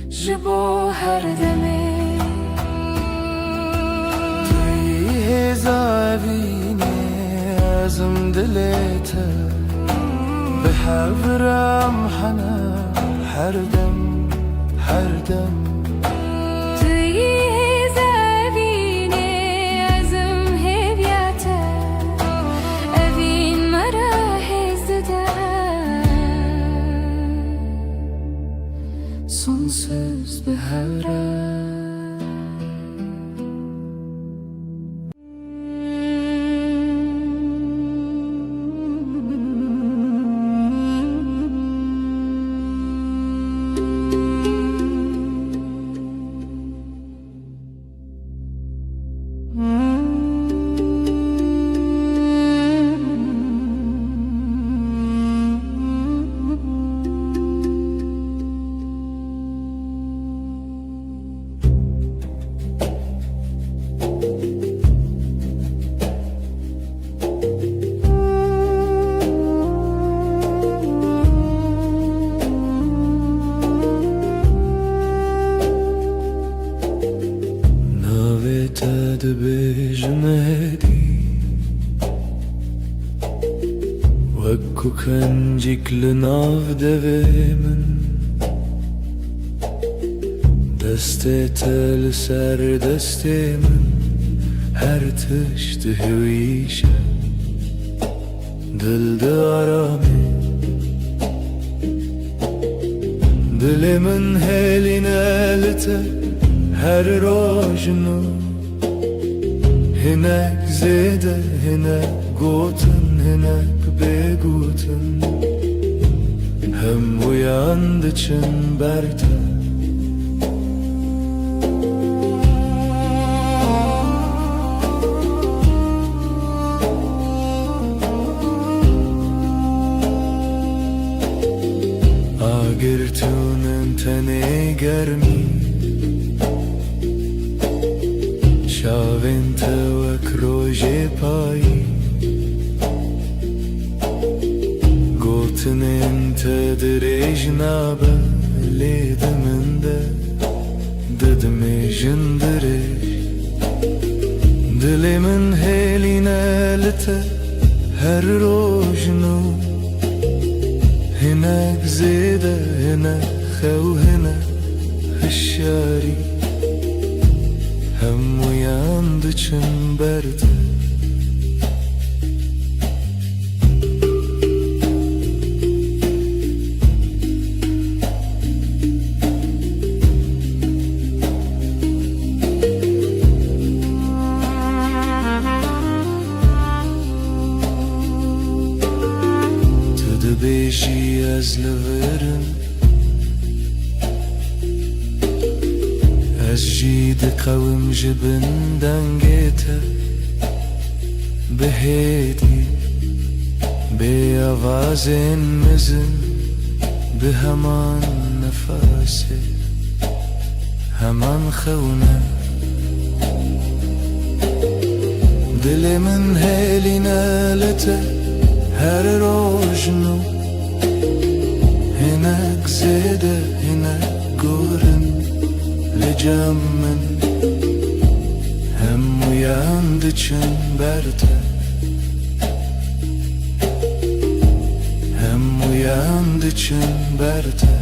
جبو هر دمه توی هزاوینه ازم دلته به هورم حنا هر دم هر دم توی زمینه ازم هیبیاته اوین مرا هزده sonsuz bir hevre بجمالي وكو كنجيك لناف دفيمن دستي تل سر دستي من هر تشته ويشه دل دارامي دل من هلي نالته هر روجنو هناك زيده هناك قوتن هناك بيقوتن هم uyandıçın berta چاوین تو وک روژه پایی گوتنین تو دریج نابه لیدمنده ددمی جندریج دلی من هیلینه لته هر روز نو هناك زيدة هنا خو هنا هالشاري هم وياندچن برده بیشی از لورم از جید قوم جبن دنگیته بهیدی به آوازین مزن به همان نفاسه همان خونه دل من هیلی نالته هر روز نو هناك زيدة هناك قورن لجمن هم وياندچن برده هم وياندچن برده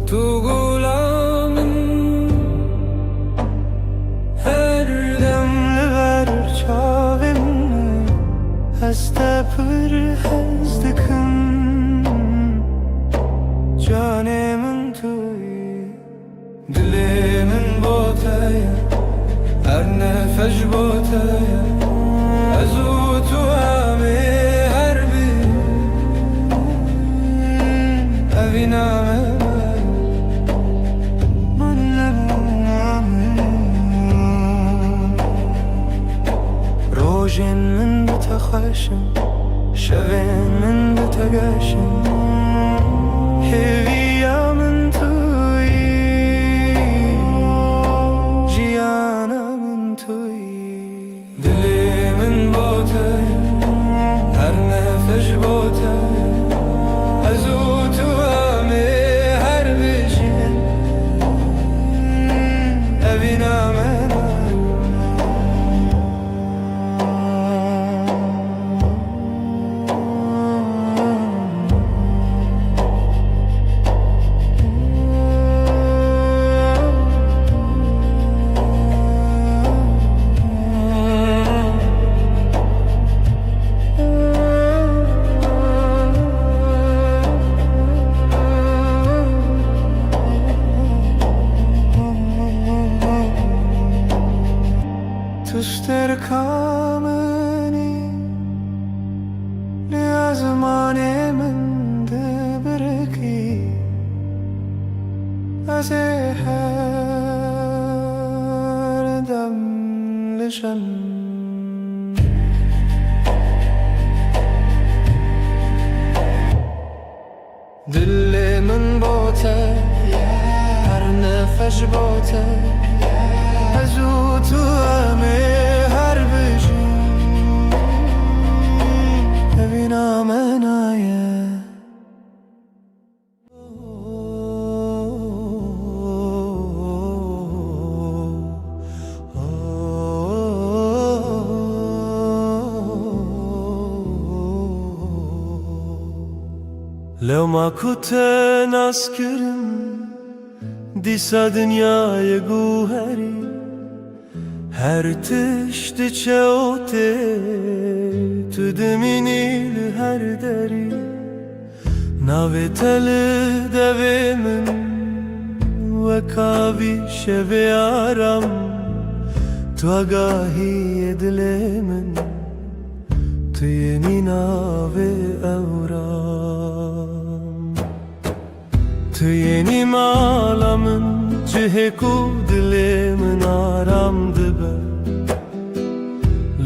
تو غلامم هر دم لبر چاوم هست پر هزدکم جانم توی دل من بوتای هر نفس بوتای از او تو همه هر بی اوینامه روژین من بتخشم شوین من بتگشم هویا من توی جیانا من توی دلی من بوتای هر نفس بوتای از او تو همه هر بشین اوینامه تستر کامنی نیازمان من دبرکی از هر دم لشم دل من بوته هر نفس بوته از او تو همه هر بجی ببینم انایه لو ما كنت ناسكرم دیسا دنیای گوهری هر تشت چوته تو دمینی هر دری ناوی تل دوی من وکاوی شوی آرام تو آگاهی دل من تو یعنی ناوی اورام تو یعنی مالامın cihku dilimin aram dibe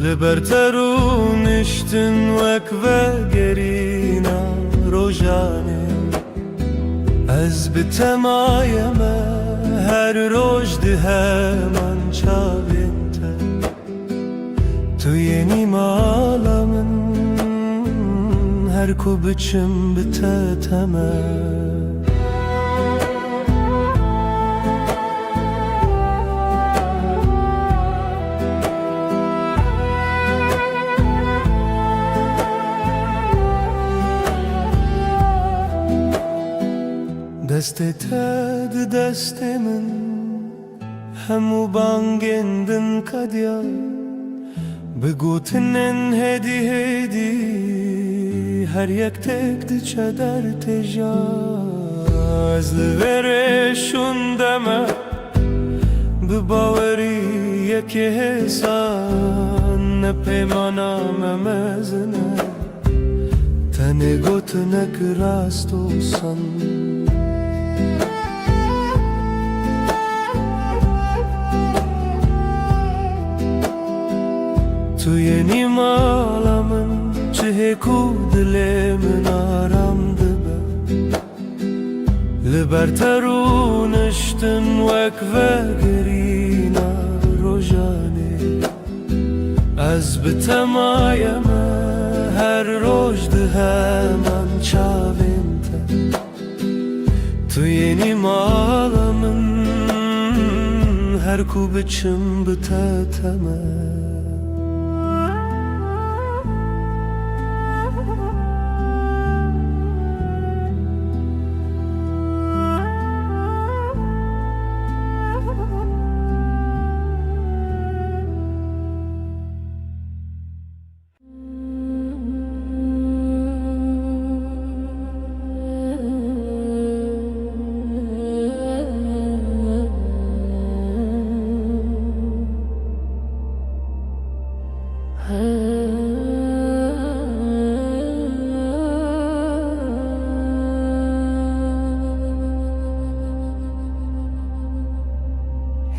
Liberterun iştin vek ve gerina rojane Ez bitemayeme her rojdi hemen çavinte Tu yeni malamın her kubiçim biteteme دست تد دست من همو بانگندن کدیا بگوتنن هدی هدی هر یک تک دیچه در تجا از لورشون دمه بباوری یکی حسان نپیمانم مزنه تنه گوتنک راست و سن Tu yeni malamın cihku dilimin aram dibe Liberterun iştin vek ve gerina rojane Ez bitemayeme her rojdi hemen çavinte Tu yeni malamın her kubiçim biteteme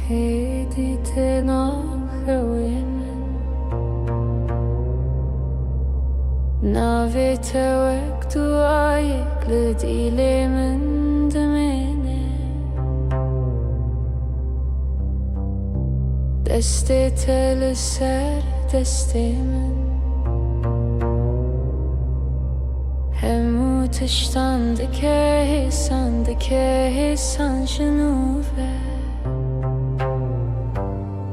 هدي تناخوين نافي توك دعايك لديلي من دميني دستي تلسر دستي من همو تشتان دكه سان شنوفه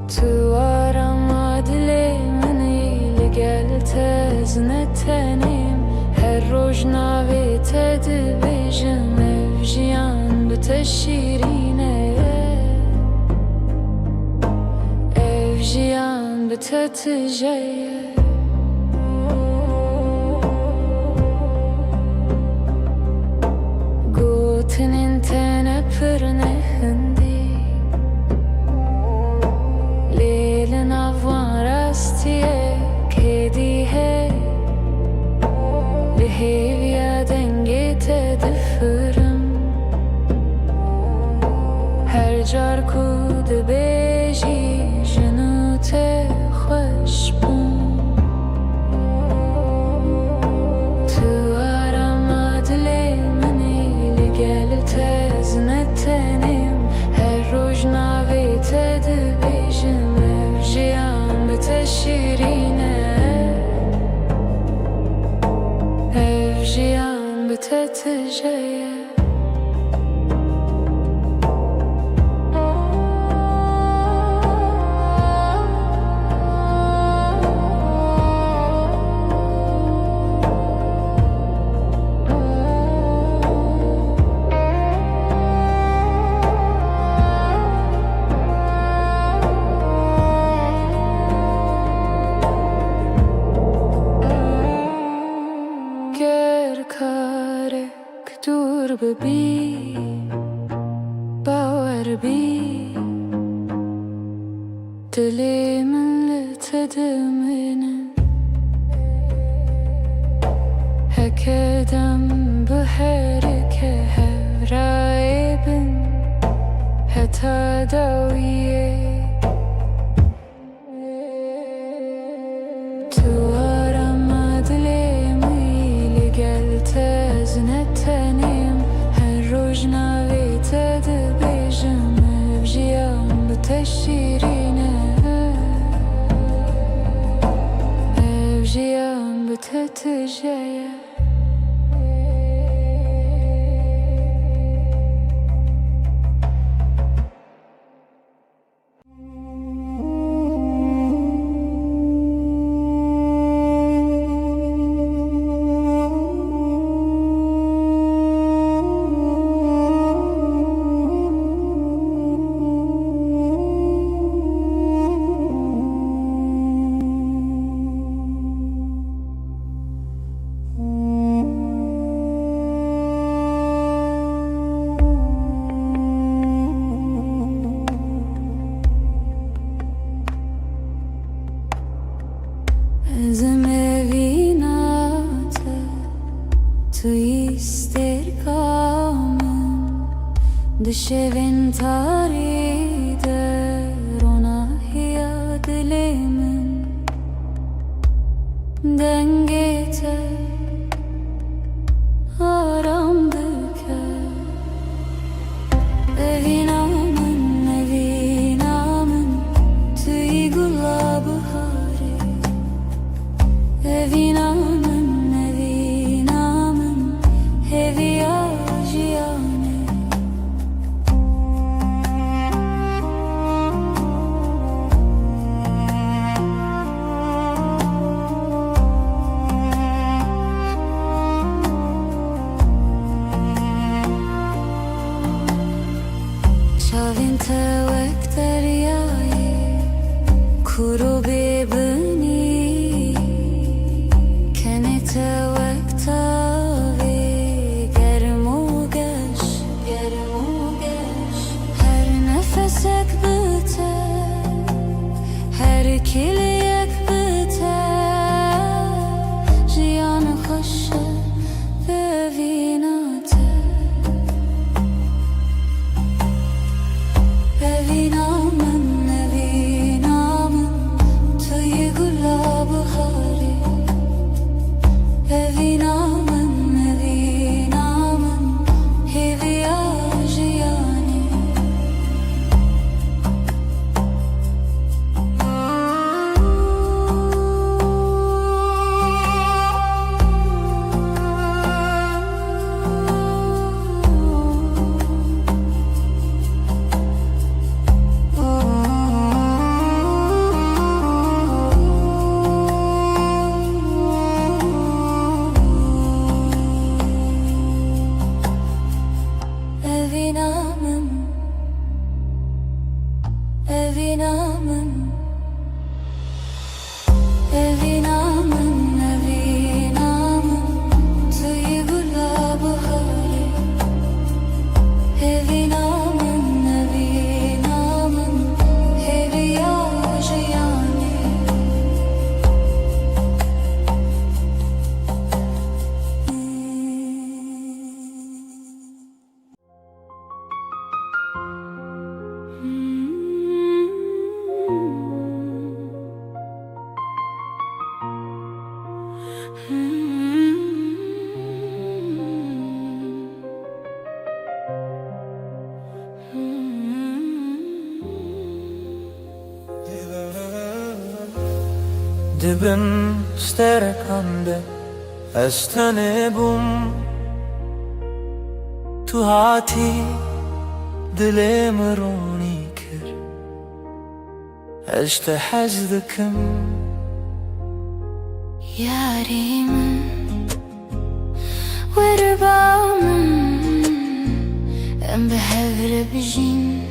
Tu arama dilemin ili gel teznetenim Her roj navi tedibijim evjiyan bite şirine Evjiyan bite tijeye Gutinin tene pırne hindi Lehevya denge tedifırım Her car kud beji jenu te خوش bun Tu arama dilemin ili gel teznetenim Her roj navi tedibijim evjiyan bite şirine Evjiyan bite tijeye دليمن لتدمن هكذا بحرك هرايبن حتى داويه توارا ما دليمي لقلت زنتنيم هالروجنا بيتد بيجم بجيام بتشيرينه بجيام بتتجايا زمريناته تويستر كامن دشبن تاريده رونا هي دليمن دنگته aramdaka evinamın tüy gulabı hari evinamın hevi ajiyane شاوینته وقت دریایی کرو ببینی کنته وقت آوی گرم و گش هر نفسک بته هر کلیک بته جیان خوشه ببیناته evinamın tüy gulabı hari evinamın hevi ajiyane evinamın tüy gulabı hari evinamın hevi ajiyane Dibin sterkande estene bum tu hati dilim roni kir اشت حزدكم Yarimin وربامن ام بهفر بجين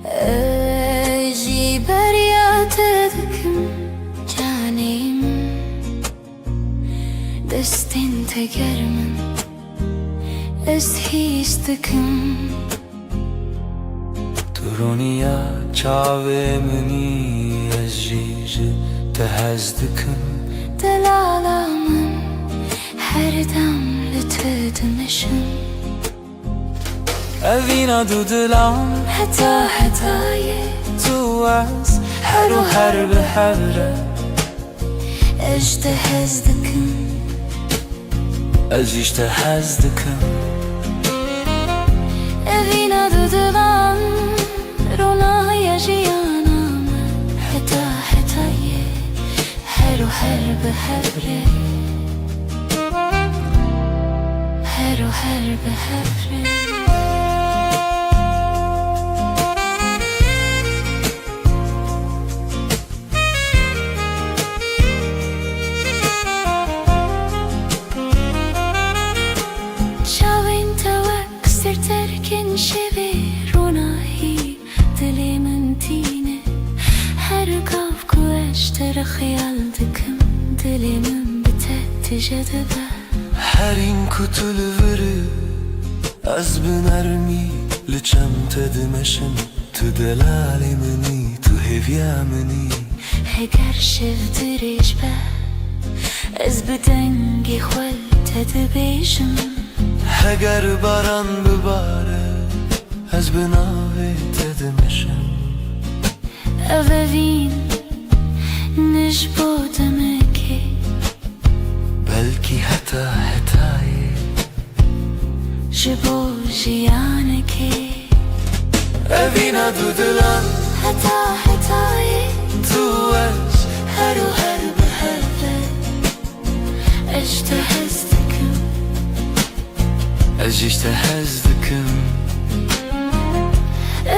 اجي برياتكم جانيم دستين تجرمن استهيستكم رونیا چاوه منی از جیج تهز دکم دلالامın her dam lütfedmişim اوینا دو دلم Hatayı تو از هر و هر به هره اجتهزدكم از جیج تهز دکم Evina dudulan Ronaya jiyanam Hatayı her o her be hebre Her o her be hebre Terken şevi ronahi dilimin tine Her kavku eştere khayal dikim dilimin bitet jadebe هر این کتل وره از بنرمی لچم تدمشم تو دلالی منی تو هویا منی Heger şevdiriş be Ez bedengi khwal tedbişim اگر باران بباره از بناوی تدمشم Evevin niş bodemeki بلکی حتی حتایی Jibo jiyaneki اوینا دو دلم Hatayı تو از her o her be hebre اجتهزدكم از جیج تهز دکم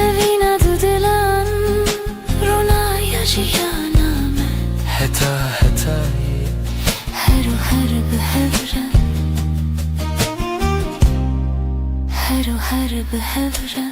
Evina dudulan Ronaya jiyanam حتی حتایی Her o her be hebre Her o her be hebre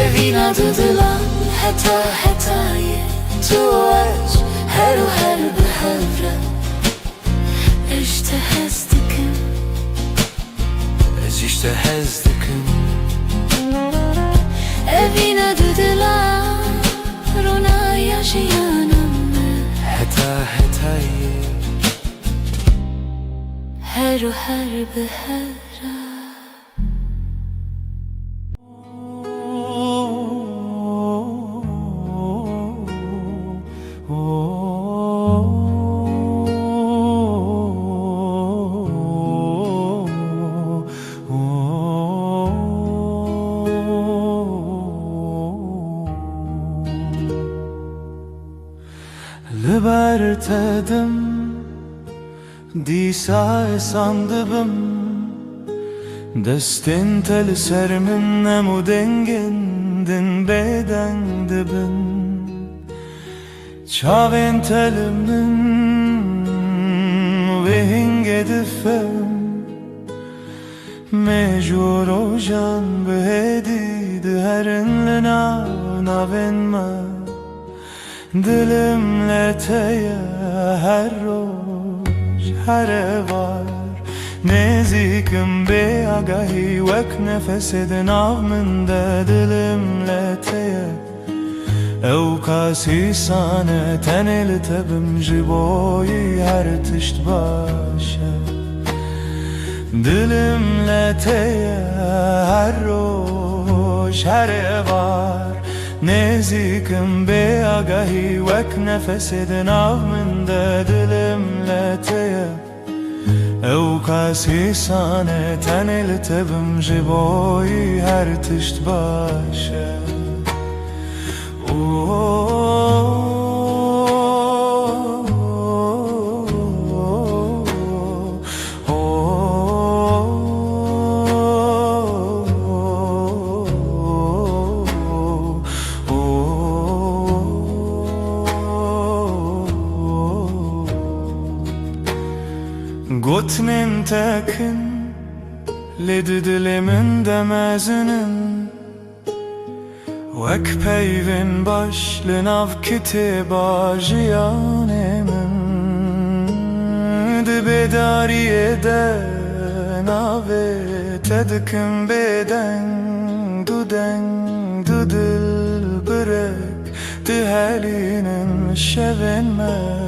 Evina dudulan hatayı Tu az her o her be hebre اجتهزدكم از جیج تهز دکم Evina dudulan Ronaya jiyanam حتی حتایی Her o her be hebre لبرتدم دیسا sandıbım Destin tel sermin nemu dengindin beden dibin Çavin telimin vehin gedifem Mecur ojan behedid herinle navenme Dilimle teye her roş her var Nezikim be agahi vek nefesidin avminde Dilimle teye ev kasi sane teneli tebim jiboyi her tişt başa Dilimle teye her roş her var Nezikim be agahi vek nefesidin avminde Dilimle teye ev kasi sane teneli tebim jiboyi her tişt başa Gotnin tekin Ledi dilimin demezinin Vek peyvin başlın av kitiba jiyanemin Di bedariye de nave tedikim beden Du dil bırek di helinin şevinme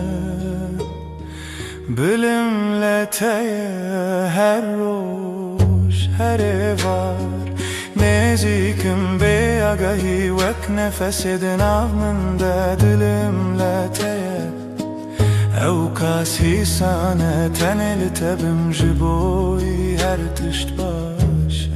Bilimle teye her roş her var Nezikim be agahi vek nefesidin avmında dilimle teye Evkasi sana teneli tebim jiboy her tişt başa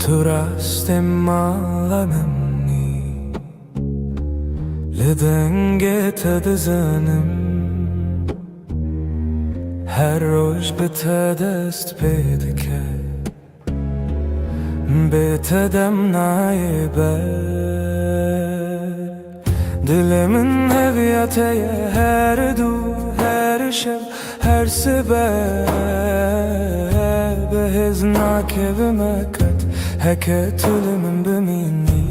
Turaste malanımni Lidenge tedizanım Her roş betedest pedike Betedem naiber Dilimin heviyateye her du her şev her sebep Behiznak evime kat Heket ölümün bimini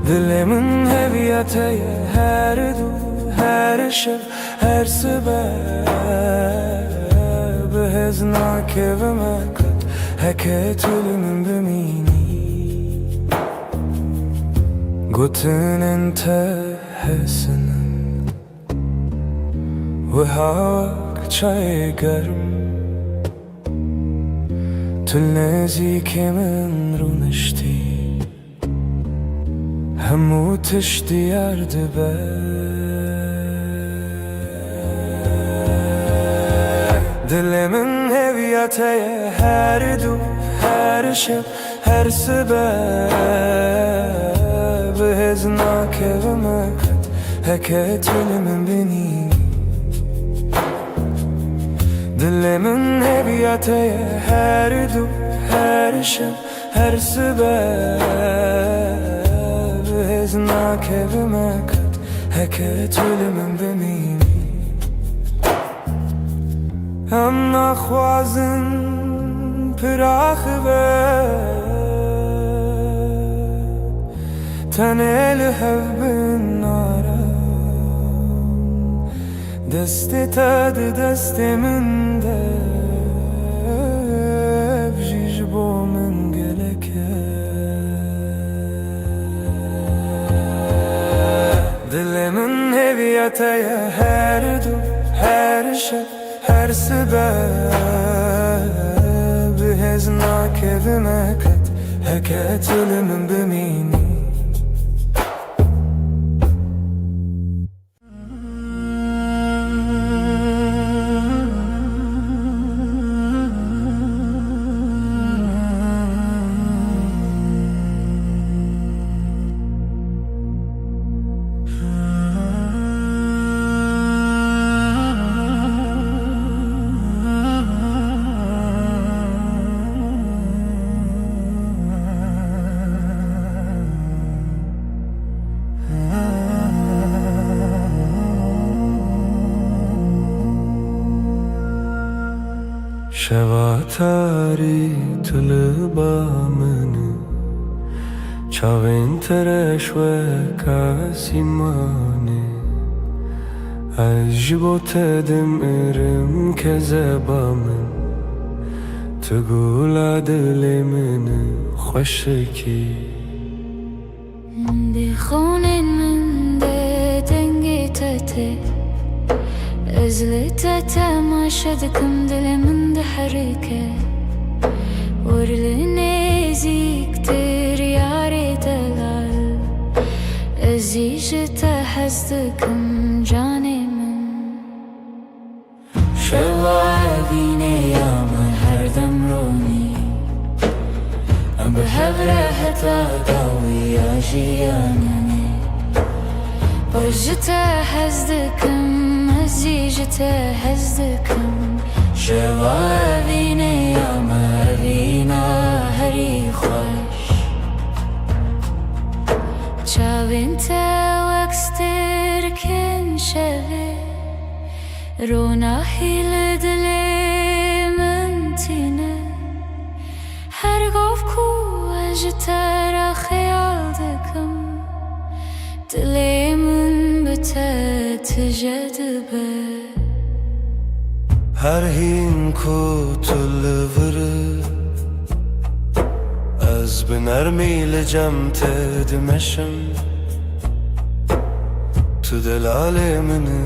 Dilimin heviyateye her du her şev her sebep Behiznak evime kat Heket ölümün bimini Gotinin tehesinin Ve hak çay garm تلنازي كمان رونشتي همو تشتي يارد دلي من هوياتي هر دو هر شب هر سبب هزناك ومكت هكت من بني Dili min heviyateye her du her şeb her sebep Heznak evime kat heket ölümün bimini Hem nakhwazin pirakh ve Tenel hevbin nara Desti tadı destimin de Bjiş bomin geleke Dilimin heviyateye her du her şeb her sebep Heznak evime kat heket ölümün bimini شواتاری طلبامنی چاوین ترش و کاسیمانی عجبت دم ارم که زبامن تقول عدل من خوشکی دی خونین من ده دنگی تته ازلت تماشدكم دل من ده حركة ورلني زيكتر ياري دلال ازيج تحسدكم جاني من شواديني يا من هر دم روني بهبره هتا داوية جيانني برجته هزدكم هزيجته هزدكم شوا بيني يا ما بينا هري خوش چاوینته وکستر کن شوه روناهی لدل من تینه هر گفت کو اجتر خیال دکم دل من بته تجدبه هر هین کو تلوره از بنرمی لجم تدمشم تو دلال منه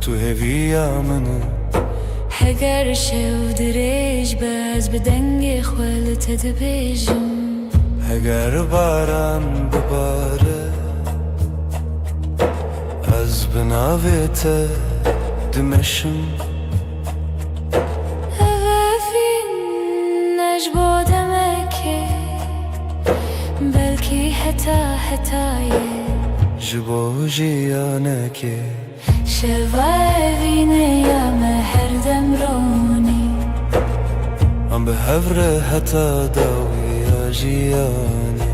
تو هویا منه هگر شو دریج باز بدنگ خوال تدبیجم اگر باران بباره از بناوت دمشم اوفین نجبودم بلکی هتایه جبو جیانه که شوای وینه یا مهر دمرونی ام به هفره هتا داوی جیانه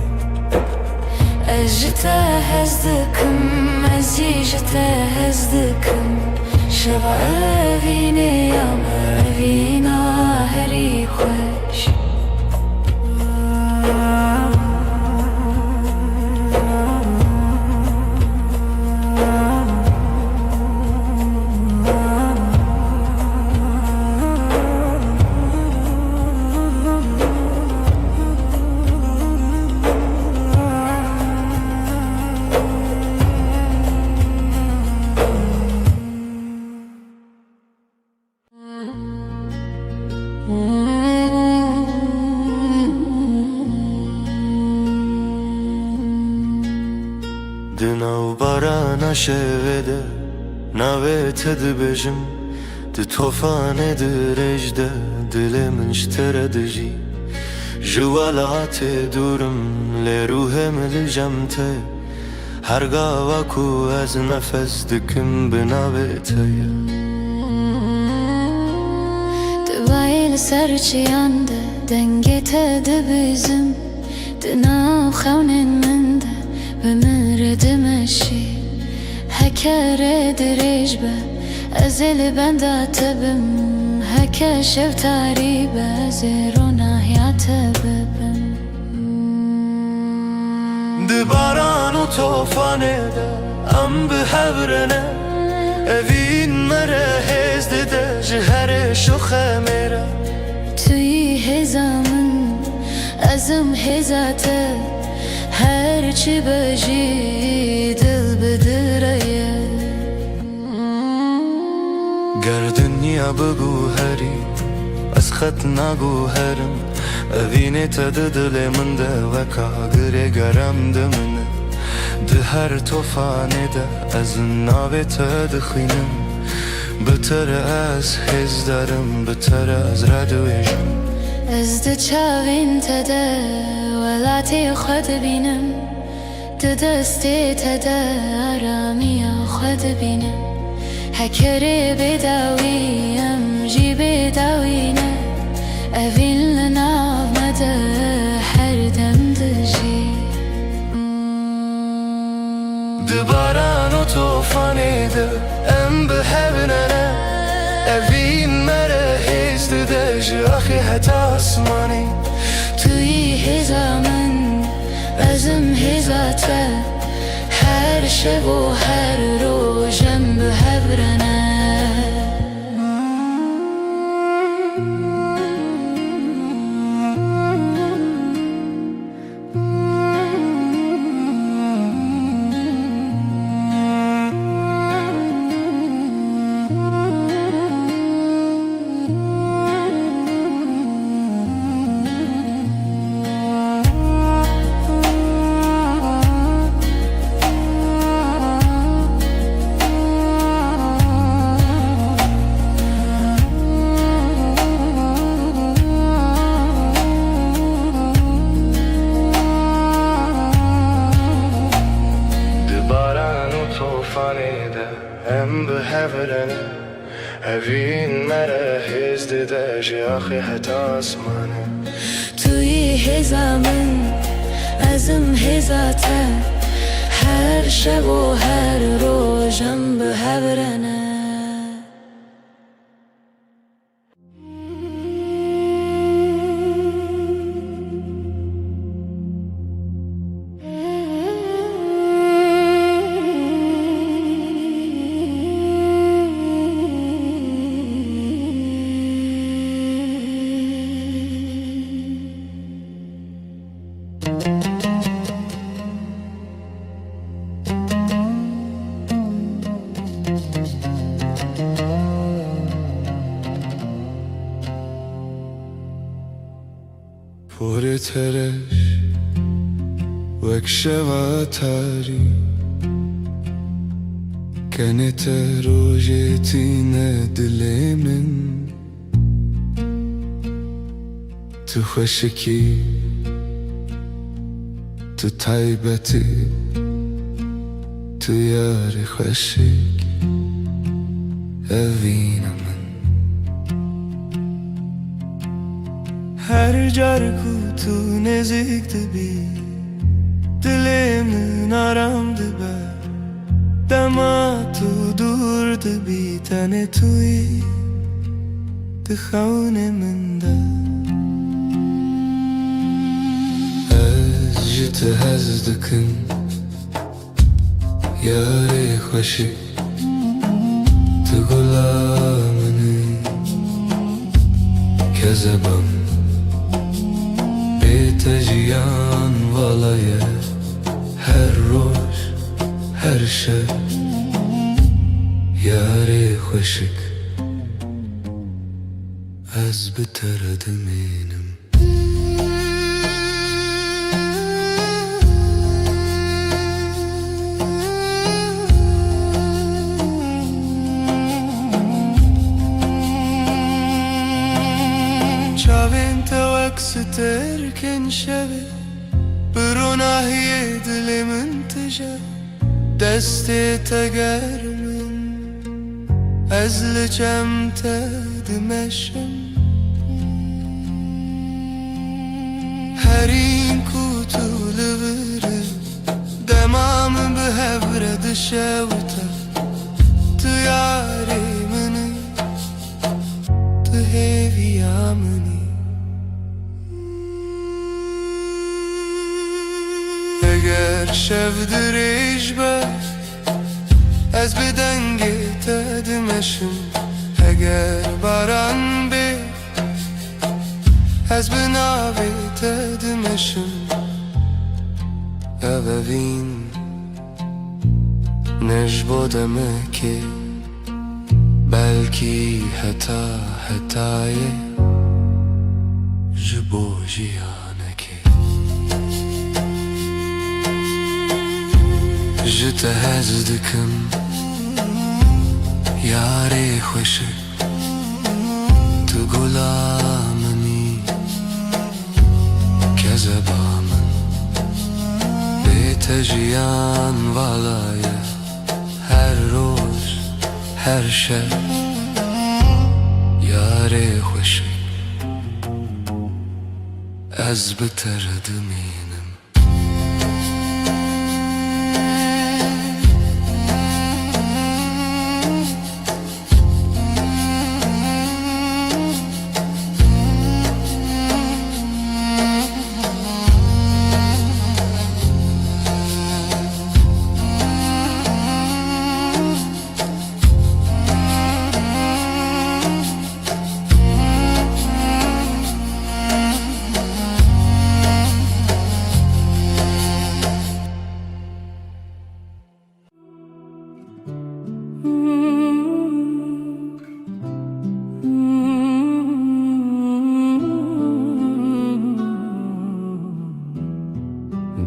اجتا هزدکم ازیجتا هزدکم شوای وینه یا مهر وینا هری خوش دناو باران شوده ناوی تدبجم د توفان درجده دل من اشتره دجی جوالات دورم لروهم لجمته هرگاه وکو از نفس دکم بناویته دبایل سرچیانده دنگی تدبیزم دناو خونن منده بمرد مشي هكا دريج به ازل بندات بم هكا شو تعريبه زيرونا يعتبم دباران و توفانه ده ام به هبرنه اوین مره هزده ده جهر شخه میره توی هزامن ازم هزاته هر چی بجی دل بدره گر دنیا بگو هری از خط نگو هرم اوینه تا دل من ده وکا گره گرم ده منه ده هر توفانه ده از ناوی تا دخینم بتر از حز دارم بتر از ردویشم از ده چاوین تده ولاتی خود بینم ده دستی تده آرامی خود بینم هکره بداویم جی بداوینه اوین لناو مده هر دم دجی ده باران و توفانه ده ام به هبنه اوین مره هزده ده جاخی حتا اسمانی توی هزامن ازم هزاته هر شب و هر روزم به هبرنه هفين مره هزد داجي آخی حتی آسمانه توی هزامن ازم هزاته هر شب و هر روزم به هبرنه پر ترش وک شواتاری كانت روجتينا دلي من تخشكي تتعيبتي تياري خشك أفينا من هر جاركو تو نزيك تبي دلي من آرام دبر دما تو دور دبی تن توی دخون من ده از جت هز دکن یاری خوشی تو غلامنی کذبم بیت جیان والایه هر روز هر شب یاری خوشک از بتر دمینم چاوین تو اکس ترکن شوی برو ناحیه دل من تجا دست تگرم أزلجم تدمشم هرين كوتو لغير دمام بهبرد شوتا تياري مني تهيفي عمني اگر شب دریج باش از به دنگ تدمشم اگر باران به از به ناوی تدمشم اوین نجبودمه که بلکی حتای جبو جیانکی جت هز دکم یاری خوشک تو غلامنی کذبا من بیت جیان والایه هر روز هر شب یاری خوشک از بتر دمینم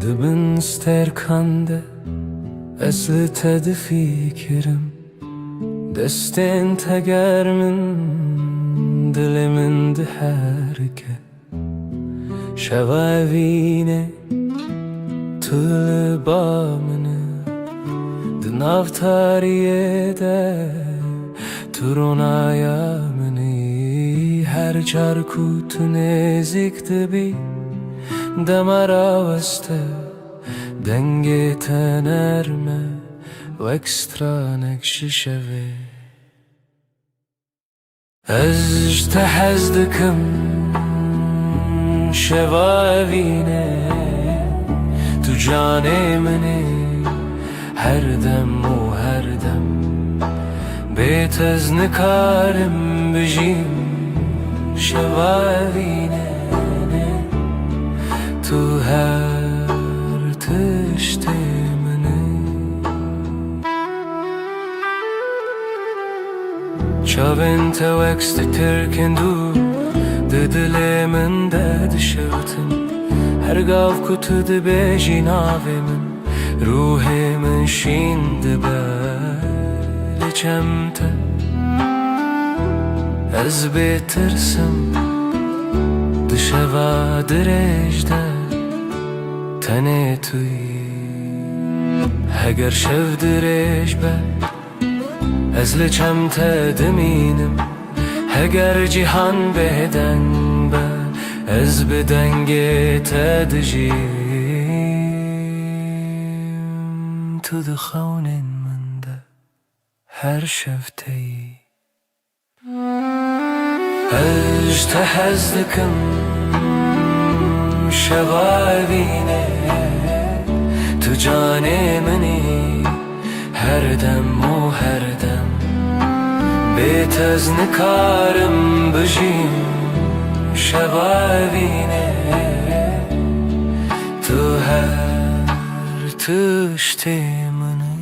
Dibin sterkande aslı tadı fikrim Destin tegermin dilimin diherke Şevavine tül bamını Dinav tariye de ترونایا منی هر چارکو تو نزیک بی دمارا وسته دنگ تنرمه و اکسترا نکش شوه از تحز دکم شوا وینه تو جان منی هر دم و هر دم بیت از نکارم بجیم شوا وینه تو هر تشت منی چاوین تو اکست ترکندو دل من داد شوتن هر گاو کتو ده بیجی ناوی من روح من شین ده بلچمته از بیترسم ده شوا درش ده تنه توی هگر شو درش به از لچمته دمینم هگر جهان بدن به از بدنگ تدجیم تو دخونین من ده هر شفتی از تحز دکم شوا بینه تو جان منی هر دم و هر دم بیت از نکارم بجیم شوا بینه تو هر تشت منی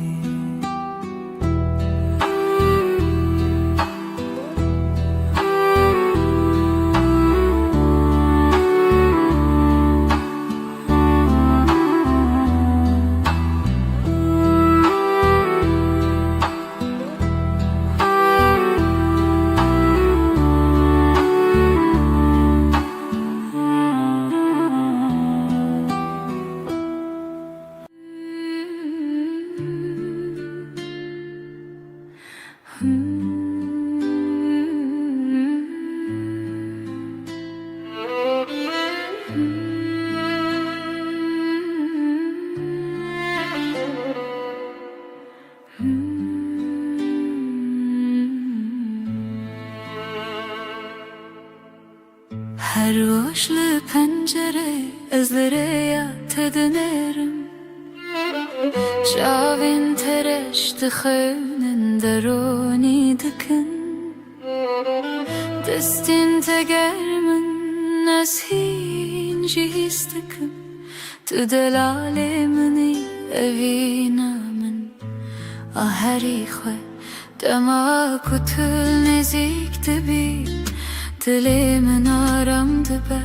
Her boşlu pencere özlere tednerim Şavin tereş dıxının deroni dikin Destin tegermin neshin jihistikim Tu delalemini evina min Aheri xwe dema kutul nezik dibi Dili min aram dibe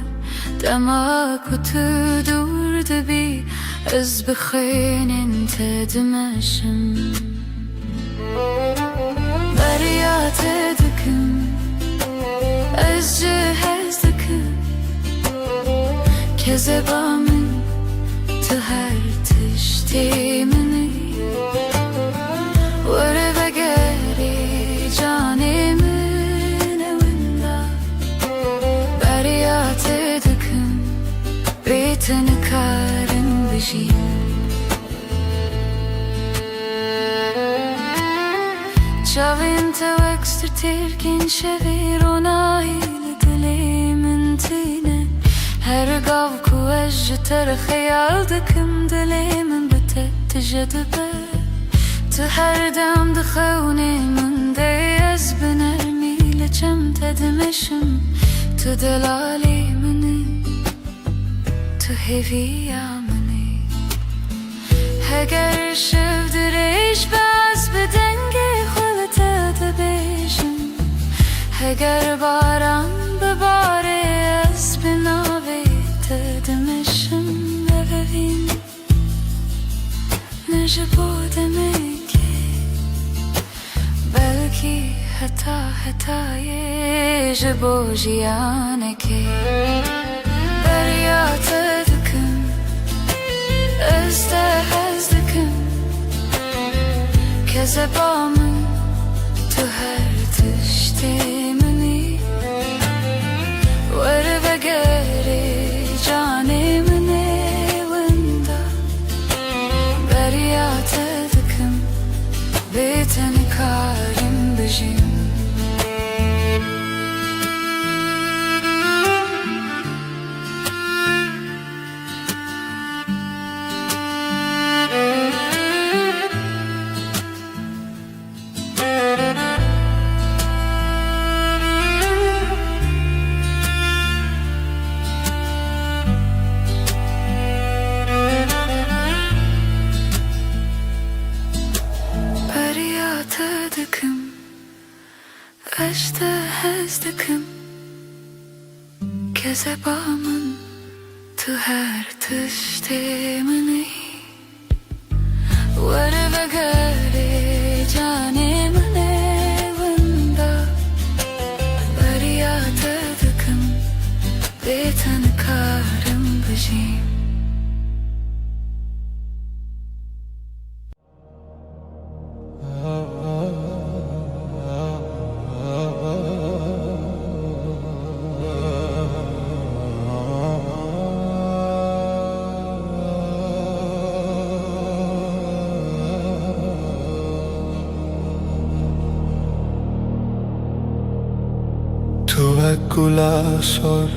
dema kutu dur dibi Ez bixinin tedmeşim Beryat edikim Ez cehez dikim Kezeba min tu her tişti mini Vere ve geri canimin evinde Beryat edikim Bitini karın bişim Çavin tevekstır tirkin şevir onaylı dilimin tine Her gav kuvvejji ter khayal dikim dilimin bitet tijedibe Tu her dem dixewni min de ez binermiyle çemte demişim Tu delali mini Tu heviya mini Heger şevdiriş baz bedenge xulete debişim Heger baran bebare ez binavi demişim Evevin Nece bu demek ki Belki hetaye Je bu jiyane ki Beryat edikim Ez dikim Kezebamın tu her منی ور بگری جانی منی وندا بریات دکم بیتن کارم بجیم Dikim, işte hez dikim, kezebamın tu her tiştemini, var ve gari canimin evinde, bariyat dikim, beten karım bejim. توكل صار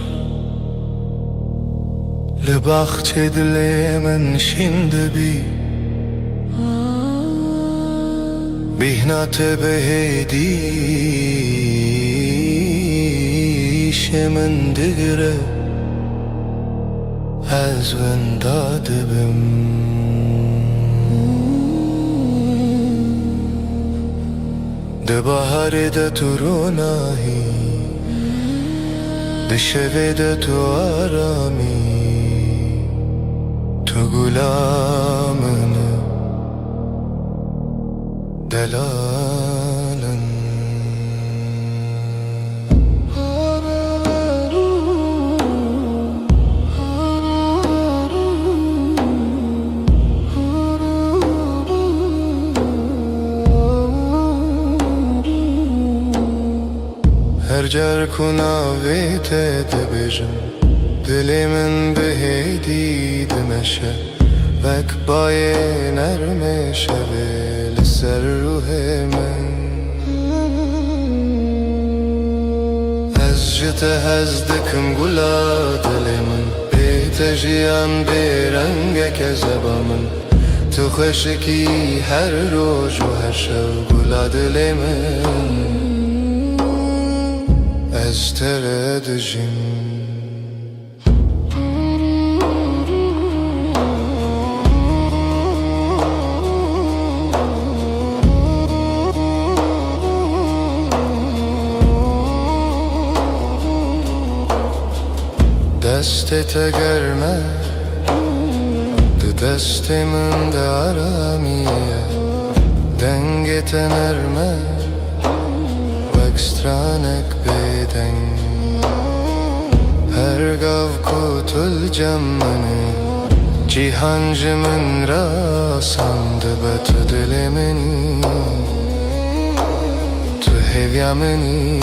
لبخت دل من شند بي بهنات بهديش من دقره از ونداد بم ده بهار ده تروناهي ده شبه ده تو آرامی تو غلامنه دلالن هر جر کناویت دبیجم دلی من بهیدی دمشه وک بای نرم شوه لسر روح من از جت هزدکم گلا دلی من بیت جیان بیرنگ کذبا من تو خوشکی هر روز و هر شب گلا دلی من از تردجیم دستت گرمه ده دست من دارامیه دنگت نرمه وکسترانک بدن هر گاو کتل جمنه جیهان جمن را سانده بت دل منی تو هویا منی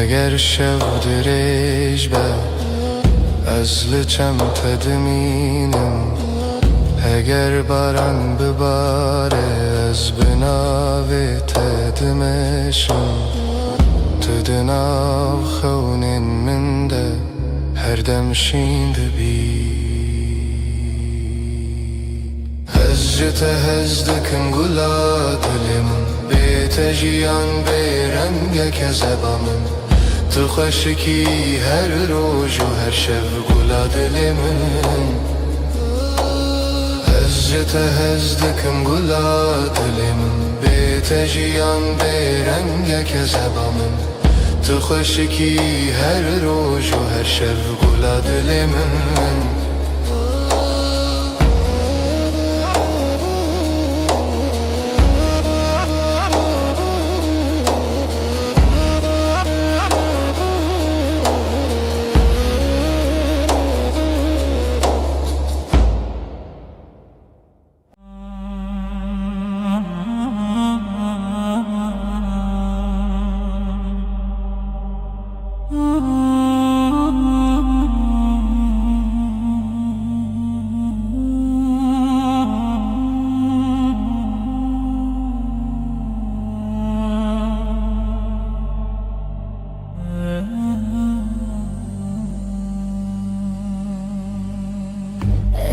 اگر شب درش به از لچم تدمینم اگر باران بباره از بناوی تدمشم تو دناو خونین من ده هر دم شینده بی از جت هزدکم گلا دلم بیت جیان بیرنگ کذبا من تو خوشکی هر روز و هر شب گلا دل من از جت هزدکم گلا دل من بیت جیان بیرنگ کذبا من تو خوشکی هر روز و هر شب گلا دل من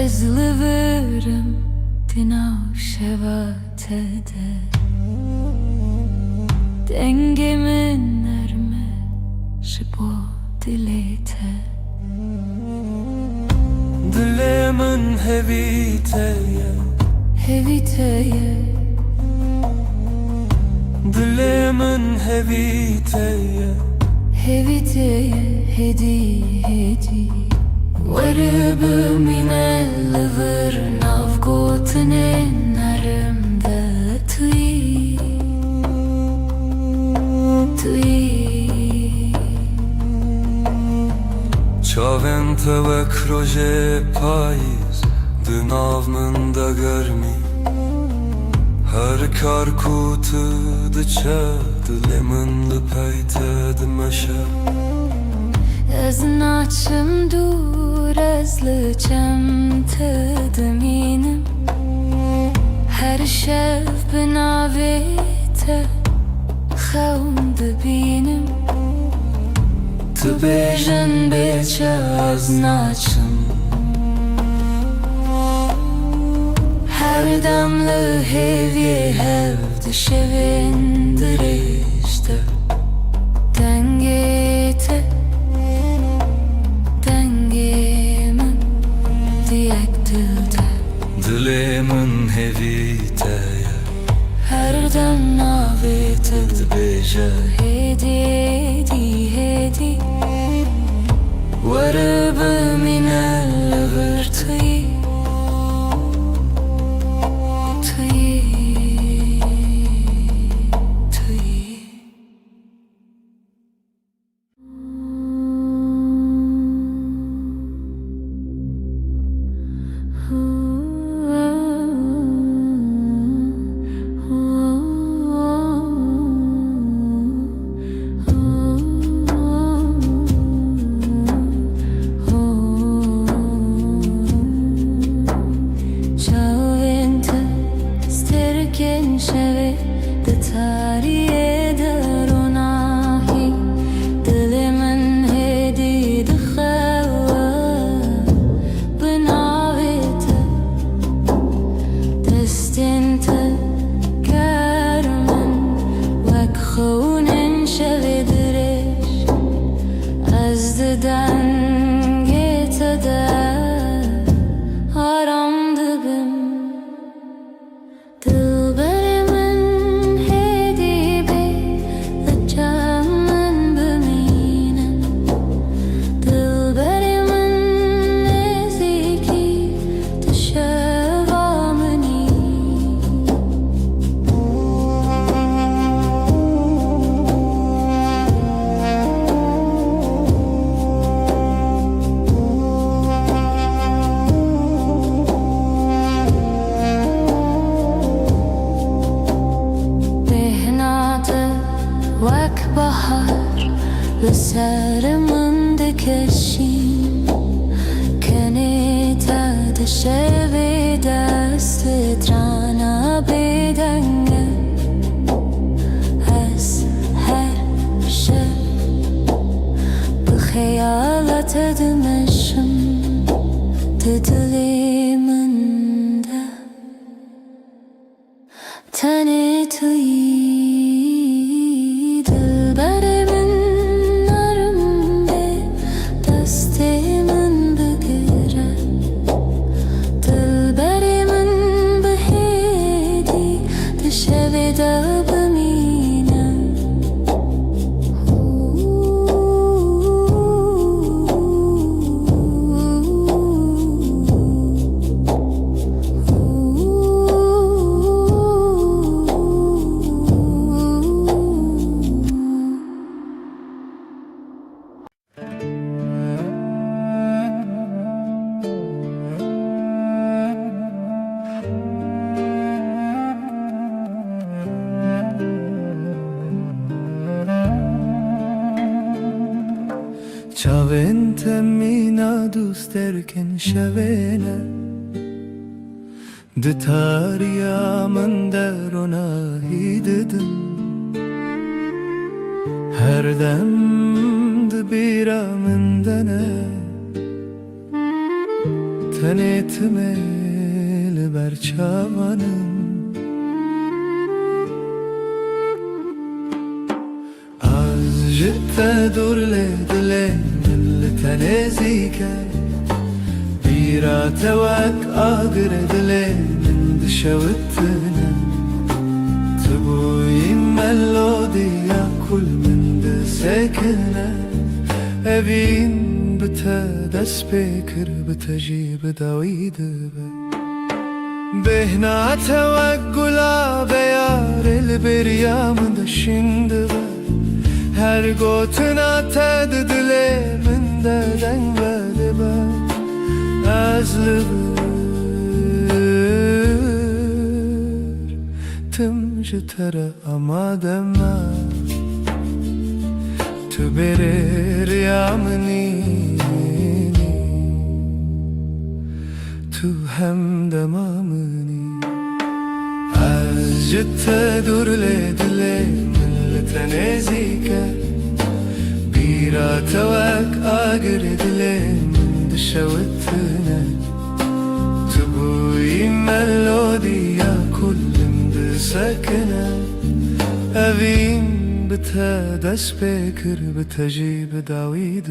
Ezliverim dinav şevatede, dengemin erme şibo dilete, Dilemin heviteye, heviteye, dilemin heviteye, heviteye, hedi hedi. Varıbı minelliver navgotine narimde tui, tui. Çavên te wek rojê payîz di nav min de germî, her kar ku tu diçe dilê min li pey te dimeşe. Ez naçim dur, ez li çem te dimînim, her şev bi navê te xewn dibînim. Tu bêjin bêçe ez naçim, her dem li hêviyê hev di şevên dirêj de. Dengê te, dengê min diyek dilde. Dilê min hevîteye, Her dem navê te dibêje hêdî hêdî hêdî. Warıbı minelliver tui, tui, tui. Çavente sterken şeve de tariye daronahi, dilimin hedi de xewa binavete, destin te kermin vek xewnin şeve direş, ez de dengê te de aram dibim. Dilberimin hedi bê li cem min bimîne, dilberimin nêzîkî di şeva minî. Wek bahar li serimin dikeşîn, kenê te di şevê destê trana bêdenge. Ez her şev bi xeyala te dimeşim, di dilê min de tenê tui. Dilberimin narimde destê min bigire, dilberimin bi hêdî di şevê de bimîne. Çaven temina dost erken şevene Ditar yaman der ona hidedin Her dem dibira min dene Tenetime liber çavanım Az jitte dur le dile تنازيكا بيرا توك آقر دلي من دشوتنا تبوي ملوديا كل من دسكنا أبين بتدس بكر بتجيب داويد بهنا توك قلاب يار البريا من دشندبا Her gotuna tedidile min deden velibe Ezlidir Timci tere amadema Tu berir yamini Tu hem demamini Azcitte durle dile تنازيكا بيرا توك آقر دلي من دشوتنا تبوي ملوديا كل مدسكنا أبين بتدس بكر بتجيب داويد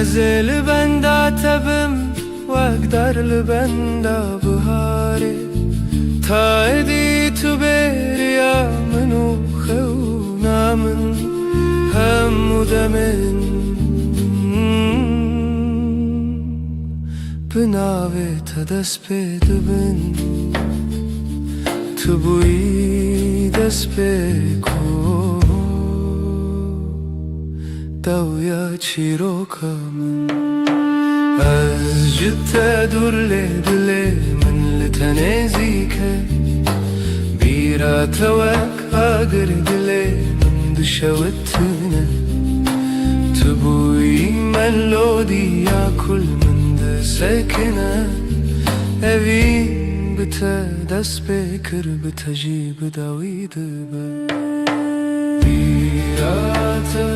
أزل بندا تبم وأقدر لبندا بهاري تايدي تبيريا منو خونا من هم ودمن بناوي تدس بدبن تبوي دس بكو دويا چیروکا من از جته دور لیدله من لتنازیکه بیرا توک آگر دله من دشوتنه تبوی ملودیا کل من دسکنه اوین بته دست بکر بتجیب داوید بیراته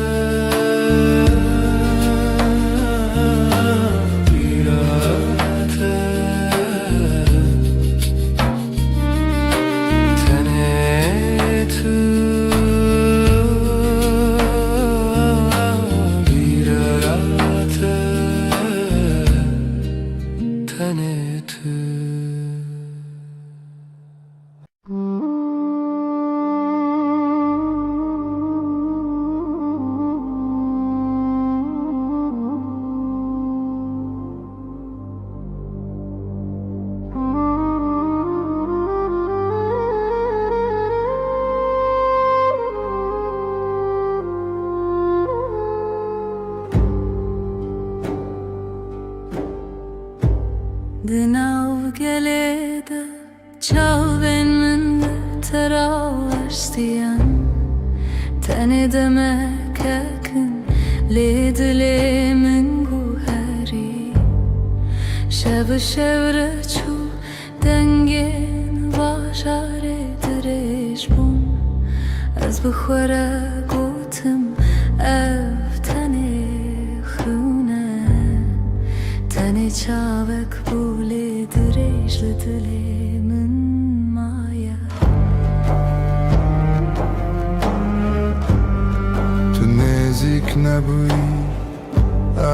Dinav gelede çaven min teravestiyan Tene demek ekin ledile min guheri Şev şevre çu dengen başare direş bum Az bixwere gotim ev tene xune Tene çavek bule direş lidile min maya Tu nezik nebûyî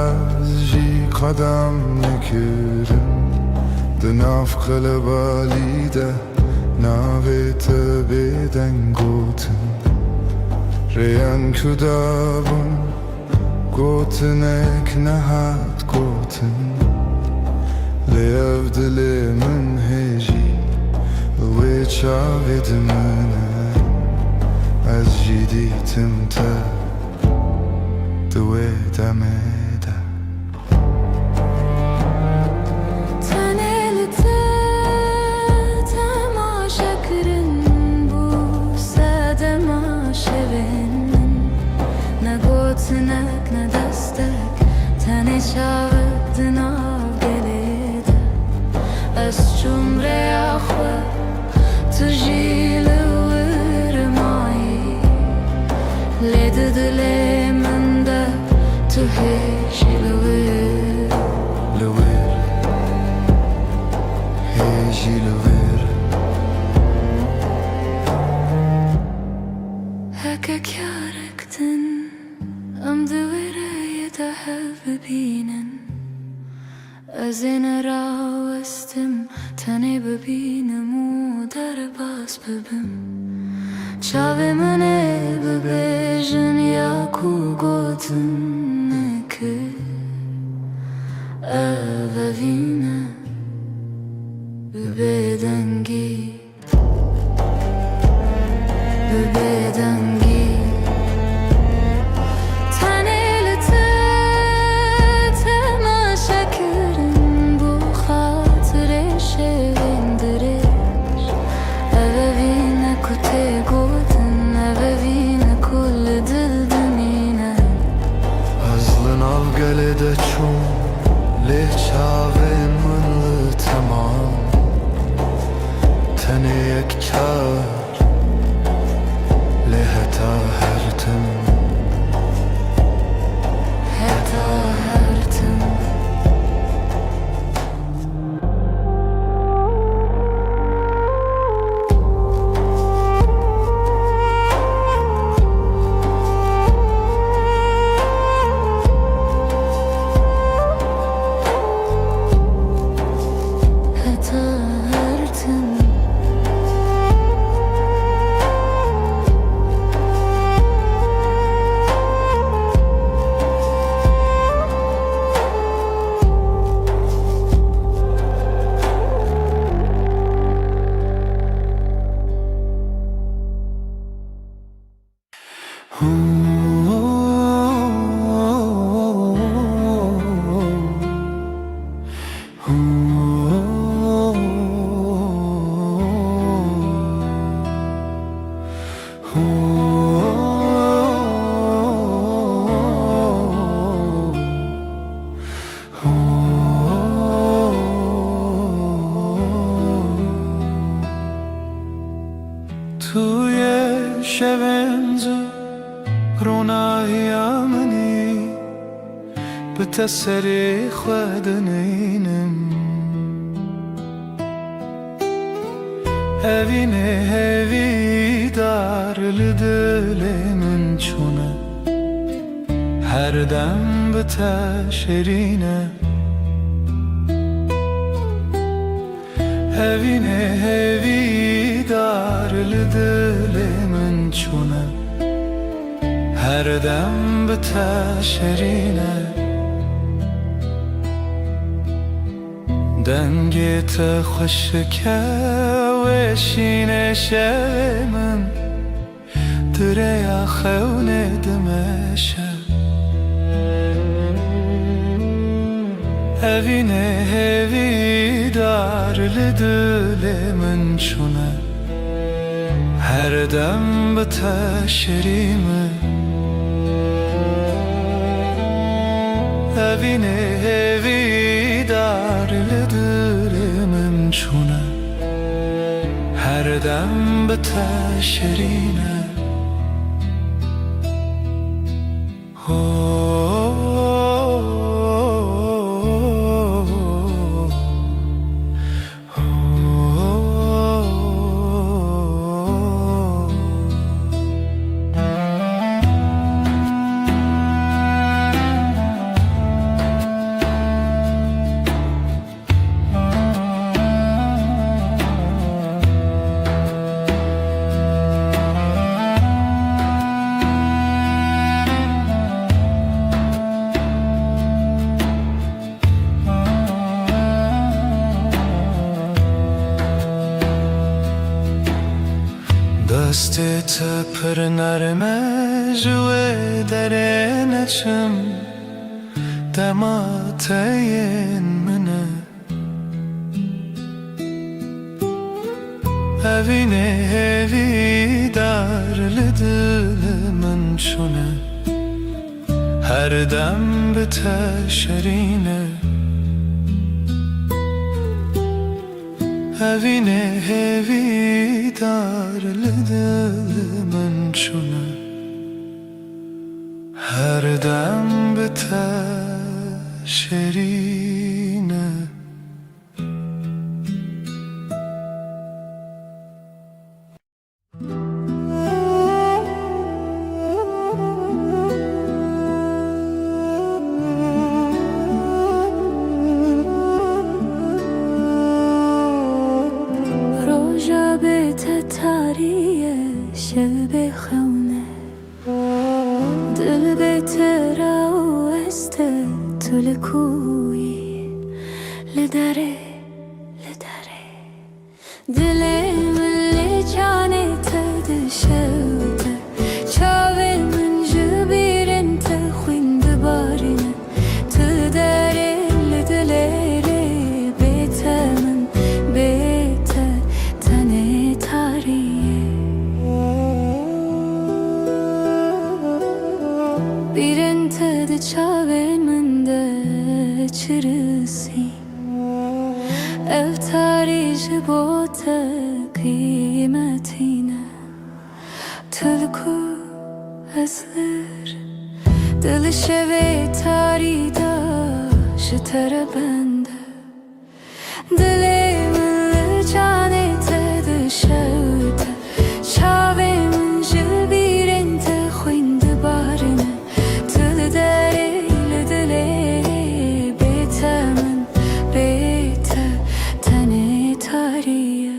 ez jî qedem nekirim Di nav qelebalî de navê te bêdeng gotin Rêyên ku dabûn gotinek nehat gotin لیو دل من هجی و چاوید منه از جدیدم تا دوی دمده تنلته تماشا کرن بو ساده ما شبن نگوتنک ندستک تنه چاوک دناو گلیده از جمره آخوه تجیل ورمایی لید دلی من ده تو هیچی لویر هیچی لویر هکا کارکتن ام دویره یده ببینن از این راوستم تنی ببینم و در باز ببم چاوی منه ببیجن یا کو گوتن که اوینه ببیدنگی ببیدنگی تنیلته تماشا کرن بو خاطر شویندرش اوینه کته گوتن اوینه کل دل دمینه ازلن al gelede çum له چاوه من تمام تنه یک چار له تا هرتم حتی هرتم حتی هرتم توی شبنز روناهی منی به تسری خودنینم هوینه هوی دار لدل من چونه هر دم به تشرینه هوینه هوی دار لدل من چونه هر دم به تشرینه دنگت خوشکه و شینه من دریا خونه دمشه هوینه هوی دار لدل من چونه هر دم به تشریمه هوینه هوی دار لدل من چونه هر دم به تشریمه دستت پر نرمه جوه در نچم دمات این منه هوینه هوی دار لدل من شونه هر دم به تشرینه هوینه هوی دار لدل من شونه هر دم به تشرینه تاریه شب خونه دل بهتر و استه طول کوی لدره دل من لجانه تدشوته چاول من جبیرن تخوین دبارنه تداره لدلره بیته من بیته تنه تاریه بیرن تد چاول من ده چرسی افتاری جبوت قیمتینه تلکو ازلر دل شوی تاری دا شتر بنده دل من جانه تد شوته چاوی من جبیرن تخوین دبارنه تل داره لدله بیته من بیته تنه تاریه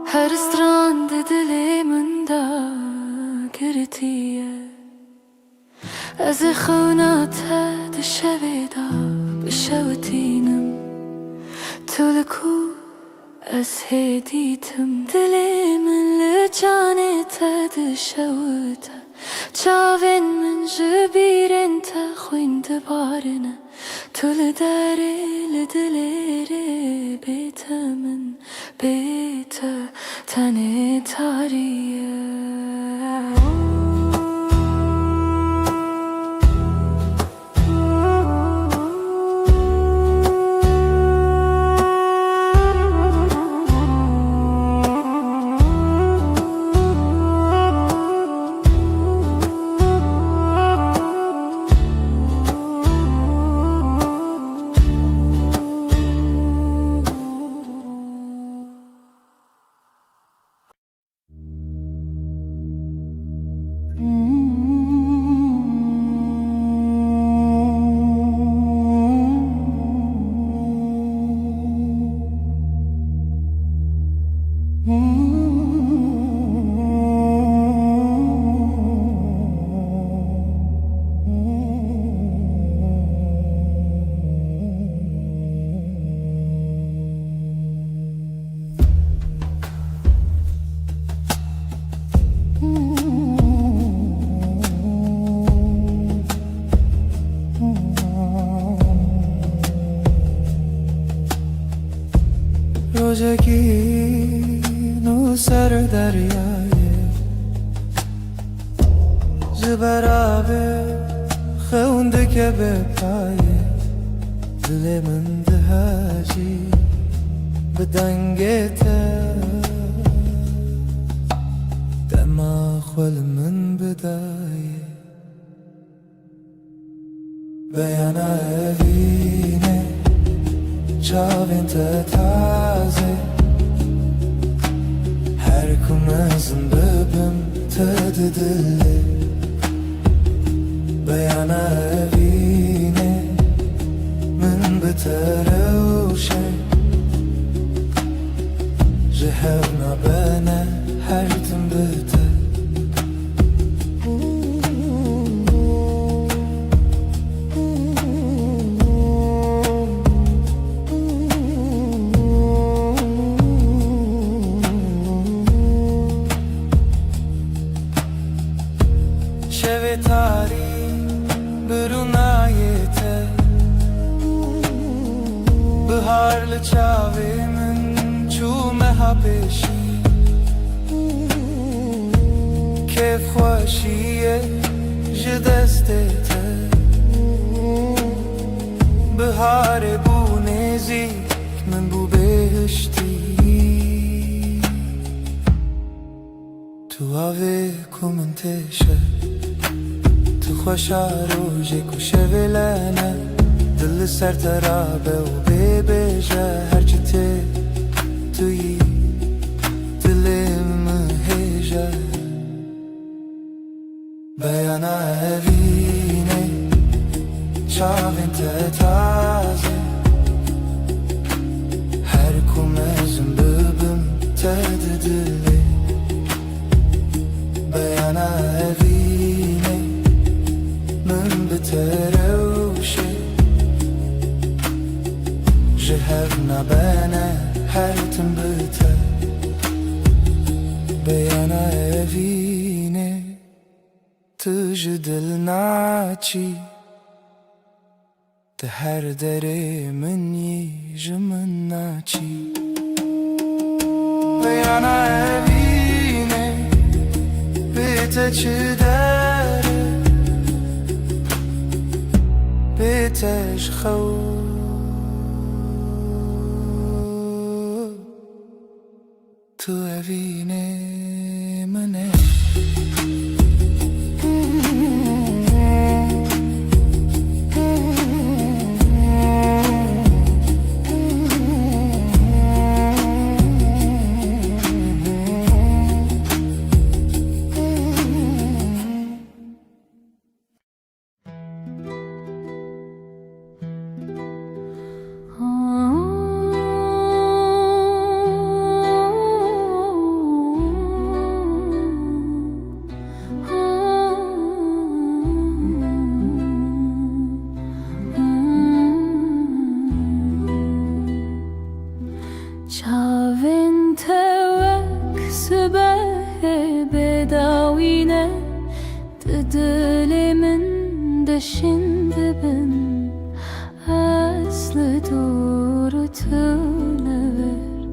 هر استراند دل من دا گرتیه از خونات دشوی دا بشوتینم تلکو از هدیتم دل من لجانه تدشوته چاوین من جبیرن تخوین دبارنه تل داره لدلره بیته من بیته تنه تاریه روزگین و سر دریای زبرابه خونده که به پایه دل من دهاجی به دنگته دما خول من بدایه بیانا اوینه چاوین تازه هر كمازن ببم تددلي بيانا أبيني من بتروشي جهرنا بنا هرتم بتا شویتاری برونایته بهارlı çavimin çومه ها پیشی کیف خوشیه جدستته بهار بو نزیک من بو بهشتی تو آوه کمن تشه تو خوشا روژه کشه ولنه دل سر ترابه و ببیجه هرچی توی دلم هیجه بیانا اوینه چاوین تازه هر کمزم ببم تددلی بیانا اوینه من بتروشه جهرنا بنا هرتم بتا بیانا اوینه تجدل ناچی ده هر دره من یجمن ناچی بیانا اوینه بیته چه داره بیتش خو تو اوینه منه چاوین توک سبه بداوینه دلمن دشین ببن اصل دور تنور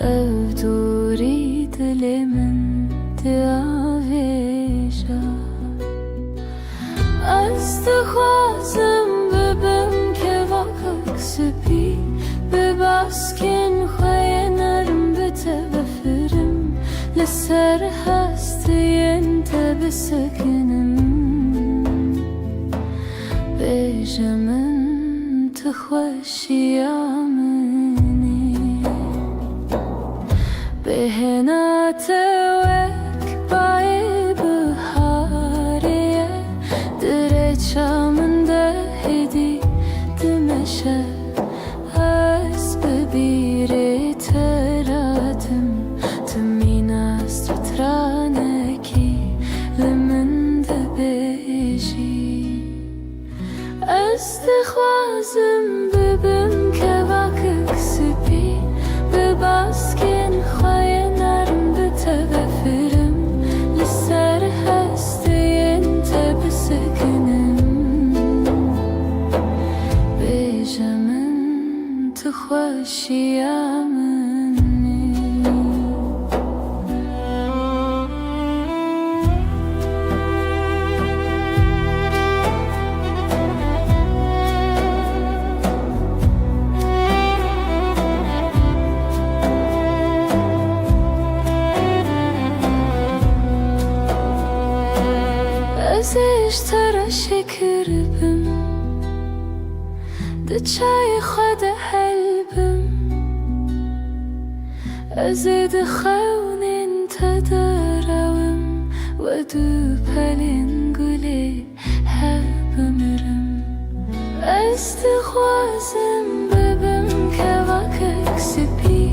او دوری دلمن دیاویجا از دخوازم ببم که واقع سپی بباسکن خواه نرم بتوفرم لسر هستین تبسکنم بجمن تخوشی آمنی بهنا توک بای بهاریه درچامن ده هدی دمشه ببیره تراتم تمین استرانکی لمن دبیجی استخوازم ببم که واقع سپی بباسکن خواه نرم بتوفرم لسر هستین تبسکنم بجمن تخوشی آمنی ازش ترا شکر بم ده چای خود حلبم ازد خونین تدرم و دو پلنگلی هب ömrüm استخوازم ببم که وقت سپی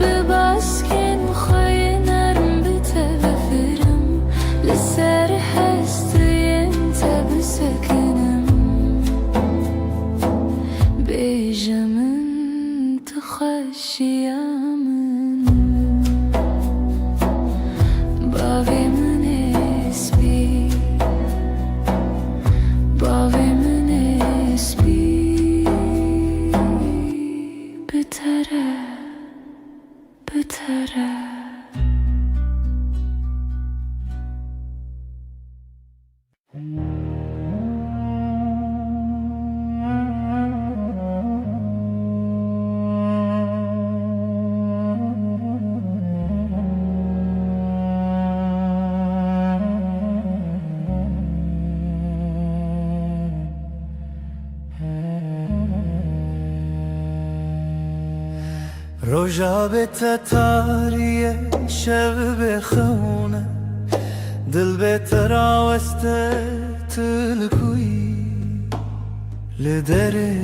بباسکن خوی نرم بتبفرم لسر هستوین تبسکنم بیجمن تخشیامن باویمن اسبی باویمن اسبی بتره بتره روژا به تتاریه شب بخونه دل به تراوسته تلکوی لدره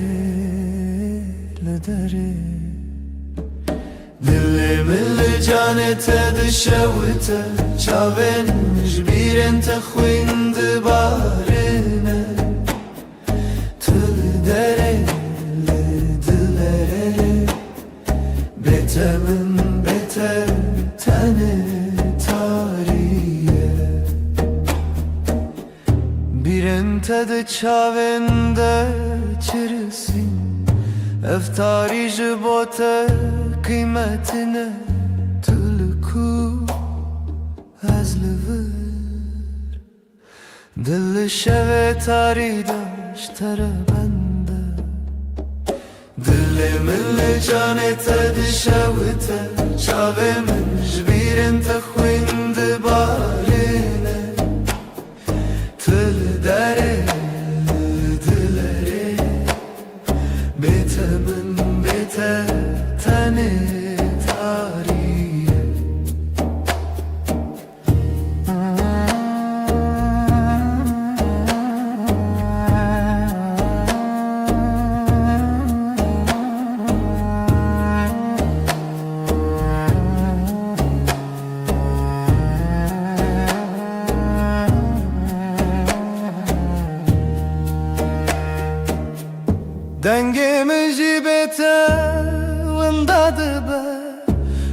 لدره دل مل جانت دشوته چاوین جبیرن تخوین دبارنه تل دره لدلره بتمن بتر تنه تاریه بیرن تد چاونده چرسین افتاری جبوته قیمتine تلکو از لور دل شو تاری داشت تره بنده دل مل جانت دشوته چاوه من جبیرن تخوین دبارنه تل داره دلره بیت من بیت تنه تاریه دنگم جیبته ونداده به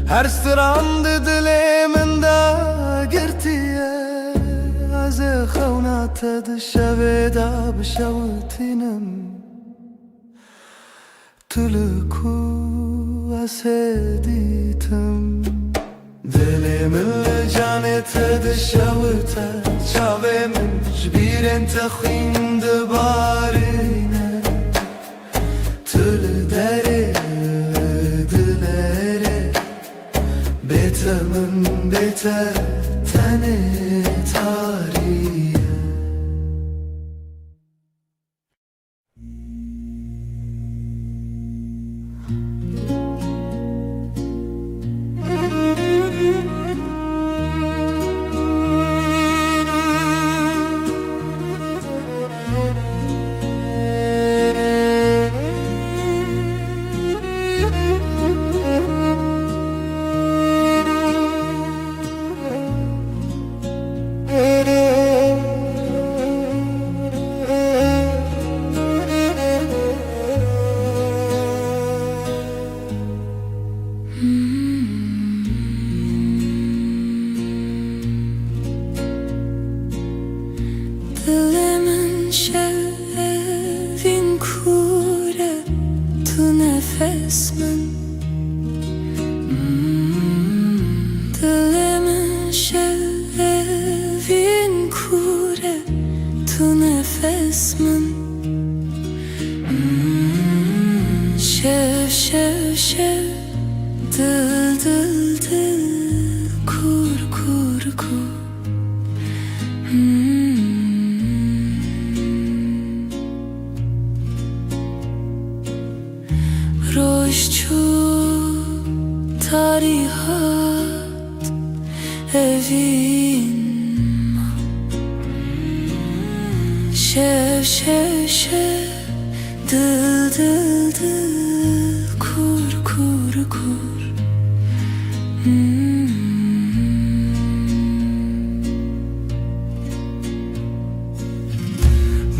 هر سراند دلم دا گرتیه از خونات دشوه دا بشوتینم تلکو اسدیتم دلم جانت دشوته چاوه من جبیرن تخوین دبارینه تل دره دلره بیت من بیت تنه تاریه Dilimin şevin kure tu nefes min Dilimin şevin kure tu nefes min Şev şev şev dil dil dil kur kur kur روشچو تاریحات evin Şev şev şev dıl dıl dıl kur kur kur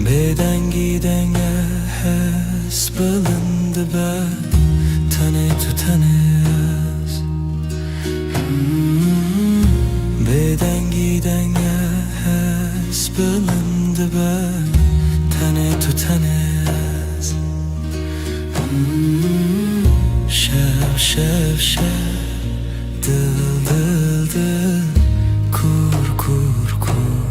Beden gidenge hes bılındı be Tane tutane ez Beden gidenge hes bılındı be Tane tutane ez Şev şev şev dıl dıl dıl kur kur kur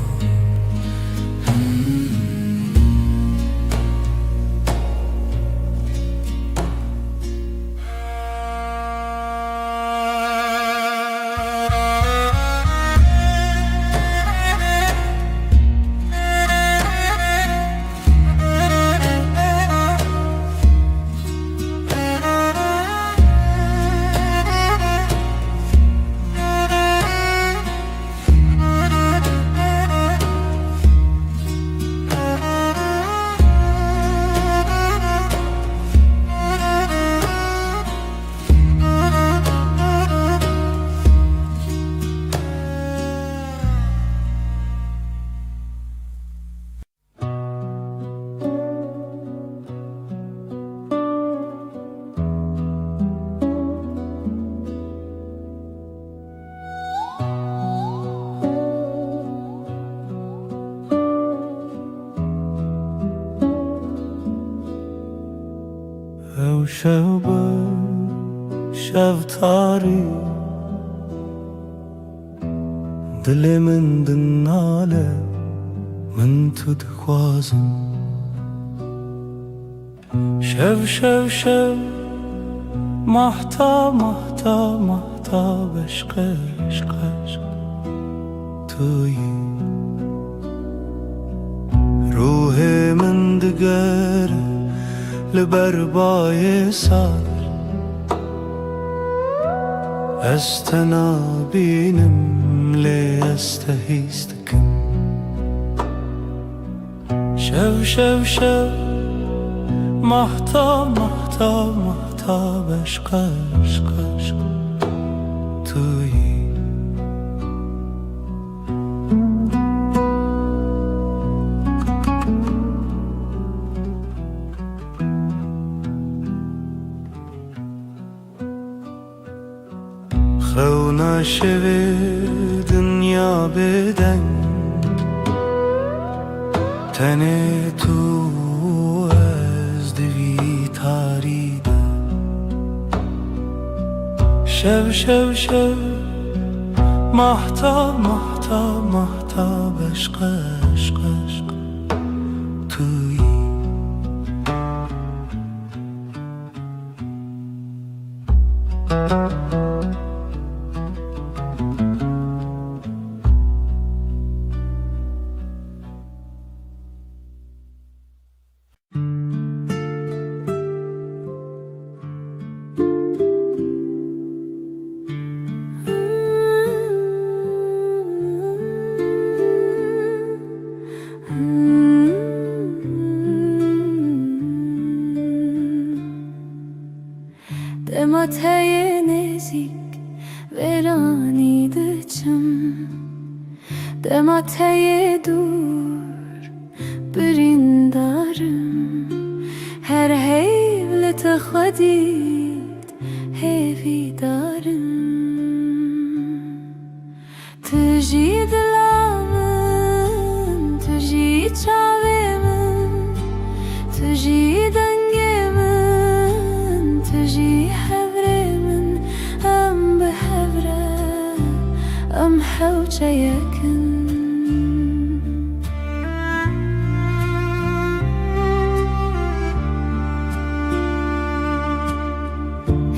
شب شب تاری دل من دناله من تو دخوازم شب شب شب محتا محتا محتا بشق عشق عشق تویی روح من دگر لبربای سر استنابینم لی استهیستکم شو شو شو محتا محتا محتا بشق عشق عشق تویی خونا شوی دنیا بدن تنه تو از دوی تاریده شب شب شب محتا محتا محتا بشق عشق عشق تویی Demateye nezik veranide çım Demateye dur birindarım Her hevlete xadid hevidarım Tüji dilamın, tüji çavemin Tüji dengemin, tüji hevremin Em behevre, em hevce yakın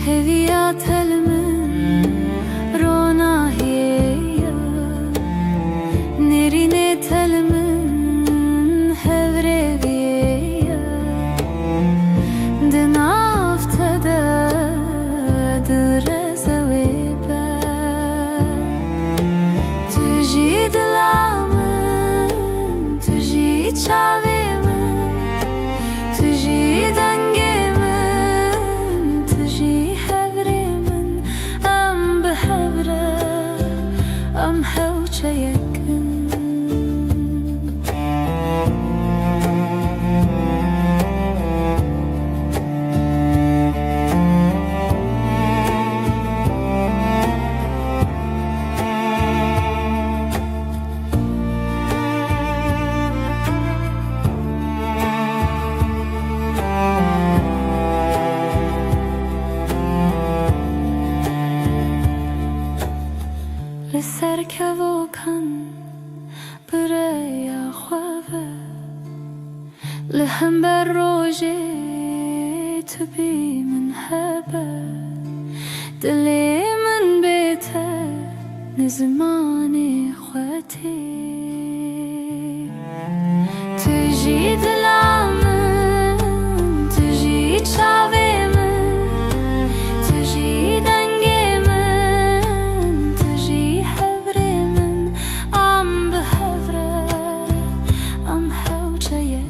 Heviyat elmin, ronahiye Nerine telmin, hevreviye Dinaftada, direze ve ben حوجه یکن لسر كوكن بريا خوابه لهم بروجي تبي من هبه دلي من بيته نزماني خواتي تجي دلامن تجي تشاوي من تجي دنگي من تجي حبري من عم بهفره عم حوجه يكن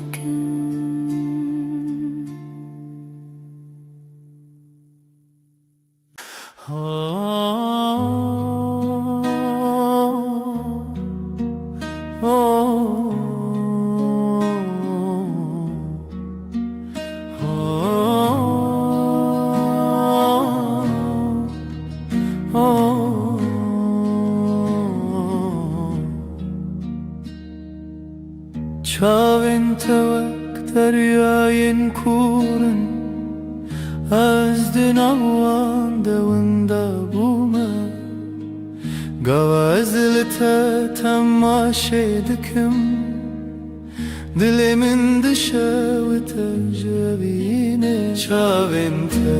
Çavên tewek deryayên kûrin Ez di navan de winda bûme Gava ez li te temaşê dikim Dilê min dişew te jebîne Çavên te,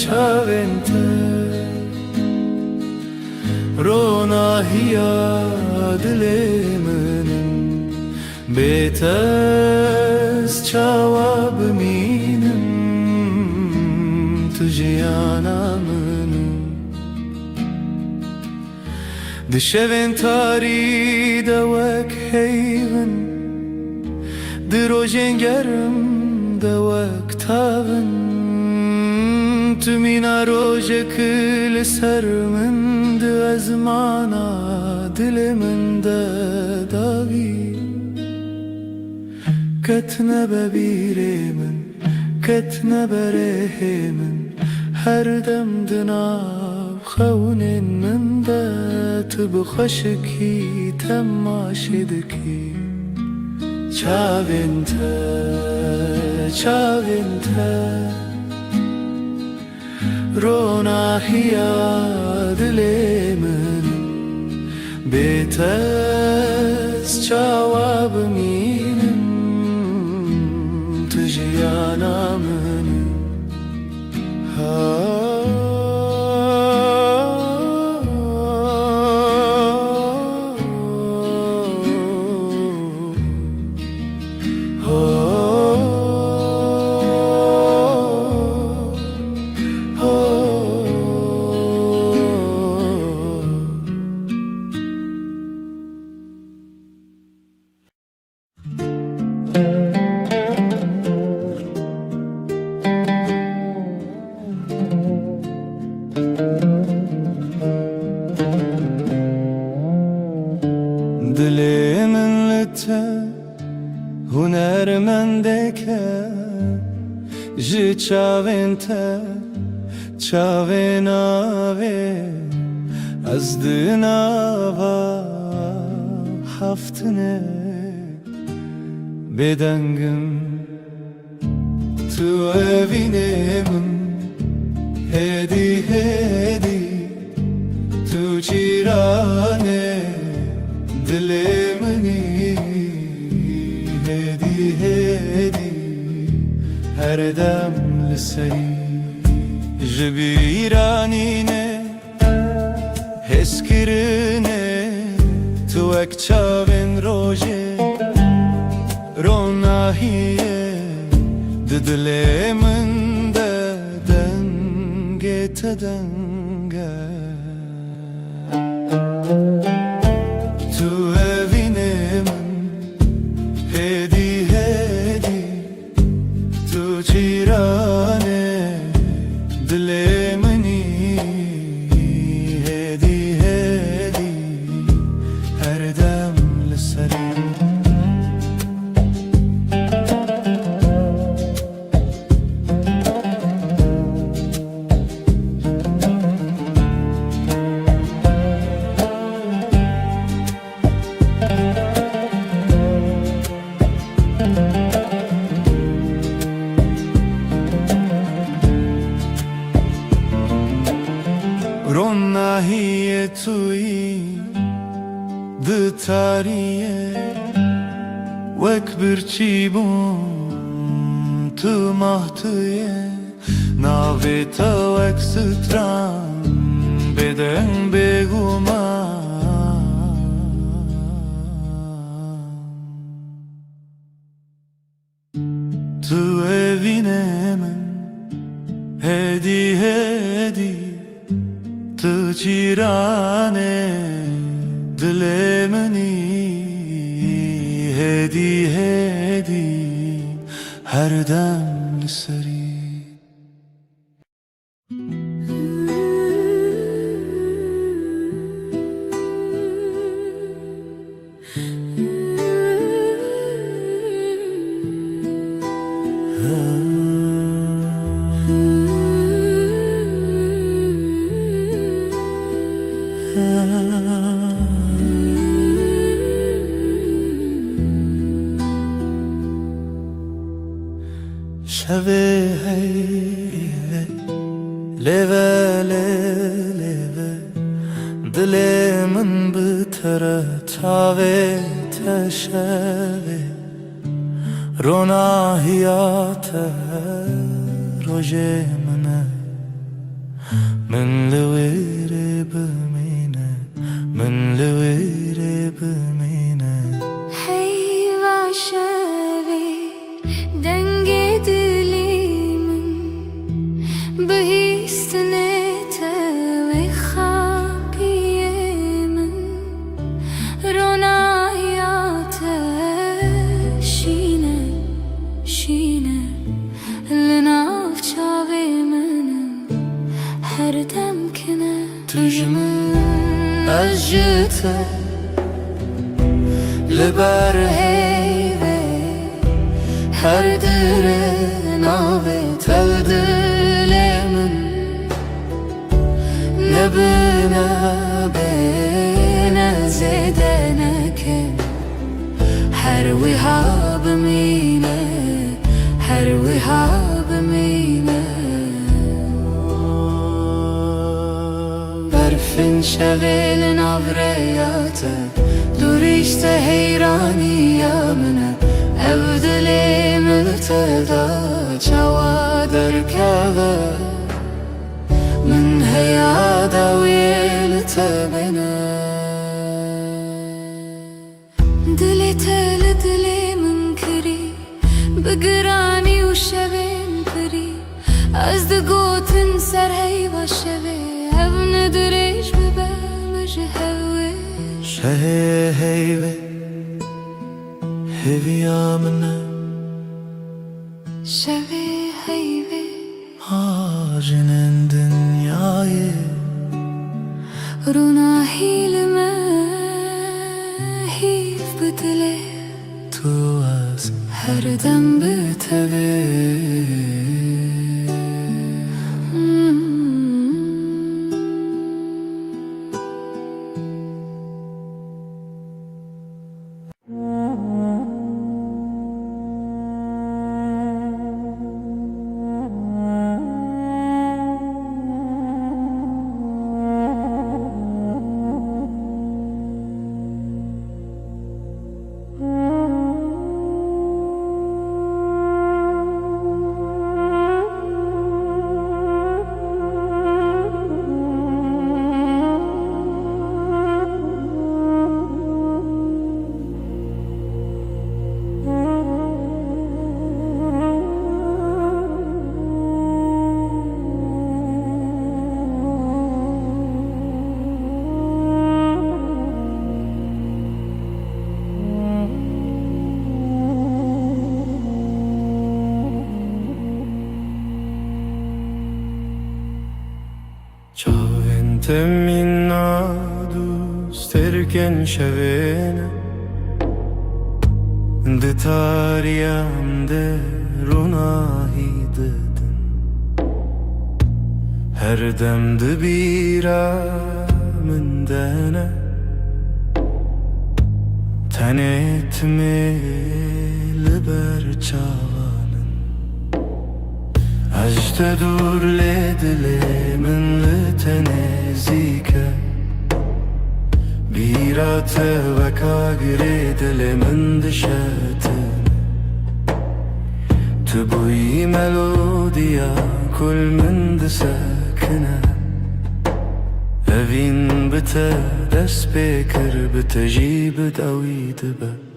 çavên te Ronahiya dilê min Bêtez çawa bimînim Tu jiyana min Di şevên tarî de wek heyvin Di rojên germ de wek tavin Tu mîna rojek li ser min di ezmana dilê min de dagî Ketne bebîrê min, ketne berê min Her dem di nav xewnên min de Tu bi xweşikî temaşê dikî Çavên te, çavên te Ronahiya dilê min Bêtez çawa bimînim Tu jiyana min Dilê min li te hunermendeke Ji çavên te, çavên avê Ez di nava haftinê Bêdengim Tu evînê min Hêdî hêdî Tu cîranê Dilê minî hêdî hêdî Her dem li serî Ji bîranînê Hêzkirinê Tu wek çavên rojê Ronahiyê Di dilê min de dengê te denge Tu evînê min hêdî hêdî Tu cîranê dilê minî hêdî hêdî Ronna hiye tui de tariye Wek birçi bum tu mahtiye Naveta wek stran beden beguma Tu evine min hedi hedi Tu çirane dilemeni hedi hedi her dem seri Şeve heyve leve leve Dilemin bitere çave teşeve Rona hiyate roje mene Min levere bimine Min levere bimine Heyva şevi denge dilimin Bihistine ve hakiyemin Rona hayate şine şine Linav çavimin her demkine Tüjmin acıte Liber heyve her dire nave tel dilemin Ne bine bine zedeneke Her vihabimine Her vihabimine Berfin şevelin avreyate Dur işte heyrani yamine Ev dilim ilteda çava derkeve Min heyada wiyelte bine Dili teli dilimin kiri Bigirani u şevin piri Az de gotin ser heyva şevi Ev nediriş bibe mıcı heviş Şehe heyve Heviyamine Şevi heyvi Hacinin dünyayı Runa hilme hiv bitile Tu az Her dem bitevi Temminna dusterken şevene De tariyam de runahi dedin Her demde bira min dene Ten etme liber çavanın Ajte dur le dile min le tenez بیراته وکا گری دل من دشتن تو بوی ملودیا کل من دسکنه اوین بته دست بکر بته جیب داوید به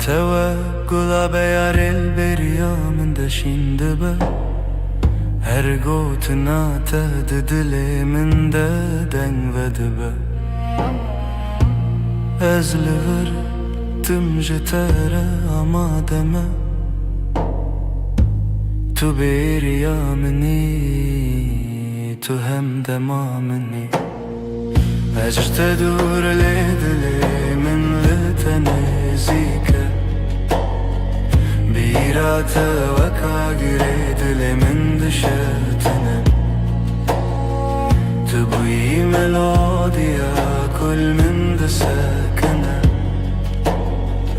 توا گلاب یارل بریا من دشین دبه هر گوت ناته دل من دنگ و دبه از لور تم جتره آمادمه تو بریا منی تو هم دما منی اجرت دور لدل من لتنزيك بیراته وکا گری دل من دشتنه تو بوی ملودیا کل من دسکنه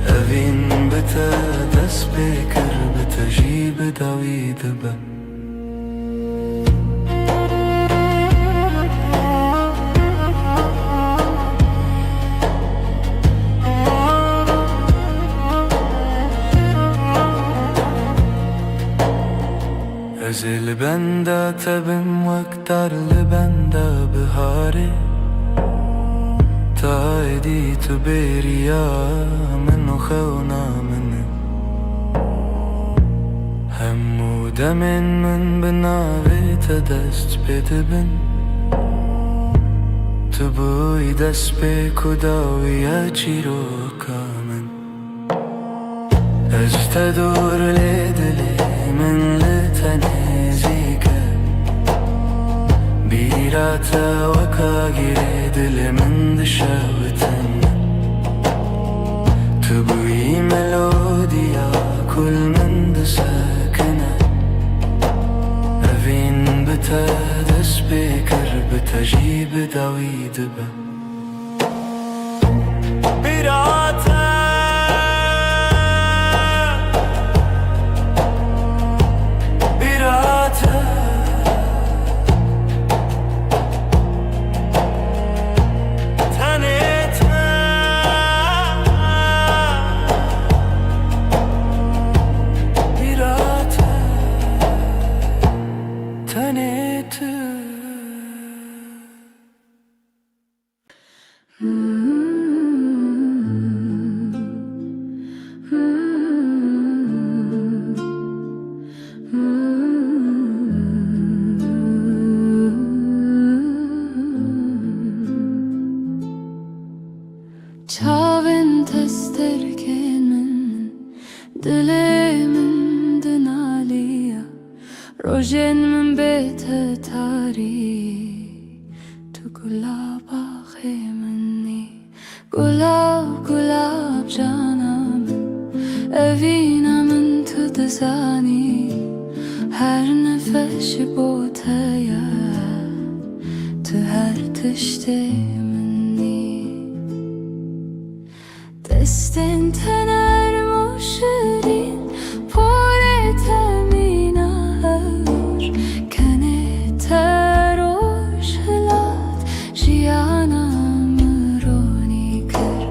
اوین بته دست بکر بته جیب داوید به از لبنده تبم وقتر لبنده بهاره تا ایدی تو بریا منو خونا منه همو دمن من بناوی تا دست بده بن تو بوی دست بکو داوی چی رو کامن از تدور لدلی من لتنزيك بیراته وکا گری دل من دشتن تو بوی ملودیا کل من دسکنه اوین بته دست بکر بته جیب داوید به بیراته Çavin testerken min dilemin dinaliya rojen min bete tari tu gulaba khemni gulab gulab canam evina min tu dizani her nefes botaya tu her tişte دستن تنر مشرین پولت مینار کنه تروش هلات جیانم رونی کر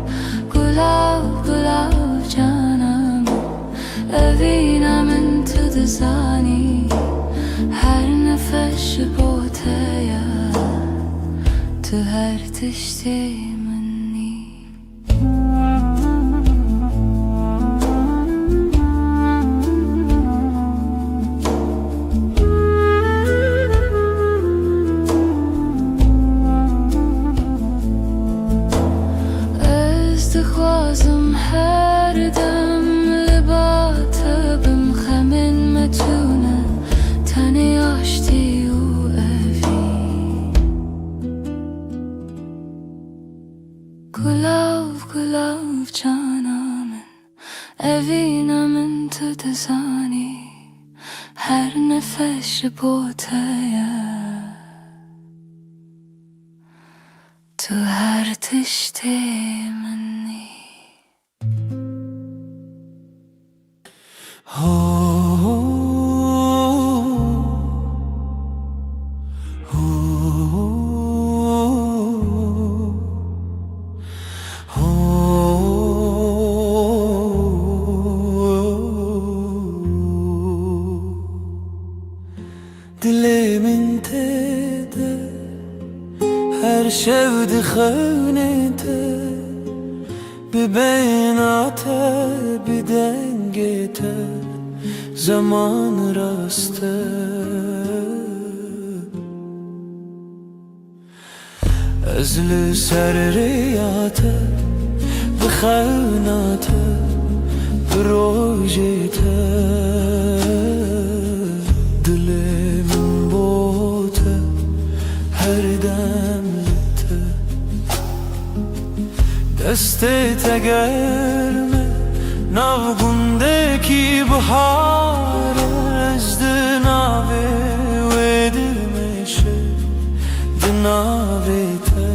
گلاب گلاب جانم اوینم تو دزانی هر نفس بوتیا تو هر تشتی گلاب گلاب جانامن اوینامن تو دزانی هر نفس بوتیا تو هر تشتی منی Dilimin tede her şevdi xeynete bir beynate bir dengete zaman raste ezli serriyate bir xeynate bir rojete دسته تگرمه ناوگوندکی بهار از دناوه و دلمشه دناوه ته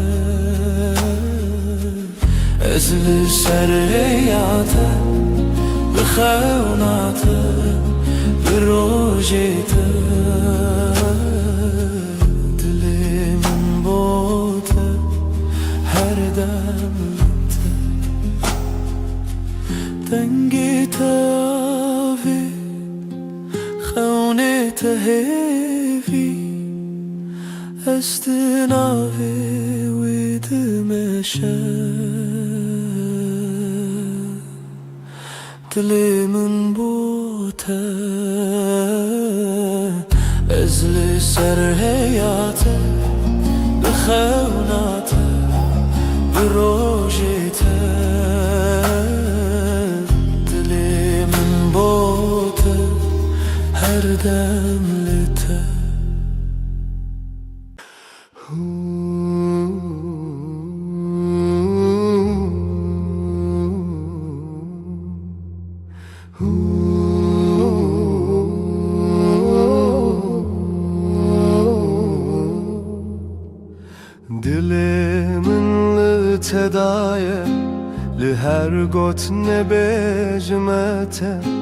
از سریاته بخوناته بروجته دلمن بوته هر دم تنگی تاوی خونه تهیوی استناوی ویدمشه دلمن بوته ازلی سر حیاته بخوناته بروجته her demlete Dilimin tedaye li her got ne becmete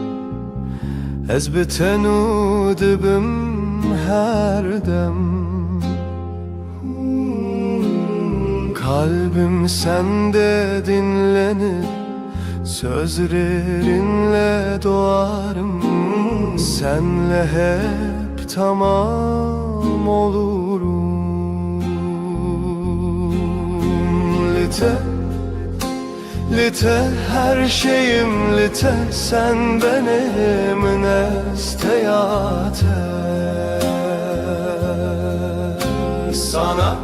Ez bitenu dibim her dem Kalbim sende dinlenir Sözlerinle doğarım Senle hep tamam olurum Lite her şeyim lite sen benim nesteyate Sana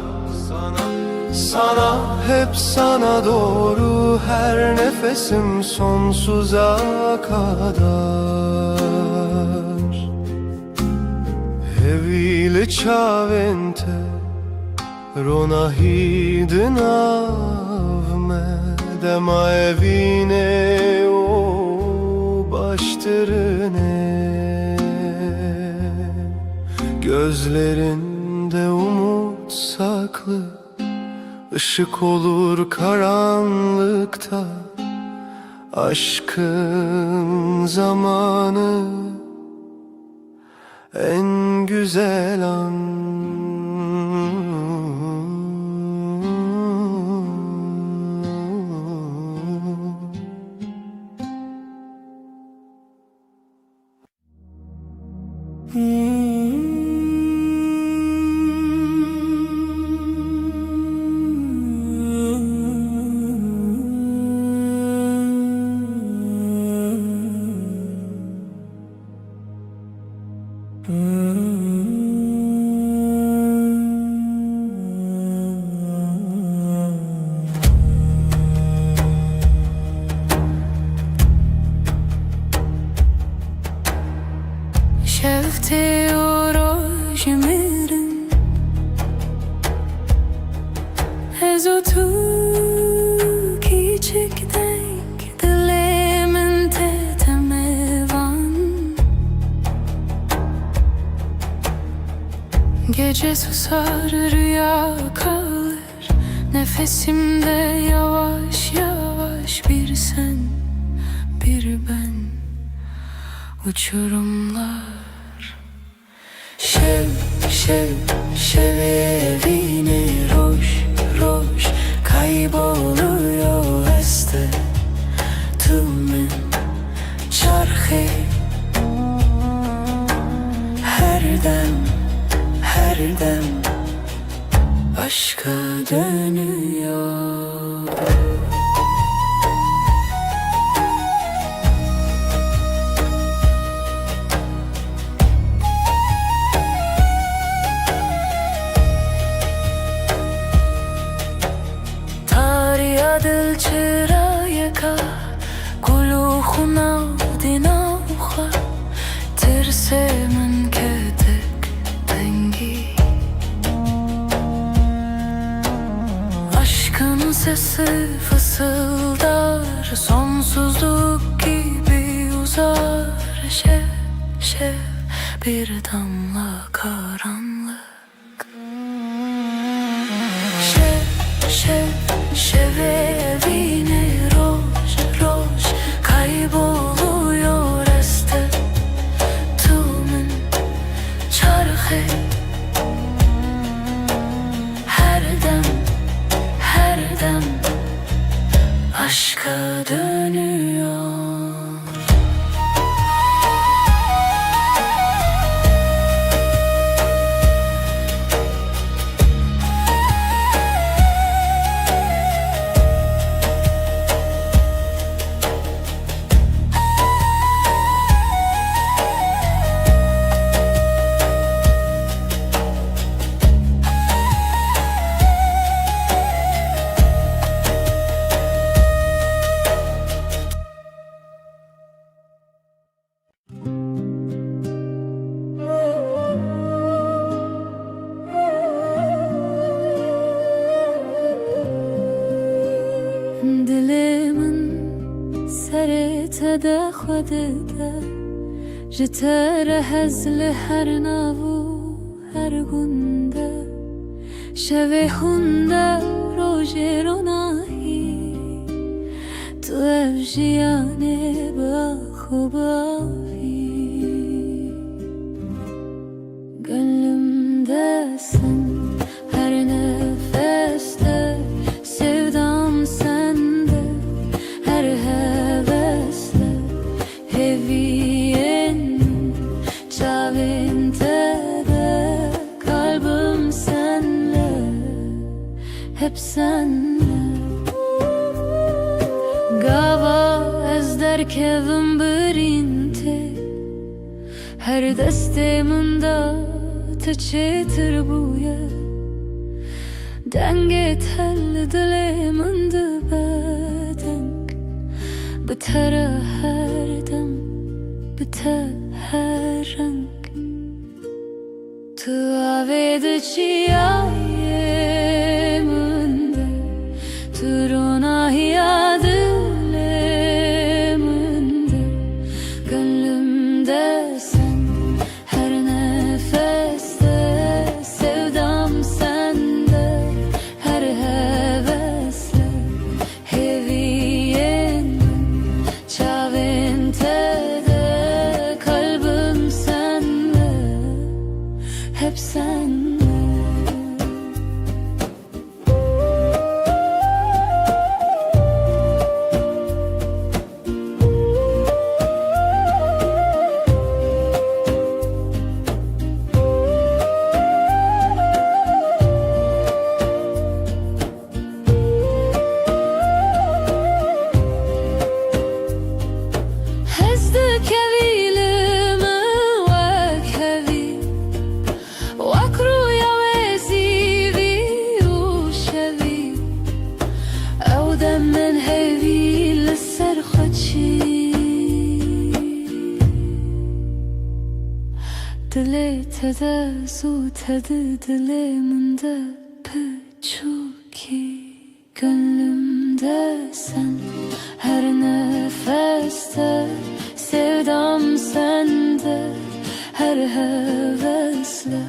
hep sana doğru her nefesim sonsuza kadar Evile çavente rona hidinavme Dema evine o baştırine Gözlerinde umut saklı Işık olur karanlıkta Aşkın zamanı En güzel an شفته و روش میرن از o tu küçükten dilimin teteme van Gece susar rüya kalır Nefesimde yavaş yavaş bir sen, bir ben. Uçurumlar. Şev, şev, şevevine roş, roş kayboluyor este. Tümen çarhe her dem, her dem aşka dönüyor. Dil çırayaka kuluhuna dinauha tirsemin ketek dengi. Aşkın sesi fısıldar, sonsuzluk gibi uzar. Şev, şev bir damla karanlık. Şev, şev, şevevine roş, roş kayboluyor este. Tümen çarhe her dem, her dem aşka dönüyor. سرت خودت جتر هزل هر ناو هر گنده شوه خونده روژ روناهی تو افجیانه با خوباهی gönlümdesin her nefeste sevdam sende her hevesle heviyen çavinte de kalbim senle hep senle gava ez derkevim birinte her desteminde تشتر بويا دنگت هل دلمن دبادنگ بتره هر دم بته رنگ تو آوید چیایه منده تو روناهی دلمنده gönlümdesin her nefes sevdam sende her hevesle heviyen çavinte de kalbim senle hep senle. من هوی لسر خودشی دلی تده زو تده دلی منده پچوکی gönlümde sen her nefeste sevdam sende her hevesle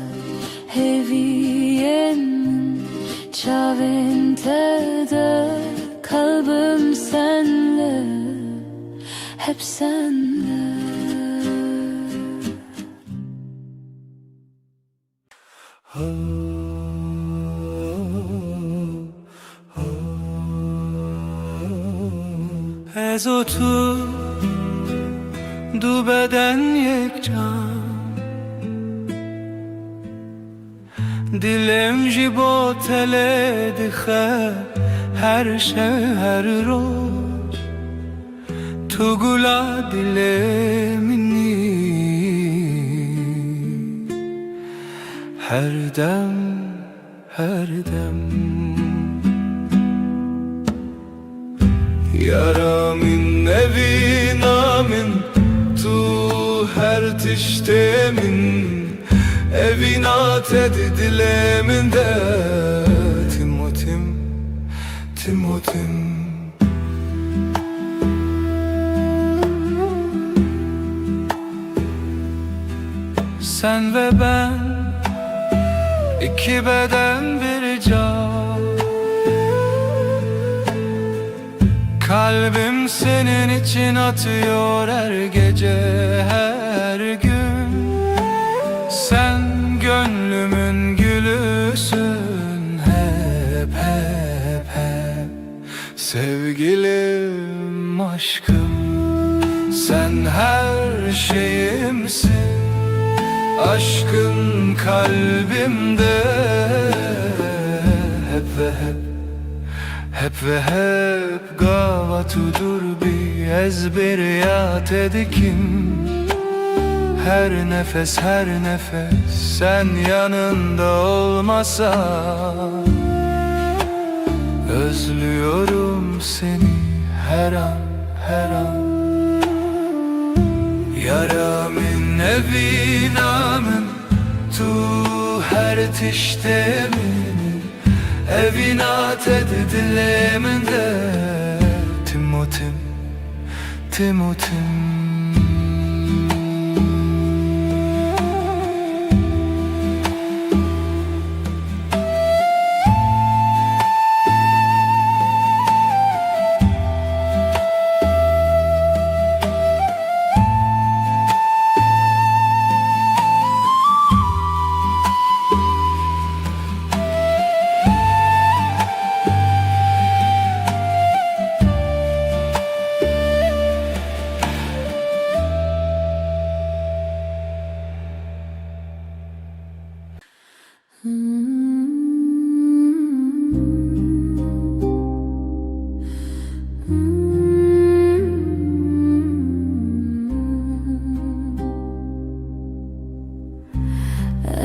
heviyemin çavin tede kalbim senle, hep senle. Ez o tu du beden yek can, dilem ji bo tele dixe her şev her roz, tu gula dilemini her dem her dem. Yaramin evin amin tu her tiştemin evin ated dilemin de Timotim Timotim. Sen ve ben iki beden bir can, kalbim senin için atıyor her gece her gün. Sen gönlümün gülüsün hep hep hep. Sevgilim aşkım, sen her şeyimsin. Aşkın kalbimde hep ve hep. Hep ve hep gavatudur bir ezberiyat edikim. Her nefes her nefes sen yanında olmasan, özlüyorum seni her an her an. Yaramin evin amin tu her tiştemin evin ated dilemin de Timotim Timotim.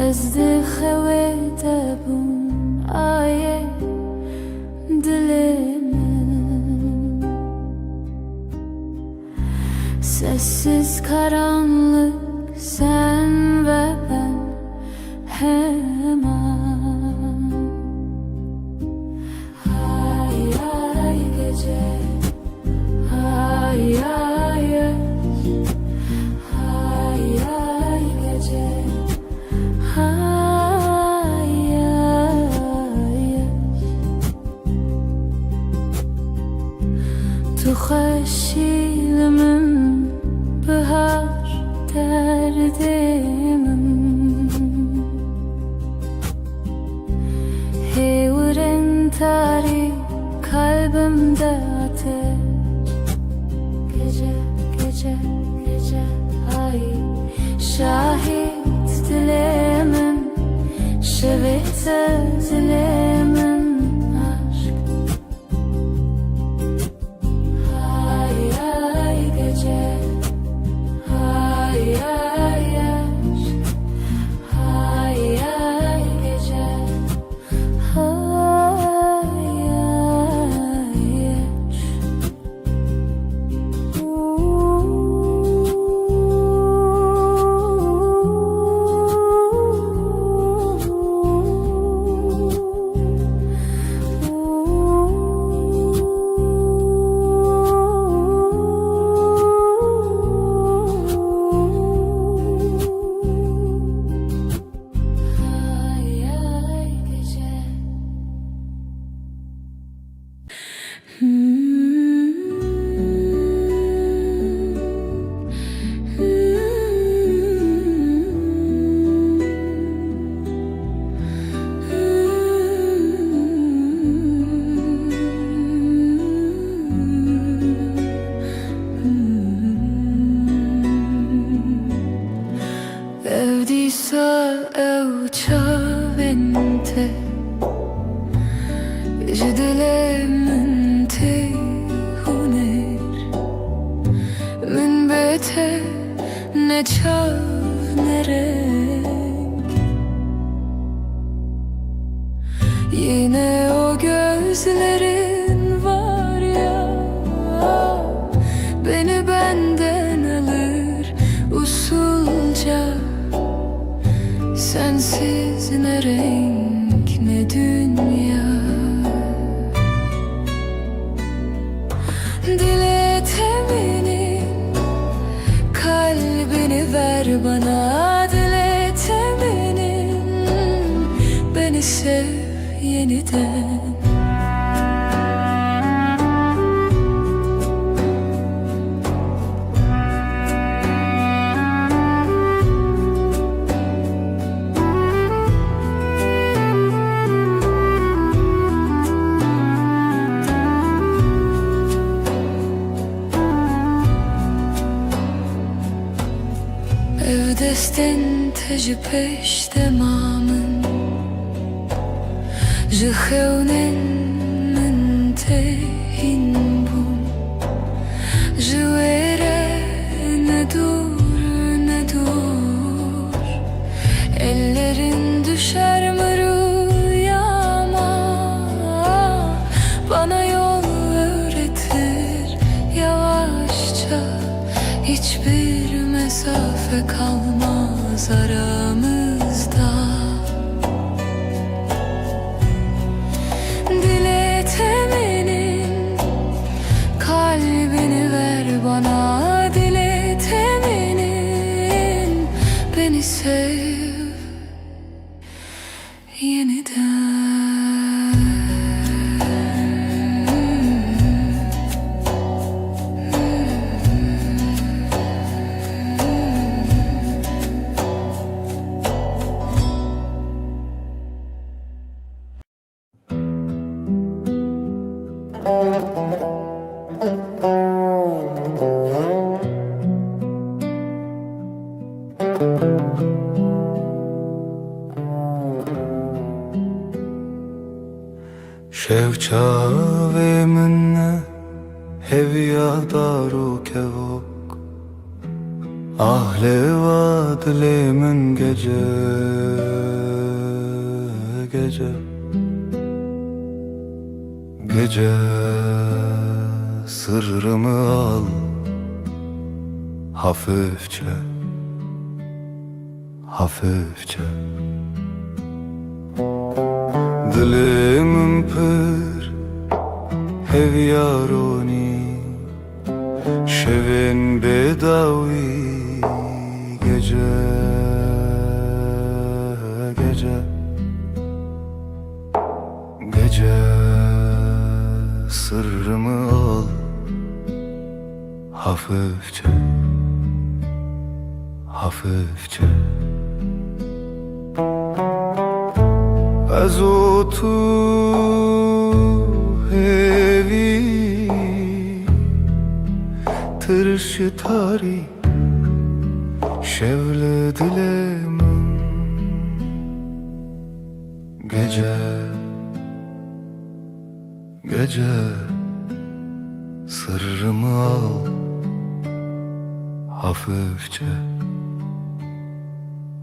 Ez dixewete bûm ayê dilê min, sessiz karanlık sen ve ben hemen. Hay ay gece, hay ay yaş, hay ay gece, hay ay yaş. Tu xeşilimin bihar derdimin, heyurin tarik kalbimde ateş. Gece gece gece ay şahit dilemin, şevete dilemin aşk. Hay ay gece, hay ay yaş, hay ay gece, hay ay yaş. te جدلي من تهونر من bete ne çağ ne renk. Yine o gözlerin var ya, beni benden alır usulca. Sensiz ne renk ne dünya. Dile teminin kalbini ver bana, dile teminin beni sev yeniden. Evdesten teci peşte mamın Jıhevnen min tehin bum Jıvere ne dur ne dur. Ellerin düşer mi rüyama, bana yol öğretir yavaşça. Hiçbir mesafe kalmaz aramızda. Dile teminin kalbini ver bana, dile teminin beni sev yeniden. شوچا و من هویا دارو کهوک Ahle vadlemin gece gece gece sırrımı al hafifçe hafifçe. Dilimin pır hevyaroni şevin bedavi gece gece gece sırrımı al hafifçe hafifçe. از تو hevi tırış tari şevle dilemin gece gece sırrımı al hafifçe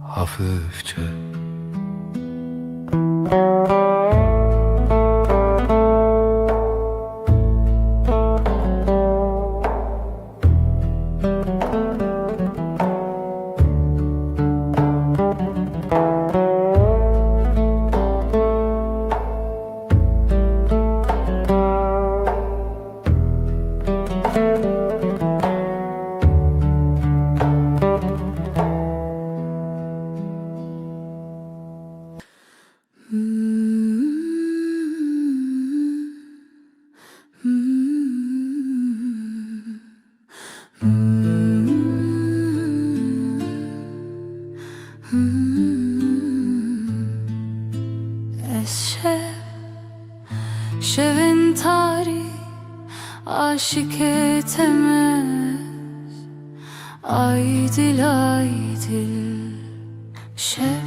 hafifçe. Şevin tarih aşık etemez. Aydil aydil şev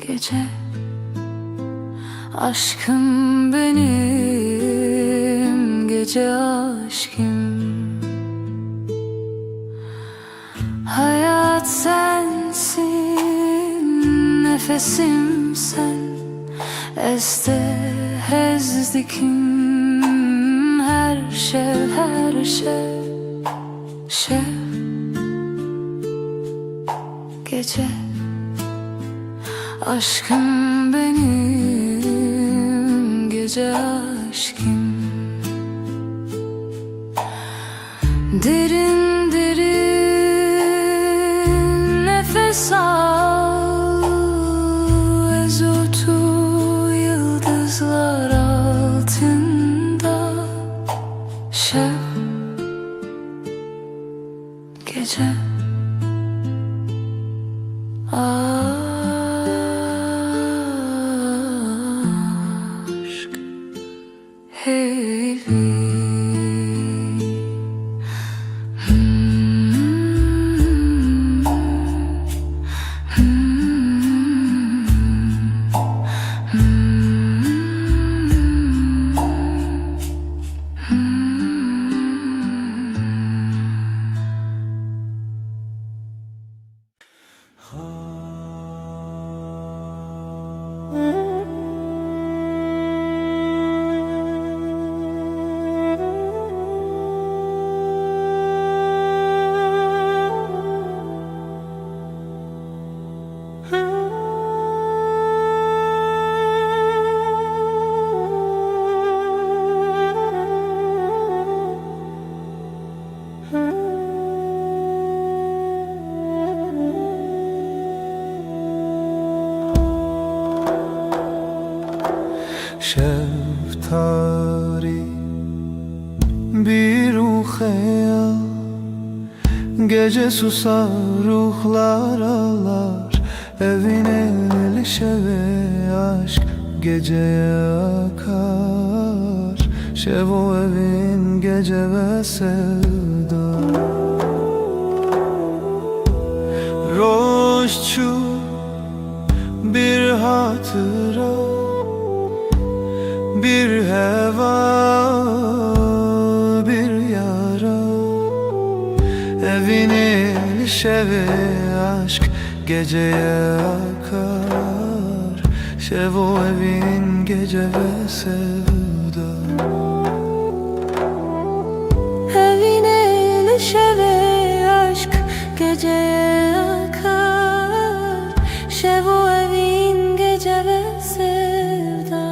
gece. Aşkım benim, gece aşkım. Hayat sensin, nefesim sen. Este hezdikim, her şey, her şey. Şev gece. Aşkım benim, gece aşkım. Derin derin nefes al, ezotu yıldızlar altında. Şev gece. Aşk heyli. Şeftali bir ruh ya, gece susar ruhlar ağlar. Evine şeve aşk geceye akar. Şevo evin gece ve sevda. Roşçu bir hatıra, bir heva, bir yara. Evini şeve aşk geceye akar. Şevo evin gece ve sevda. Evine şeve aşk geceye akar. Şevo evin gece ve sevda.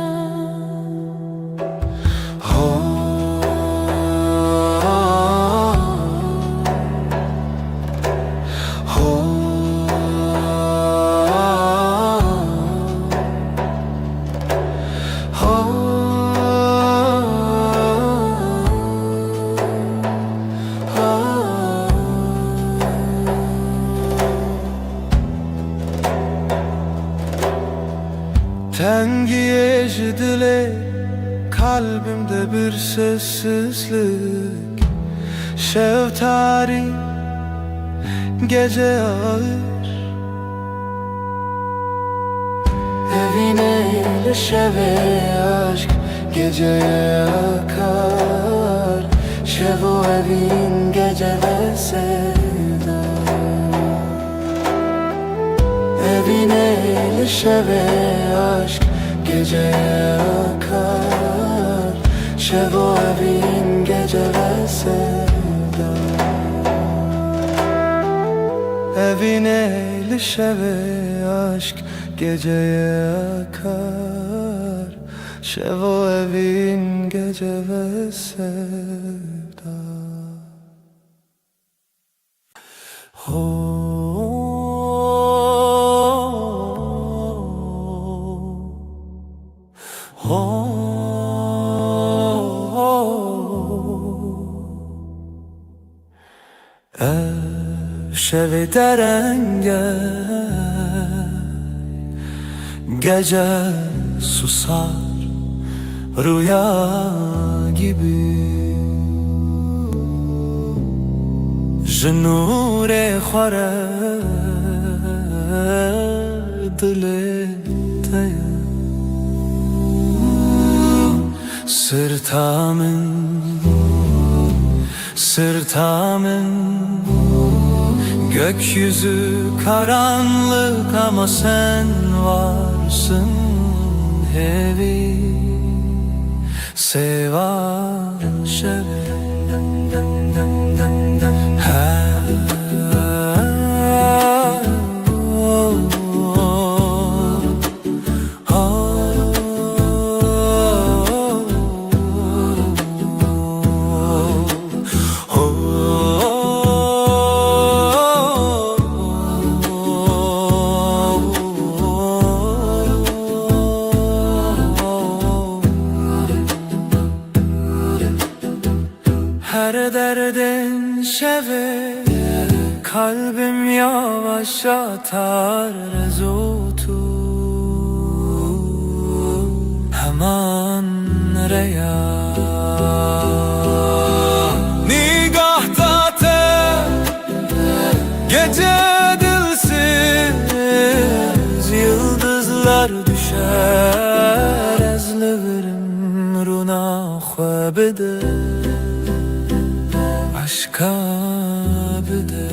Tengi ecdile kalbimde bir sessizlik. Şeftari gece ağır. Evine şeve aşk geceye akar. Şevo evin gece ve sevda. Evine şeve aşk geceye akar. Şevo evin gece ve sevda. Evine şeve aşk geceye akar. Şevo evin gece ve sevda. Şevi derenge gece susar rüya gibi. Jinure xware دلت تیا Sırtamın gökyüzü karanlık ama sen varsın hevi sevan şeve Her derdin şeve kalbim yavaş atar rezotu hemen reya nigahta te gece dilsiz yıldızlar düşer ezlerim runa khwabede aşka bide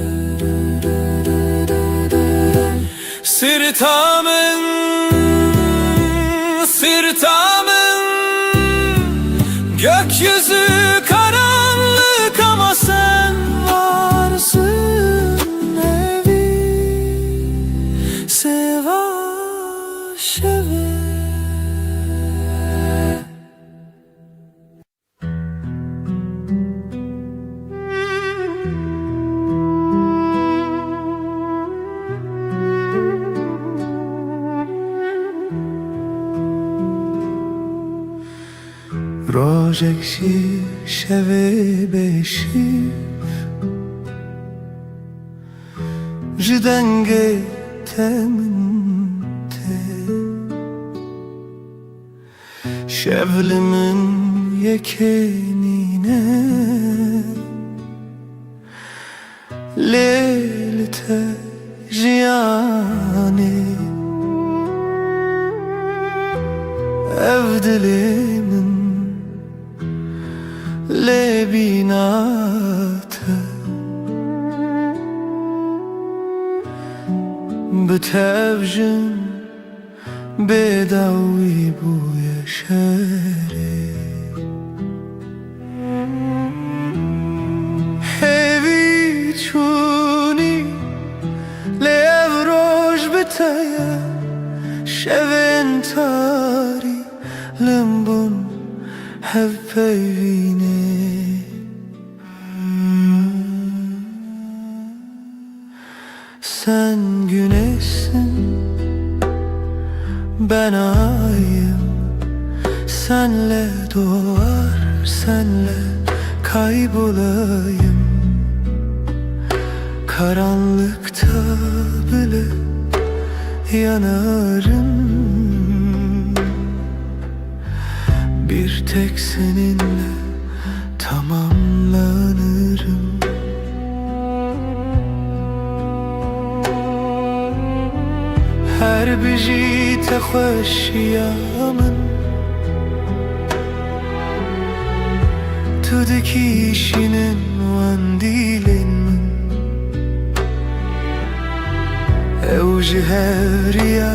Sırtamın gökyüzü karanlık ama sen varsın evi seva şeve روزك شوي جدنگه temte şevlimin yekenine lelte jiyane evdilimin lebinate بتوجن بداوي بويا شاري هيفي تشوني ليفروج بتايا شفن تاري لمبون هفيني Sen güneşsin, ben ayım. Senle doğar, senle kaybolayım. Karanlıkta bile yanarım. Bir tek seninle tamamlanırım. Her biji te خوشیامن تو دکیشینن وان دیلن من اوج هوریا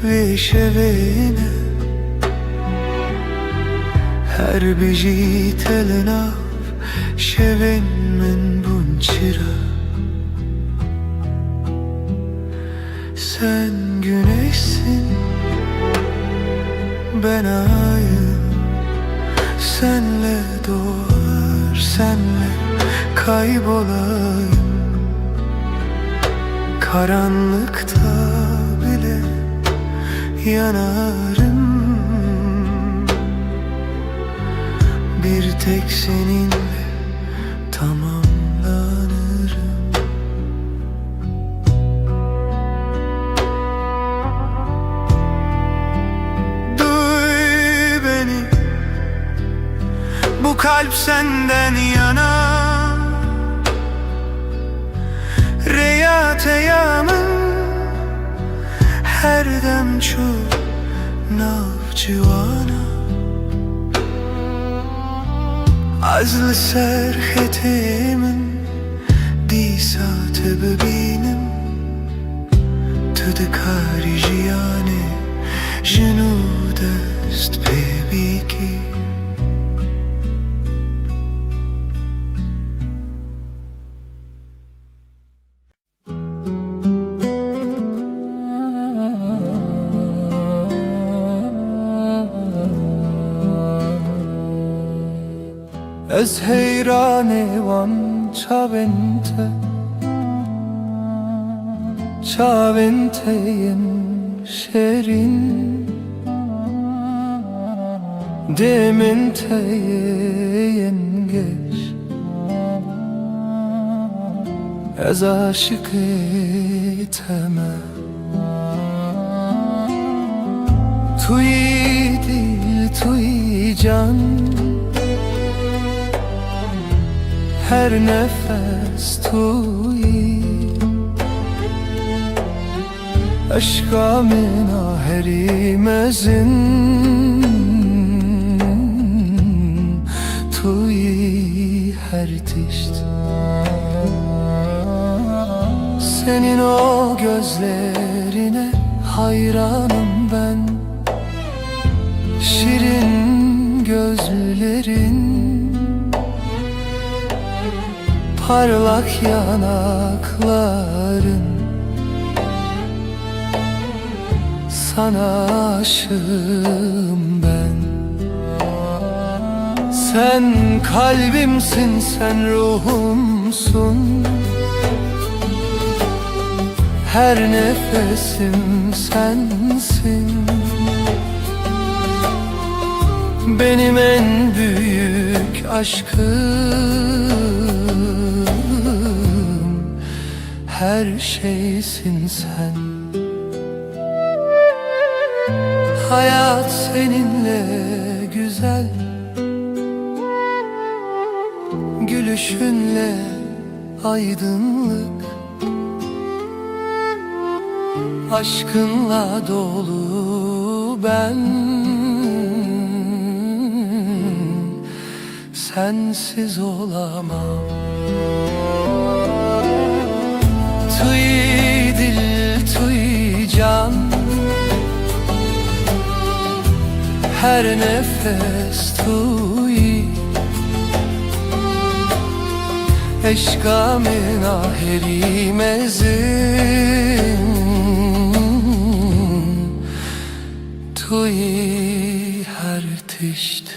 ve şevene Her biji telenav şeven men bunçira Sen güneşsin, ben ayım. Senle doğar, senle kaybolayım. Karanlıkta bile yanarım. Bir tek seninle tamamlanırım. Bu kalp senden yana Reyat eyamın her dem çu navcivana azlı serhetimin disa te bebinem tu de kari jiyane jenu dest bebiki. Ez heyran van çaventeyim şerin dementeyim geç ez aşık eteme tuy dil tuy can her nefes tuy aşka mina herimezin tuy her tişt senin o gözlerine hayranım ben şirin gözlerin parlak yanakların sana aşığım ben. Sen kalbimsin, sen ruhumsun, her nefesim sensin. Benim en büyük aşkım, her şeysin sen. Hayat seninle güzel, gülüşünle aydınlık, aşkınla dolu ben. Sensiz olamam. Tuy dil, tuy can, her nefes tuy eşka min aheri mezin tuy her tişt.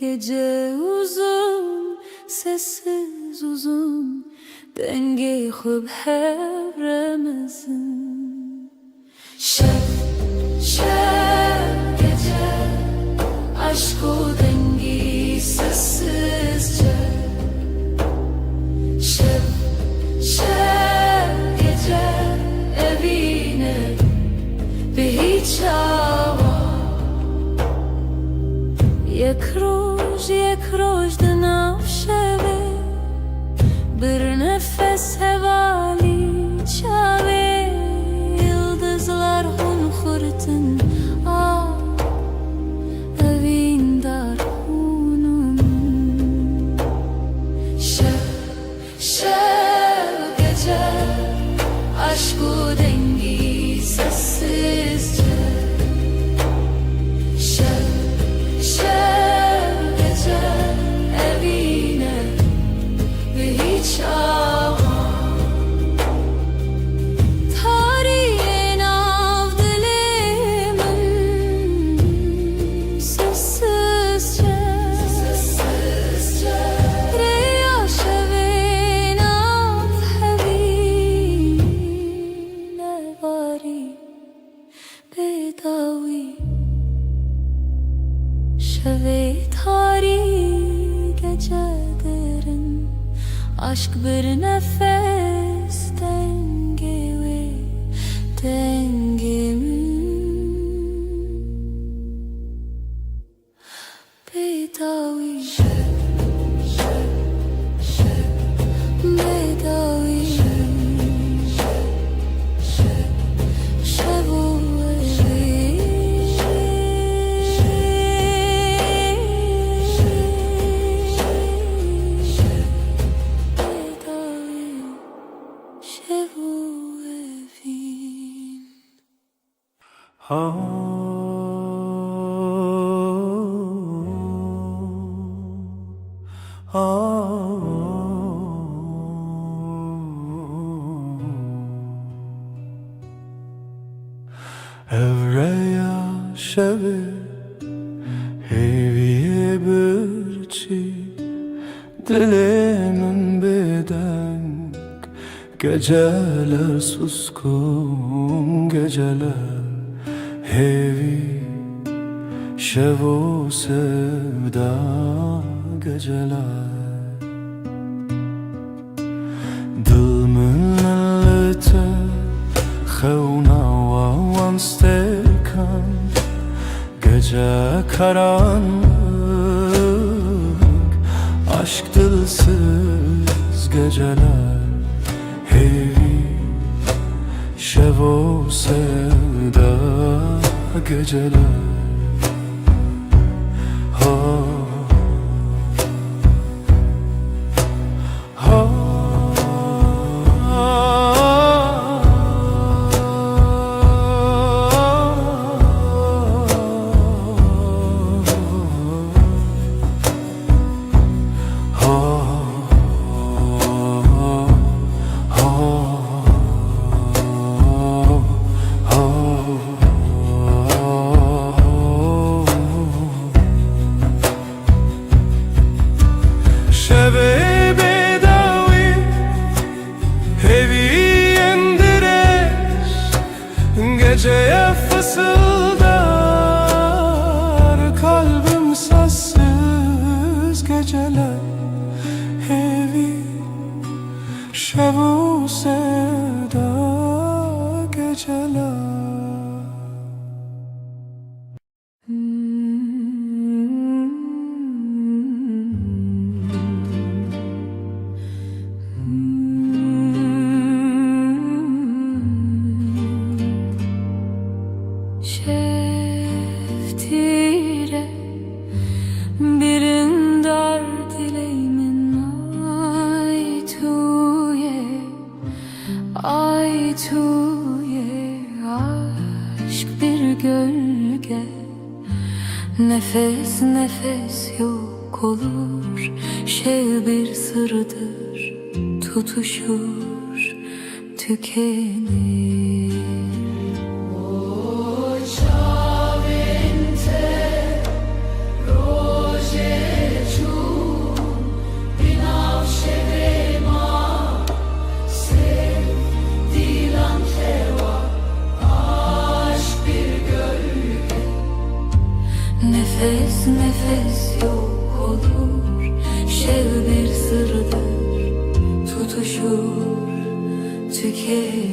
Gece uzun, sessiz uzun, dengi khub hevremizin. Şeb, şeb gece, aşku dengi sessizce. Şeb, şeb gece, evine bir hiç hava. یک روز دنافشه bir nefes hevali çave yıldızlar hun khurtin ah evin dar hunum şev gece aşku dengi sessizce şev şevi tari gecelerin aşk bir nefes dengi dengimin bedavi bedavi şevu Evreya şevi heviye birçi dilimin bedenk geceler suskun geceler hevi şevo sevda geceler dil millete خونه و وانستکن gece karanlık aşk dilsiz geceler hevi şevo sevda geceler Geceye fısıldar kalbim sessiz geceler hevi şevu sevda geceler Şeftire birin dar dileğimin ay tuye aşk bir gölge nefes nefes yok olur şey bir sırdır tutuşur tükenir. Nefes nefes yok olur şey bir sırdır tutuşur tükenir.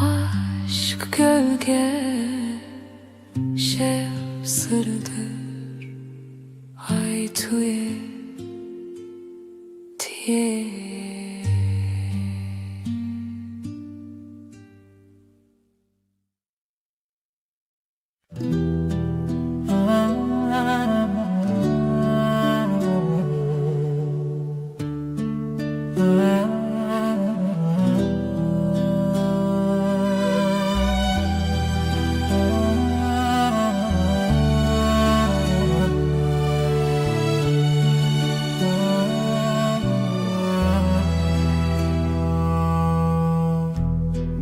Aşk gölge, şev sırdır, ay tuye tiye.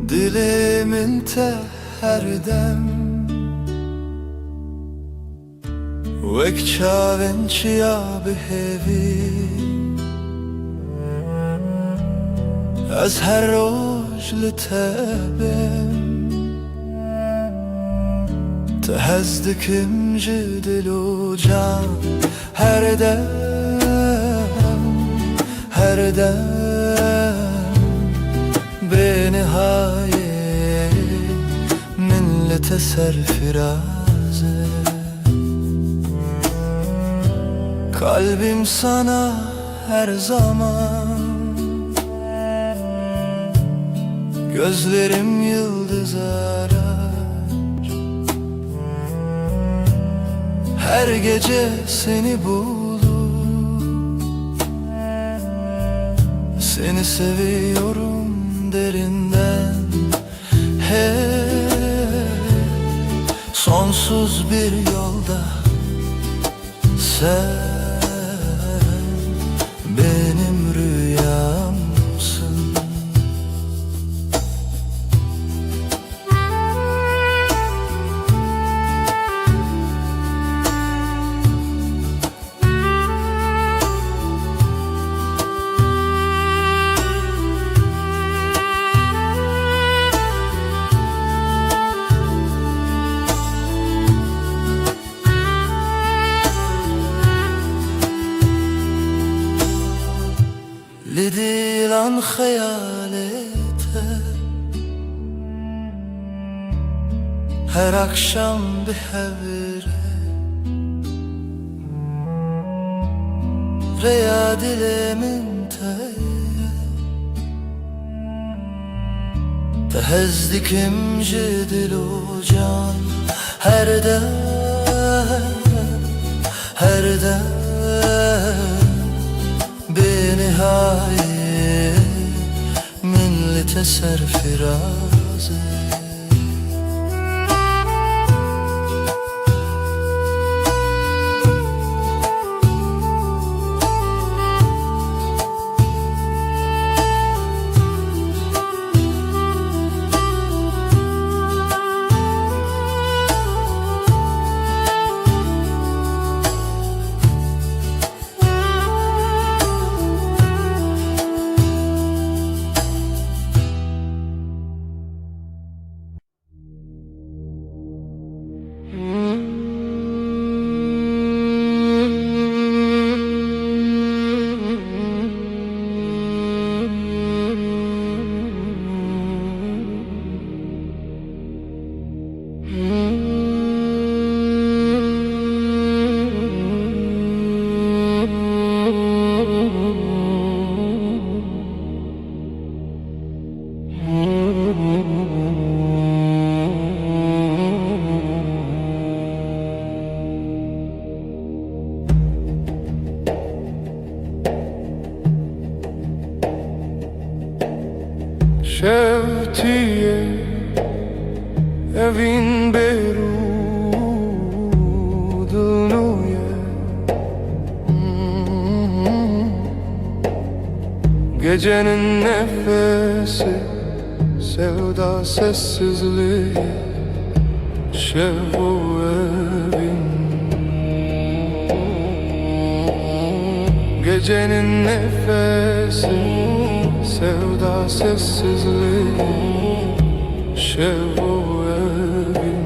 Dilimin te her dem Wek çavên çiya bihêvî Ez her roj li te bim Te hez dikim ji dil û can Her dem, her dem Benihaye min li te serfiraze Kalbim sana her zaman Gözlerim yıldız arar Her gece seni bulur Seni seviyorum derinden Hep sonsuz bir yolda Sen benim rüyamsın لديلان خيالته Her akşam bir hevre Reya dilimin teye Tehezdikim cidil u can Her dem, her dem Benihaye min li te serfiraze Şevtiye evin berudluye Gecenin nefesi sevda sessizliği Şevu evin Gecenin nefesi sevda sessizliği Şevu evin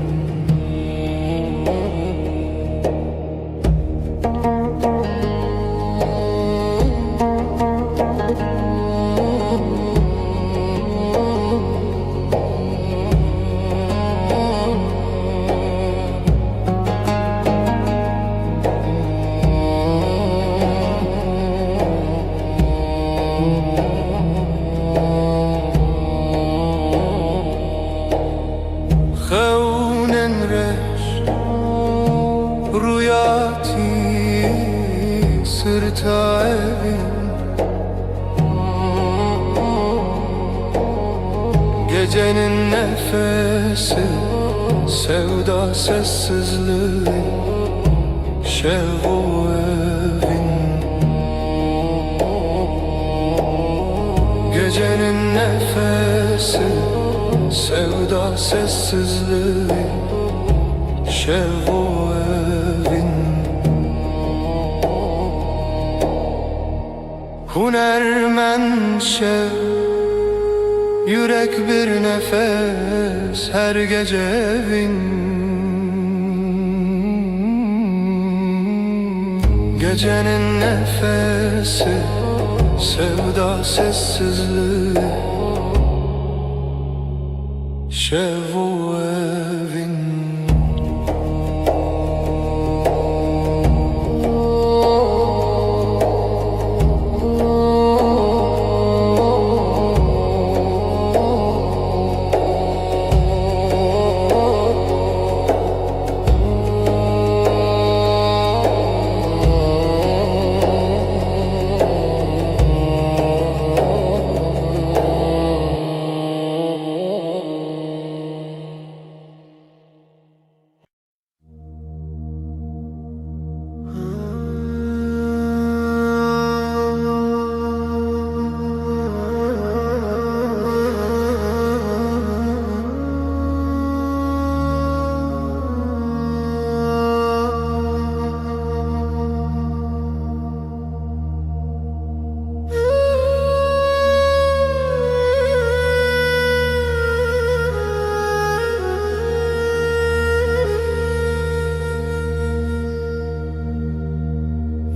Rüyati sırta evin, gecenin nefesi, sevda sessizliği, şevu evin. Gecenin nefesi, sevda sessizliği, şevu evin. Hunermen şev, yürek bir nefes, her gece evin. Gecenin nefesi, sevda sessizliği, şevu evin.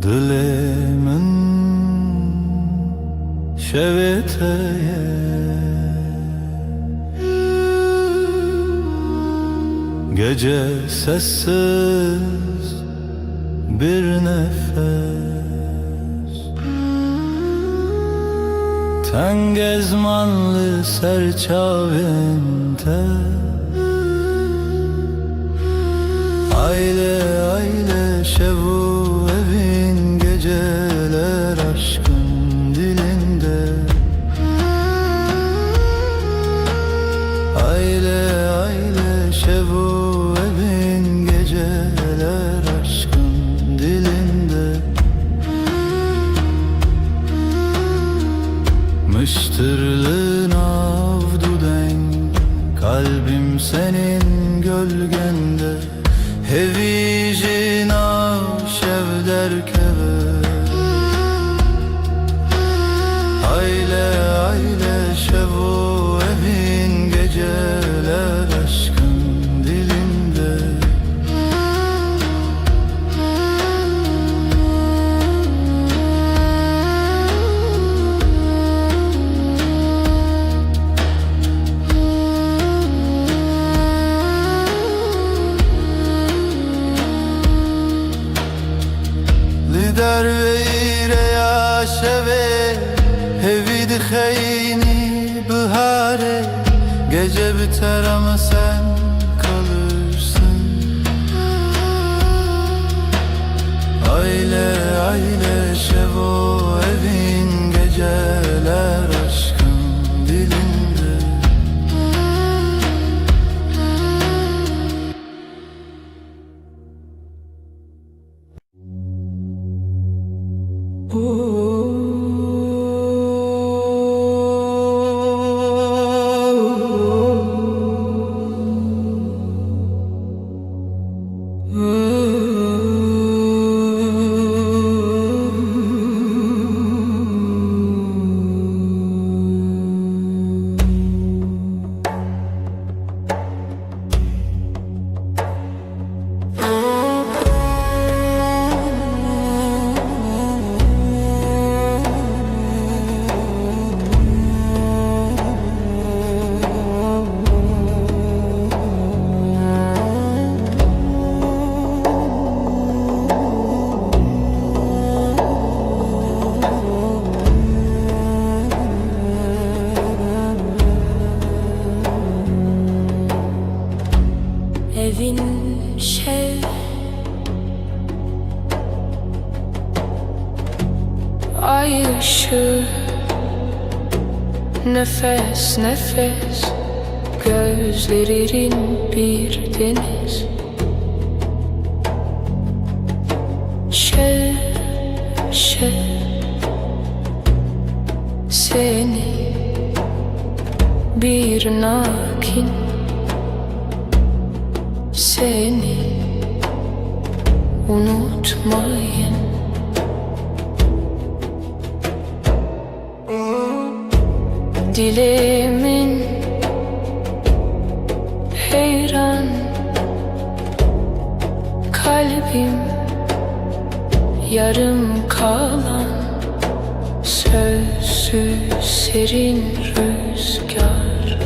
Dilemin şeveteye, gece sessiz bir nefes, ten gezmanlı serçavente, aile aile şevu evin, geceler aşkın dilinde. Aile aile şevu evin, geceler aşkın dilinde. Mıştırlığın avdu denk, kalbim senin gölgende. Hevijin şev derkeve, aile aile şevu evin, geceler aşkın dilinde. Lidar veire ya şeve, hevid khayni bahare. Gece biter ama sen kalırsın. Aile aile şevo evin, geceler aşkın dilinde. Evin şev, ışığı, nefes nefes, gözlerin bir deniz. Seni bir nakin, seni unutmayın. Dilimin heyran, kalbim yarım kalan, sözsüz serin rüzgar.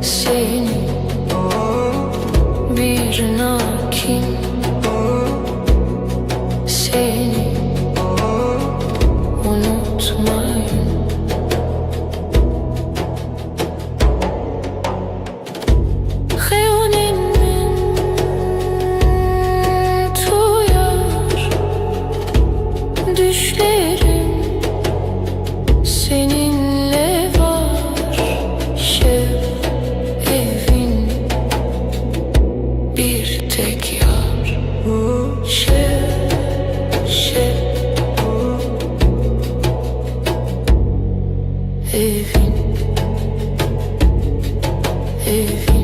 Seni bir nakin, seni unutmayın. Xeyonimin tuyar düşlerim, seninle var evin bir tek yar. Evin, evin.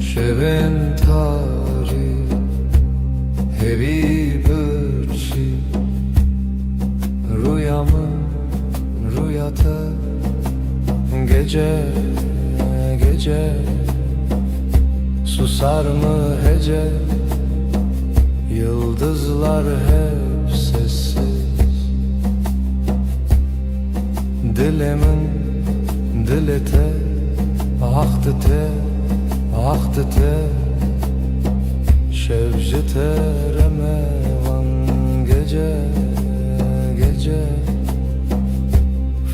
Şevin tarih hevi bırçı, rüyamı rüyata, gece gece susar mı hece, yıldızlar hep sessiz. Dilimin dilete, ahtı te, ahtı te, şevci teremevan gece gece,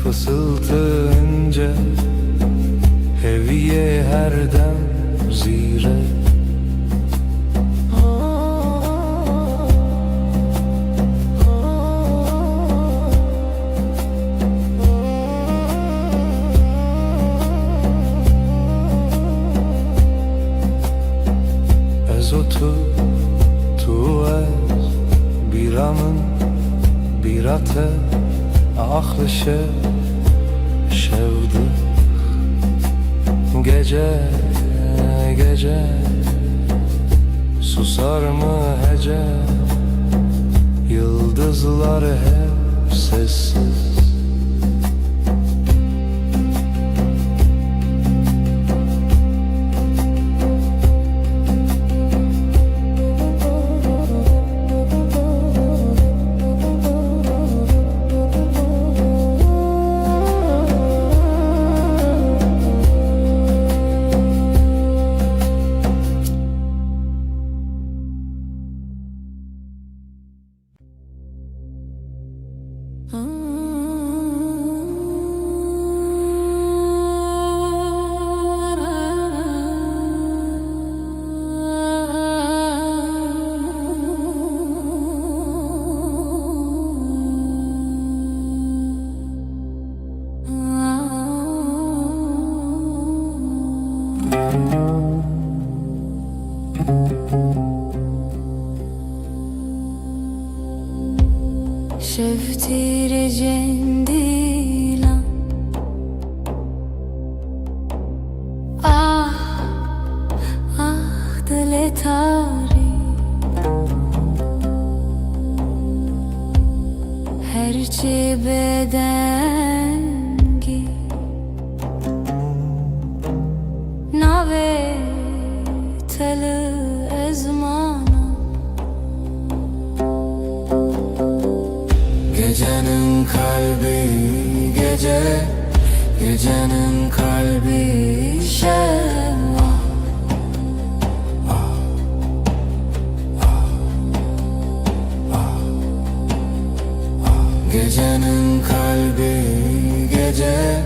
fısıltı ince, heviye her dem zire. Tu ez biramın birate, ahlı şevdi gece gece, susar mı hece, yıldızlar hep sessiz. شفتي رجنديلا دل تاری هرچی بدنگی ناوی تل ازمانا Gecenin kalbi gece, gecenin kalbi şeva. Gecenin kalbi gece,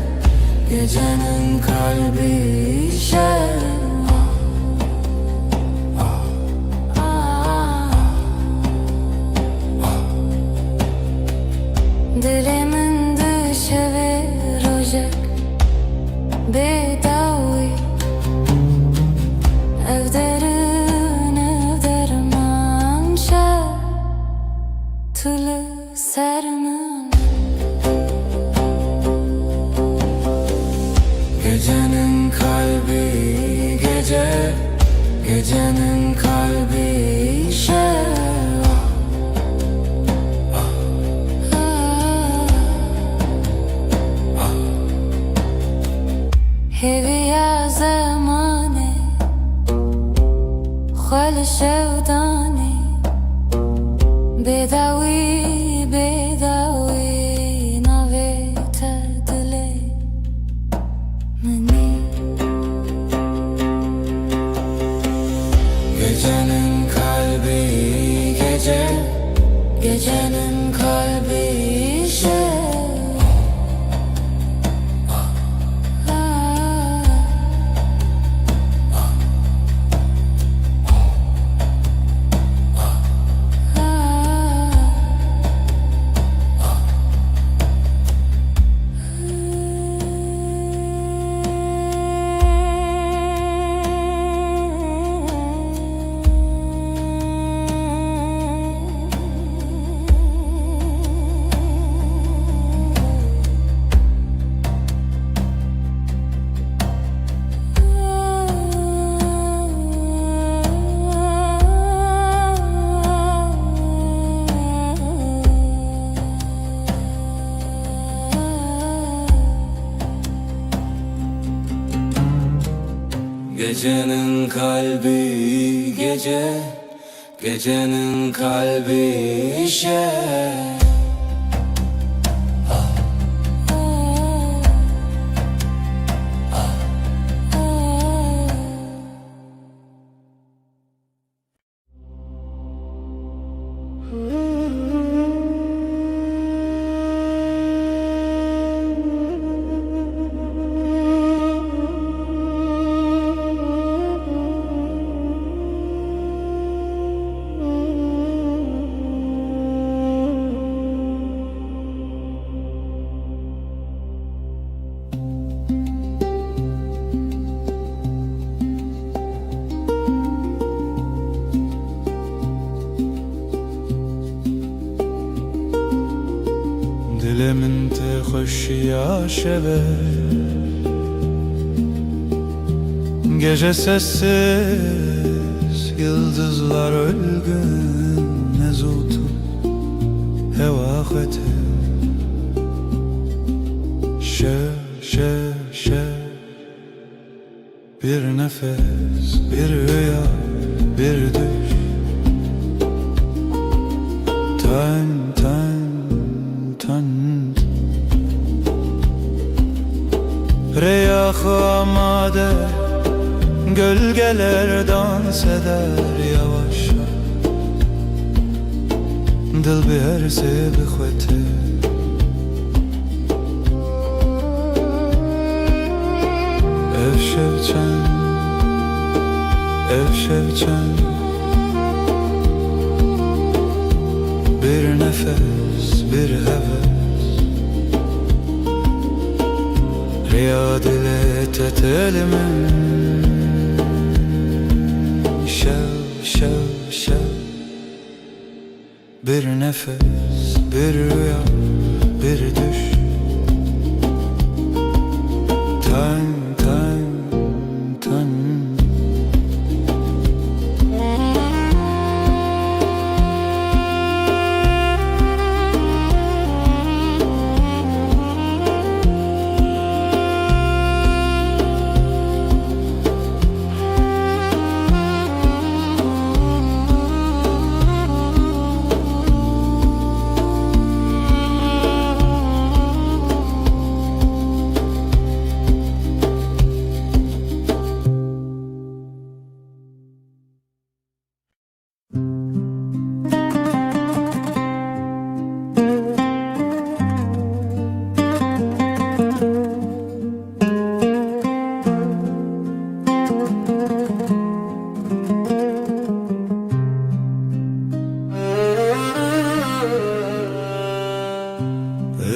gecenin kalbi şeva. Dilimin dışı ve rojak bedavi evderin evderman şa tülü sermin Gecenin kalbi gece, gecenin kalbi şeva. هذي يا زماني خال شوداني بداوي بداوي نافي تدلي مني Gecenin kalbi gece, gecenin kalbi şeva. Gecenin kalbi gece, gecenin kalbi şeva. Dilimin te hoş ya şeve Gece sessiz yıldızlar ölgün Nezutu hevahete Şe Bir nefes, bir rüya, bir düş Tan Reyah amade Gölgeler dans eder yavaşça Dil bi her se bixwete Ev şevçen Bir nefes, bir heves Riyad ile tetelimin Şev Bir nefes, bir rüya, bir düş. Ten, ten, ten.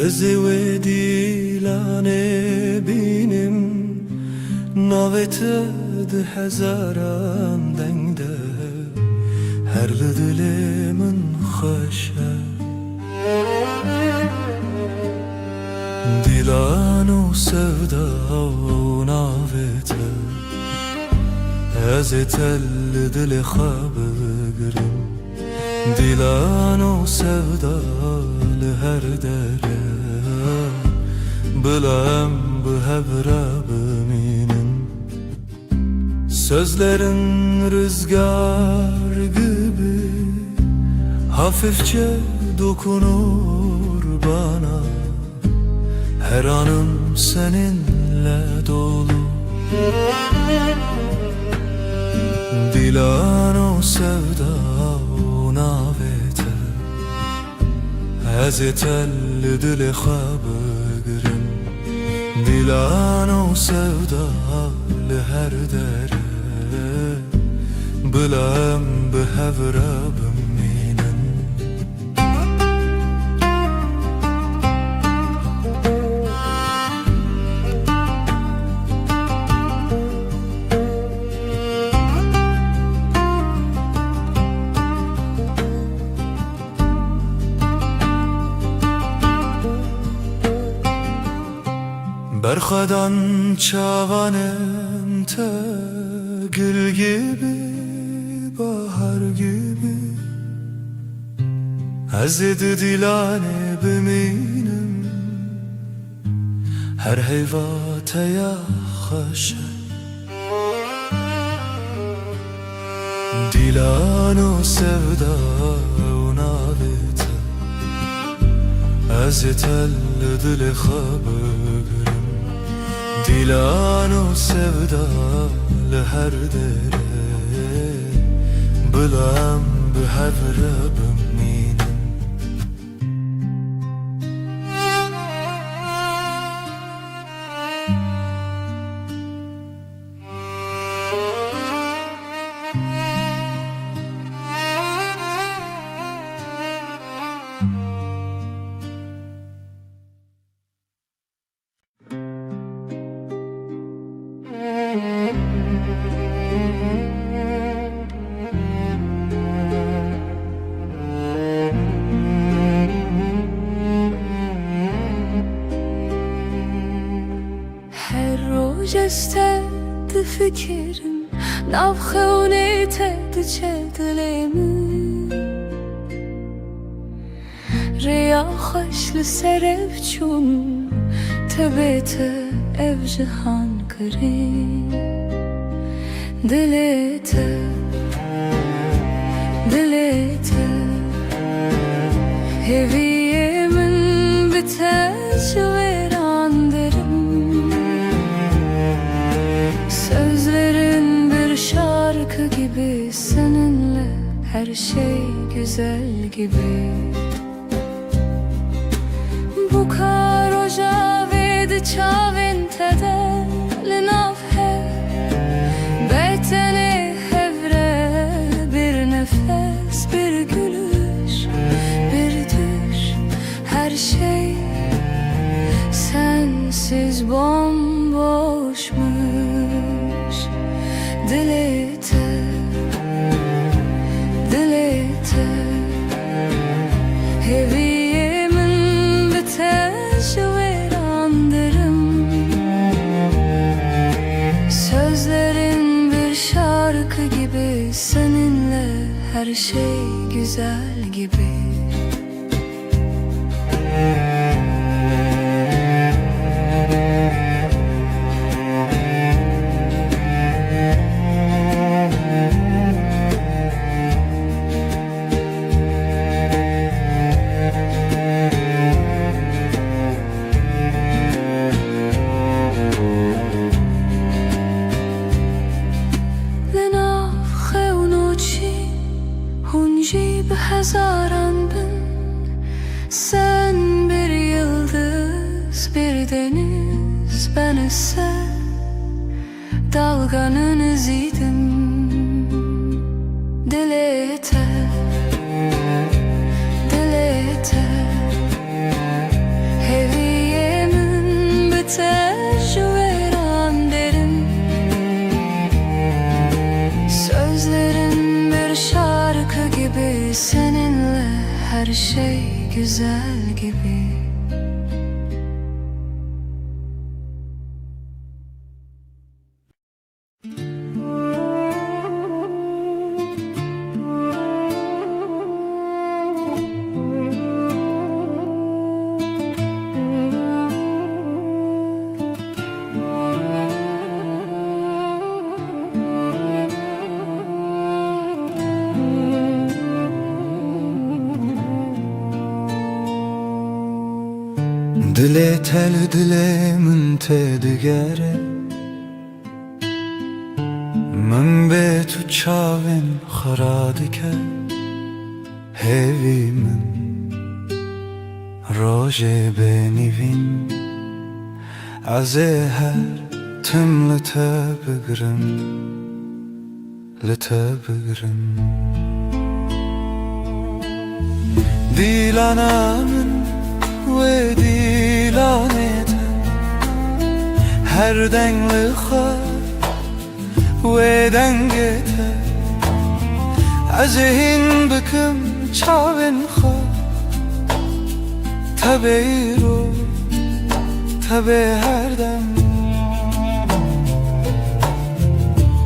زودي لانه بینم ناوته ده هزاران دنگده هر دل من خوشه دیلان و سودا و ناوته از تل دل خواب گرم دیلان و سودا لهر دره Bilem bu hebra biminin Sözlerin rüzgar gibi Hafifçe dokunur bana Her anım seninle dolu Dilan o sevda o navete Ezetel dili khabı دیلان و سودا لهر دره بلم به هفره بمینن Berxadan çavanım te gül gibi, bahar gibi Ezdi dilane biminim Her heyvate ya haşe Dilan o sevda o navete Ezdi tel dili khabır دیلان و سودا لهر دره بلم به هفره بمینم جستد فکرم نافخونیت دچدلمی ریا خوش لسرف چون تبت اف جهان کریم دلت هویه من بتجویراندرم Sözlerin bir şarkı gibi seninle her şey güzel gibi Bu karoja vedi çavintede linafhe Beyteni hevre bir nefes bir gülüş bir düş Her şey sensiz bomboşmuş Delete her şey güzel gibi. Hazaran bin, sen bir yıldız, bir deniz, ben ise dalganın iziydim. Dil yeter, dil yeter, heviyemin biter veran derim. Sözlerin bir şarkı gibi, seninle her şey güzel gibi. Dile tel dile min te digere, min be tu çavên xera dike. Hêvî min rojê benîvîn, ez ê her tim li te bigirim, li te bigirim. Dîlana min ve dilanete her dengli xar ve dengete azhin bikim çavên xar tebeyro tebe her dem.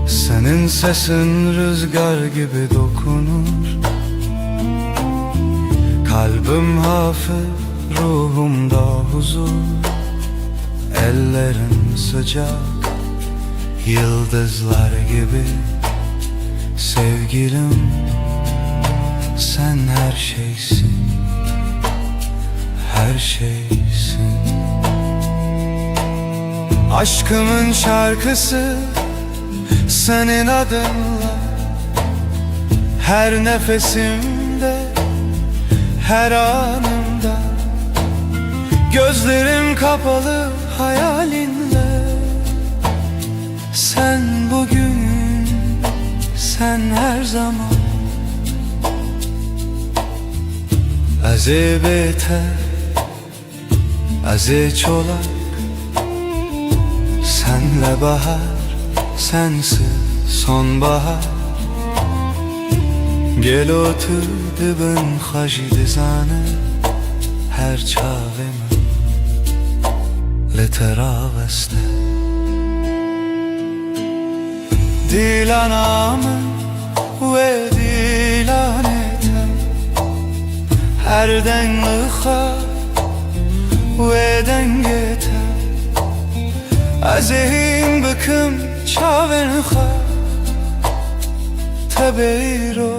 Senin sesin rüzgar gibi dokunur, kalbim hafif, ruhumda huzur. Ellerin sıcak, yıldızlar gibi. Sevgilim, sen her şeysin, her şeysin. Aşkımın şarkısı senin adınla, her nefesimde, her anımda. Gözlerim kapalı hayalinle, sen bugün, sen her zaman. Ez ê bêter, ez ê çolak, senle bahar, sensiz sonbahar. Gel otur dibin xweşî dizane, her çavê min li te raveste. Dîlana min ve dîlanê te her dengli xar ve dengê te ez ê hîn bikim çavên xwe tebe îro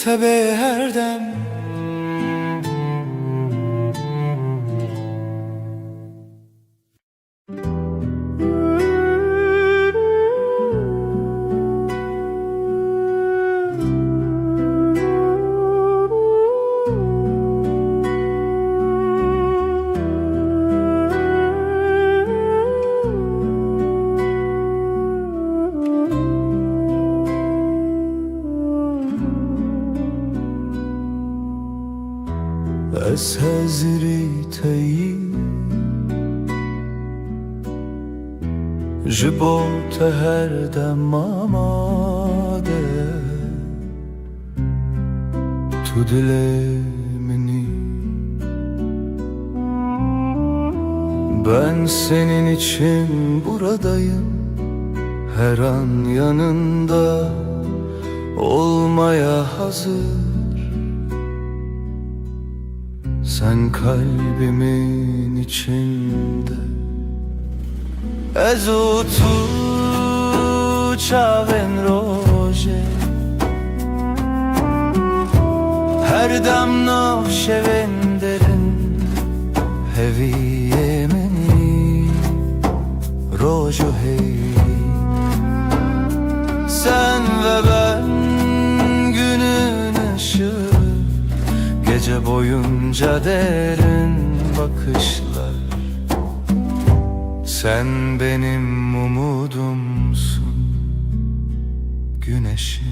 tebe her dem. Ez hezirî teyî ji bo te her dem amade. Tu dilê minî, ben senin için buradayım, her an yanında. olmaya hazır. Sen kalbimin içinde, ezu tu çaven roje, her dam navşeven derin, heviye meni rojo hey. Sen ve ben günün ışığı, gece boyunca derin bakışlar. Sen benim umudumsun, güneşim.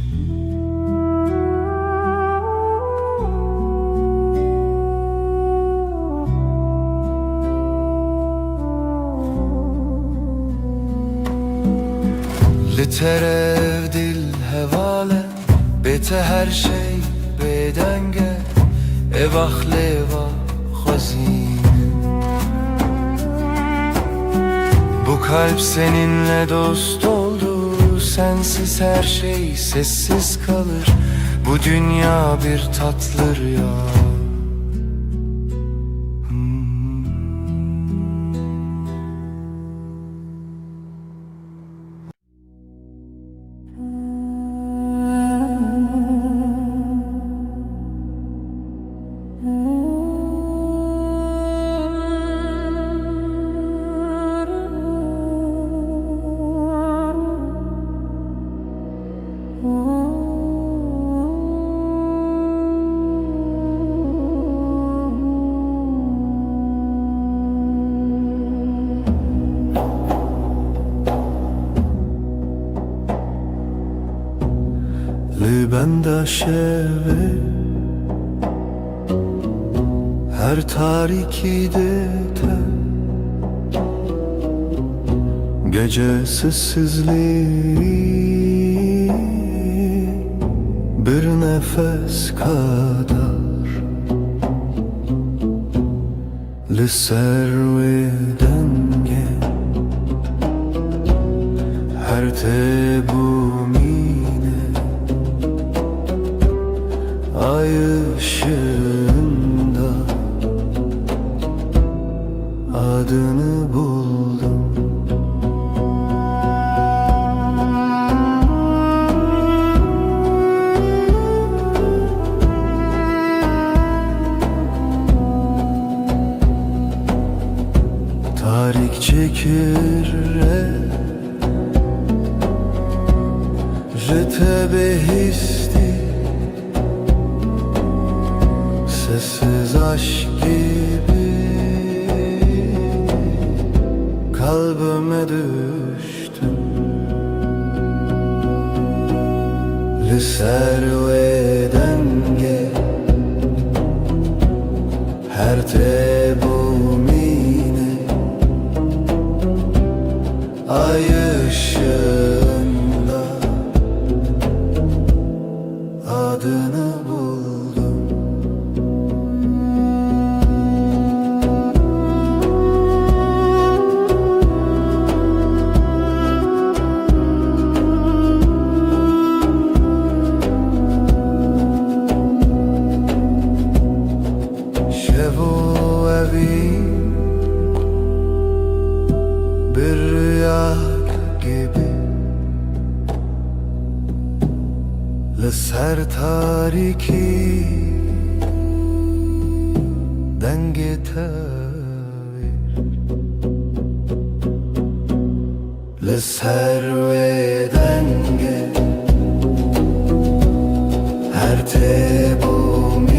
Literev dil hevale, bete her şey bedenge, evah leva hazine. Bu kalp seninle dost oldu, sensiz her şey sessiz kalır. Bu dünya bir tatlı rüya. Benda şeve her tarikide te, gece sessizliği bir nefes kadar. Lisser denge her tebumine, ay ışığında adını buldum. Tarik çekir jete behisti, sessiz aşk gibi kalbime düştün. Liser ve denge her tebumine, ay ışığında adını buldum. Şevu evi bir rüya gibi, Liser tariki denge tavir, Liser ve denge her tebumine,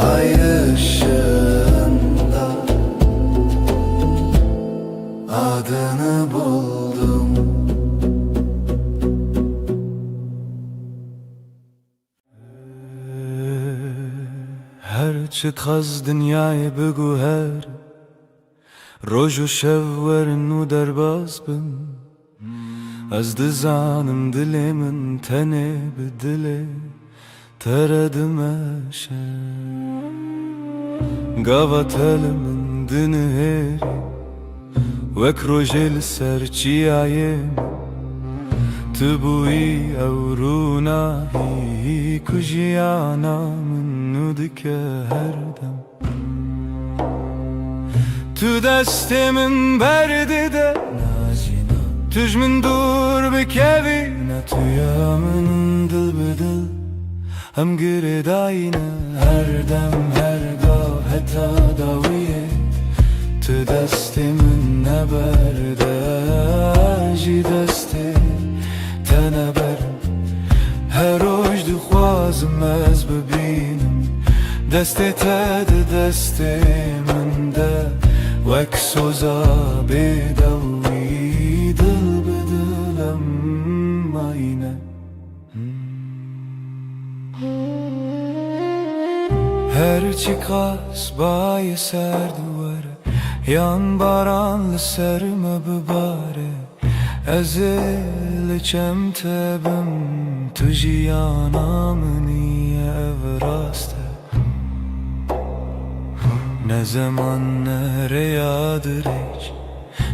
ay ışığında adını buldum. Her çıkaz dünyayı biguher, roju şevverin u derbaz bin, az dizanım dilimin tene bi dile teredim eşe. Gavat elimin dini heri, vek rojel ser çiyayem, تبوي أورونا هي كجيانا من نودك هردم تو دست من برده ده توش من دور بكوي نتويا من دل بدل هم گرداینه هر دم هرگاه حتی داویه تو دست من نبرده جی دست تنبرم هر روش دخوازم از ببینم دست تد دست من ده وک سوزا بدوی دل بدلم آینه هرچی قاس بای سر دواره yan baranlı serme bibare Ezil çemtebim tujiyana niye evraste Ne zaman nereyadır hiç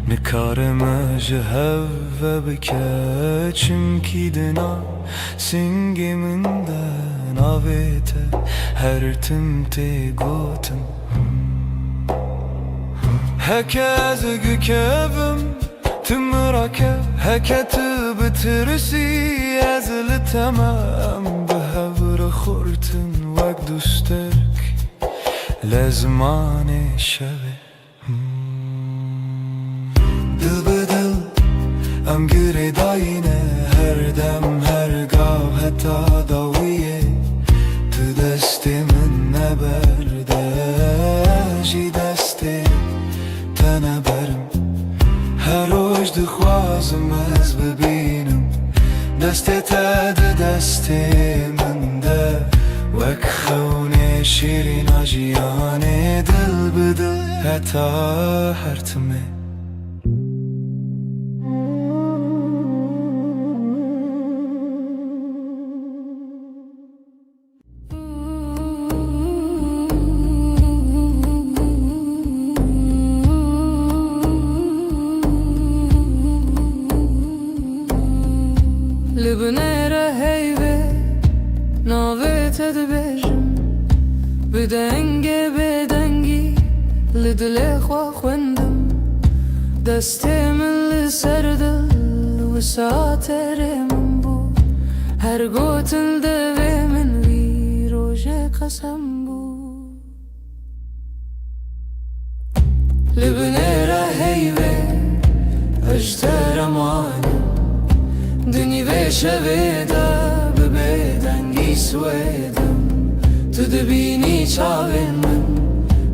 Ne kareme jehev ve bekeçim ki dina Singiminden avete her timte gotum Herkes gükevim tımrake Heketi bitirisi ezili temem Behevre khurtin vek dustek Lezmane şeve Dil bedil em gire dayine Her dem her gav heta daviye Tu destimin neberde Ji desti تنبرم هر روز دخوازم از ببینم دست تد دست من ده وک خونه شیرین آجیان دل بدل حتی هرتمه لبنيرة هيبة ناويت دبجم بدنگي بدنگي لدلي خوا خوندم دستي من لسردل وساتر من بو هر قوتن دوي من وي روجه قسم بو لبنيرة هيبة اجتر ماني دنی ویشه ویده ببیدنگی سویدم تو دبینی چاوین من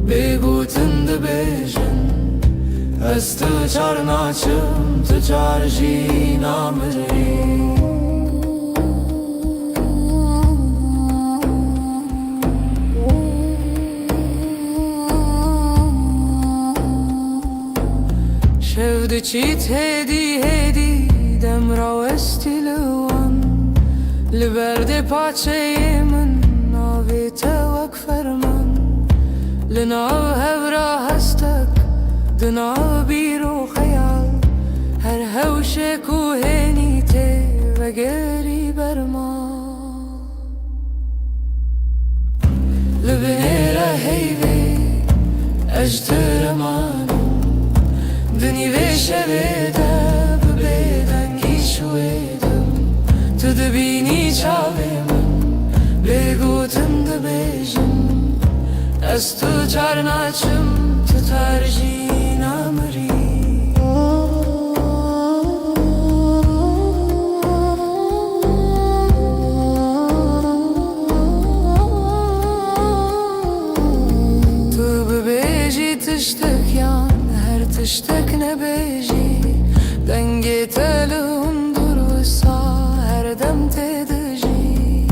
بگوتن دبیجن از تو چار ناچم تو چار جی نامری شفده چیت هدی هدی دم را استیلوان لبرد پاچه من ناویت وک فرمان لناو هورا هستک دناو بیرو خیال هر هوش کوهنی ته و گری برما لبنیره هیوی اجتر مانو دنی ویشه ویده شویدم تو دبینی چاوی من بگوتن دبیجم از تو چار ناچم تو ترجی نامری تو ببیجی تشتک یان هر تشتک نبیجی دنگی تلون درسا هر دم تدجی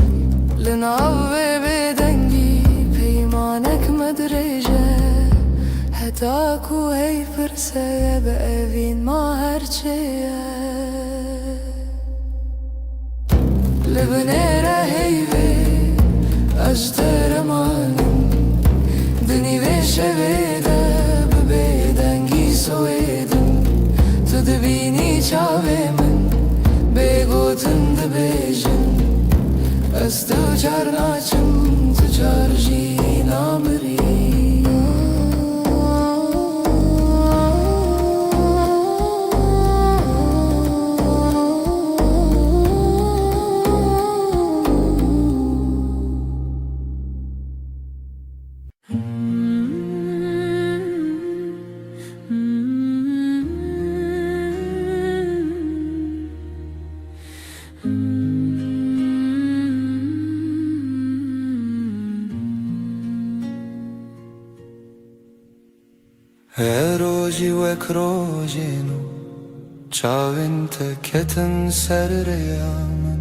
لناو بدنگی پیمانک مدرجه حتا کو هی فرسه بأوین ما هرچه لبنیره هیوی اجتر مانم دنی ویشه ویده ببیدنگی سویدم تو دبینی چاوی من بگو از دل جر ناچم تجار جی نامری روجی وک روجینو چاوین تکتن سر ریامن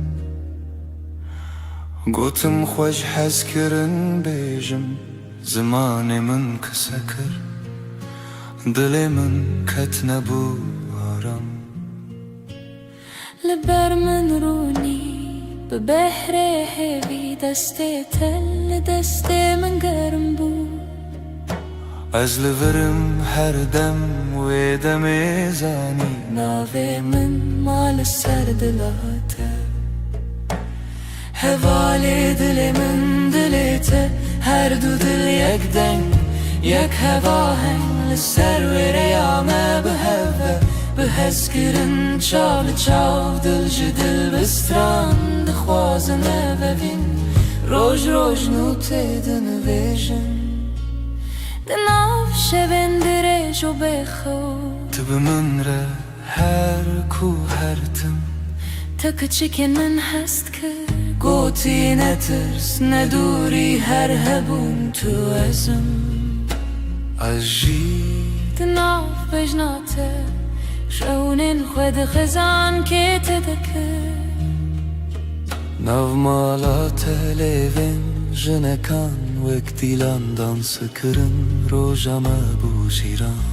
گوتم خوش حس کرن بیجم زمان من کسکر دل من کت نبو آرام لبر من رونی به بحر هوی دست تل دست من گرم بود از لورم هر دم و دم زانی ناوی من مال سر دلاته هوای دل من دلته هر دو دل یک دنگ یک هوا هنگ لسر و ریامه به هوا به حس کرن چال چاو دل جدل بستران دخوازنه ببین روش روش نوته دنویجن دناف شبن درش و بخود تب من را هر کو هر تم تک چکن من هست که گوتی نترس ندوری هر هبون تو ازم عجی دناف بجناته شونین خود خزان که تدکه ناو مالا تلیوین جنکان وک دیلان دانس کرن روژامه بو شیران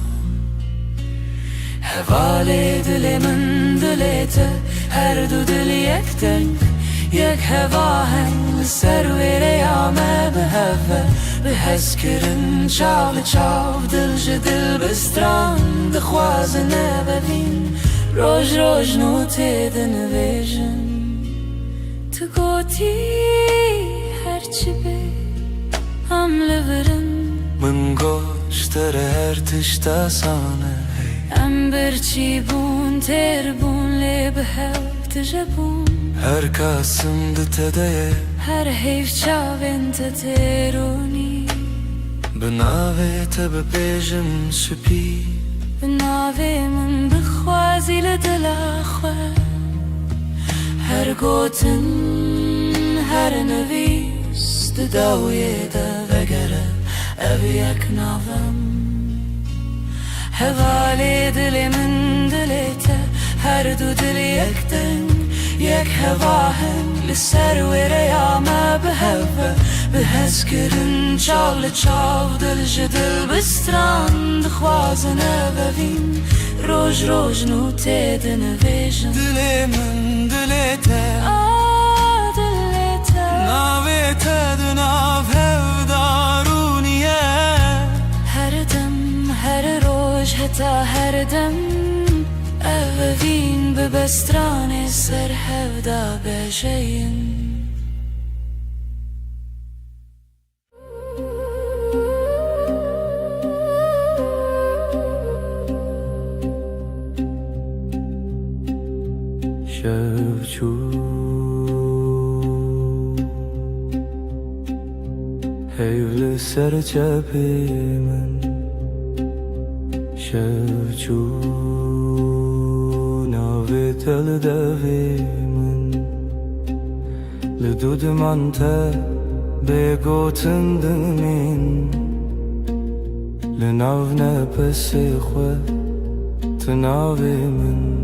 هوای دل من دلته هر دو دل یک دنگ یک هوا هنگ سر و ریامه به هوا به حس کرن چاو چاو دل جدل بستران دخوازنه ببین روش روش نوته دنویجن تو گوتی هرچی به هم لورن من گوشتر هر تشتا سانه ام برچی بون تر بون لی به هفت جبون هر کاسم دتده هر حیف چاوین تترونی بناوه تب بیجم سپی بناوه من بخوازی لدلاخوه هر گوتن هر نویس داویه دا وگره او یک ناوم هوای دل من دلته هر دو دل یک دنگ یک هوا هنگ لسر و ریامه به هوا به حس کرن چال چاو دل جدل بستران دخوازنه ببین روش روش نوته دنویجن دل من دلته دلته ناوه تدناو هفدارونیه هر دم هر روش حتا هر دم اوین به بستران سر هفدا بجین شوچو هیول سر چپی من شوچو ناوی تل دوی من لدود من تا بگوتن دمین لناو نپس خو تناوی من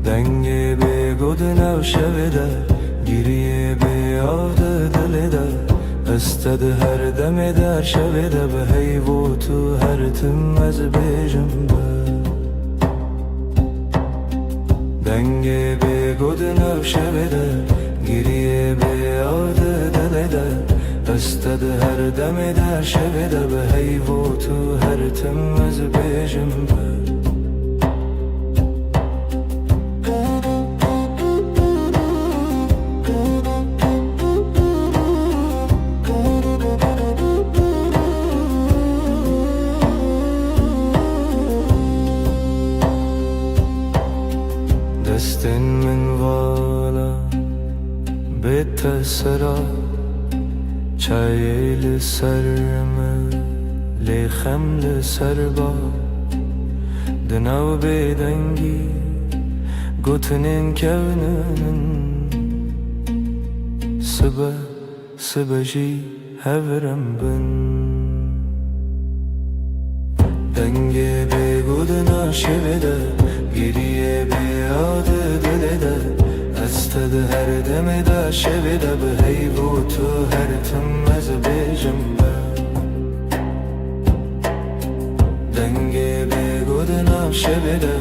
دنگی بگود نو شویده گیریه به آده دلیده استد هر دم در شویده به حیو تو هر تم از بیجم به دنگی بگود نو شویده گیریه به آده دلیده استد هر دم در شویده به حیو تو هر تم از بیجم به بيت سرا چای لسرم لخم لسربا دناو بدنگی گوتنین کونن سبجی هورم بن دنگی بگودنا شویده گریه بیاده دلده استد هر دم دا شویده به هیبو تو هر تم از بیجم دنگی بگودنا شویده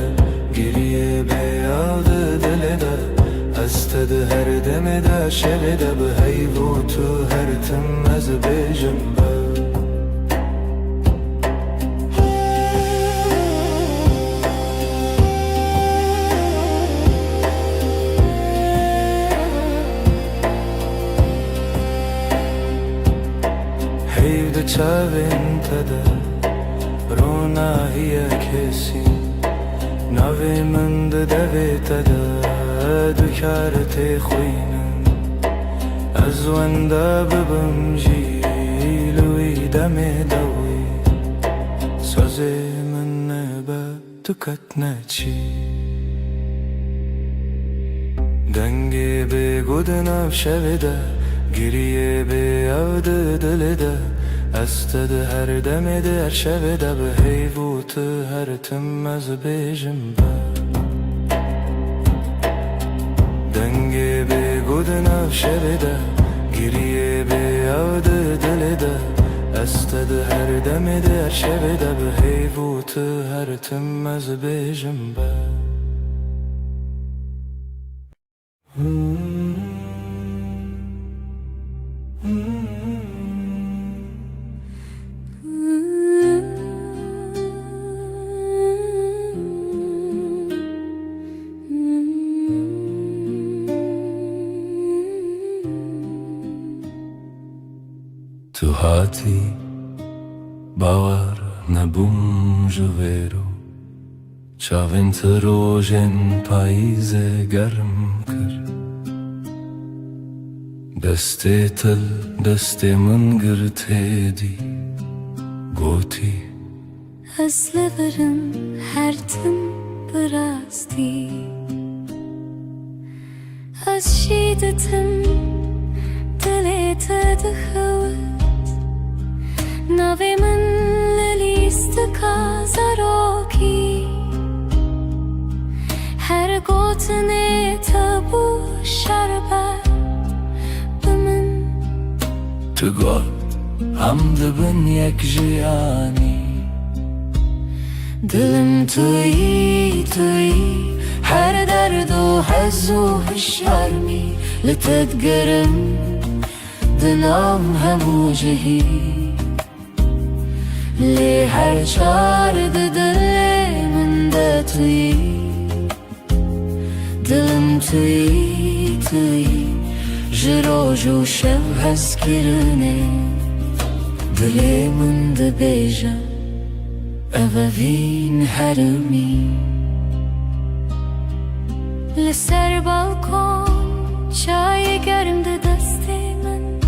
گریه بیاده دلده استد هر دم دا شویده به هیبو تو هر تم از بیجم چاوین تده رونا هیا کسی ناوی من دوی تده دکارت خوینم از ونده ببم جیلوی دم دوی سوزی من نبا دکت نچی دنگی بگودنم شویده گریه بیاده دلده استد هر دم در شب ده به هیبوت هر تم از بیجم دنگی بگودنا شب ده گریه بیاد دل ده استد هر دم در شب ده به هیبوت هر تم از بیجم تو هاتی باور نبوم جویرو چاوین تروژن پاییز گرم کر دسته تل دسته من گرته دی گوتی از لبرم هر تم براستی از شیدتم دلت دخوت ناوی من لیست کازاروکی هر گوتنه تبو شربت بمن تو گل هم دبن یک جیانی دلم توی هر درد و حز و هشارمی لتدگرم دنام همو جهی لی هر چار دل من ده توی دلم توی جروج و شب هست کرنه دل من ده بیجا اووین هرمی لسر بالکن چای گرم ده دست من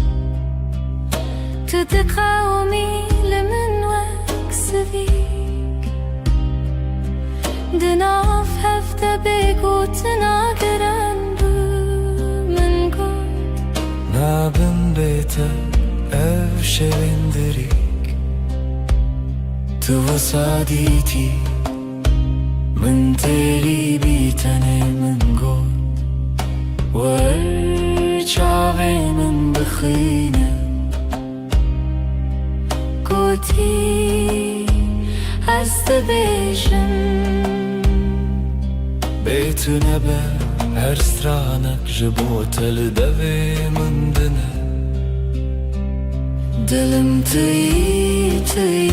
تو ده قومی لمن وکسویک ده ناف هفته بگوت ناگرن بو من گو نابن بیتا او شویندریک تو وسادیتی من تیری بیتنه من گود ور چاوی من بخینه گوتی هست بیشم بیتو نبه هر سترانک جبوتل دوی من دنه دلم توی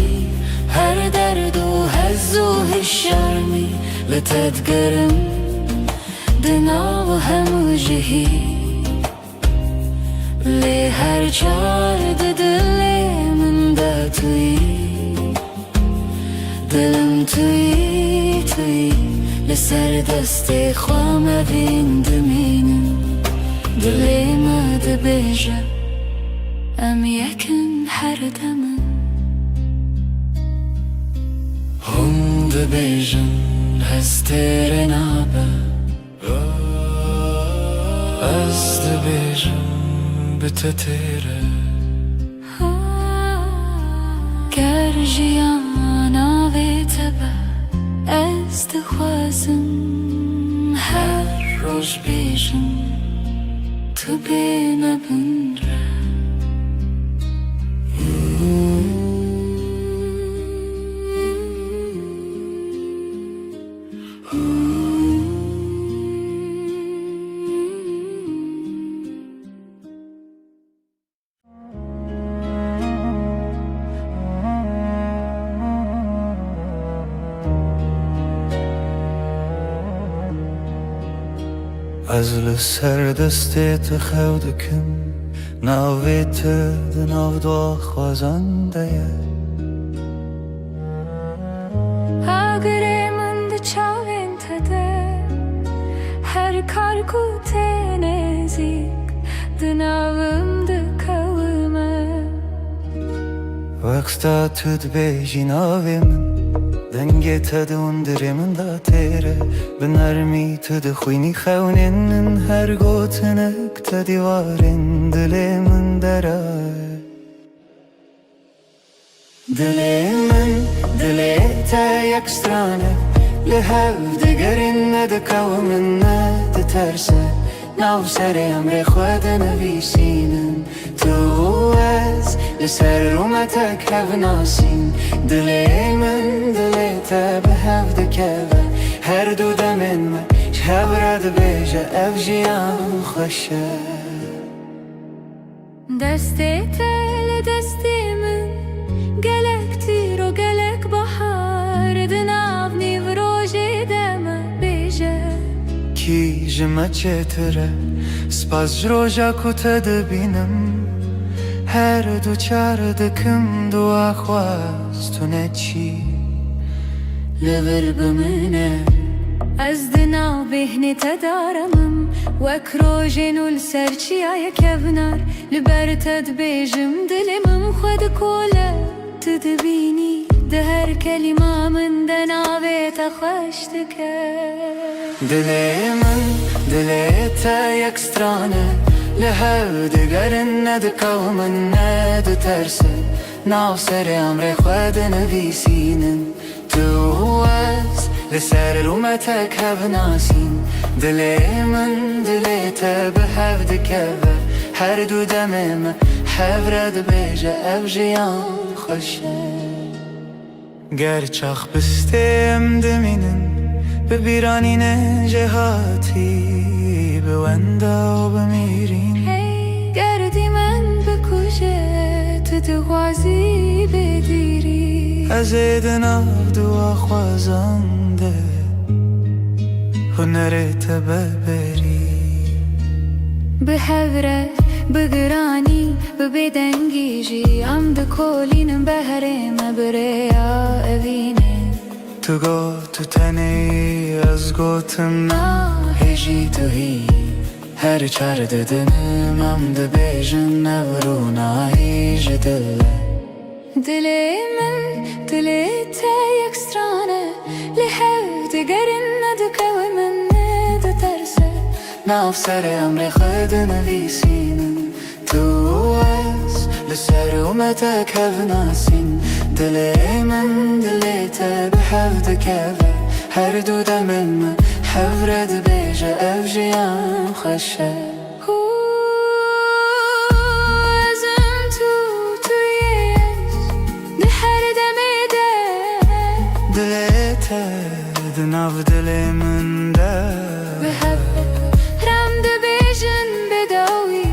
هر درد و حز و هشارمی لتدگرم دنا و همو جهی لی هر چار دل من ده توی دلم توی لسر دست خوام بین دمینم دل من دبيجة أم يكن حردم هم دبيجن هستير نابا از دبيجن بتتيره گرجیانا و تبا از دخوازم هر روز بیجم تو بینه بندره از لسر دستت خودکم ناویت دناو دو خوازنده اگر من ده چاوین تده هر کار کوته نزیک دناوم ده کومه وقتا تد بیجی ناوی من دنگی تدون درمن دا تیره بنرمی تد خوینی خونین هر گوتنک تدیوارین دل من درای دل من دل تا یک سترانه لحو دگرین ندکاو من ندترسه ناو سر امر خود نویسینم تو از لسر رومتک هف ناسین دل من دل تا به هف دکوه هر دو دمن من شب رد بیجه اف جیان خوشه دستی تل دستی من گلک تیر و گلک بحر دناو نیو روژی دم بیجه کی جمع چتره سپاس جروجا کتا دبینم هر دو چار دکم دو آخواست تو نچی لبر بمنه از دناو بهنی تدارمم وک روژینو لسرچی آیا کبنار لبر تد بیجم دلمم خود کوله تدبینی ده هر کلمه من دناوی تخوش دکه دل من دل تا یک سترانه لحو دگرن ندکاو من ندترسه ناو سر امر خود نویسینم تو از لسر رومتک هف ناسین دل من دل تا به هف دکوه هر دو دمم هف رد بیجه اف جیان خوشه گرچاخ بستیم دمینم به بیرانین جهاتی به وندا و بمیرین هی گردی من بکوشه تو دخوازی بدیری از دناو دو خوازنده هنرت ببری به هفره بگرانی به بدنگیجی ام ده کولینم بهرم بریا اوینه تو گو تو تنی از گوتم هجی تو هی هر چار ددنم ام ده بیجن نورو هیج دله دل من دل تا یک سترانه لحو دگرن ندکو من ندترسه ناو سر امر خود نویسینم تو از لسر اومتک هف ناسین دل من دل تا به هف دکوه هر دو دمن من هف رد بیجه اف جیان خوشه ازم تویش ده هر دمه ده دل تا دناو دل من ده به هف رم ده بیجن بداوی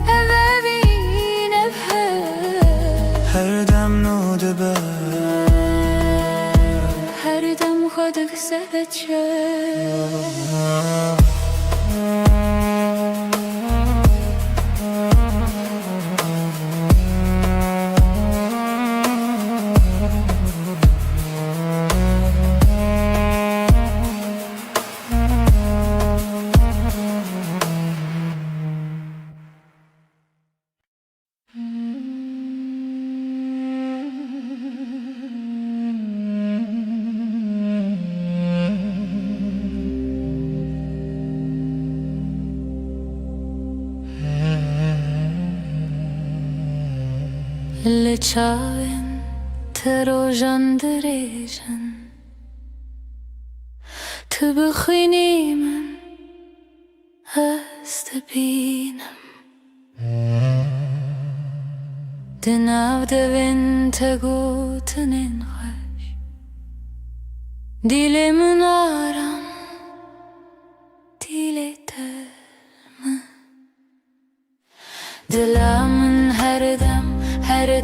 اوابین هر دم نو دبه هر دم خودک سبچه Le çavên te rojan dirêjin Tu bixwînî min ez dibînim Di nav devên te gotinên xweş Dîlê min aram dîlê te min Dila min her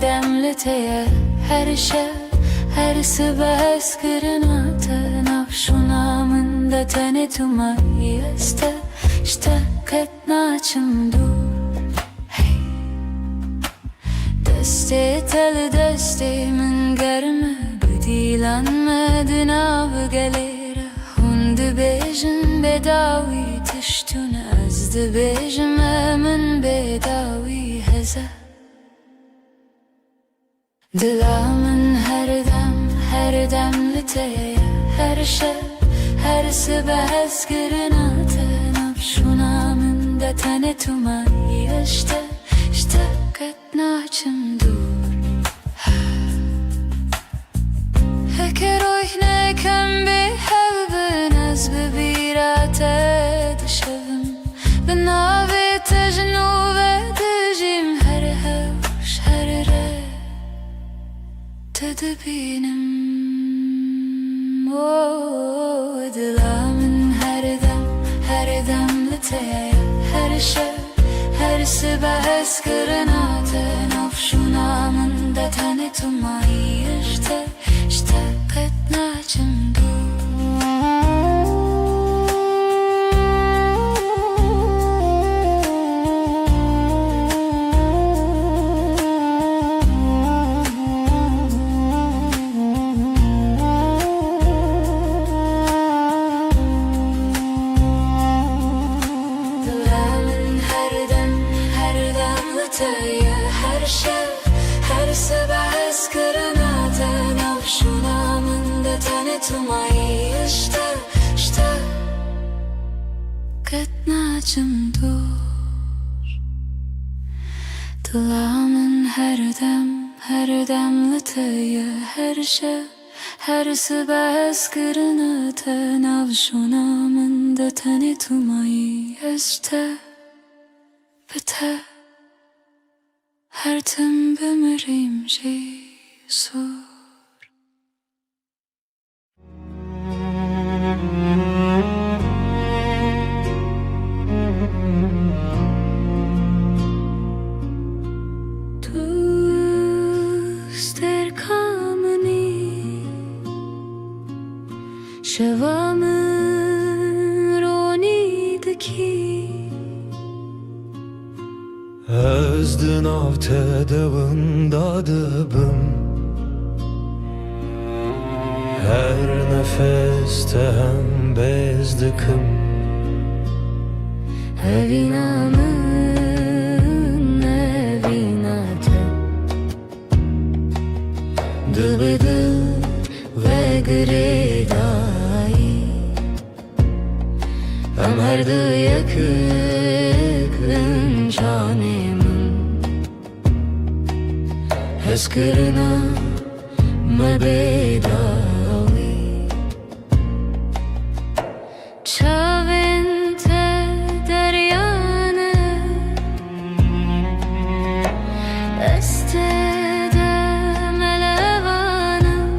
dem li te ye Her şev her sibeh ez kirina te Navşûna min de tenê tu mayî ez te Ji te qet naçim dûr hey Destê te li destê min germ e Bi dîlan me di nav gelê re Hûn dibêjin bêdawî tiştûne Ez dibêjim e min bêdawî heze Dila min her dem li te ye Her şev her sibeh ez kirina te Navşûna min de tenê tu mayî ez ji te qet naçim dûr Heke roh nekem bê hev bin Ez bi bîra te dişevim Bi navê te ji nû ve dijîm Her hewş her re te dibînim Dila min her dem li te ye Her şev her sibeh ez kirina te Navşûna min de tenê tu mayî ez ji te qet naçim Her şev her sibeh ez kirina te Navşûna min de tenê tu mayî ez ji te qet naçim dûr Dila min her dem li te ye Her şev her sibeh ez kirina te Navşûna min de tenê tu mayî ez ji te bi te Her tim bimirim Jîsûr Dost erkamini Şeva min ronî dikî Ez di nav te devında dibim Her nefes te hem bez dikim Evîna min evîna te Dibi dil ve girêdayî Em her du yekîn canê min Ez kirina me bêdawî Çavên te deryane Destê de melevanim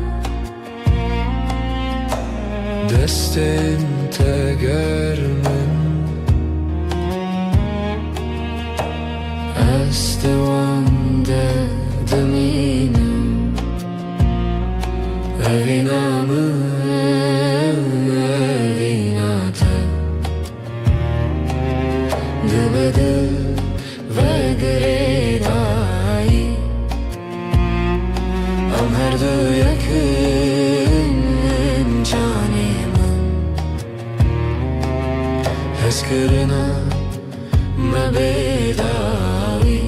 Destên te germin Ez di wan de dimînim Evîna min evîna te Dibi dil ve girêdayî Em her du yekîn canê min Ez kirina me bêdawî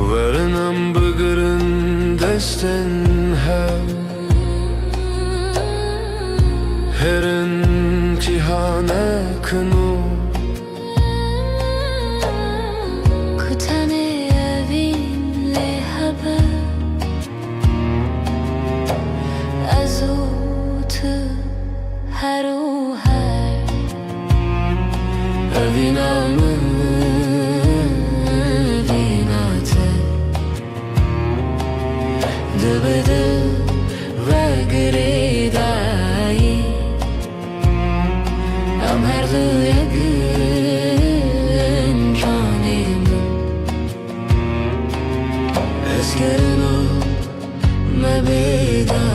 Werin em bigirin destên hev Herin cîhanê kinû Ku tenê Evinamı vinate Dıbıdı ve gridayı Am herdu yegin canımı Eskerino mebedavi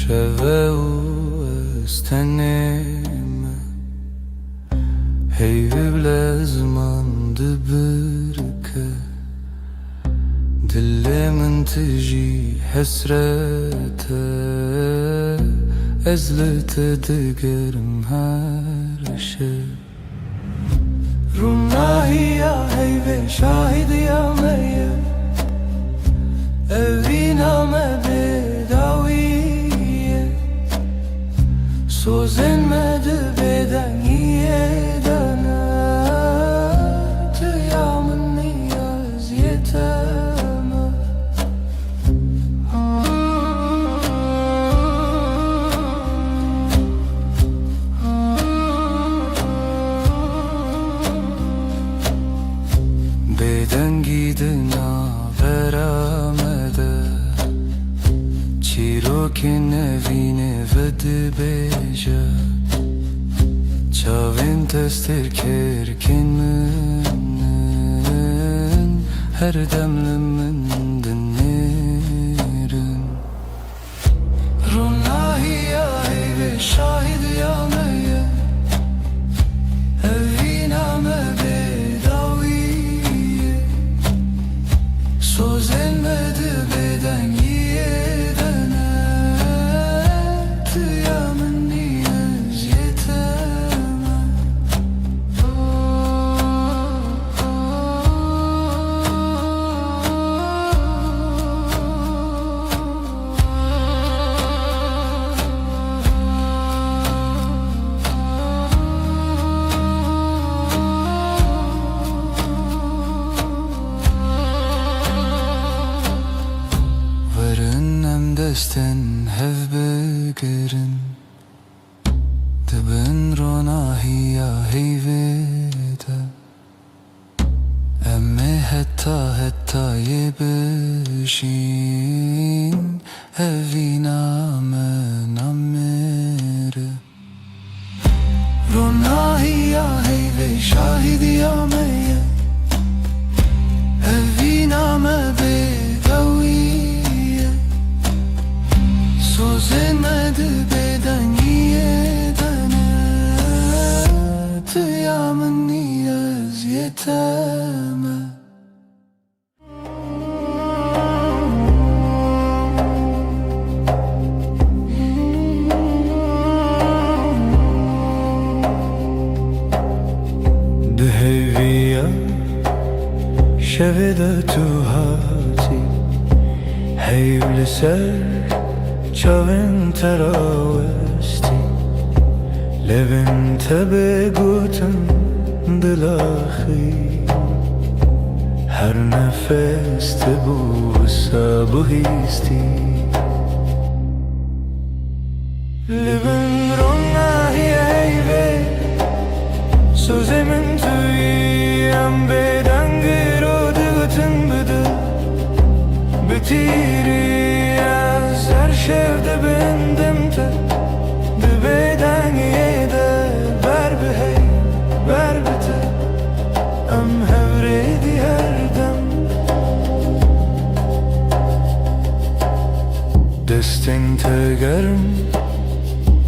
شەوە و ئەستەنێمە هەیوێ لە زمان دبرکە دلێ من تژی حەسرەتە ئەز لە تە دەگەرم هەر شەو ڕووناهیە هەیوێ شاهیدیامەیە ئەڤینامە بێداوی Sözlenmedi bedeniyeden Tıyamın niyaz yeteme Beden gidina veramede Çirokin evine vedbeja Çavin testir kerkin minin Her demlimin dinlerin Runahiya ve şahid yanaya Eviname bedaviye Söz elmedi beden yiyedene Tıyamın niyaz yeteme Desten hev begerin Dibin ronahiya heyvede Emme hetta yebişin Eviname namere Ronahiya heyve şahidiyameye Eviname bedaviye Sözlenmedi beden yiyedene Tıyamın niyaz yeteme Dheviya şevede tuhati Heyvli ser Çavin teravesti Levin tebe gutun dilahi Her nefeste bu sabuhisti Levin ronahi eyve Sözemin tüyem beden girodu gutun bıdı Bitiri Her şevde bendimte Dibeden yede Berbi hey, berbite Em hevredi herdem Destin tegerim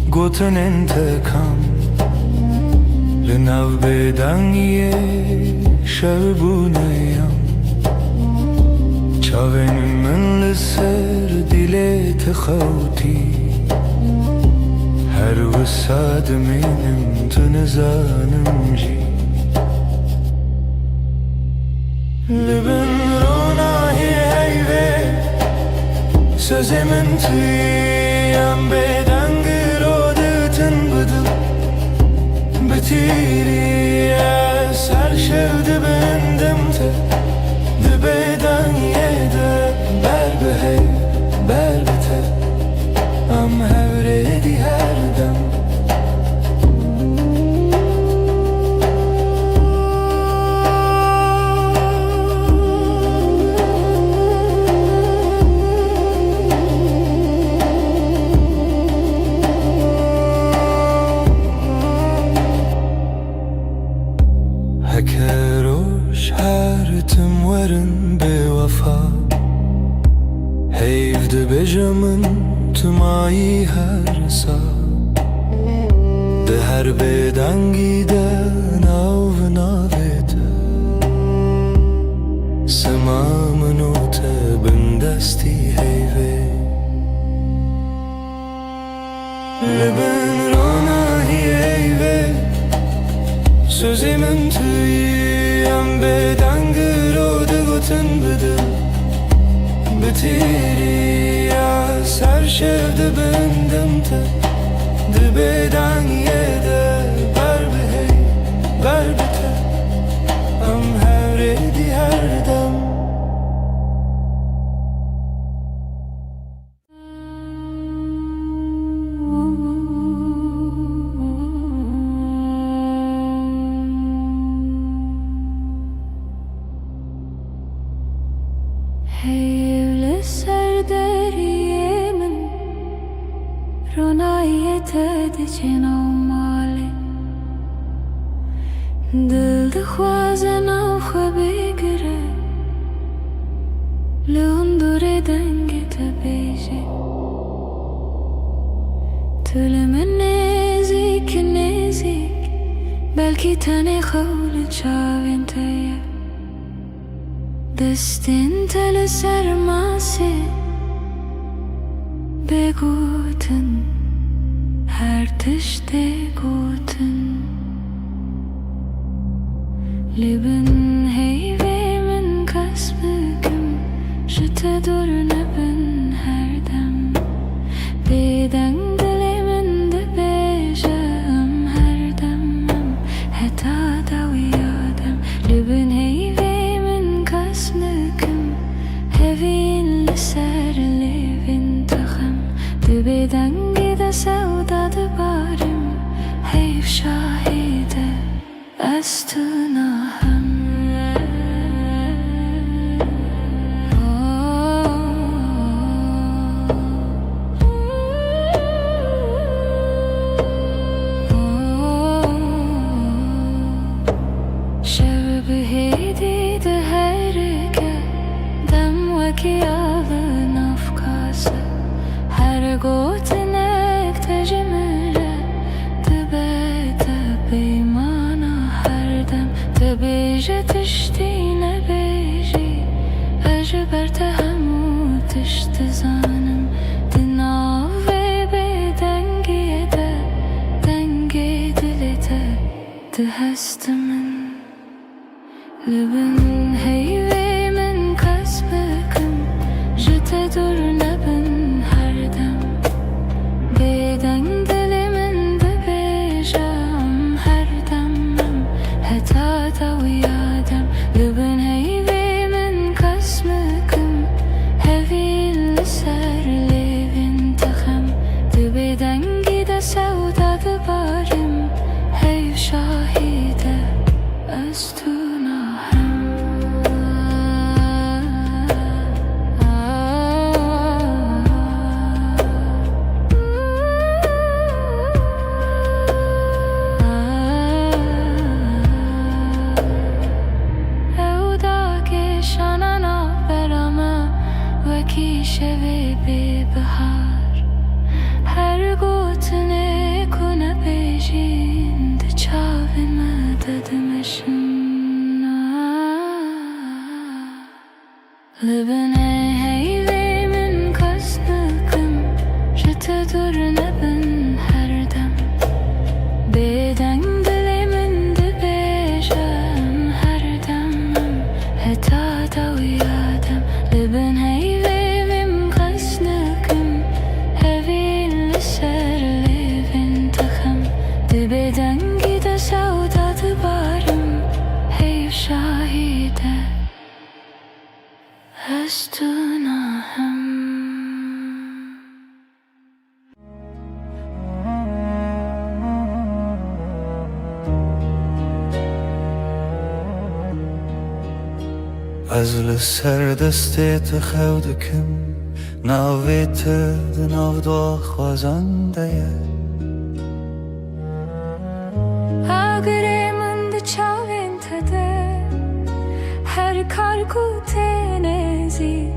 Gotun intekam Linav beden ye Şevbuneyam Çavenim من لسر دلی تخوتی هر وساد منم تنزانم جی تيام بدن گرودتن بدل بتیری سر شد بندم ته دبدن یده بر به بر بته ام هوردی هر دم هكروش حارتم ورن بوفا هيفد بجمن تماي هرسا ده هر بدنگی ده ناو ناویت سمامنو ته بندستی هیوه لبن روناهی هیوه Sözümün tüyem beden gırodu gotun bedel Bitiri ya ser şevde bendim te Dibeden yede ber behey ber bite Am hevredi her dem Heyvli serderiyemin Ronayet edicin avmali Dil dixwazin av xwe bigire Li hundurê dengê te bêje Tu li min nêzik nêzik Belkî tenê xew li çavên te ye Destên te li ser masê bêgotin her tiştê gotin Li bin heyvê min kes bikim ji te dûr nebin her dem Bêdeng dilê min dibêje em her dem em heta dawiya dem Li bin heyvê Hevin li ser levin taxem Dibêdengê de sewda dibarim Heyv şahîde ez tu nahem Şev bihêdî de herike Ki alın afkası Her gotinek tecmire Dibete beymana her dem Dibêje tiştîne bêjî Ejiber te hemû tişt dizanim Di navê bêdengiyê de Dengê dilê te dihest min Li bin heyvê min kes bikim Ji te dûr nebin her dem Bêdeng dilê min dibêje em her dem em heta dawiya dem Li bin heyvê min kes bikim Hevî li ser lêvên texem Dibêdengî de sewda dibarim Heyv şahîde ez tu دستنا هم از لسر دستت خودکم ناویت دناو دو خوازنده اگر من ده چاوین تده هر کار کو تنزیک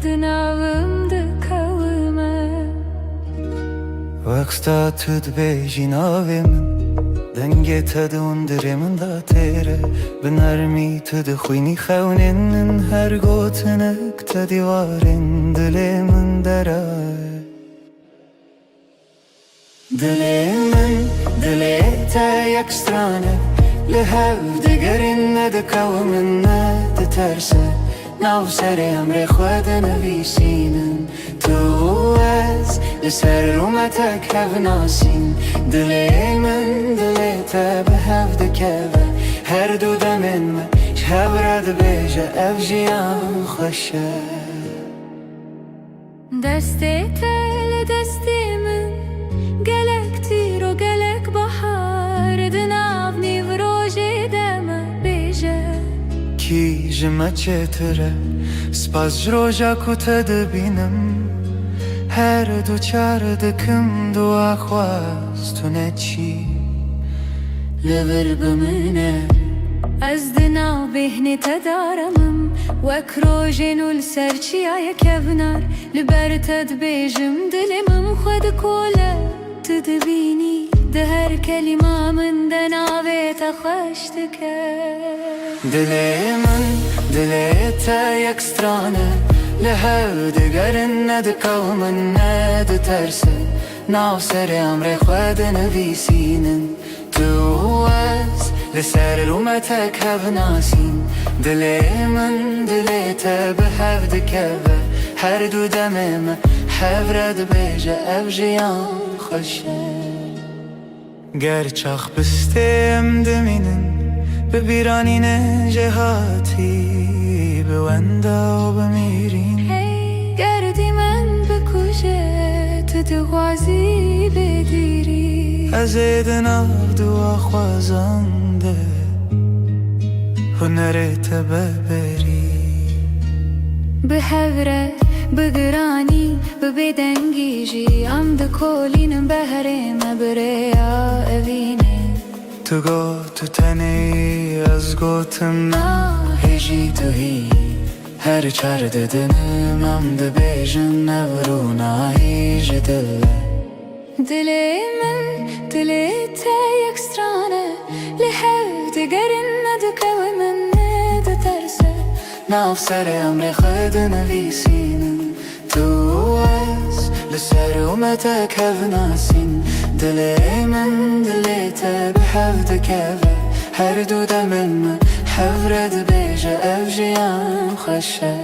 دناوم ده کومه وقتا تد بیجی ناوی من دنگی تد اندره من دا تیره بنرمی تد خوینی خونین هر گوتنک تدیوارین دل من درای دل من دل تا یک سترانه لحو دگرین ندکو من ندترسه ناو سر امر خود نویسینن تو از لسر رومتک هف ناسین دل من دل تا به هف دکوه هر دو دمن ما شب رد بیجه اف جیان خوشه دستی تل دستی من گلک تیر و گلک بحار دناو نیو روژی دمه بیجه کی جمع چتره سپاس جروجا کتا دبینم هر دو چار دکم دو اخواست تو نچی لور بمنه از دناو بهنی تدارمم وک روژین و لسرچی آیا کبنار لبر تد بیجم دلمم خود کوله تدبینی ده هر کلمه من دناوی تخشت که دل من دل تا یک سترانه لحو دگرن ندکو من ندترسه ناو سر امر خود نویسینن تو از لسر رومتک هف ناسین دل من دل تا به هف دکوه هر دو دمم هف رد بیجه اف جیان خوشه گر چاخ بستیم دمینن ببیرانین جهاتی بوندا و بمیرین هی گردی من بکشه تو دغوازی بدیری از دناو دو خوازنده هنرت ببری به هوره بگرانی ببدنگیجی ام ده کولینم بهره مبره اوینه تو گو تو تنی از گوتم هجی تو هی هر چار ددنم ام ده بیجن نورو هیج دل من دل تا یک سترانه لحو دگرن ندکو من ندترسه ناو سر امر خود نویسینم تو از لسر اومتک هف ناسین دل من دل تا به هف دکوه هر دو دمن من هف رد بیجه اف جیان خوشه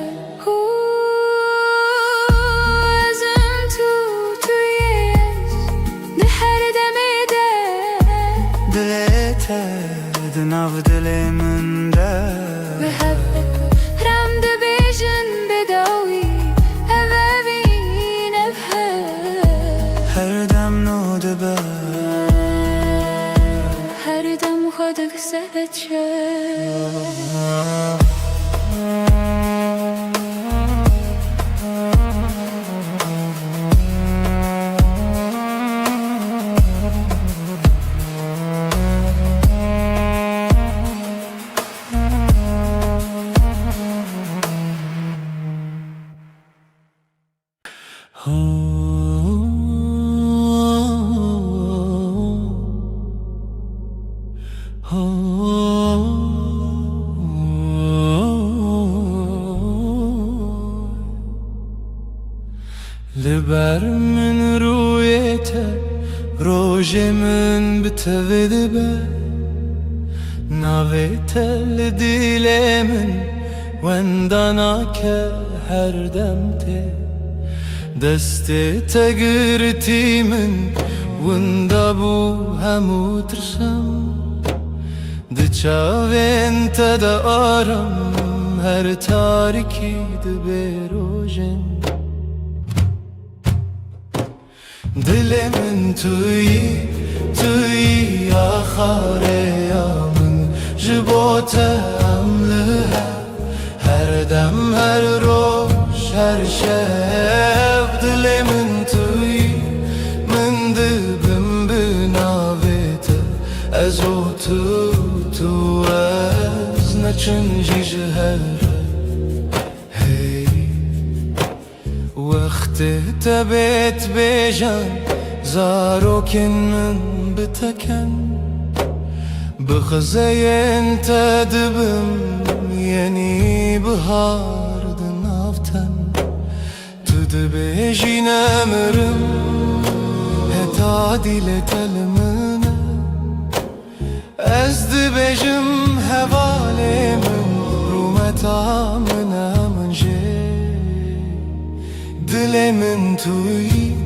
ازم تویش ده هر دمه دل تا دناو دل من ده به هف رم ده بیجن بداوی اوین هر دم نو دبه هر دم خودک سهت شد لبر من رویته روژ من بتوید به ناویته لدیل من وندانا که هر دم ته دسته تگرتی من وندا بو همو ترسم دچاوین تدا آرم her tariki berojen Dilimin tüyi ahare yamın Jibote amlıha her dem her roş her şev Dilimin tüyi min dibim binavete Ez o tu ez neçin jijher Hey وقتی تبت بیجان زاروکن من بتکن بخزین تدبم یعنی بهار دنافتن تدبیجی نمرم هتا دیل تلمنه از دبیجم حوالی من رومتا من منجه Dilimin tüyi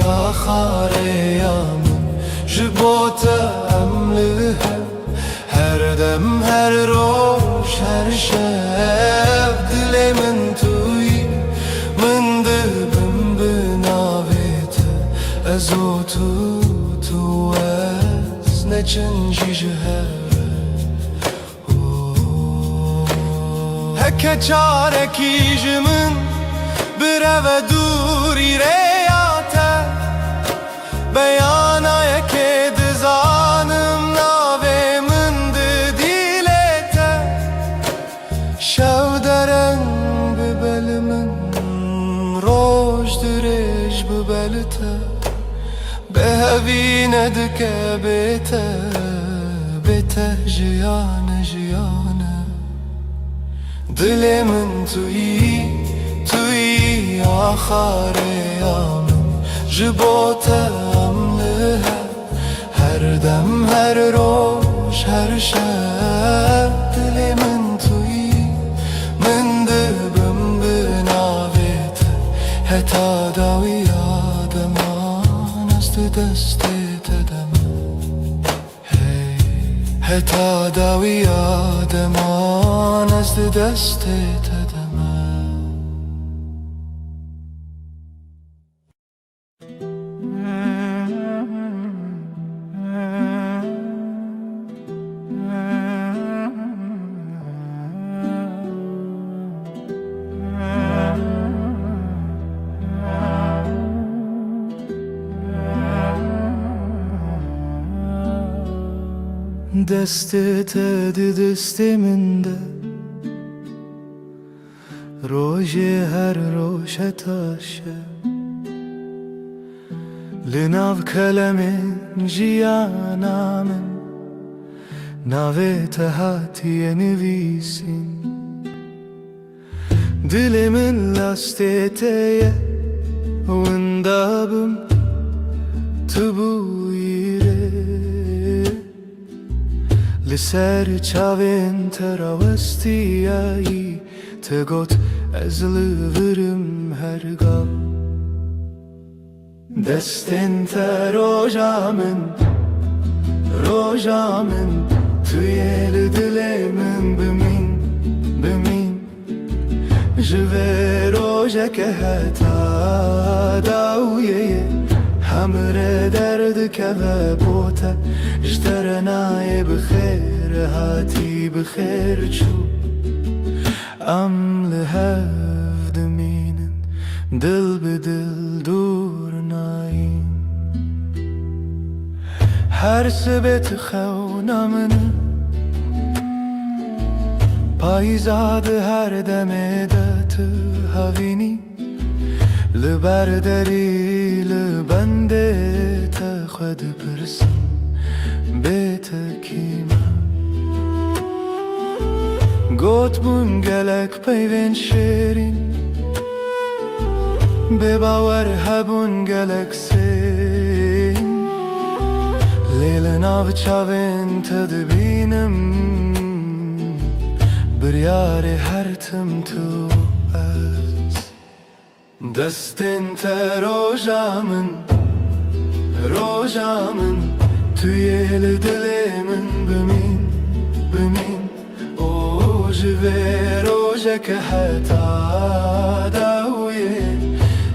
ahare yamın Jibote emlihe her dem her roş her şev Dilimin tüyi min dibim binavete Ez o tu ez neçin jijher Heke çareki jimin برو دوری ریاته بیانه که دزانم ناوه من دیلته شو درن ببل من روش درش ببلته به هوینه دکه بیته جیانه دلمن توی آخر یامن جبوت امله هر دم هر روش هر شب دل من توی من دبم بناویت حتی داوی آدمان است دست تدم حتی داوی آدمان است دست تدم دستت دستمنده روژ هر روشتاشه لناو کلمه جیانامن ناویت هاتیه نویسین دلمن لاستیتیه وندابم تبویره لسر چاوین تراوستیایی تگوت از لورم هرگاه دستن روژامن توی دلمن بمین جوه روژه که حتا داویه همر درد که و بوته جترنای بخیر هاتی بخیر چو ام لحف دمینن دل به دل دور نایم هر سبت خونامن پایزاد هر دمه دت هاوینی لبرداری لبنده تخد پرسم بیت کیما گوت بون گلک پیوین شیرین به باور هبون گلک سین لیل ناو چاوین تدبینم بریار هر تم تو از دستن روژامن توی دل من بمین او جوه روژک حتا داویه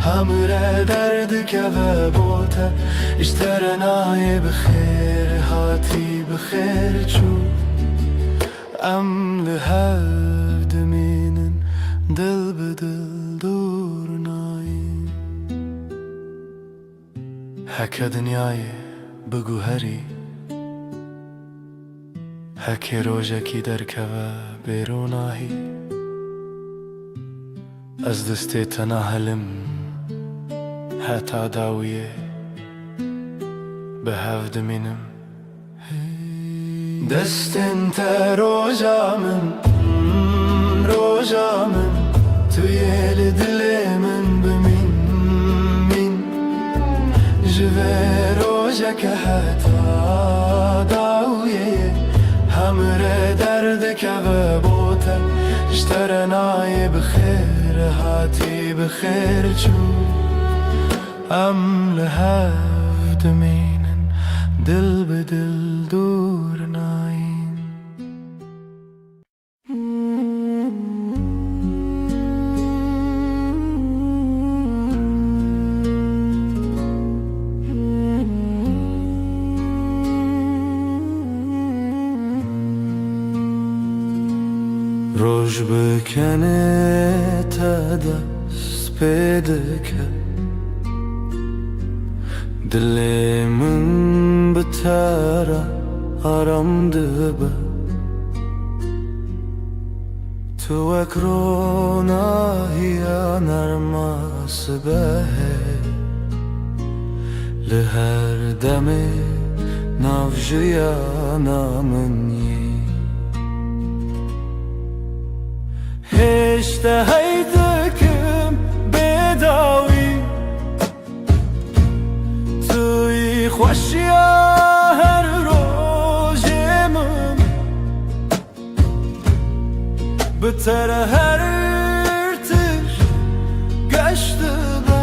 همراه درد که و بوته اشترنای بخیر هاتی بخیر چو ام لحد مینن دل بدل دور نایم هک دنیای بگو هری هک روژکی در که و بیروناهی از دست تنهلم حتا داویه به هفت منم دست انت روژا من توی دل من بمین من جوه روژا که حتا داویه همره درد که و بوته اشترنای بخیر هاتی بخیر چو ام لحفت مینن دل به دل دور ناین روش بکنه تا دست پیدا کرد دل من بتره آرام دبه تو اکروناهی نرماس به لهر دم نافجیانا منی هشته هیدکم بداوی توی خوشیا هر روزمم بتر هر ارتش گشته با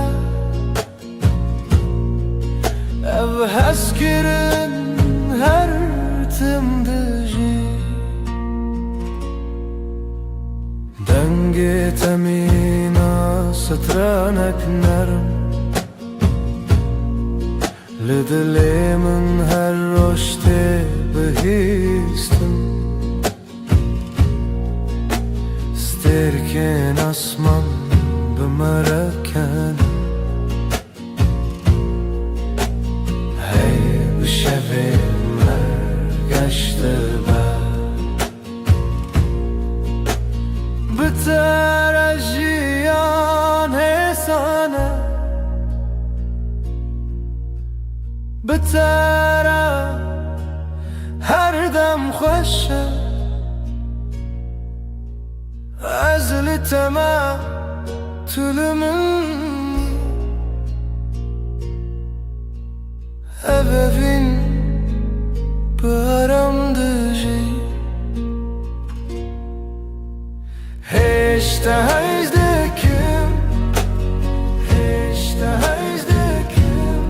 او هست کرن هر تم دجی دنگ تمینا سترانک نرم لدل من هر رشته بهیستم سترکن اسمان بمرکن هی بشوی مرگشته بتر جیان حسانه بتر هر دم خوشه از لتما طول منی ببین برام دجی هشته هیزدکم هشته هیزدکم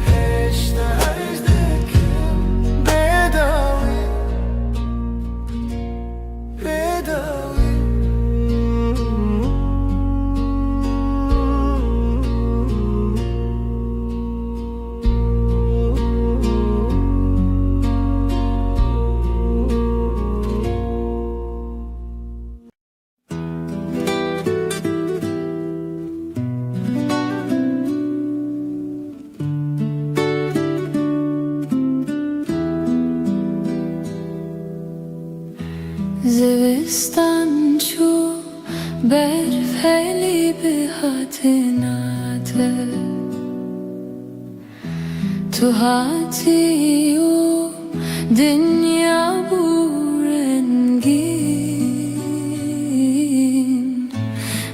هشته هیزدکم بداوی بداوی زوستان چو برف هلی به هاتناته تو هاتی و دنیا بورنگین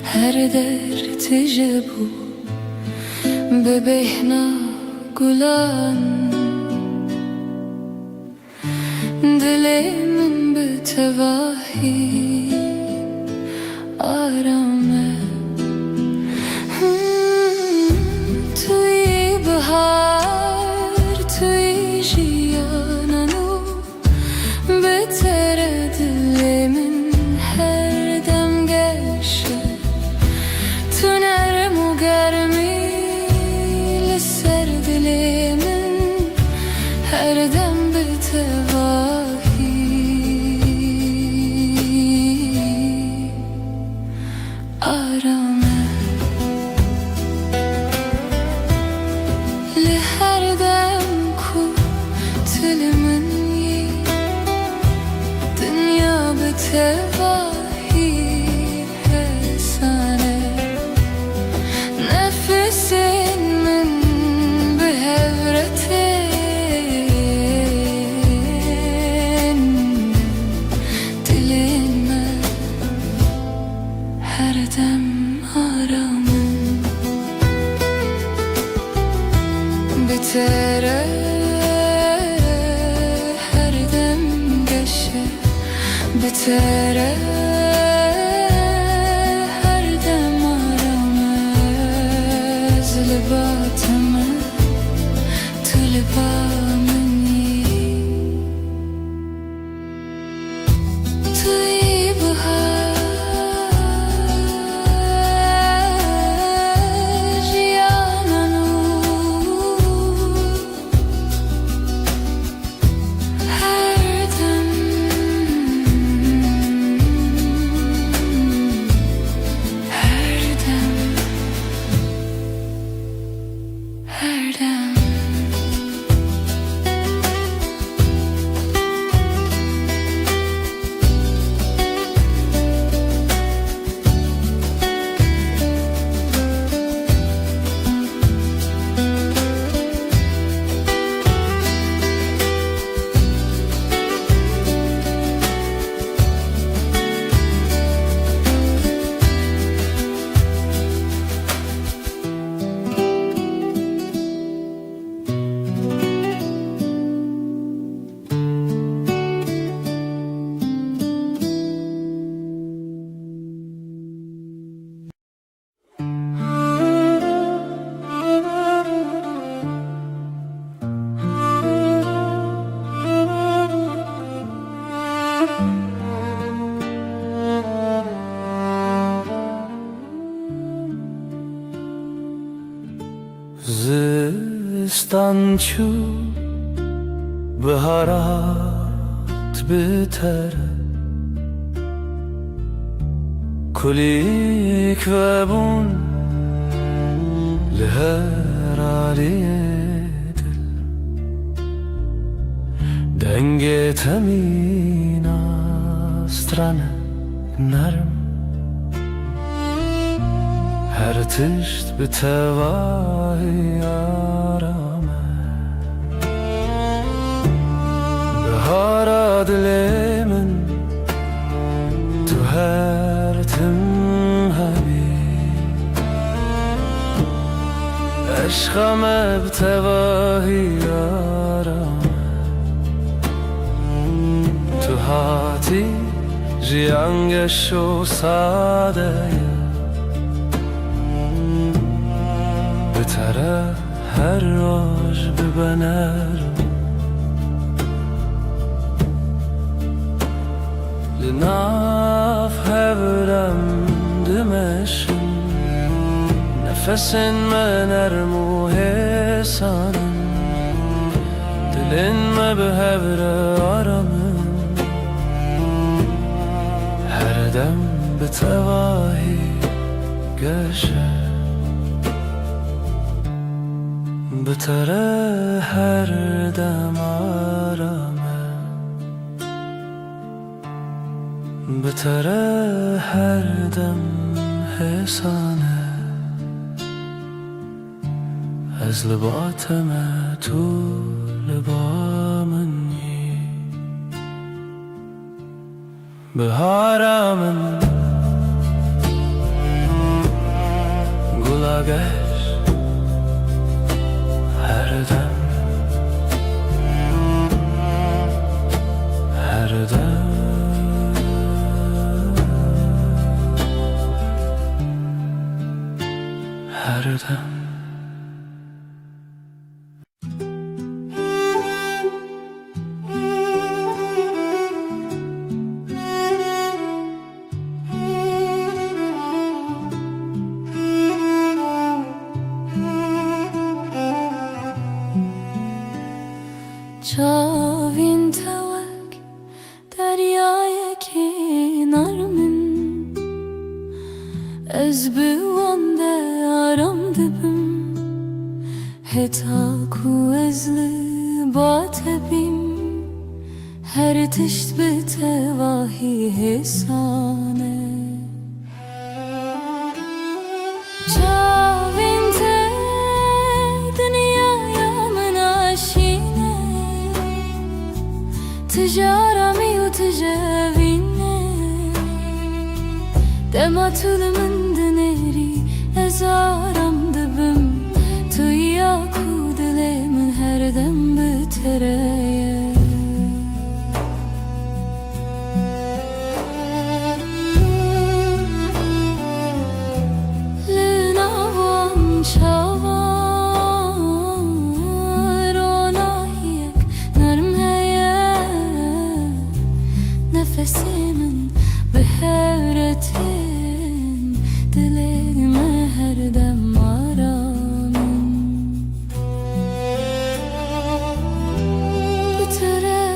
هر در تجبو به بهنا گلان دل من به تواهی آرامه توی بهار توی جیانانو بهتره دل من بتواهی حسانه نفسین من به هورتین دلین her dem aramın bitere her dem geçe bitere her dem aramız libatımı tulibamın زستان چو بهارات بتر کلیک و بون لهر علی دل دنگ تمین استرانه نرم her tişt bir tevahi arame Behara dilemin tu her tim habib Eşkame bir tevahi arame Tu hati jiyangeş o sadeye بتره هر راج ببنرم لناف هورم دمشم نفسین من ارمو حسانم دلین ما به هور آرامم هر دم به تواهی گشه بتره her dem arame بتره her dem hesane از لباتم تو لبامنی بهارمن گلاگه her dem Çavin tevek deryaya kenarımın Ez bivande aram dibim Heta ku ezli batebim هر تشت به تواهی حسانه چاوین ته دنیا من آشینه تجارمی و تجاوینه دما طول من دنری ازارم دبم تویا کو دل من هر دم بتره نفسی من به حیرتم دلم هر دم آرامم بتره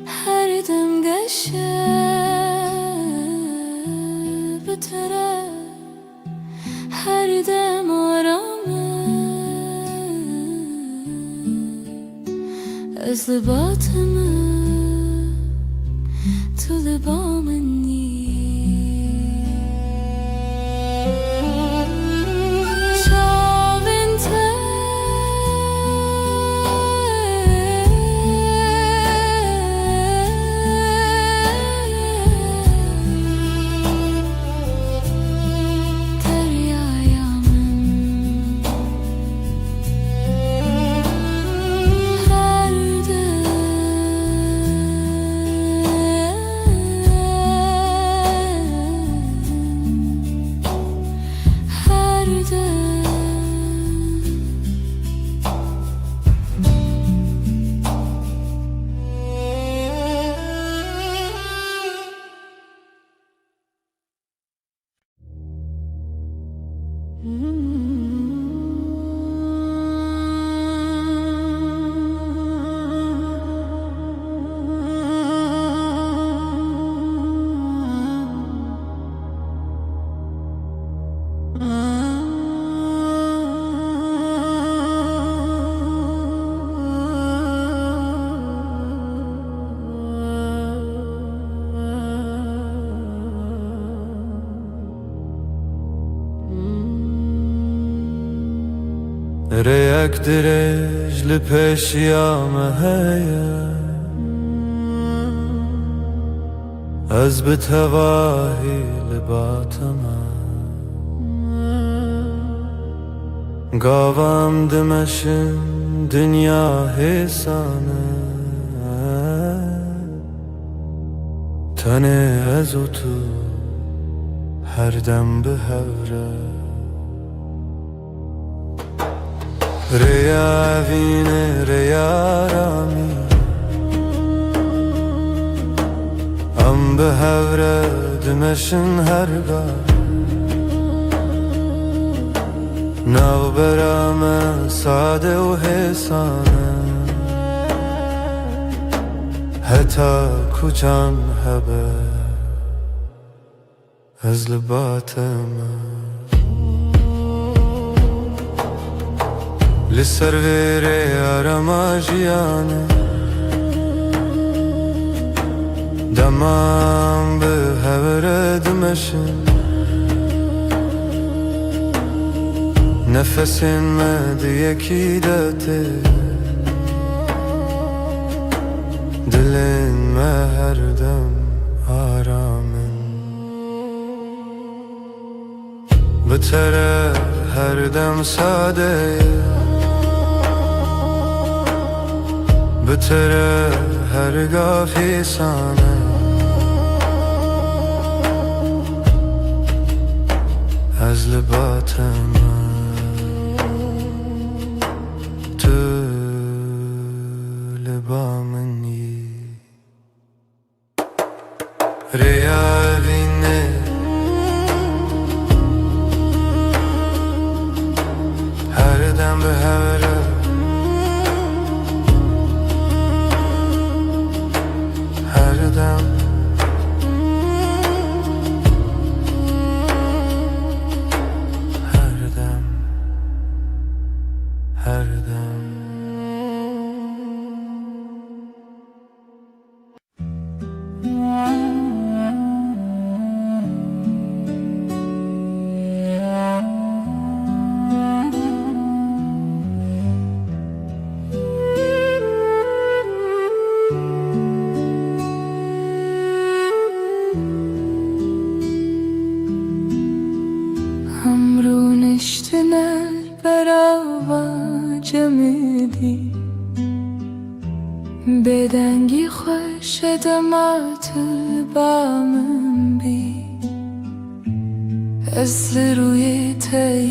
هر دم گشه بتره هر دم آرامم از لباتم تو لبا منی چاوین ته دریایا من هر دم ريك درج لبيش يا مهيا أزبت هواهي لباتما قاوام دمشن دنيا هيسانه تنه ازوتو هر دم بهوره ريا فيني ريا رامي ام بهوره دمشن هرگاه ناو برام ساده و حسانه حتی کجان هبه از لباتم لسر ویره آرما جیانه دمام به هوره دمشن نفسین مد یکی داته دلین ما هر دم آرامن بتره هر دم ساده بتره هرگاه فیسانه از لباتم تو لبا منی ریا وینه هر دم به هوره هر دم هر دم شمعة البامن بي أزل رؤيتي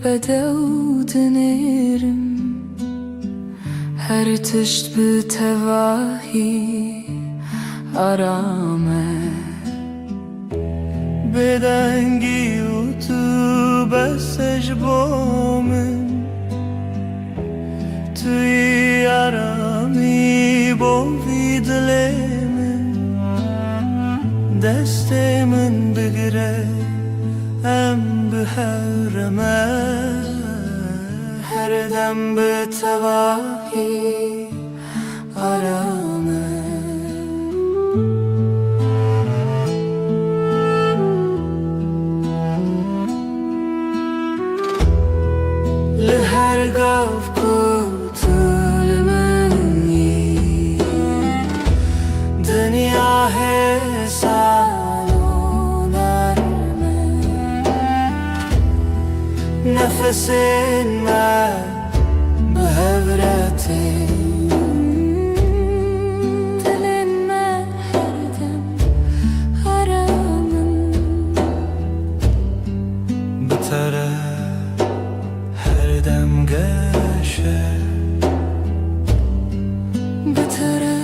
بدود نيرم her tişt bir tevahi arame Bedengi yutu besej bomen Tui arami bovi dilemen Destemin bigre em biherreme Her dem bir tevahi arame Her gav kutulmani Dünya hesalunar me Nefesin me behevretin Dilinme her dem haramın Bitere dem geşe Bitere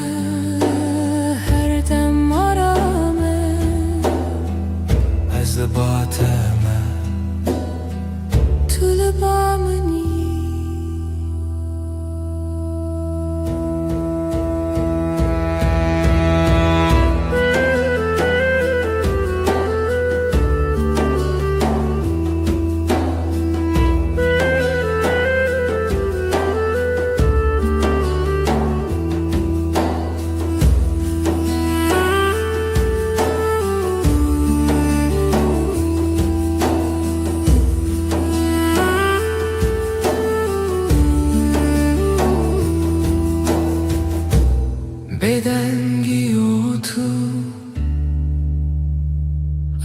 her dem arame Ez bateme Tulbamani Beden giyotu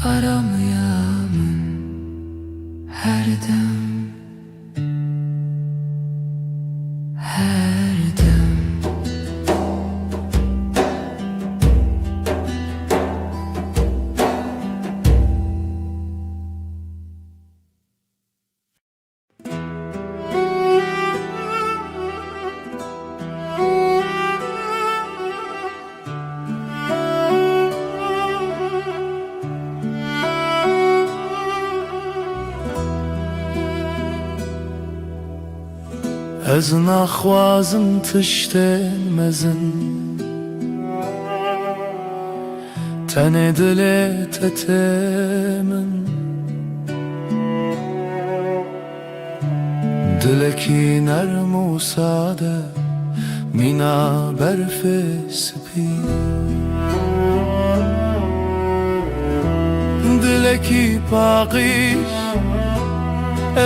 aramayamın her dem her dem Ez naxwazim tiştên mezin Tenê dilê te tê min Dilekî nerm û sade Mîna berfê spî Dilekî paqîş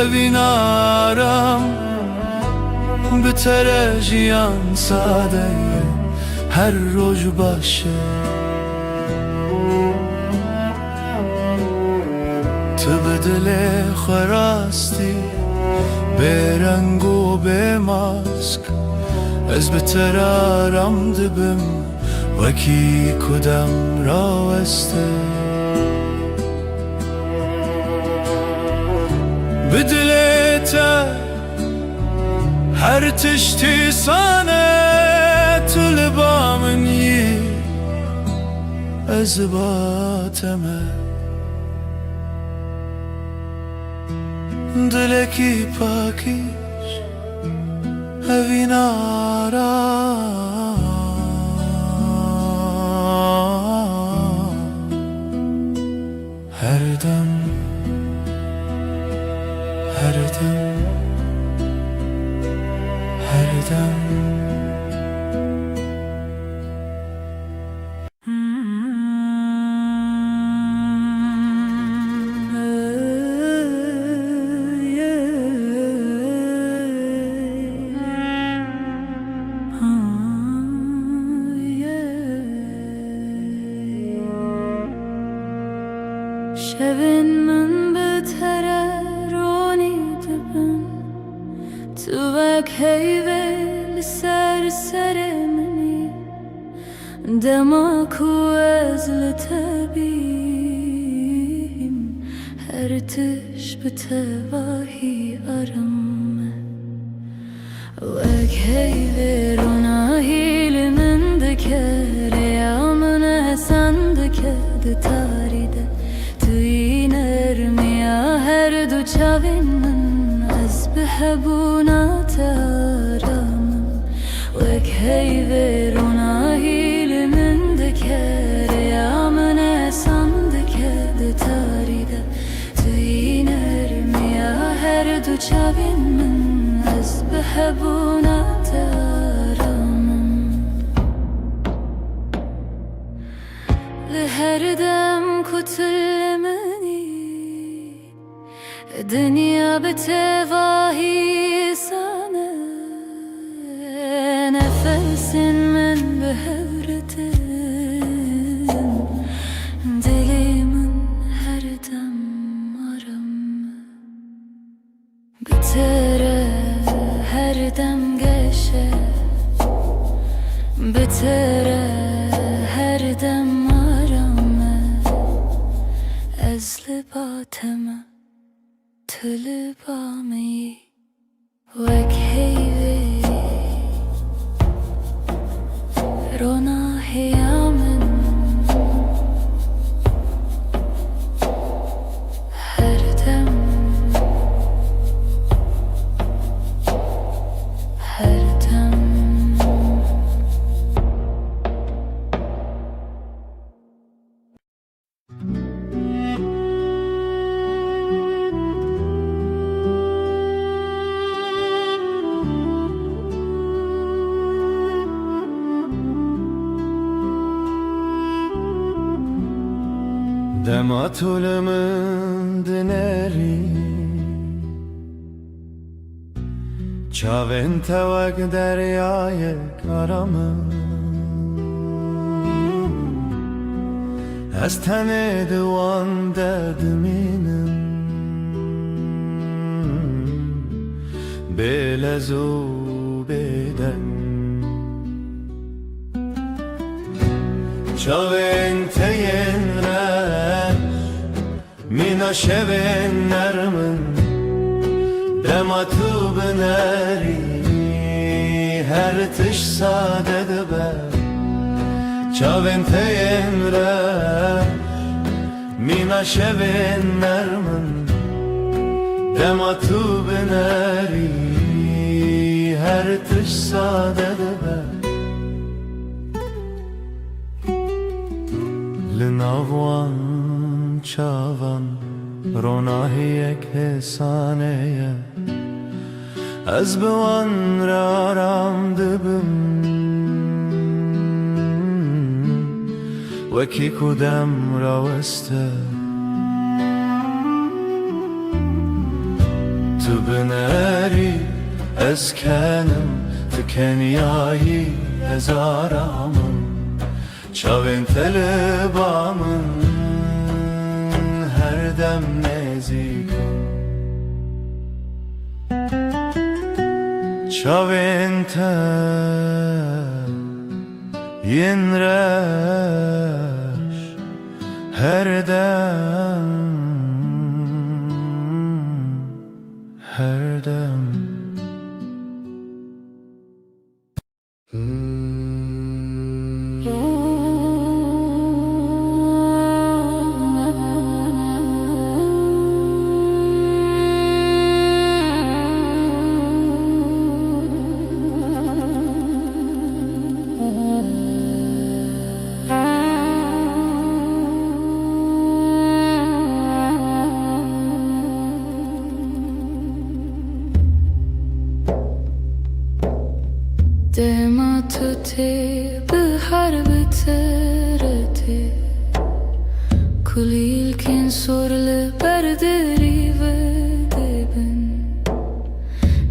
evîn aram Bitere jiyan sadeye her roj başı Tu bi dilê xwe rastî bêreng û bêmask Ez bi te re aram dibim wekî ku dem raweste Bi dilê te her tiştî sane tu li ba min yî Ez bateme Dilekî pakîş evîn aram Her dem her dem her dem Şevin min bitere roni dibin Tu vek heyve li ser serê minî دماك وازل تبيم هرتش بتواهي أرم وأكهي فيرونا هيل من دكر يا من سندكد تاريد تينرمي هردو چاوين من از بحبونا تارم وأكهي فيرونا هيل من دكر يا من سندكد تاريد تينرمي هردو چاوين من از بحبونا تارم لهر دم كتلمني دنيا بتواهي سنة نفس من بهورتن دلي من هر دم مرم بتره هر دم گشه بتره هر دم مرم از لباتم تو لبامی وک هیوی رونا هیامن هر دم هر دم دماتول من دنری چاوین توک دریای کارم از تن دوان ددمینم بلزو بدن چاوین تین مینا شبن نرمن دما تو بنری هر تش ساده دبه چاوین تیم را مینا شبن نرمن دما تو بنری هر تش ساده دبه لناوان چاوان روناهی یک حسانه از بوان را رام دبم وکی کدام را وسته تو بنری از کنم تو کنیایی هزارامم چاوین تلبامن هر دم نزیکم چاوین تا ین رش هر دم هر دم دما تو تی به هر بترتی کلیل کن سرل بردری و دبن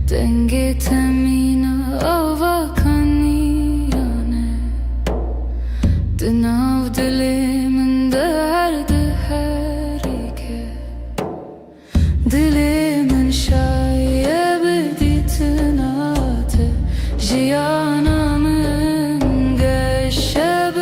دنگ تمینا آوا کنیانه دناو دلی من درد هری که دلی من شایب دیتناته جیانا من گشب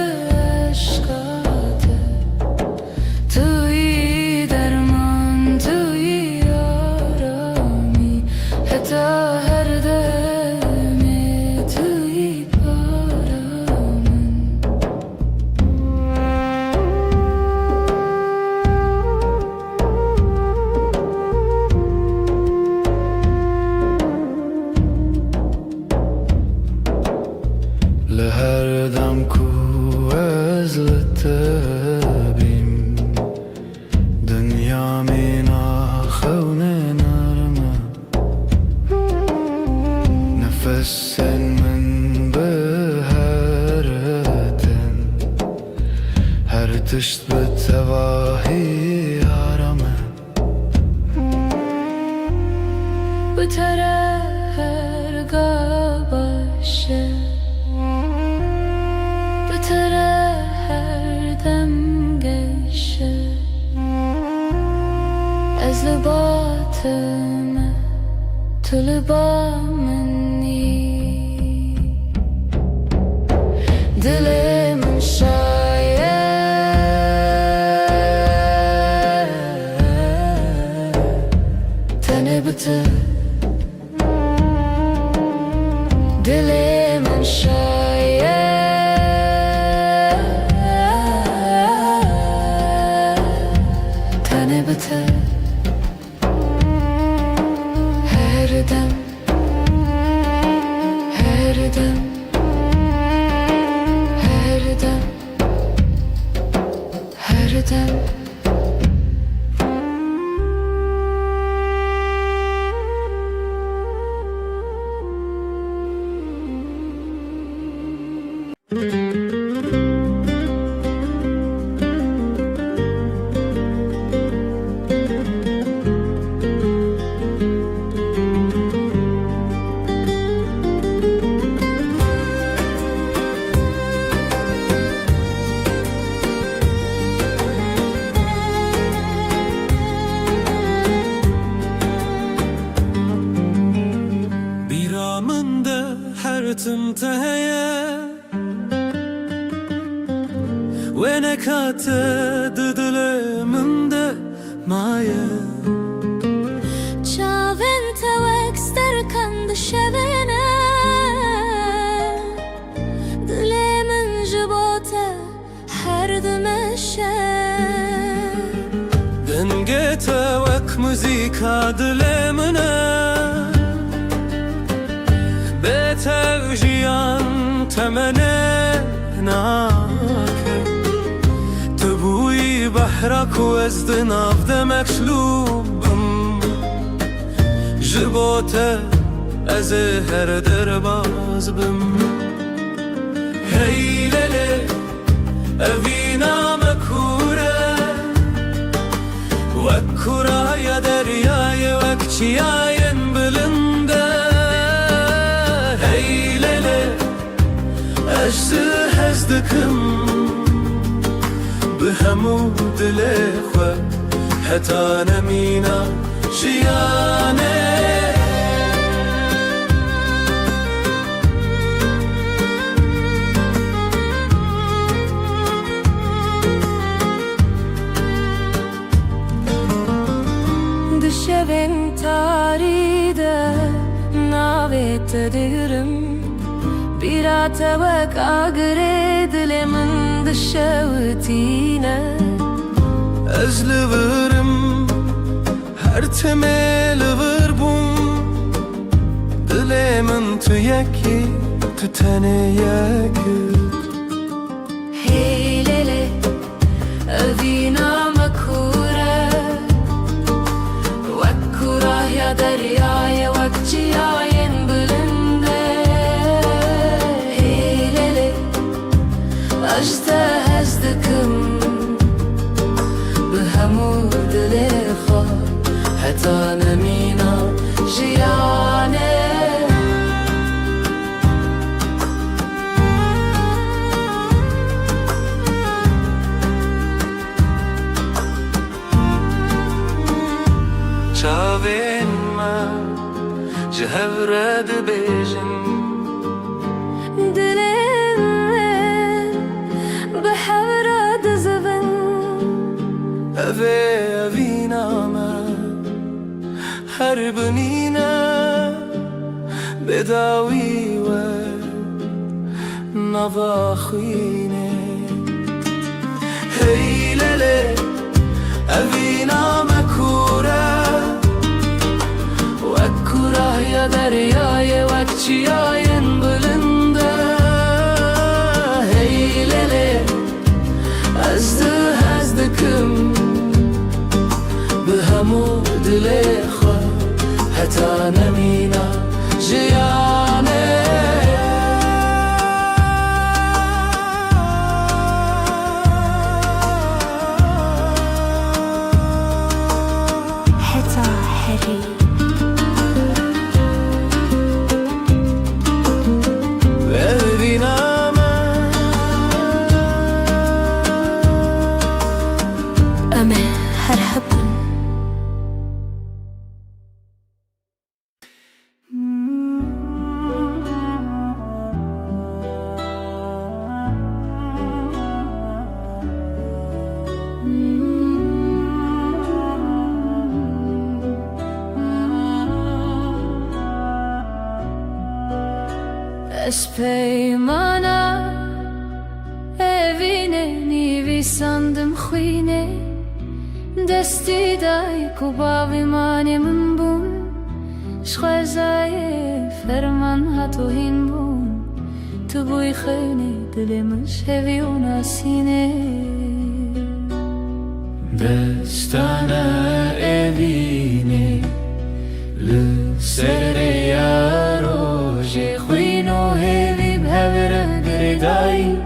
تبين دنيا من خونين نرمى نفس من بهرة هر تشت بتواهي عرمى بتره هر قابشه بتره هر دم گشه از لباتم تو لبا منی دل من شاید تنه بته دل من شاید تنه بته هر دم هر دم هر دم هر دم بیرامنده هر تنتهیه و نکات دل من ده مایه چاوین توکستر کند شبینه دل من جبوته هر دمشه دنگت وک موزیکا دل منه بتوجیان تمنه ناکه تبوی بحرک و از دناف دمک شلوبم جبوته از هر درباز بم هی لله اوینا مکوره وکورا یا دریای وکچیاین بلنده هی لله اجزه هزدکم بهمو دل خو حتی نمینا جیانه دشوین تاریده ناویت دیرم بیرات وک آگره دل من دشوتینه از لورم هر تمل وربم دل من تو یکی تو تنه یکی هی لله اوینا مکوره وکورا یا دریای وکچیاین بلنده هی لله اجزه هزدکم بهمو دل خو حتی نمینا جیانه چاوین ما جهورد بیجن دلم بحورد زبن اوه اوینا ما هر بنینا بداوی و نواخوینه هی لله اوینا مکوره وکورا یا دریای وکچیاین بلنده هی لله از پیمانا evine nivisandım خوینه دستی دای کو باویمانی من بون شخوزای فرمان هاتو هین بون تو بوی خیلی دلمش هوی و ناسینه دستانه evine لسر یاروژ خوینو هوی بهوره گردایی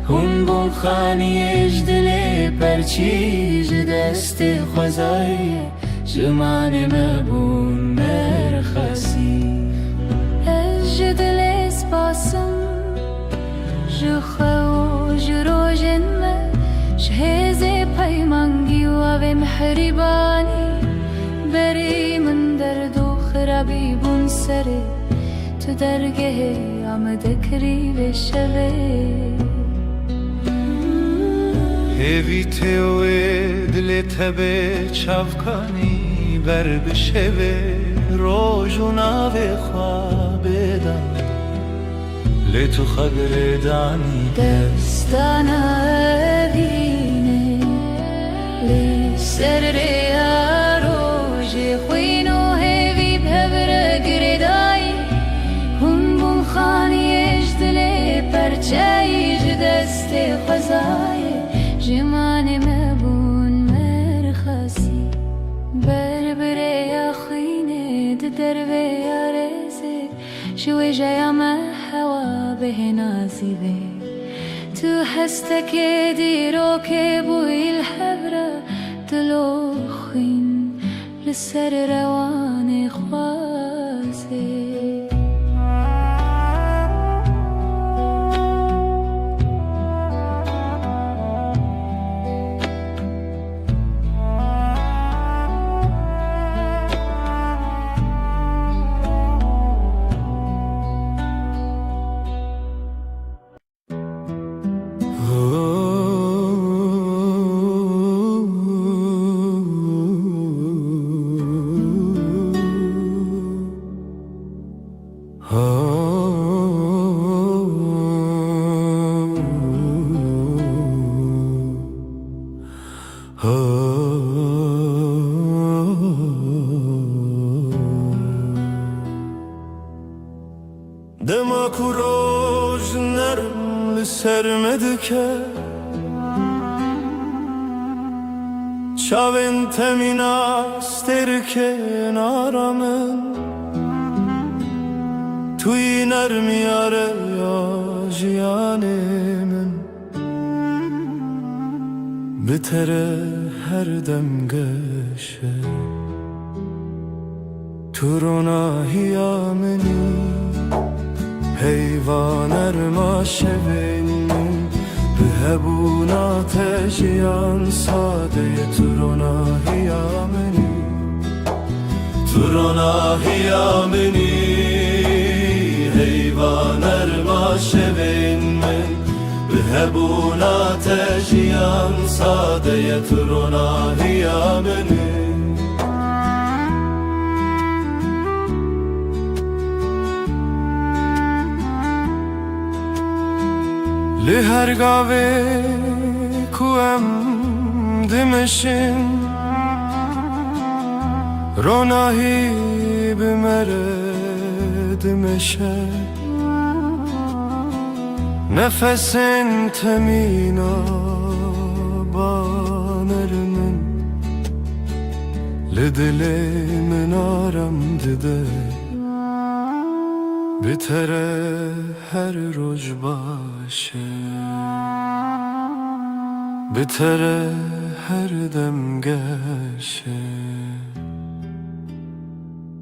هون بون خانیش دلی پرچیج دست خوزای جمان مبون مرخصی از دل سپاسم جخو جروجن ما شهز پیمانگی و محریبانی بری من درد و خرابی بون سره تو درگه آمده کری بشوه هوی تیوه دل تبه چافکانی بر بشوه روژو ناوه خوابه دم لیتو خبر دانی دستانا evine لسر ریا روژ خوینو هوی بهوره گردایی هم بون خانیش دل پرچایش دست خوزای جمان مبون مرخصی بربره یا خوینه دروه یا رزق شوی جایا ما هوا به نازیوه تو هستك دیرو که بوی الحبره دلو خوین لسر روان خوازه دما کو روز نرم لسر مدکه چاوین تمیناستر که نارامن توی نرمیاره یا جیانه من بتره هر دم گشه تو روناهیا منی حیوان ارما شوین به هبون آتشیان ساده تو روناهیا منی تو روناهیا منی حیوان ارما شوین من به هبون آتشیان ساده تو روناهیا منی لهر گاوه کوام دمشن روناهی بمره دمشه نفسن تمینا بانر من لدل من آرم دده بتره هر روز باشه بتره هر دم گشه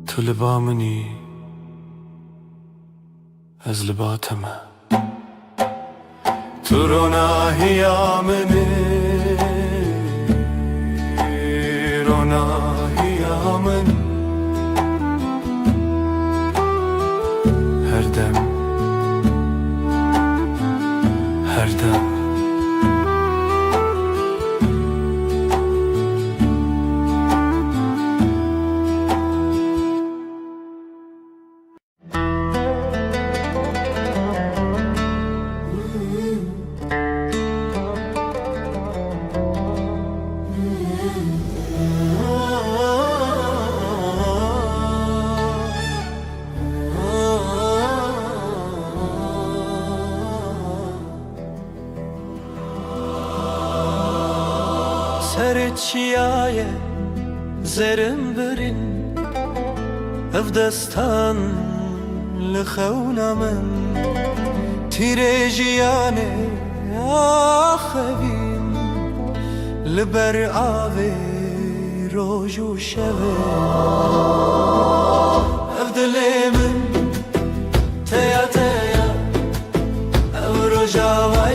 تو لبا منی از لباتمه تو روناهیا منی روناهیا منی هر دم سر چیای زرم برین اف دستان لخونا من تیره جیانه آخوین لبر آوه روز و شبه اف دلی من تیا تیا اف رجاوه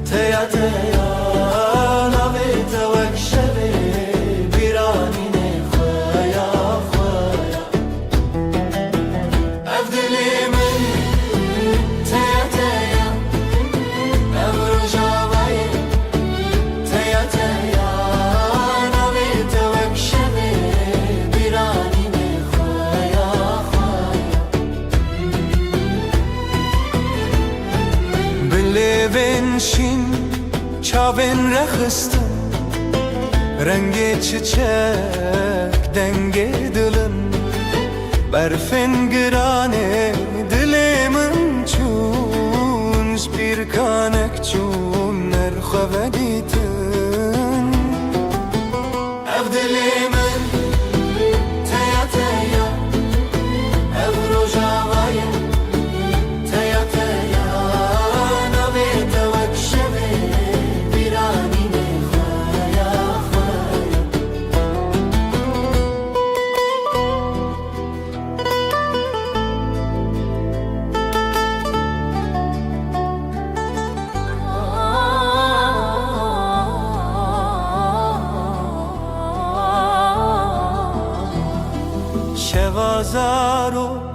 تیا تیا ناوی توک شبه بیرانی نخوایا خوایا اف دلی من تیا تیا اف رجاوه تیا تیا ناوی توک شبه بیرانی نخوایا خوایا بلوین شین چاوین رخستم رنگ çiçek denge dilin برفن گرانه دلمن چون bir kanek چون نرخو دیتن اف دلمن تیا تیا اف روجاوای تیا تیا نوی توک شبه بیرانی نخوایا خوایا شوازارok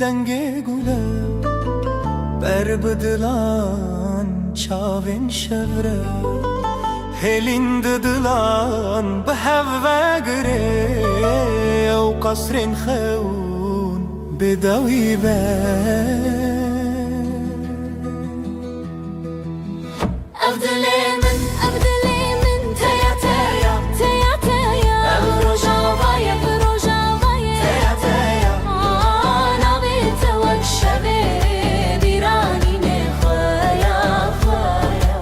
denge gule berbedilan çavin şevre helin didilan behevve gire ev kasrin xeun bedawi be أفضلي من تيا تيا تيا تيا بروجاوايا بروجاوايا تيا تيا أنا بيتوك شبه بيراني نخوايا خوايا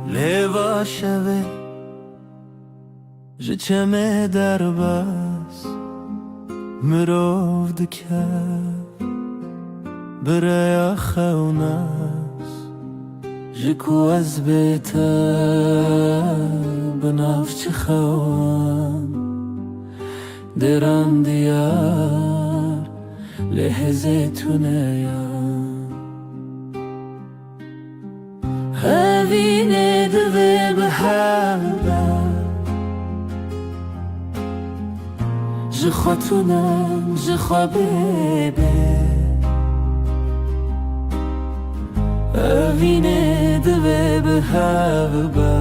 لوا شوه جچمه در بس مرو دکه برای خونس جکو از بیتا بنافچ خوان دران دیار لحظه تونیان هاوینه دوه بحبه جخواتونم جخوابه هاوینه دوه بحبه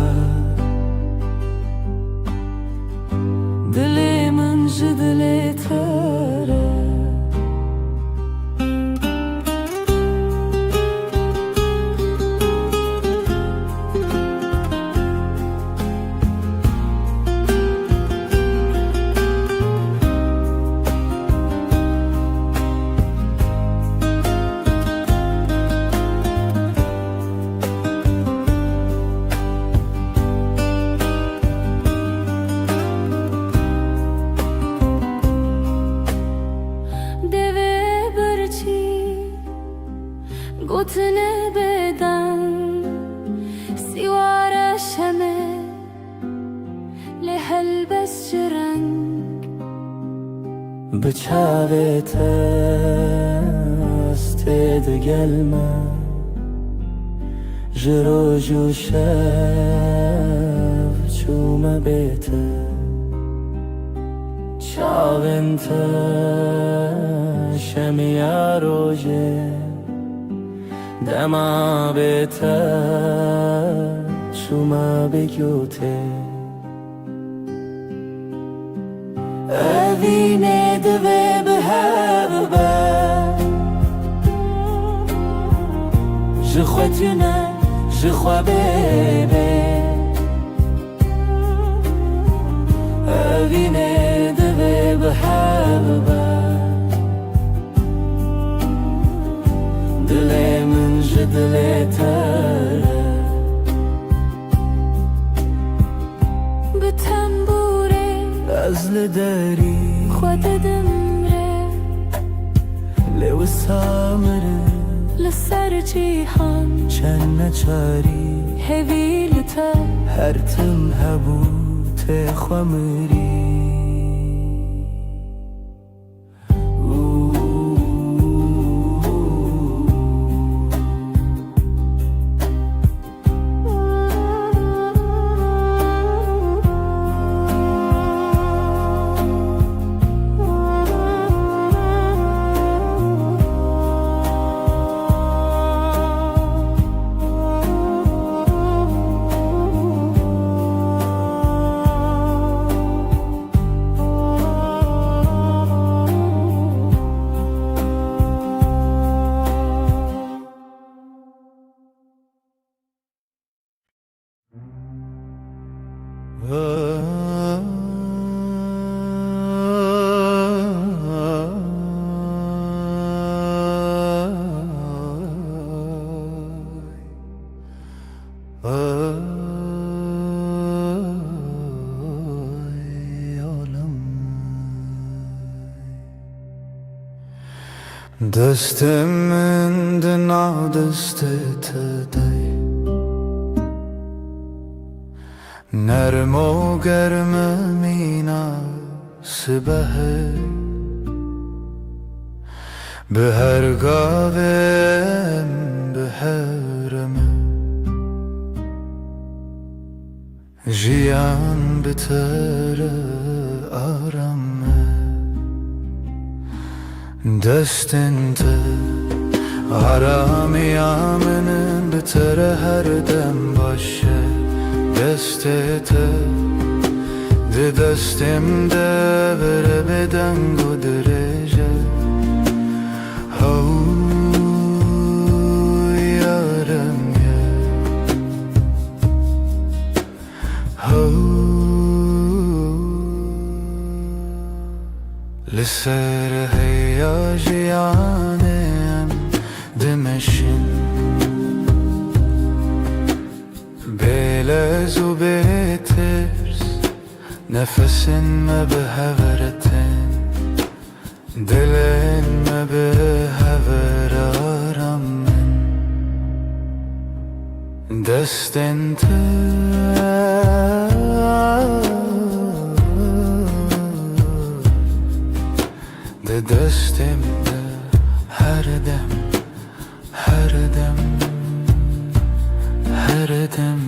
دل من جدل تره گوتنه بدن دمه لهل بس رنگ بچاوت است دگلمه جرو جوشف چوم بیته چاوینت شمیا روژه دما بیته چوم بگیوته اوینه دوه به هبه جخوتونه جخوا بیبه اوینه دوه به هبه دل من جدل تره به تنبوره از لداری خود دمره لو سامره لسر جیهان چند نچاری هویلتا هر تم هبوت خمری دست من دنا دست تدای نرم و گرم مینا سبه به هر گاوم به هرمه جیان بتر آرامه دستنت آرامی آمنن بتر هر دم باشه دستت ده دستم ده بره به دنگ و درجه هو یارم هو لسر هیا جیانم دمشن بلز و بترس نفسن ما به هورتن دلن ما به هور آرامن دستن ده دستم ده هر دم هر دم هر دم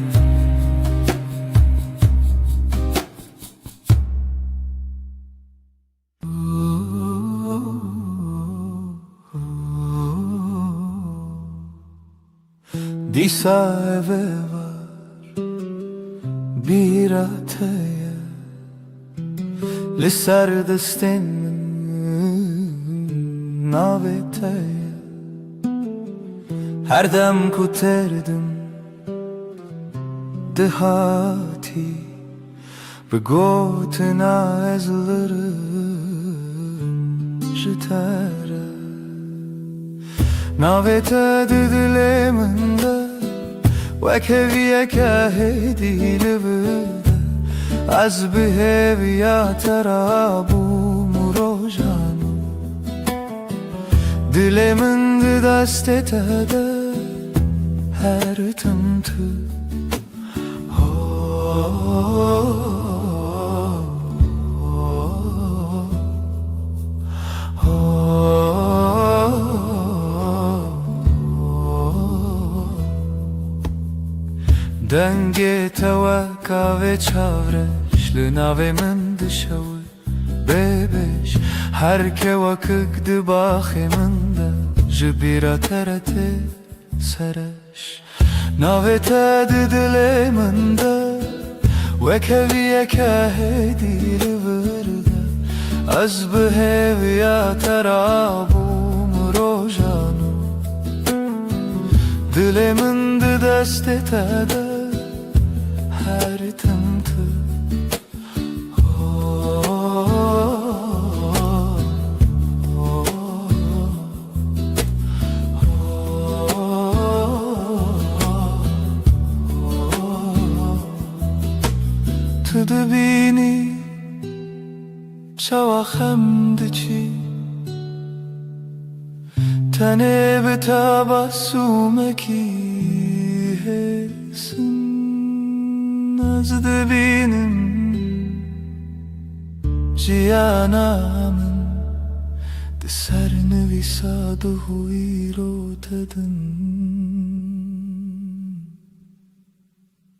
Disa eve var bir ataya Le serdestin navetaya Her dem kuterdim dehati Ve gotena ezlerim jitere Navete didileminde Vekeviye kahedi libide Az biheviya terabu murojanu Dilemin dastete de her tımtı دنگ توکا و چاورش لناوی من دشوی ببش هر که وکک دباخی من ده جبیرا ترته سرش ناوی تد دلی من ده وکوی که هدی لورده از بهویا ترابوم روژانو دلی من ده دست تده her tımtı Tıdı bini çava xemdiçi Tene be tabassumeki hesin Nazdı benim ciyanamın De serne visadu huiro tedin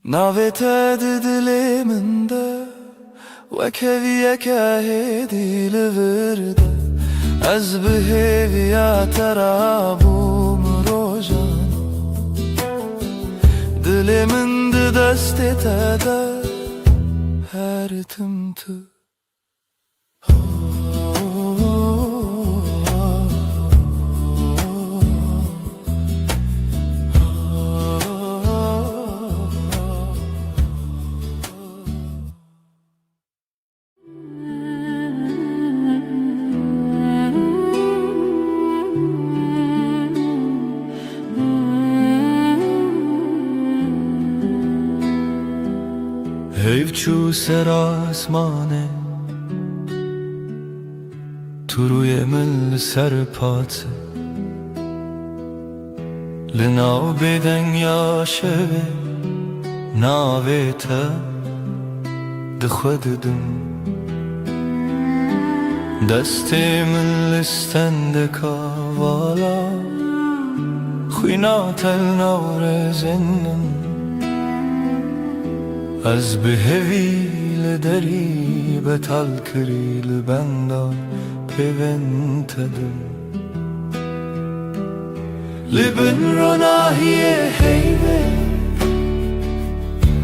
Navet diliminde Ve keviye kahedi livirde Az beheviya terabum rojan Dilimin de dest etede her tımtı Hevçu ser asmane Tu ruye min serpate Linav beden yaşeve Navete Dixwedidim Destê min listende kavala Xwîna tel navrezinin از بهویل دری به تلکریل بندان پیونتدم لبن رناهیه heyve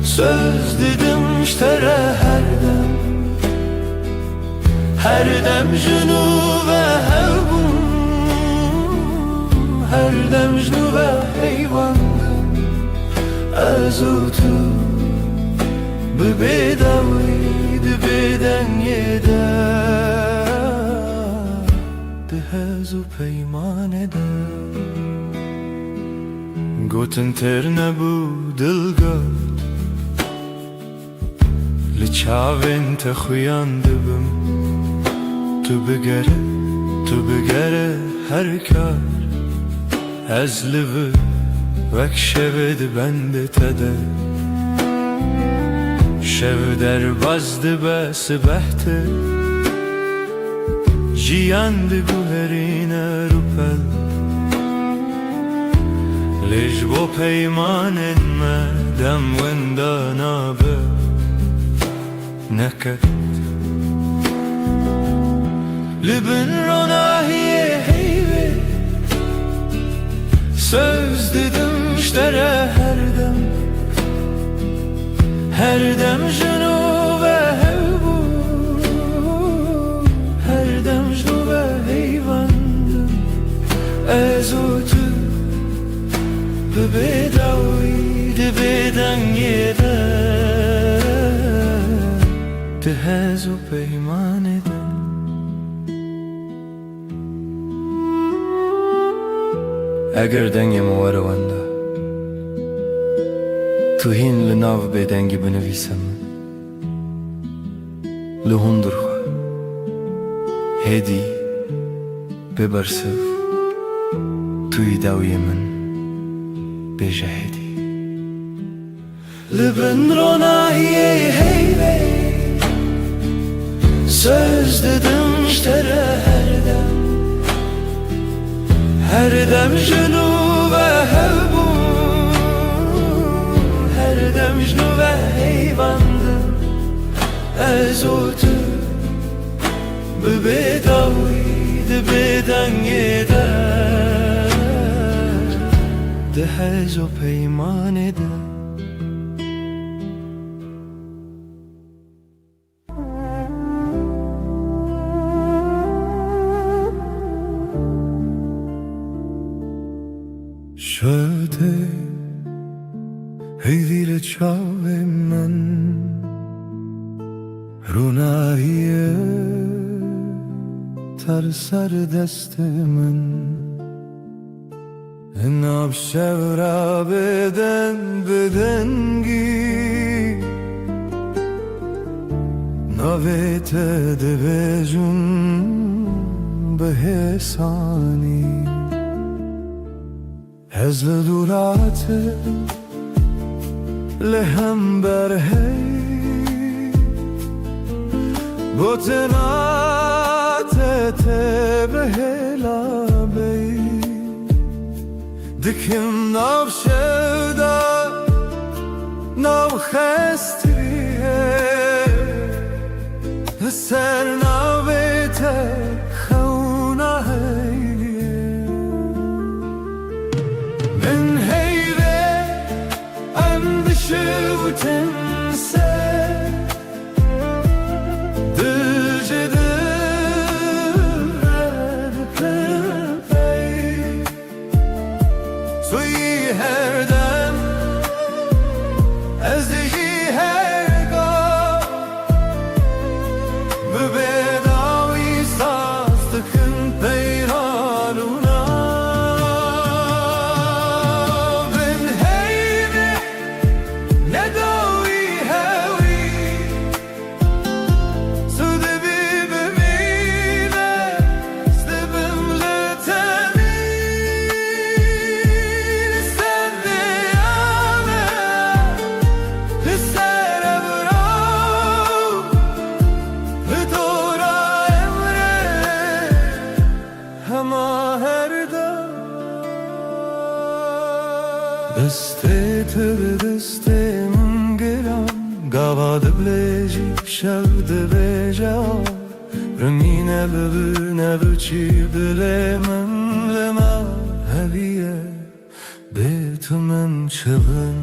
Söz dedim iştere her dem junu ve hevbun Her dem junu ve heyvandım Ezutu Bebedavid beden yeder Dehezu peyman eder Goten terne bu dilgar Li çavên te xuyandibim Tu bigere her kar Ez li vir vek şevê di bendê te de Şev derbazdı be sibehte Jiyandı guherine rupel Lej bo peymanen me dem wendana be Neket Libin ronahiye heyve Söz dedim iştere her dem Her dem junu ve hevbu Her dem junu ve heyvandım Ezutu Bebedavid beden yeder Dehezu peyman eder Eger dengim varavanda Tu hin li nav bêdengî binivîsem Li hundir xwe Hêdî bibersiv Tu yî dewiyê min bêje hêdî Libin ronahiye heybe söz dedim iştere her dem junu ve hevbu her dem junu ve heyvandı ez otu bebedawi de beden yeder de hezo peyman eder. Şöyle heyvile çave men runahiye tar sar deste men enab şevra bedengi navete de bejun behesani هزل دورات لهم برهی بوتنات تبهلا بی دکم نو شدا نو خستریه سر نو بیته خونه وتنسى دجدر بكفي سوي هردم ازدجي هرقا ببداوي صاصتكن بيرانونا دسته تر دسته من گرم گواد بلیجی شود بیجا رنگینه ببینه بچی دل من لما هلیه بیت من چبن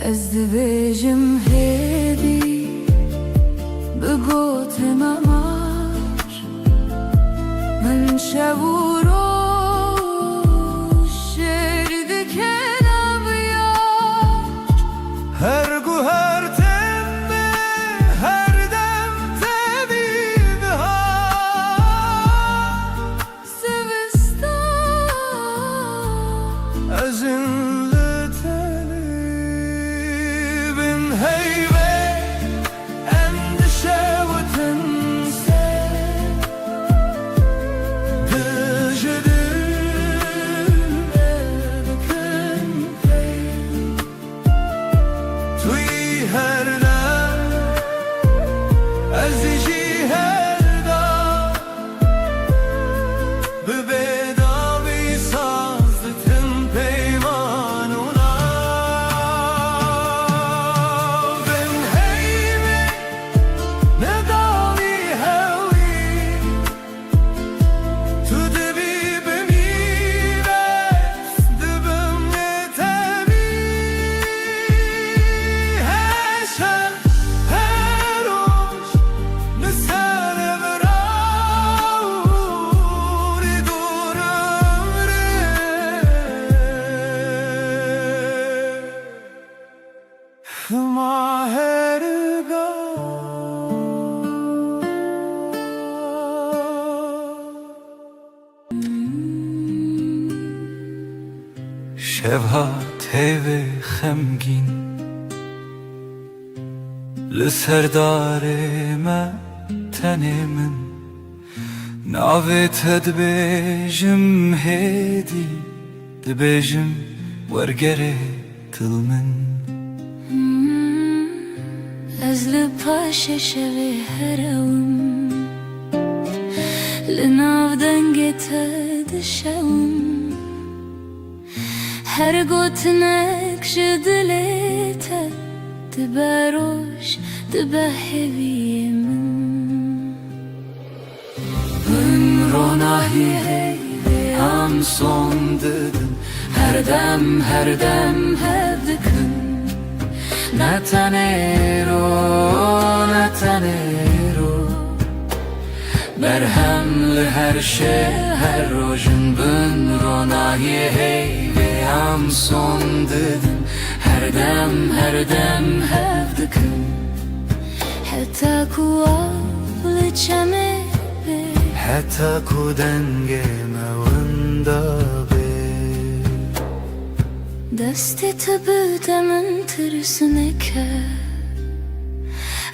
از دبیجم هدی بگوت مماش من شورو her guher temme her dem tebib ha Sevistan azinle telibin heybe endişe ve tense شبها تیوه خمگین لسردار ما تنی من ناوت دبیجم هیدی دبیجم ورگره تل من از لپاش شوی هرم لناو دنگت دشم هر گوتنک جدلیت دبروش دبهوی من من روناهی هم son dedim her dem hevdikin Natanero Berhemli her şey her rojun bün ronahi hey ve am son dedim her dem hevdikin حتى كوال چمه حتى کودنگ موندابه دستی تو بودم ترسونه که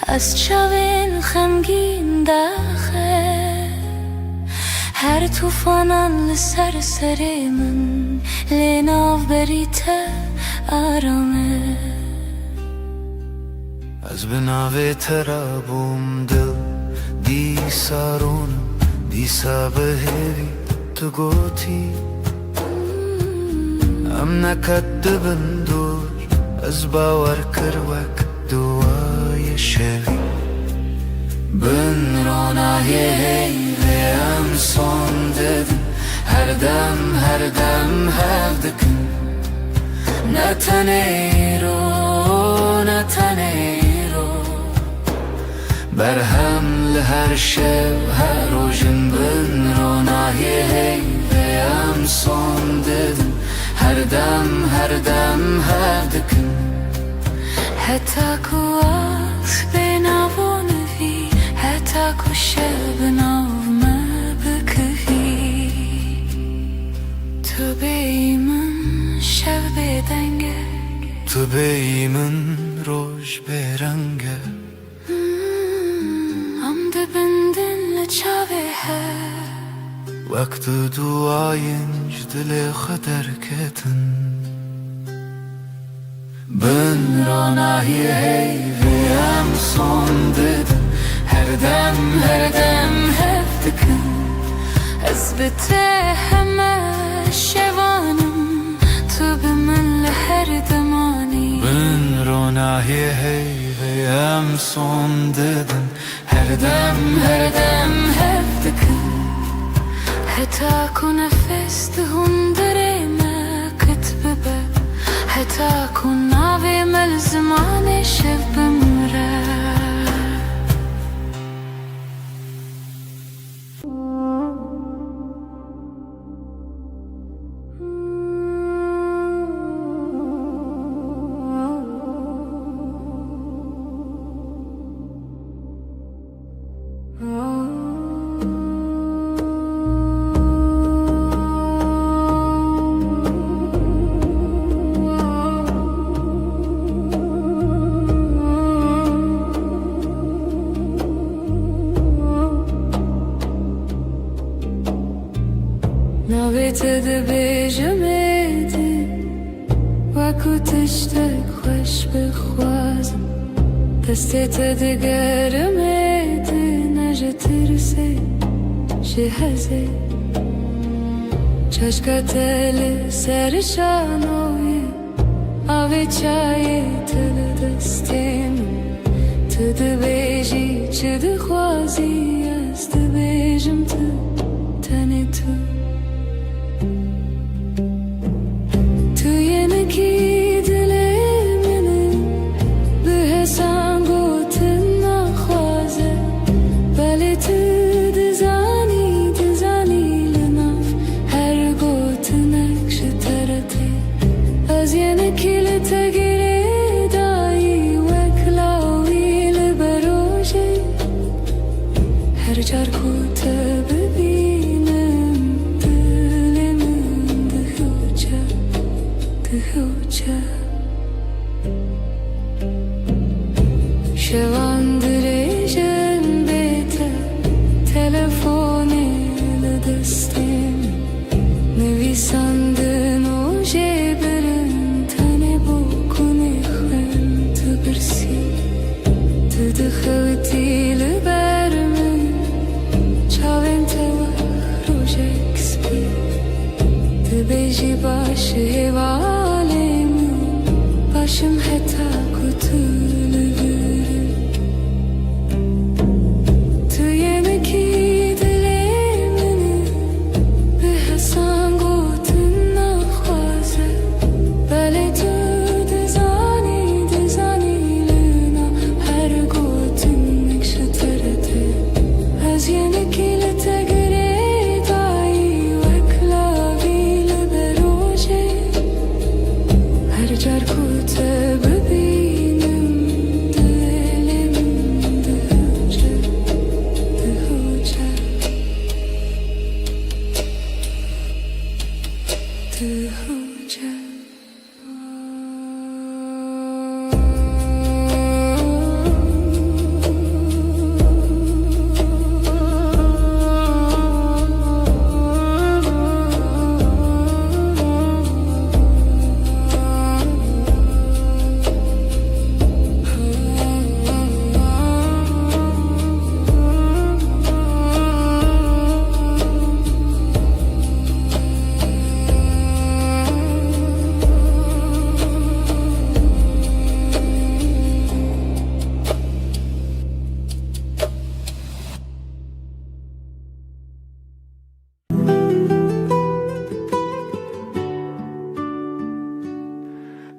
از چاوین خمگین داخل هر توفانان لسر سر من لناو بریت آرامه از بناوی ترابم دل دی سارونم دیسا بهوی تو گوتی ام نکدبن دور از باور کروک دوای شوی Ben ronahi hey ve am son dedim her dem hevdikin Natanero Berhemli her şey her rojun bün ronahi hey ve am son dedim her dem hevdikin حتى كواس بناو نفي حتى كوشل بناو ما بكفي تو بيمن شب بدنگه تو بیمن روش برنگه ام دبندن لچاوه هر وقت duayınc dile kadar keten Ben ronahi hey ve am son dedim her dem hevdikin از بته همه شوانم تو به من لهر دمانی Ben ronahi hey ve am son dedim her dem hevdikin حتى كون نفس دهون درينا كتببه حتى كون ناوي ملزمان شب بمره ناویت دبیجمدی وکو تشتک خوش بخوازم دستت دگرمدی نجه ترسی شهزه چشکت سر شانوی آوی چای تل دستیم تو دبیجی چه دخوازی از دبیجم تو تنی تو شواندريجن بيته تلفوني لدستين نويساندن و جبرن تاني بوكوني خن تبرسي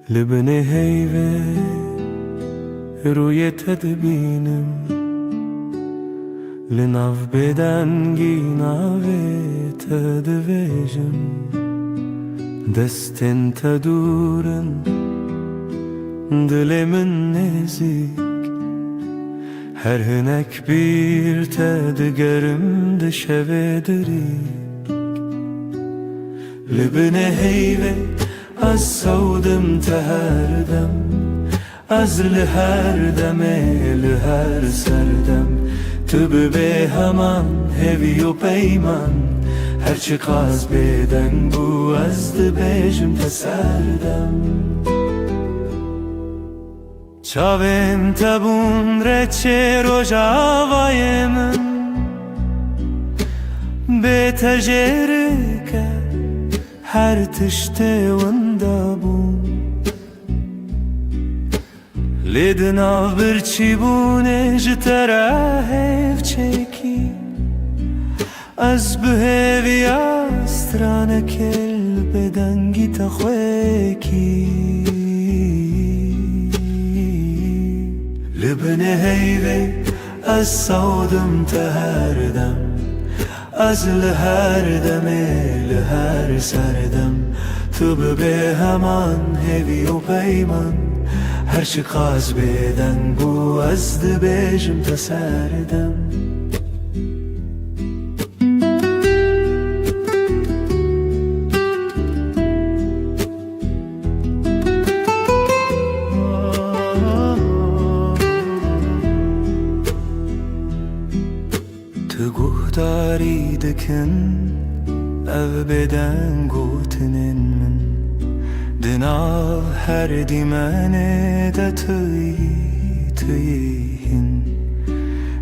لبني هيفي روی تدبینم لناف بدنگی ناوی تدویجم دستن تدورن دلمن نزیک her hinek bir tedgerim de şevedrik Libne heyve az savdım teherdem Az liher deme liher serdem Tübü be heman hevi o peyman Her çıkaz beden bu azdı bejim teserdem Çavim tabun reçe rojavayemin Be tecerike her tişte vındabun Lidna bir çibune jitera hevçeki Az behevi astrane kel bedengi takhweki Libne heyve az savdım teherdem Az liher deme liher serdem Tıbı be heman hevi o peyman Her çıkaz beden bu azdı bejim teserdem Guhtari dikin ev beden gotinin min Dinav her dimene de tüyihin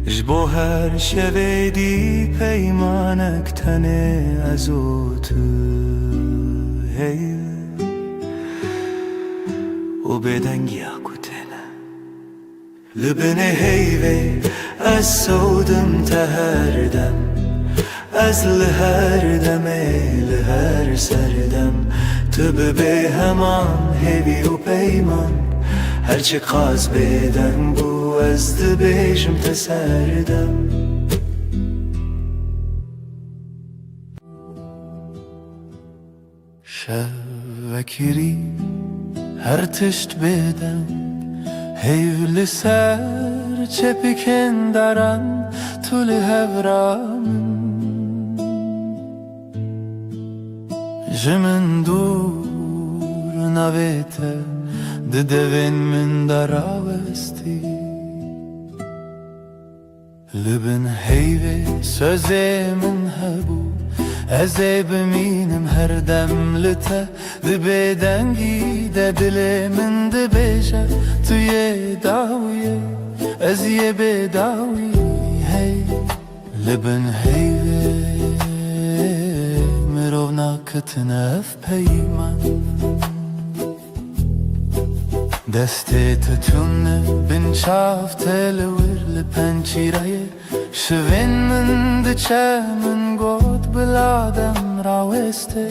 Jbo her şevedi peymanek tane azotu hey O beden giyakutene Libne heyve az savdım teherdem Az liher deme liher serdem Tıbı be heman hevi o peyman Her çıkaz beden bu azdı bejim teserdem Şevvekiri her tişt beden Heyvli ser çepiken daran Tuli hevramın Jimin dur navete Didevin min daravesti Libin heyve sözemin hebu Eze biminim her demlite Dibedengi de dilemin dibeje Tüye daviye Eziye bedavi hey Libin heyve Mirovna kıtnef peyman Deste tütünne bin çaf televir Lipen çiraye Şivin min diçe min god biladem raveste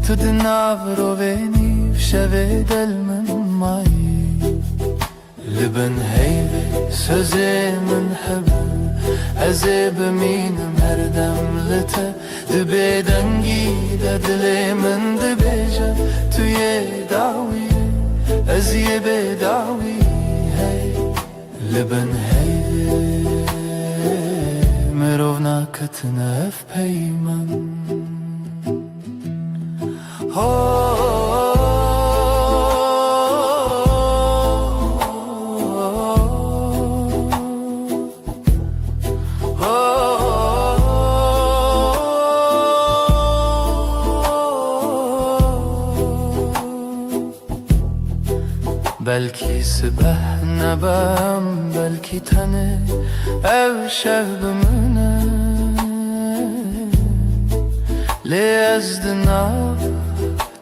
Tudinav roveni şeve del min mayi Libin heyve sözemin hebu Eze biminim her demlite Dibedengi de dilemin dibeje Tüye daviye Eziye bedavi hey Libin heyve Mirovna kıtnef peyman Belki sibah nebem belki tane ev şevbimine Lezdina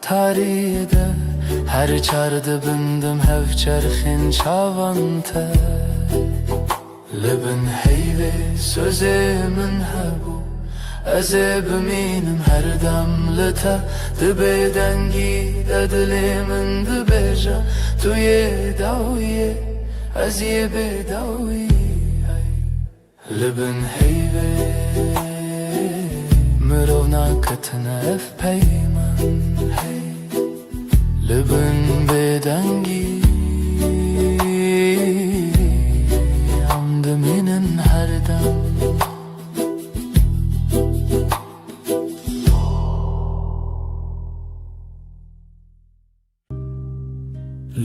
tarihide her çardı bindim hev çerxin çavante Libin heyve sözemin hebu Ez ê bimînim her dem li te di bêdengî de dilê min dibêje tu yê dawiyê ez yê bêdawî li bin heyvê mirov naketine ev peyman hey li bin bêdengî em dimînin her dem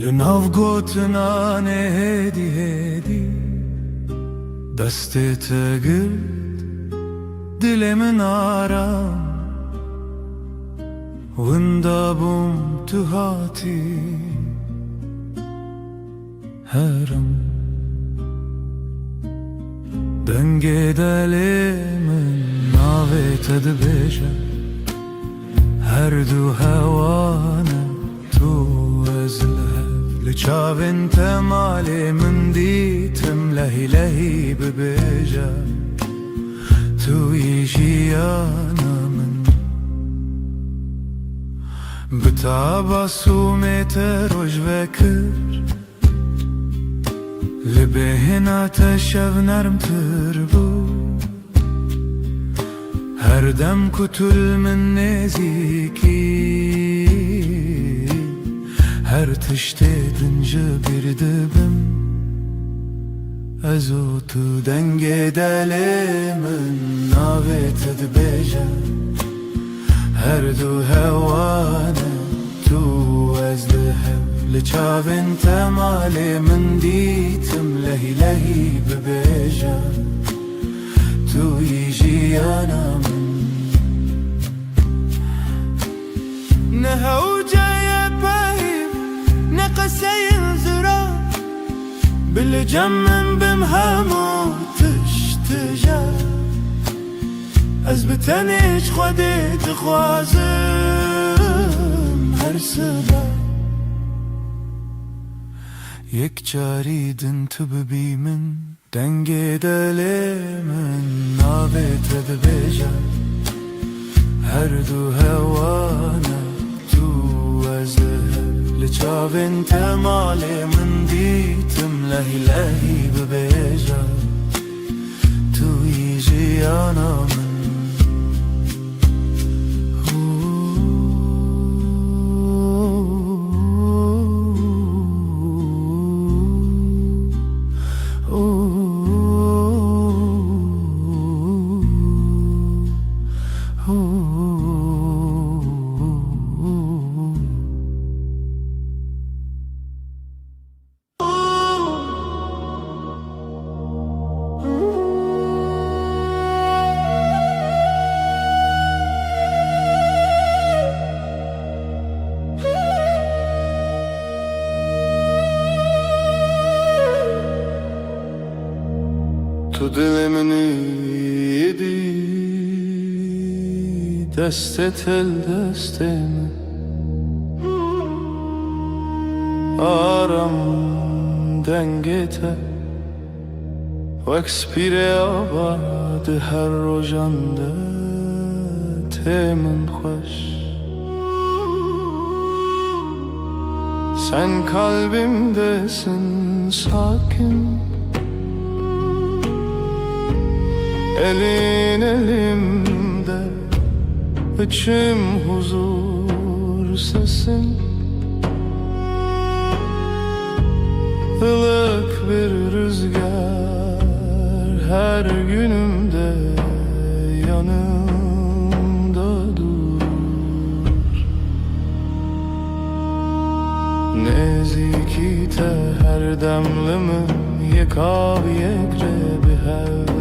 لناو گوتنانه هدی هدی دستت گرد دل من آرام وندابم تو هاتی هرم دنگ دل من ناویت دبیجه هر دو هوانه تو ازله لچاوین تمالی من دیتم لهی لهی ببیجه توی جیانا من بتاباسومت روش بکر لبهنا تشو نرم تربو هر دم کتل من نزیکی her tiştedince bir dibim Ez o tu denge delimin navet edbeje Her du hevane tu ez lihev Liçavin temali min ditim lehi lehi bebeje Tu yijiyana min Ne hevceye peyim قسين زرا بالجمن بمهمو تشتجا أزبتنيش خدي تخوازم هر سبا يك جاريدن تببي من دنگي دلي من نابت دبيجا هر دو هوانا تو ازلها لچاوین تمالی من دیتم لهی لهی ببیجه توی جیانا من Tu dilimin yedi destet el destemi Aram dengete Vekspire abad her rojande Temin xoş Sen kalbimdesin sakin Elin elimde içim huzur sesin Ilık bir rüzgar her günümde yanımda dur Nezikite her demlimin yekav yekre bir hevre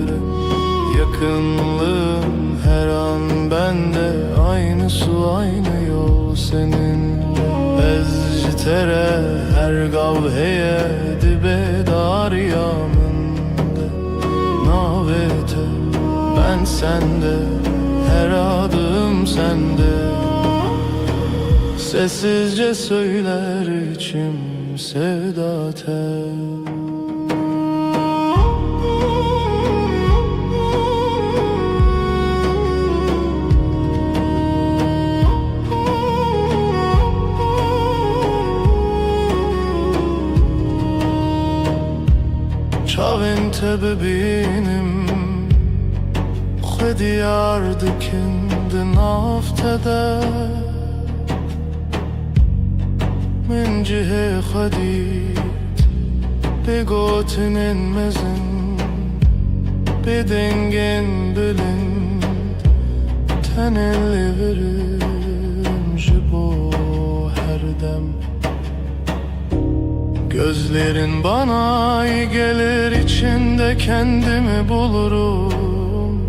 Yakınlığın her an bende Aynı su aynı yol seninle Ezcitere her gavheye dibe daryamında Navete ben sende her adım sende Sessizce söyler içim sevda tel انت ببینم خودی یاردکند نافتده من جهه خودیت بگوتنن مزن بدنگن بلند تنلی verim jibo her dem. Gözlerin bana iyi gelir, içinde kendimi bulurum.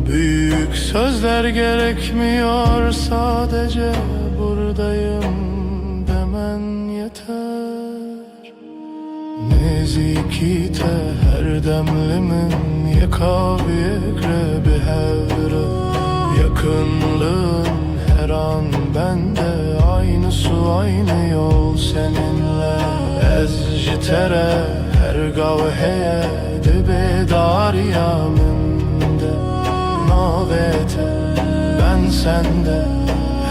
Büyük sözler gerekmiyor, sadece buradayım demen yeter. Nezikite her demlimin yekaviye bir hevre. Yakınlığın her an bende, aynı su aynı yol seninle. Ez jitere her gavheye dibe dariyamında. Navete ben sende,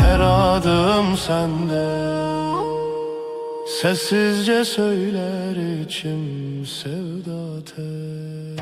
her adım sende. Sessizce söyler içim sevda tel.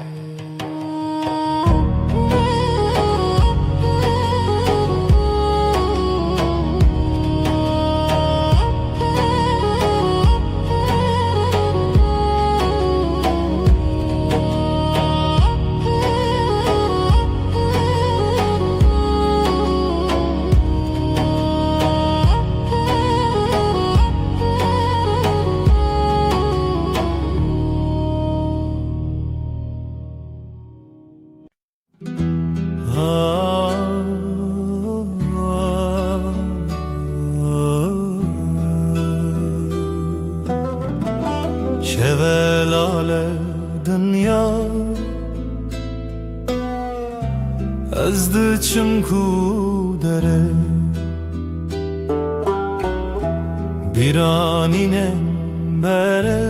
Şevelale dünya ezdi çimku dere biraninen bere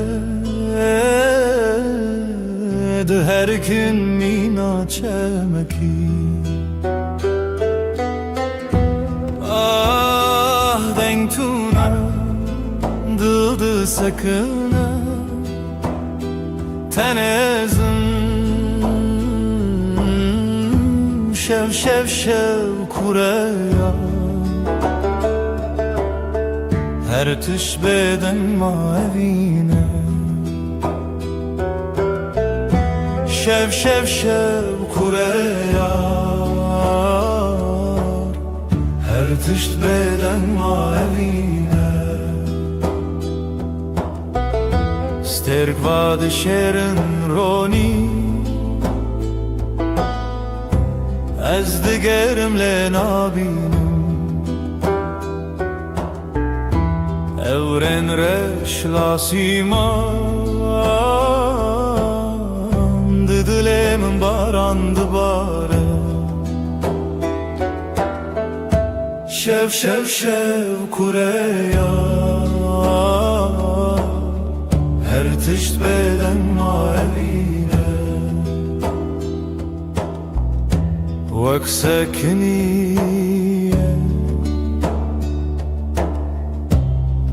de her gün mina çemeki. Ah dengtuna dıldı sakına tenezim şev şev şev kureya her tüş beden mavine şev şev şev kureya her tüş beden mavine sterk vad şerin roni ez digerimle nabinim evren reşlasimam dilemin barandı bare şev şev şev kureya her tişt beden mavine vek sekniye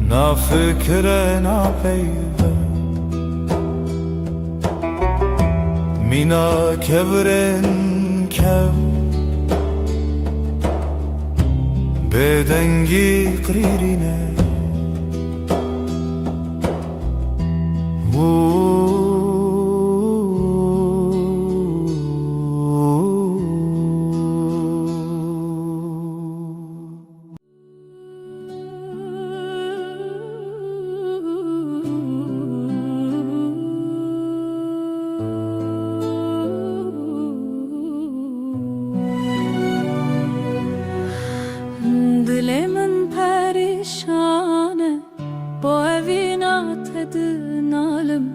na fikre na peyve mina kevren kev bedengi kririne Dilemin perişane bu evina tedinalım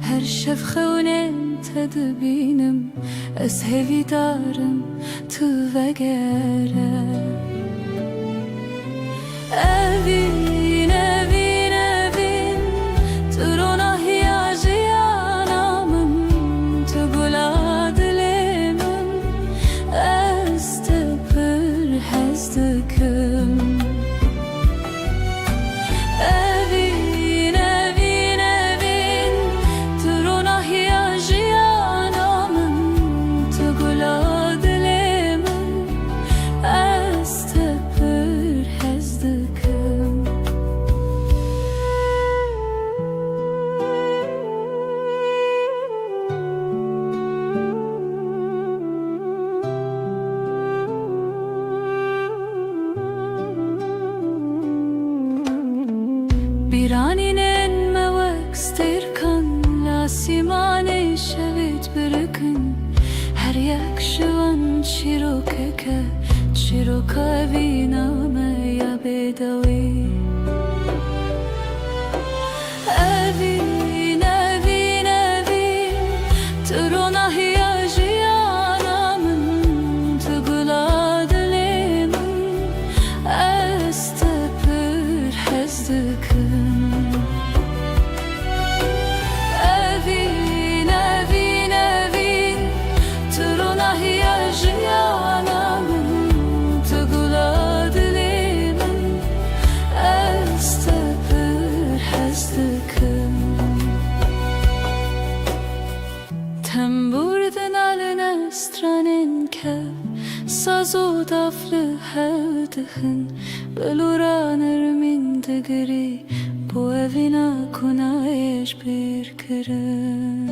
her şev xewnen tedbinim ez hevidarım tu vegere evin evin evin turona hiyajiyanamın tu gula dilemin ez te pır hezdikim evin evin evin turona hiyajiyanamın شیرانین موک سترکن لاسیمان شوید برکن هر یک شوان چیروکه وینامه یا بدوی evin evin evin Trona hiyajiyanamın Tıgula dilemin Estepür hezdıkın Evin evin evin Trona hiyajiyanamın Tıgula dilemin Estepür hezdıkın Temburden alına stranen kev Sazo daflı hevdihın Beluranır min digri Bu evina kunayeş bir kırın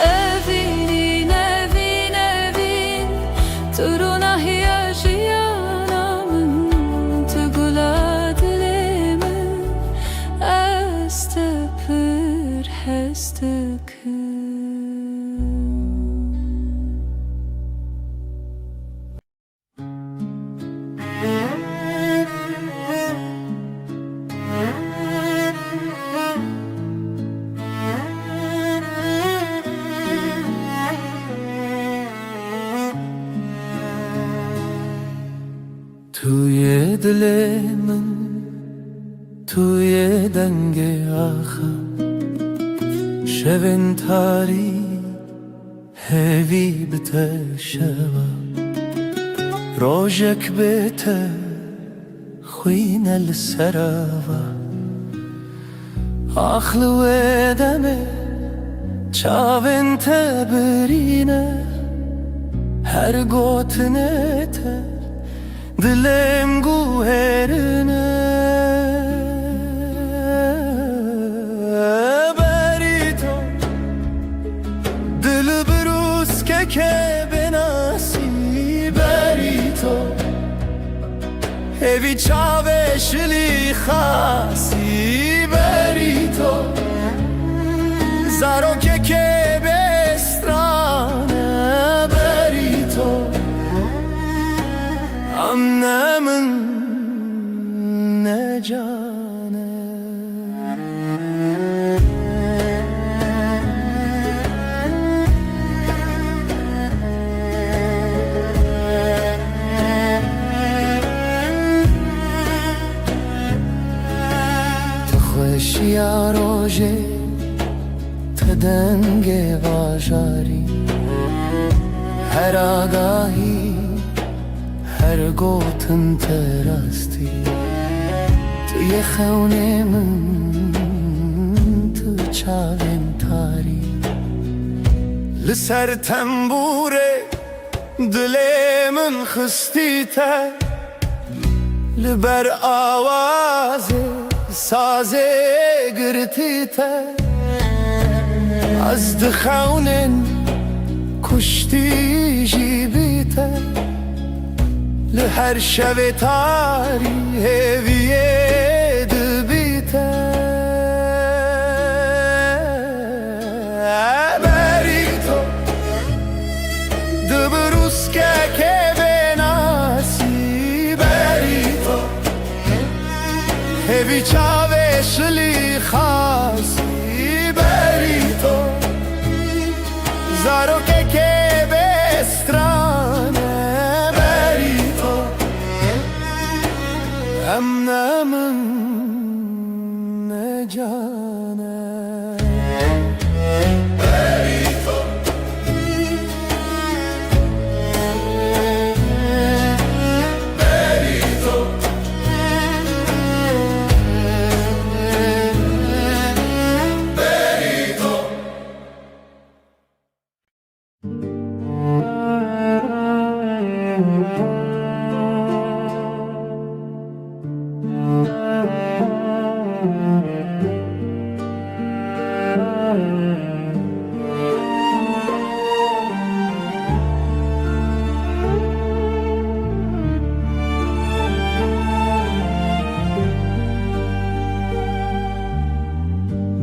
Evin evin evin Turuna hiyajiyanamın Tıgula dilemin Estepür hezdıkın توی دل من توی دنگ آخر شبن تاری هوی بته شوا روزک بته خوین السراوا آخلو دمه چاون تبرینه هر گوتنه ته Dilem guherine Berito Dil brus ke benasi Berito Evi çave şili khasi Berito Zaro ke bestrane Berito Annemin ne canı تخوش یا روژه تدنگ واجاری هر آگاهی هر گوتن تراستی توی خونه من تو چاوین تاری لسر تنبوره دل من خستی تر لبر آواز ساز گرتی تر از دخونن کشتی جیبی تر لهر شب تاری هویه دبیته بریتو دبروس که بناسی بریتو هوی چاوه شلی خاصی بریتو زارو که بسترانه Emnemin ne canı Berito Berito Berito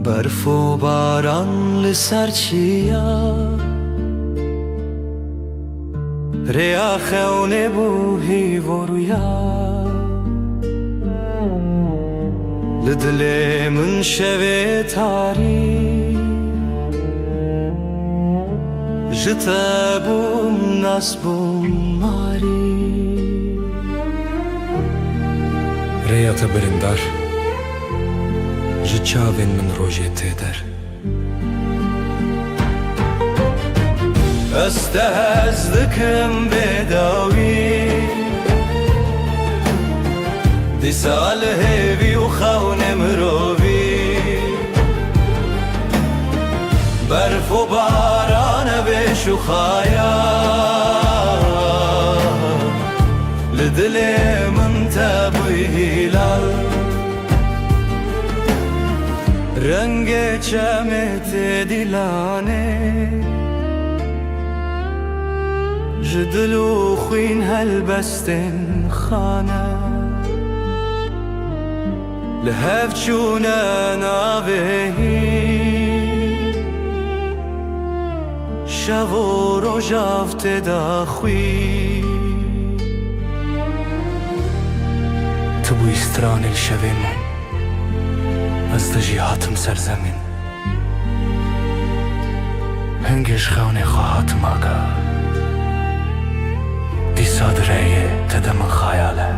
برف و باران لسر چیا ریا خونه بوهی و رویا لدل من شوه تاری جتا بوم ناس بوم ماری ریا تبرندار جچاوین من روژه تیدر استهزدكم بداوي دي سال هيبي وخون مروبي برف و باران بشو خايا لدلي من تابوي هلال رنگ چمت دلانه جدلو خوين هالبستن خانه لهف چونه نابهی شو و روژافت داخوی تبوی استران الشوه من از دجیهاتم سرزمین هنگش خونه خواهاتم آگا دی صادره تدم خیاله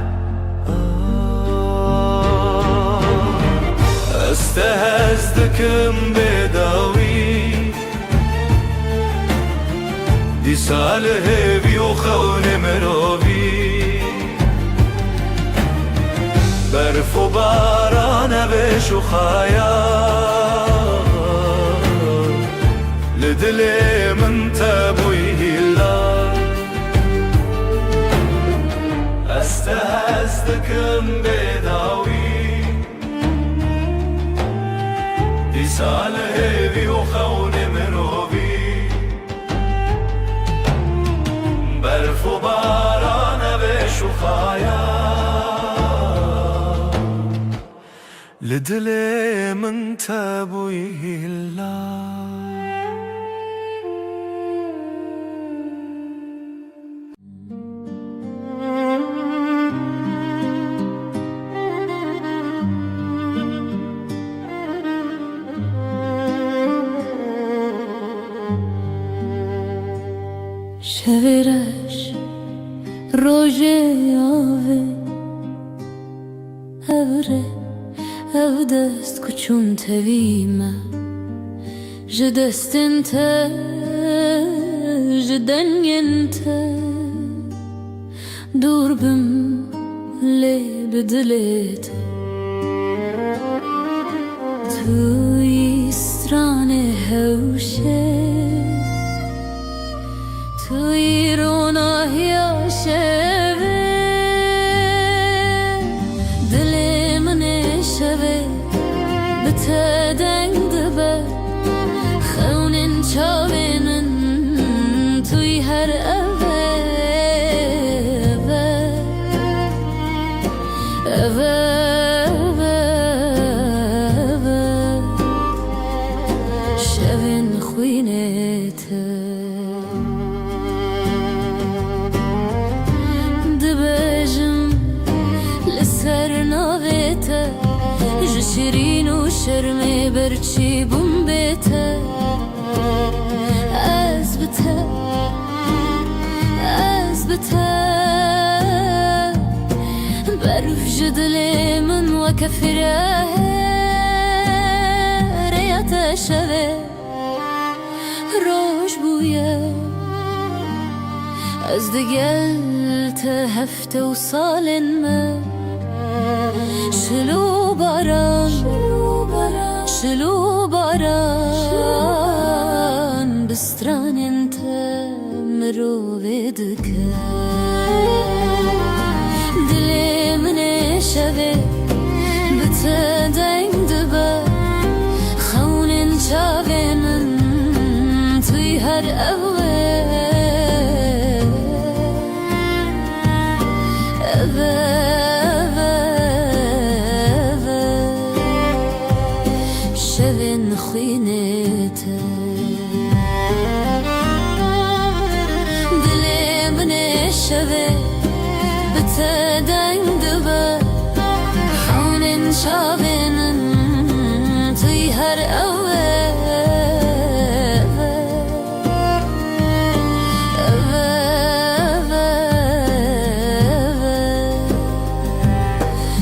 استهزدكم بداوي دي ساله بيو خون مروبي برف و باران بشو خايا لدل من تبوي هلا استهزدكم بداوي دي ساله بيو خون مروبي برف و باران بشو خايا لدل من تبوي هلا شویرش روژه آوه اوره او دست کچون تویمه جدستن تا جدنین تا دور بم لی بدلیت توی استران هوشه توی روناه شوه دل من شوه بتدنگ دبه خونن چاوینن توی هر اوه شوین خوینت شیرین و شرمی برچی بوم بیته از بته برف جدل من و کفره ریت شوه روش بویه از دگل تا هفته و سالن من شلو باران بستران انت مرو بدك دلي من شبه بتدين دبا خون شابين توي هر شوين خوینته دلی من شوه بتدنگ دبه خونن شابنن توی هر اوه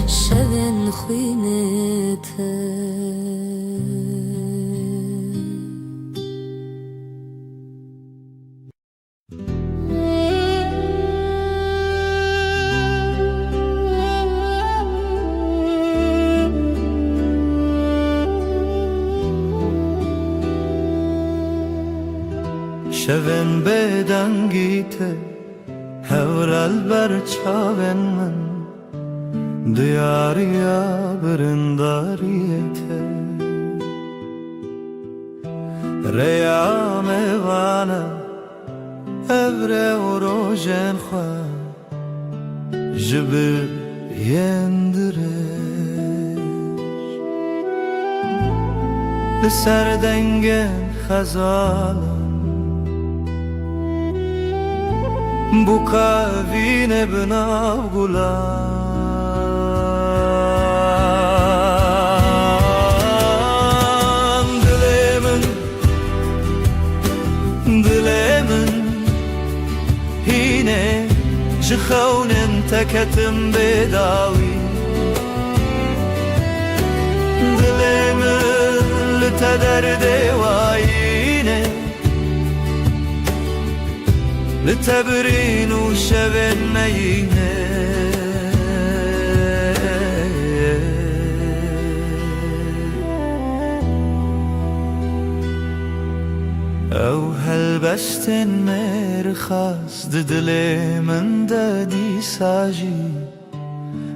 شبن خوینته شبن بدنگیته هورال بر چاون من دیاریا برنداریته ریام وانا ابره و روژن خواه جبر یندرش لسر دنگن خزالم bu kavine binav gulam dilemin hine jkhaunen teketim bedawi dilemin litederde wayine لتبرين وشبن مينه او هلبستن مرخص ددلي من دادي ساجي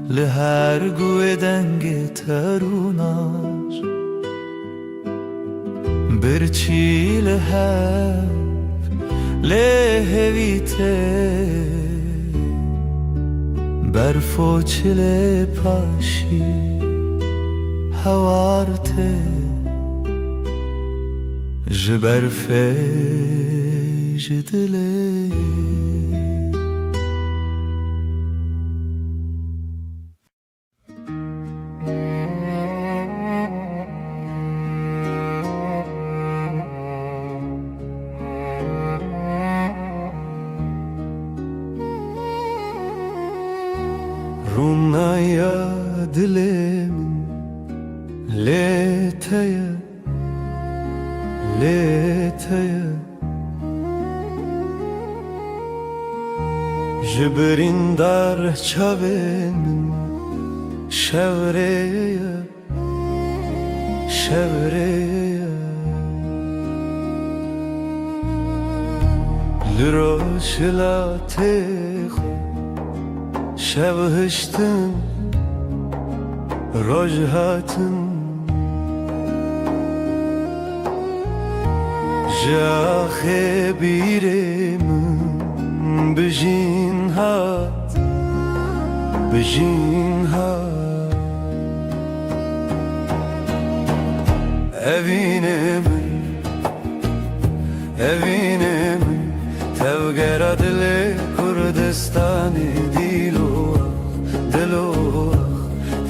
لهر قوة دنگ تروناش برچي لهر lehevite berfoçile paşi havarte jberfe jedile Rumnaya dilemin leteye leteye Jibrin dar çavemin şevreye şevreye Liroşla teğ شبهشتن رجهاتن جاخه بیرم بجین هات بجین هات evine min tevgera dile Kurdistani dilo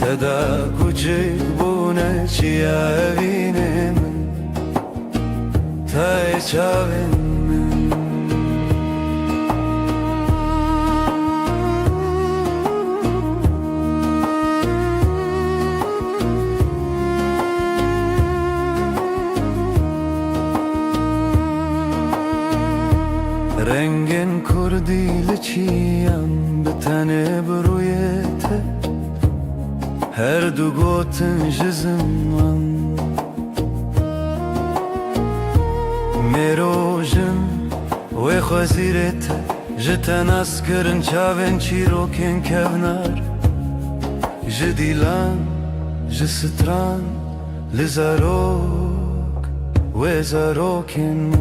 تدا کوچک بونه چیا evine min tay çavin min rengin kurdili çiyan bitene bruyete her du gotin jizman merojin ve khazirete jeten askırın çaven çiroken kevnar jdilan jstran lizarok ve zarokin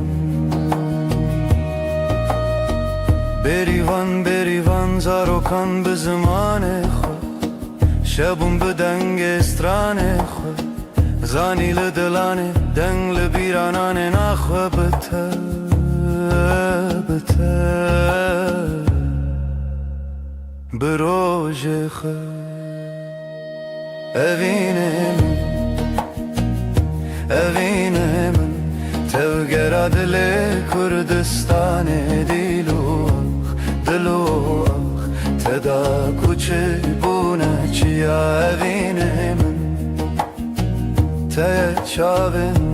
berivan zarokan bizmane شبون بدنگ استرانه خود زانی لدلانه دنگ لبیرانانه نخواه بته بروژ خود evine min tevgera dile Kurdistane dilu teda kuçi bune çiya evine min te çavin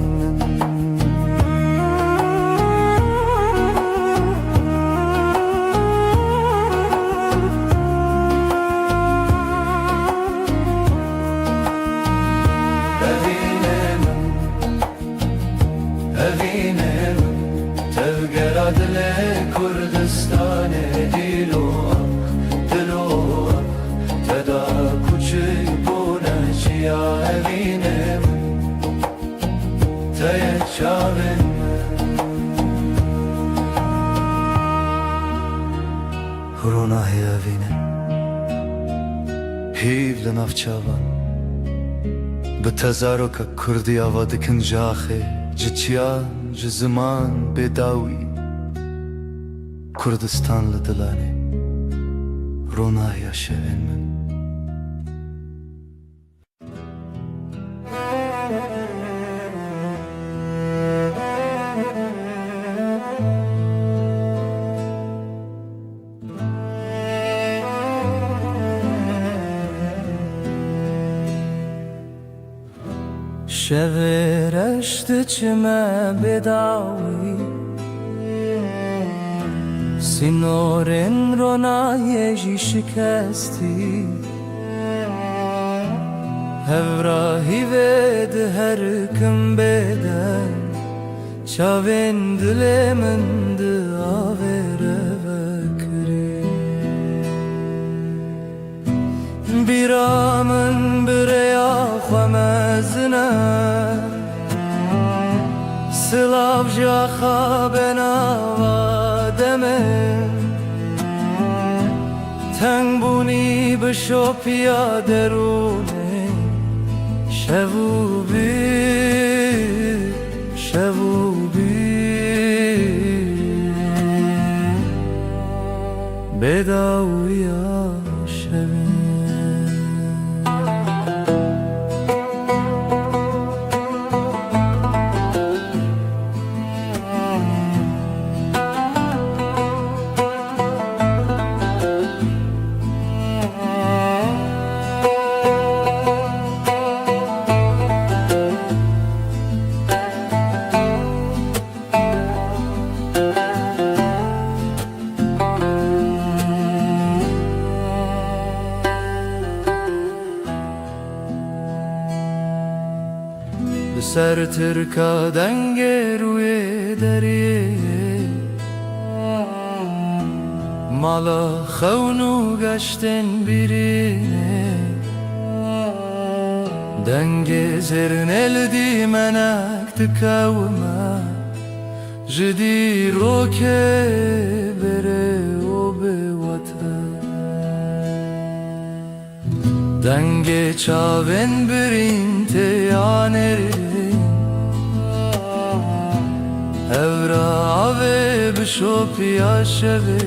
Tevgeradle Kurdistane dilu teda kuçi bune çiya evine te çavin Runahi evine hiv lenavçavan بتزارك كردي أودك نجاخي جتيان جزمان بداوي كردستان لدلاني رونا يا شوين من شورشت چمه بداوی سینورن رونایجی شکستی هوراهی ود هر کم بدن چاوین دل من داوره وکری بیرامن بریا خمزنه سلاف جاخا بناوا دمن تنگ بونی بشو پیاده رونه شبو بی بداویا شبین سر ترکا دنگ روی دریه مالا خونو گشتن بیرینه دنگ زرن الدی منک تکاوما جدی روکه بره و به وطن دنگ چاون برین تیانری Evra ave bişopiya şevi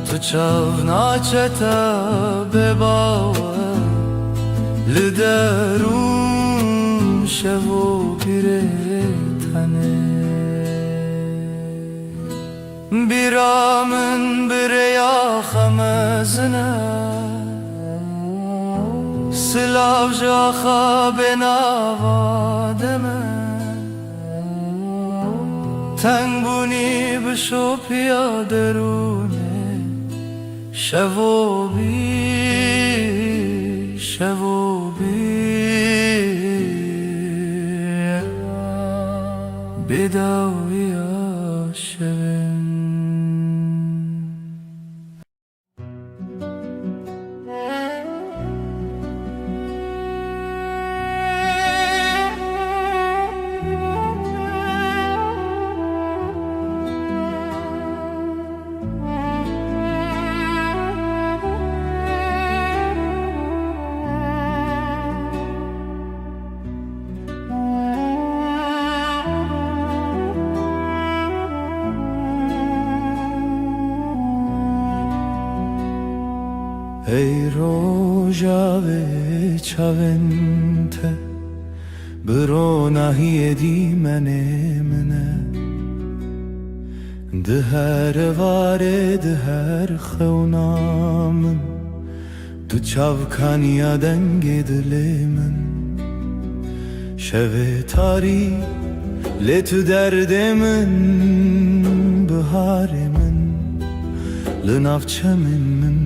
Tu çavna çeta bebawa Liderun şevo pire tane Biramın bireya xamezine Silav jaxa benava deme تنگ بونی بشو پیاده رونه شو بی بداوی شوین چاوه چاونته برو نهی دی منه ده هر واره ده هر خونامن تو چاوکانیا دنگ دل من شوه تاری لی تو درد من بهار من لناف چمن من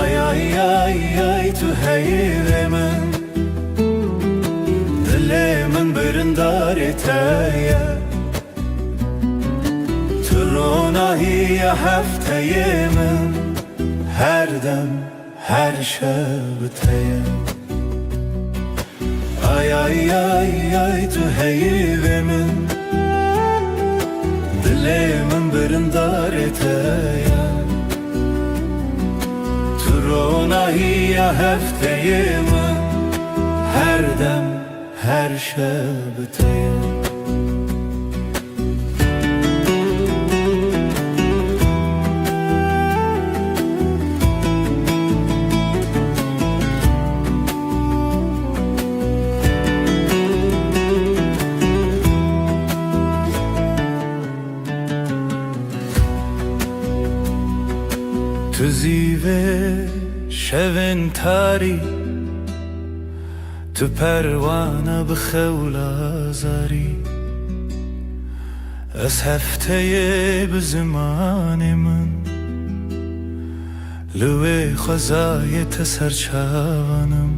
آی آی آی آی تو هیل من دل من برندار تایه تو روناهی هفته من هر دم هر شب تایه آی آی آی آی تو هیل من دل من برندار تایه تو روناهی هفته من هر دم هر شب تایه تو زیوه شون تاری تو پروانه بخول آزاری از هفته به زمان من لوی خزای تسرچانم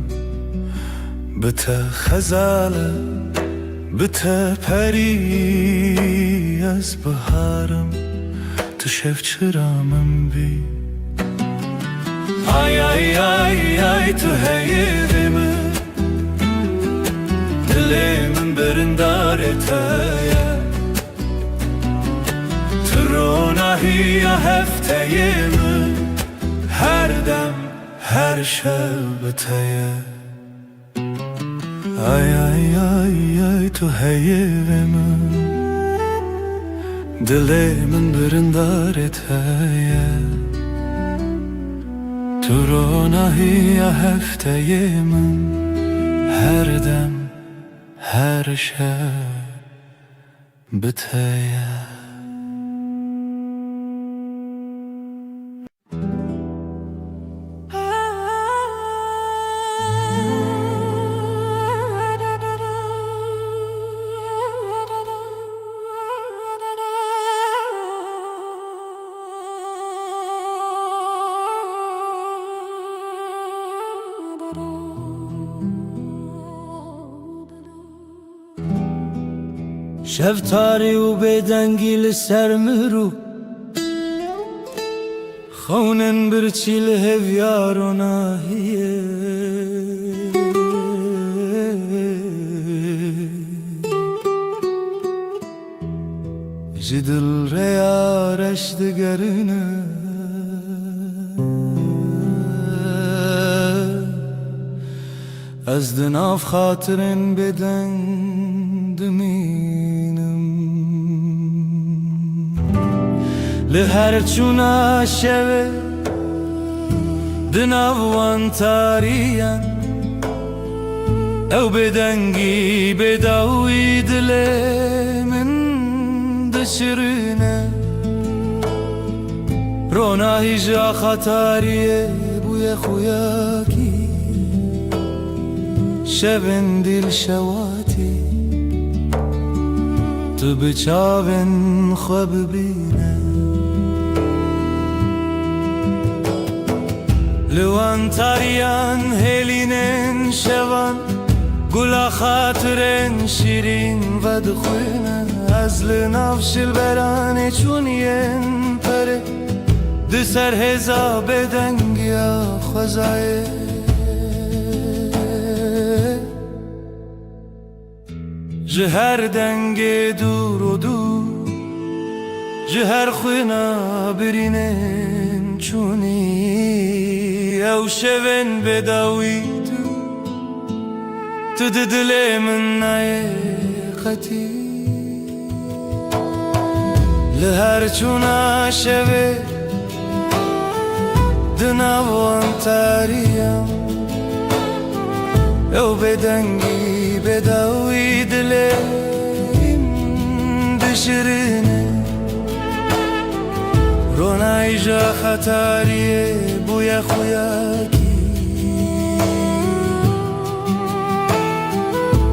بته خزاله بته پری از بهارم تو شف چرامم بی آی آی آی آی تو هیل من دل من برندار تایه تو روناهی هفته من هر دم هر شب تایه آی آی آی آی تو هیل من دل من برندار تایه تو روناهی هفته من هر دم هر شب بتایه شف تاری و بدنگی لسر مرو خونن برچی لهویار و ناهیه جدل ریارش دگرنه از دناف خاطرن بدن دمینم لهر چونا شوه دناوان تارین او بدنگی بداوی دل من دشرنه روناهی جا خطاریه بوی خویاکی شبن دل شواتی تو بچاون خواب بینه لوان تاریان هلینن شوان گلا خاطرن شیرین و دخوینه از لنافش البرانه چونین پره دسر هزا بدنگیا خوزایه جهر دنگ دور و دور جهر خوینا برینن چونی او شون بداوی تو دل من نایقتی لهر چونا شوه دناوان تاریم او بدنگی بداوی دلیم دشرینه رونای جا خطاریه بویا خویاکی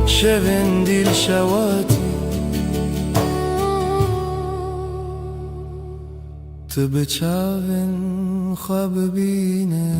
شبن دیل شواتی تو بچاون خواب بینه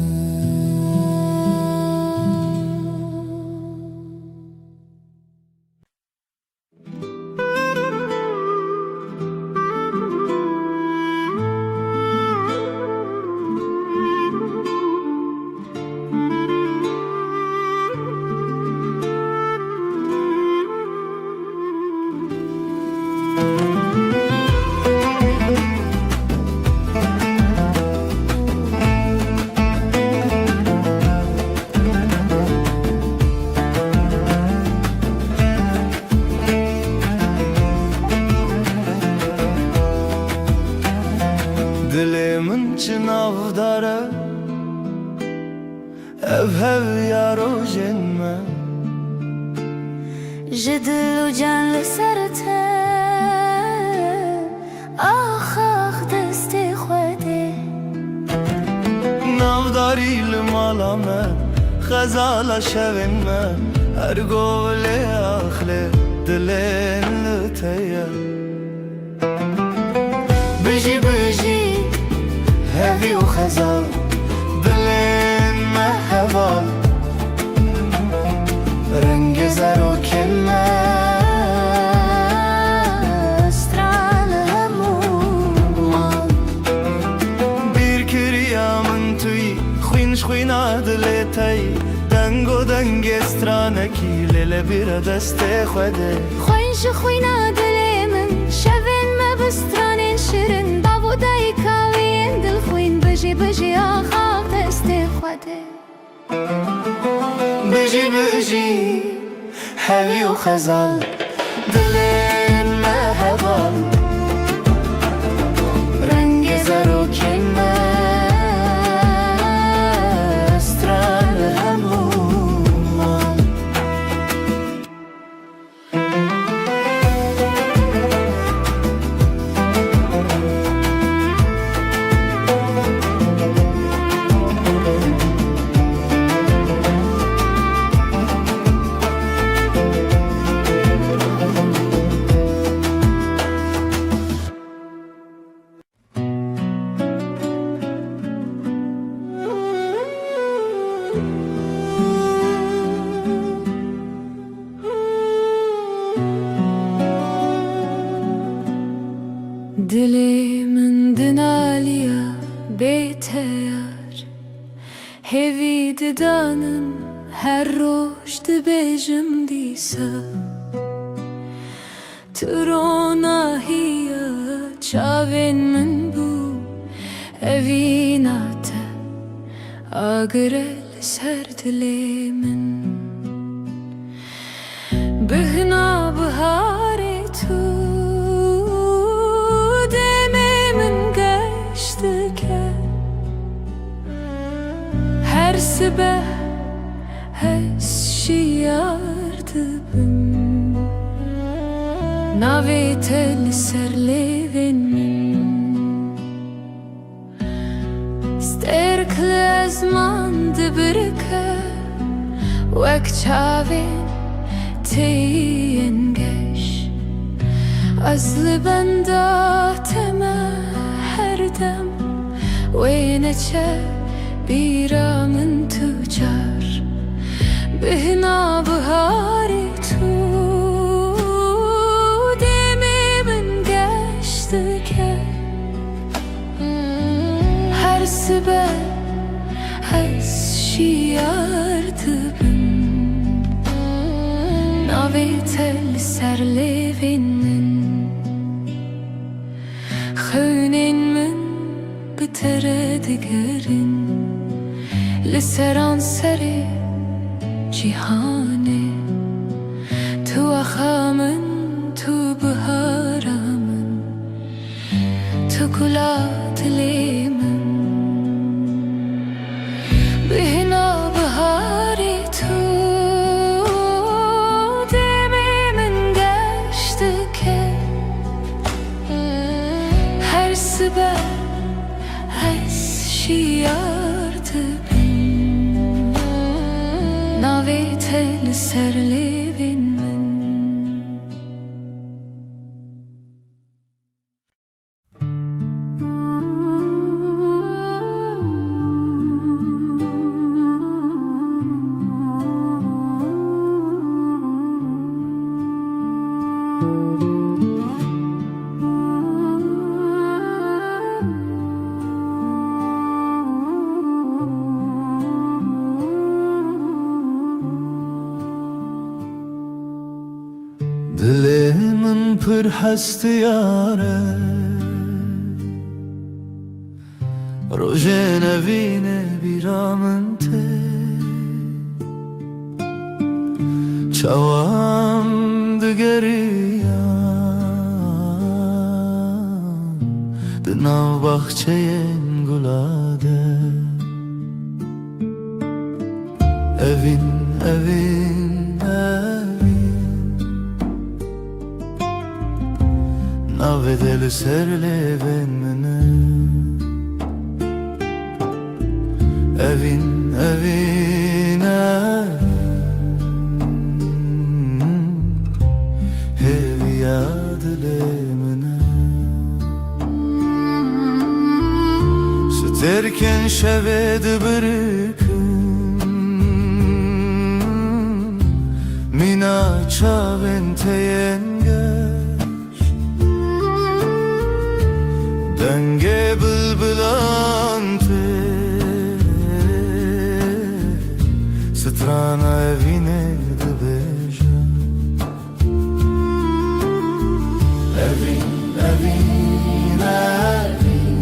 دلمن چناو داره ev yaro jenme جدل و جان لسرته آخ دست خوده نافداری لمالامه خزالا شوینمه هر گوله آخله دلین لتیه بجی بجی هوی و خزال دلین مهوال رنگ زر و کلمه استرال همومان bir kiryamın tüy خوینش خوینا دلتای دنگ و دنگ استرانکی لیل bir دست خوده خوینش خوینا دلمن شوین مبستران شیرین داودای کاوین دل خوین بجی بجی آخاق دست خوده بجی بجی هوی و خزال دلین مهوال رنگ زر و کلمه استرال همومان دلمن دنالیا بیتیار هوی ددانم هر روش دبیجم دیسا تروناهیا چاوین من بو هوی ناتا آگرل سر دلمن بهنا بهاری تو her sabah şiyardım navetel serlevenim sterkle zman dibirke vek çavin teyengeş azlı benda tema her dem وينچه بیرامن تجار بهنا بهاری تو دمی من گشته که هر سبب از شیار دبم ناوی تل سرلیوین من خونین من بتره دگرین لسران سری جیهانه تو آخامن تو بهارامن تو گلا دلیمن ناویت لسر لیبین من Dilimin pır hesti yare Rojene vine biramın te Çavam digeriyan Dınav bahçeyen gulade Evin, evin, evin Navedeli serleven mene Evin, evin, evin Hevi yadile mene Süterken şevedi bırıkın Mina çaven teyengeş Denge bılbılante Strana evine de beja Evin, evin, evin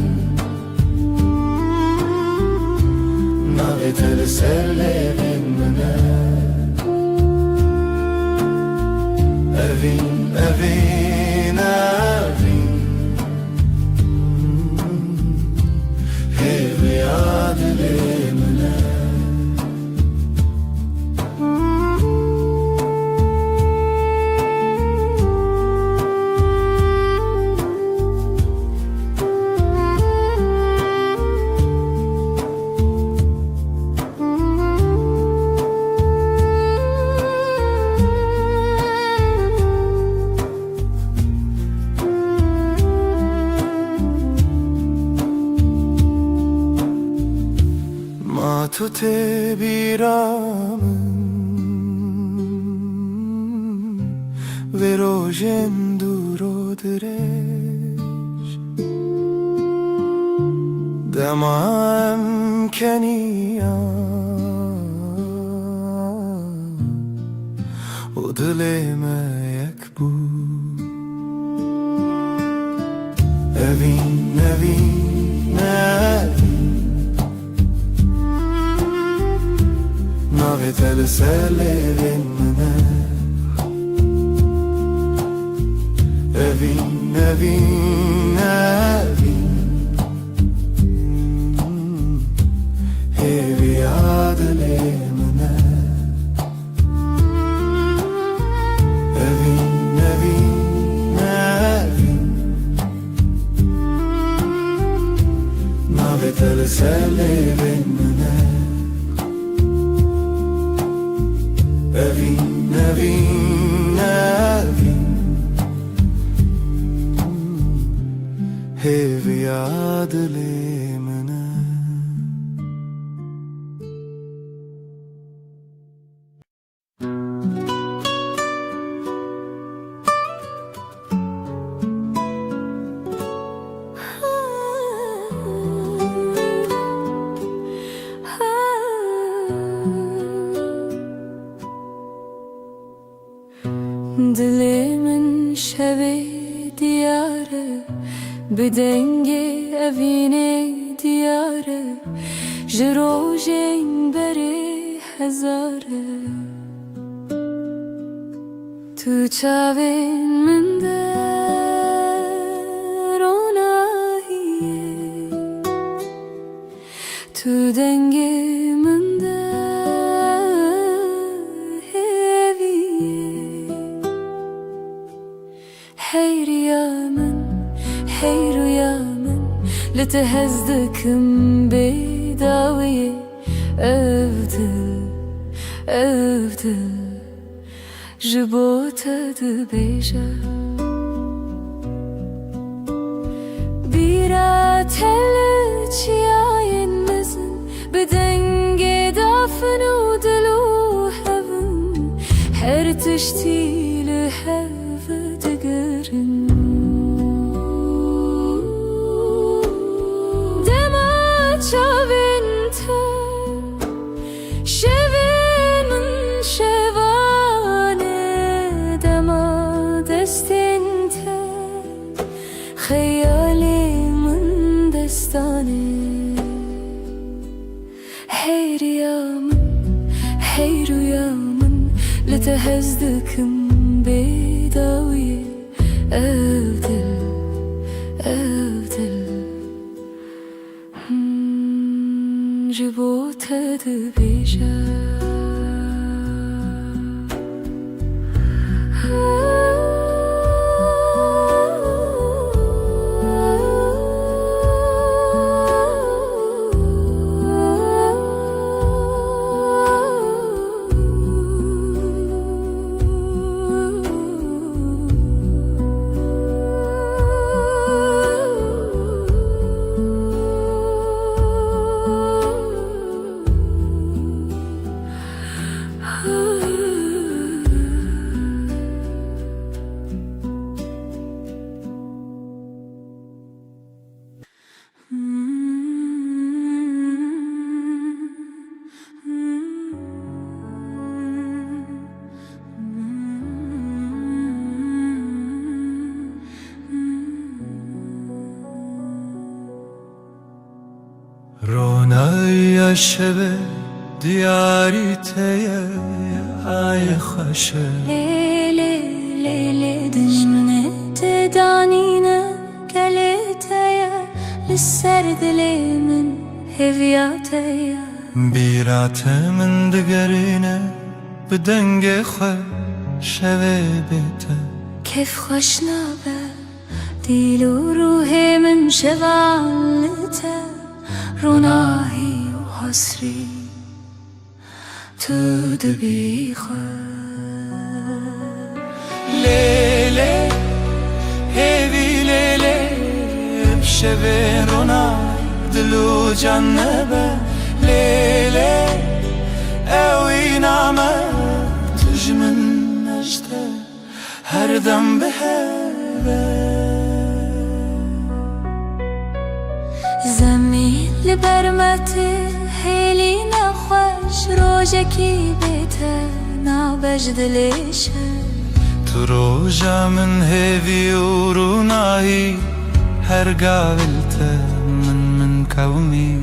Naveteli serlevin mene Evin, evin, evin Hevi adilimine Matute biramın Verojen duro direş Demam keniyan O dileme yekbu Evin, evin, evin Naveteli serlerin mene Evin, evin, evin Hevi adilimine Evin, evin, evin Naveteli serlerin mene Evin, evin, evin Hevi adilimine Dilimin şevi diyarı Bedenge evine diyarı Jirojen beri hezarı Tu çavin min der onahiye Tu denge min der heviye Hey rüyamın, hey rüyamın لتهزدكم بداوية أفضل evdil ji bo te dibêje bîra tele çiyayên mezin bi dengê dafin û dil û hevin her tiştî li hev digirin dema çavên te şevên min şevane dema destên te خيالي من دستاني هير يا من هير يا من لتهزدكم بيداوية أبدل أبدل جبوت دبيجا رونای شب دیاری تیه ای خوشه ليلي ليلي دجمنة تدانينا كالتايا للسرد لي من هفياتايا بیرات من دگرینه بدنگ خو شوه بیته كيف خوشنا به ديل وروحي من شغالته روناهي وحسري تدبي لیله هیوی لیله بشوه رونای دلو جنبه لیله اوی نامه تجمن نجده هر دم به زمین لبرمتي هيلي نخوش روجكي بيته نابجد ليشه تو روژا من هیوی و رونایی هر قابلته من قومی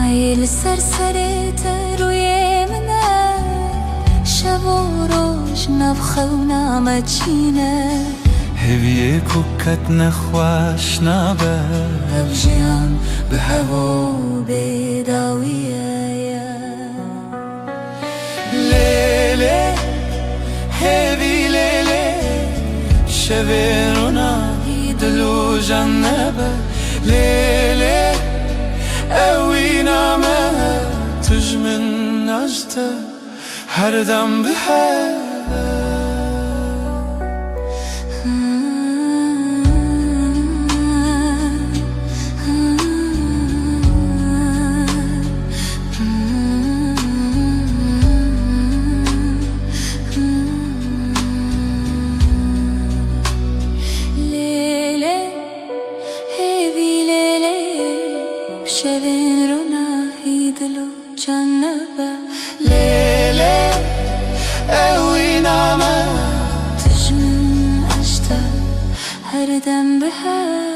عيل سرسرته روي منه شب وروج نبخه ونامتشينه هیوی کوکت نخواش نبه بجيان بهوو بداوية لیله هیوی لیله شوه رونایی دلو جنبه لیله اوی نامه تجمن نجده هر دم به ليلة هيفي ليلة بشبين روناهي دلو جنبه لیله اوی نامه تجمن أجده هردم بهوا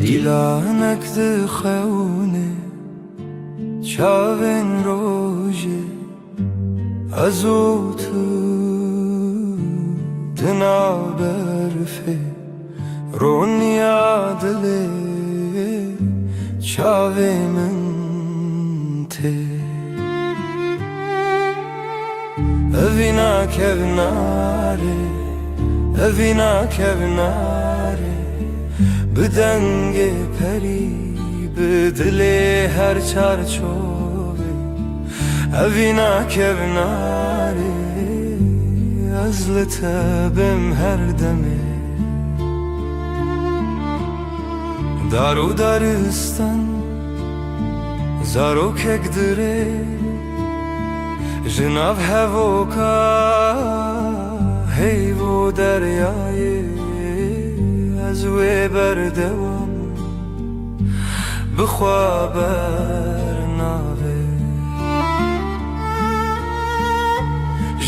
دیلانک دخونه çavên rojê ez û tu di nav berfê roniya dilê çavê min tê evî nakevnarê evî nakevnarê bi dengê perî bi dilê her çarçovê evî nakevnarê ez li te bim her demê dar û daristan zarokek dirê ji nav hevoka heyv û deryayê ez wê berdewam bixwe bernavê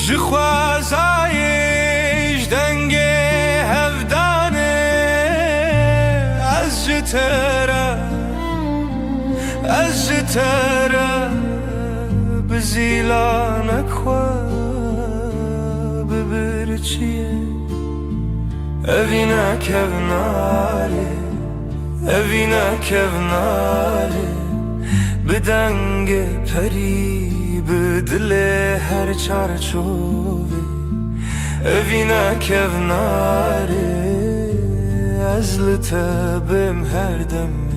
ji xwezayê ji dengê hevdanê ez ji te re ez ji te re bi zîlanek xwe bibirçiyê evî nekevnarê evî nekevnarê bi dengê perî bi dilê her çarçovê evî nekevnarê ez li te bim her demê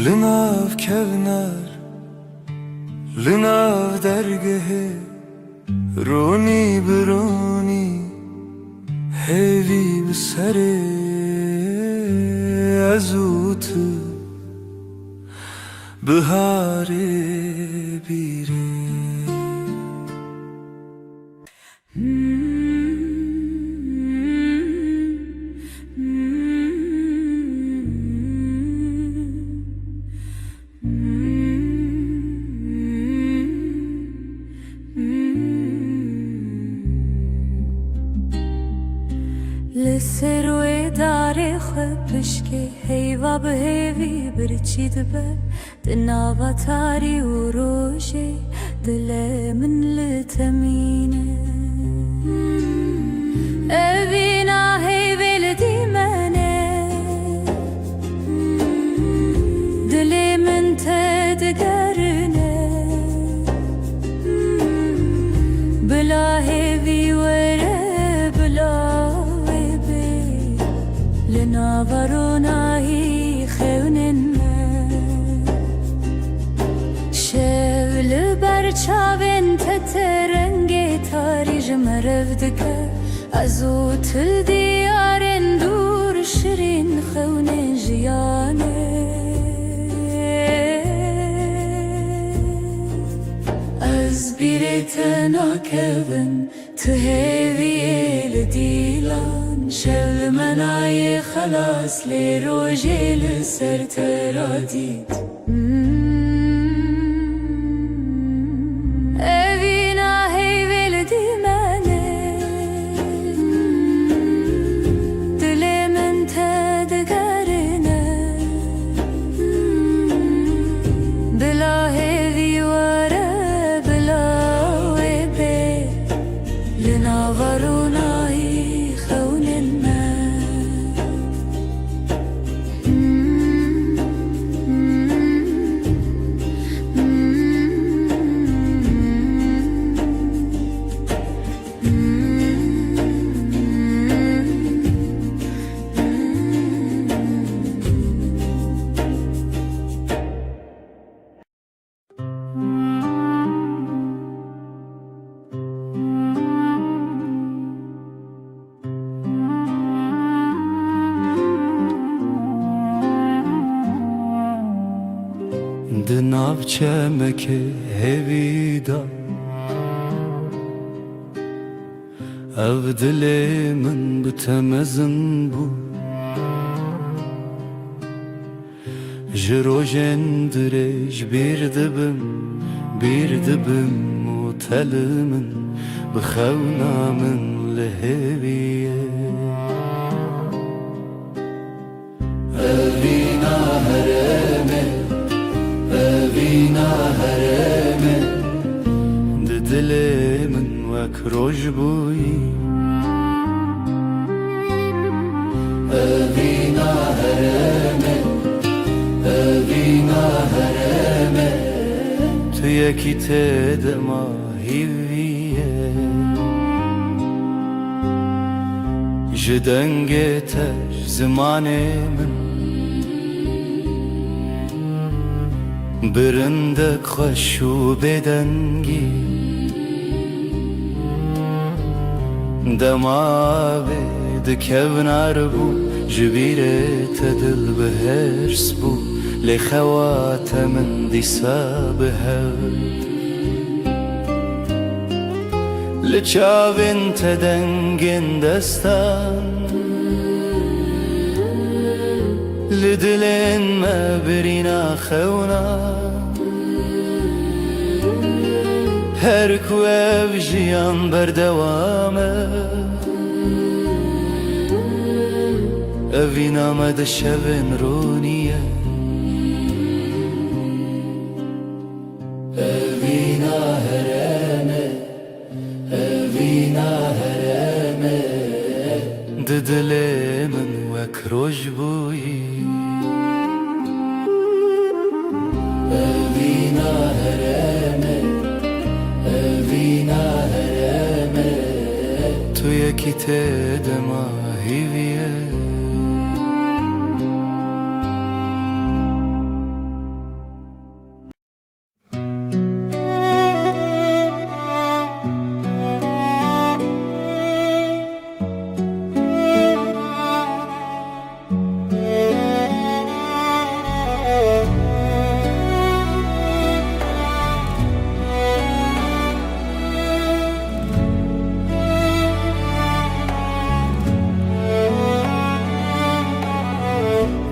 li nav kevnar li nav dergehê ronî bi ronî hêvî bi serê ez û tu biharê bîrê لسر و داره خو پشکه هیوا به هیوی برچید به دناوا تاری و روشه دل من لتمینه اوینا هیویل دیمنه دل من تدگرنه بلا هیوی وره بلا ناورونایی خونن شول برچاون تترنگ تاری جمرف دکه از او تل دیارن دور شرین خون جیانه از بیرت ناکون تو هیویل دیلان شل منای خلاص لی روژه لسر ترادید اوینا هیویل دیمنه دل من تدگرنه بلا هیوی وره بلا وی بی لناورونایی çemeke hevida Ev dilimin bitemezin bu Ji rojên dirêj bir dibim û telimin bi xewna min li hêviye Evîna herême Evîna herême Di dilê min wek roj bûyî Evîna herême Evîna herême Tu yekî têde ma hîviye Ji dengê te ji zimanê min Birindek xweş û bêdengî Demavê dikevnar bû Ji bîrê te dil bi hêrs bû Lê xewa te min dîsa bi hev Li çavên te dengên destan Li dilên me birîna xewna Her ku ev jiyan berdewam e Evîna me di şevên rûniye Evîna herême Evîna herême Di dilê min wek roj bûyî Evîna herême Evîna herême Tu yekî têde ma hîviye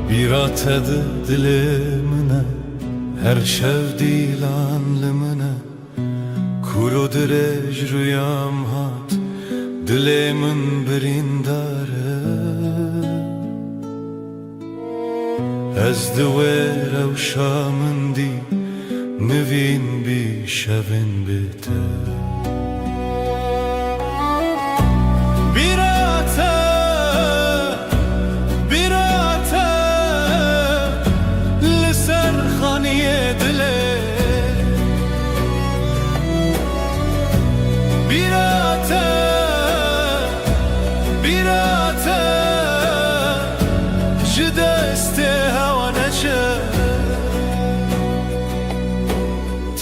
Bîratedir dilê min e Her şev dîlan li min e Kûr û dirêj rûyam hat Dilê min birîndar e Ez di wê rewşa min dî Nivîn bî şevên bê te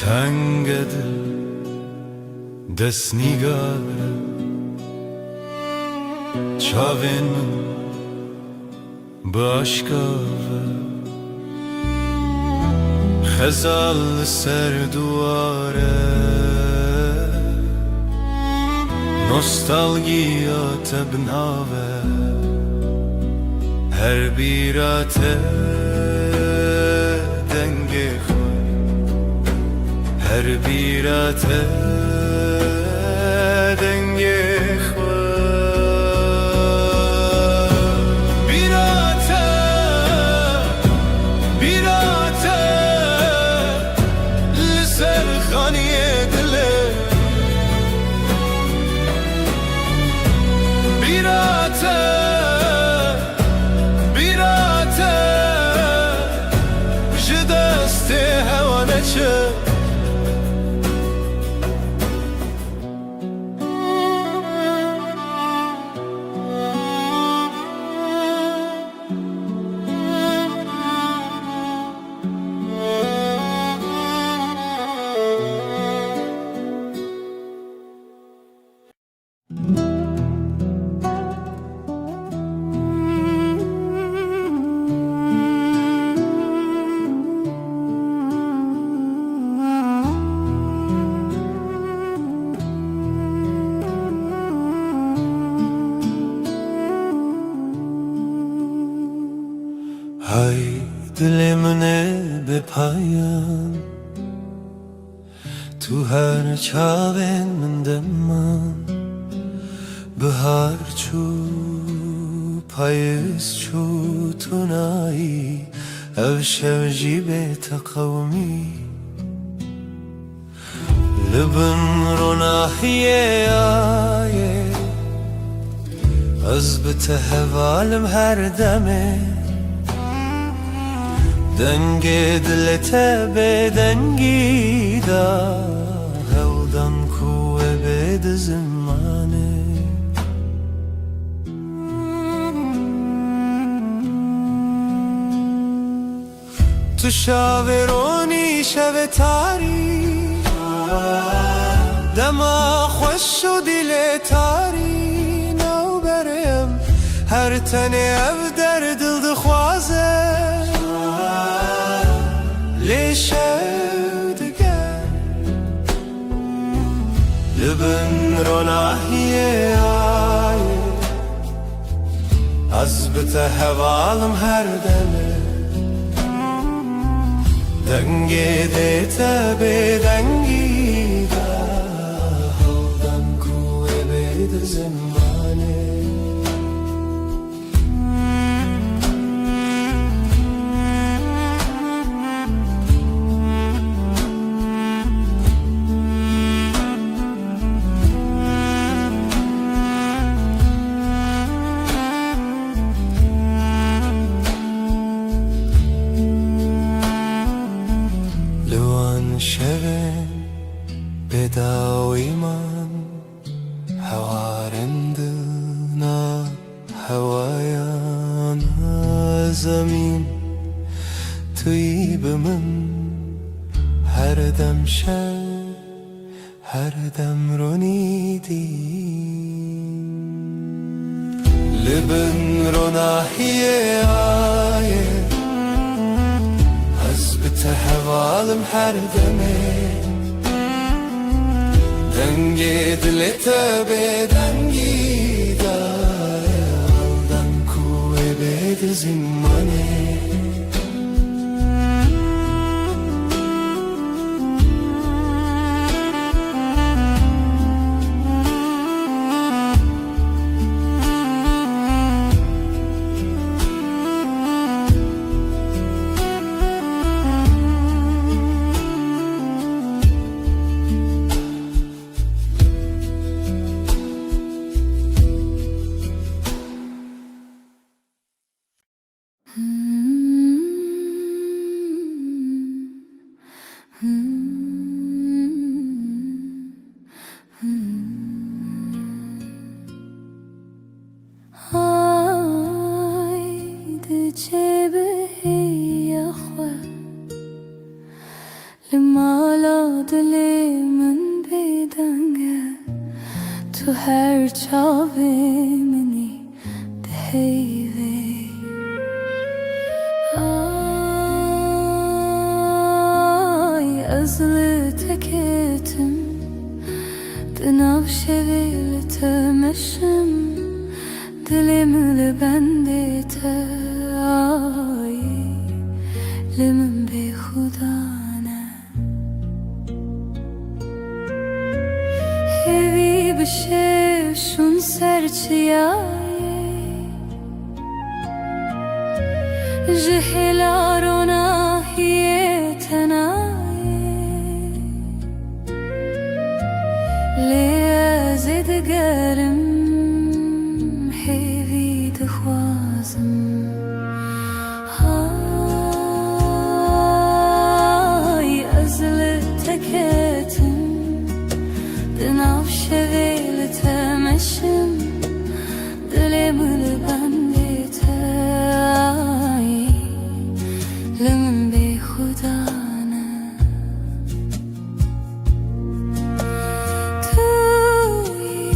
Tenge dil dest nîgare Çavên min bi aşkave Xezal li ser duware Nostalgiya te binave Her bîra te dengê xwe Her bîra te dengê xwe Bîra te, bîra te Li ser xaniyê dilê Bîra te, bîra te Ji destê hewa neçe تو هر چاوین من دمان بهار چو پاییز چو تو نایی او شو جیبت قومی لبن رو ناحیه آیه از بتهوالم هر دمه دنگ دلت به دنگی دا هودم کوه بد زمانه تو شاورونی شو تاری دما خوش و دل تاری نو برم هر تنه او در دل دخوازه لیشه دگر لبن رو ناحیه آیه از بته هوالم هر دمه دنگی دیتا به دنگی دا هودم کوه بید زمانه شبن بداوی من هوارندنا هوایان زمین توی به من هر دم شب هر دم رو نیدی لبن رو ناحیه آیه تهوالم هر دمه دنگی دلت به دنگی داره آدم کوه بید زمانه تو هر چاوه منی دهیوه آی از لتکتم دناو شویل تمشم دلم لبندت آی لمن به خدا بششون سرچیای جهلا رو ناحیه تنای لیازد گرم حیوی دخوازم های از لتکتم دناف شویل تمشم دلم لبندت آی لمن به خدا نه توی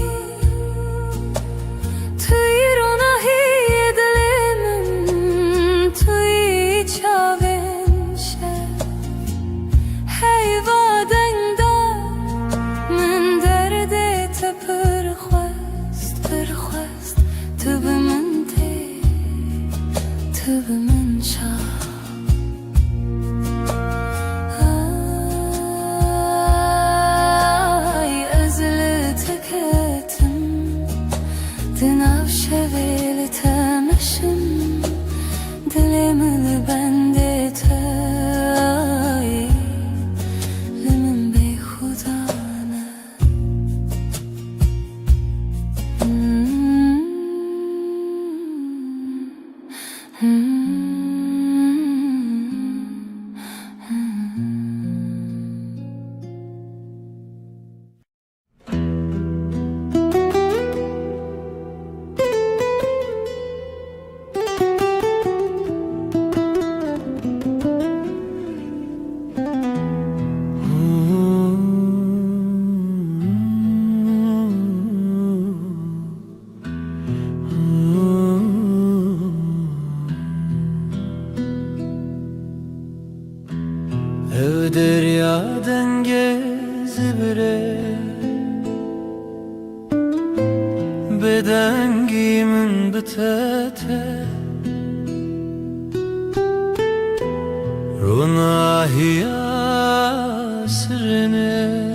زبره بدنگی من بتاته روناهی سرنه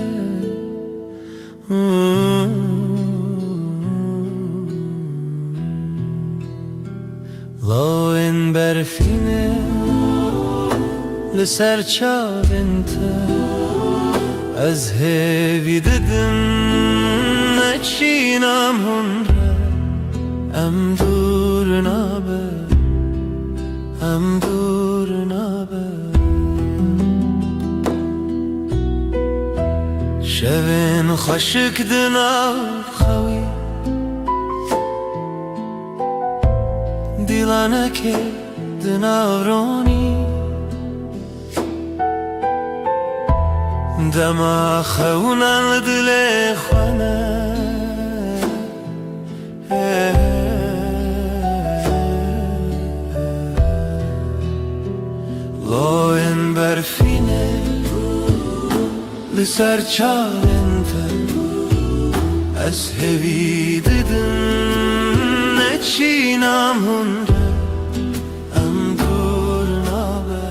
لاوین برفینه لسر چاوینته از هیوی ددم نچینم هنره ام دور نابه ام دور نابه شوین خشک دناو خوی دیلانه که دناو رونی دما خونن دل خانه لاین برفینه لسر چالنته از هوی ددن نچینم هنره ام دور نابه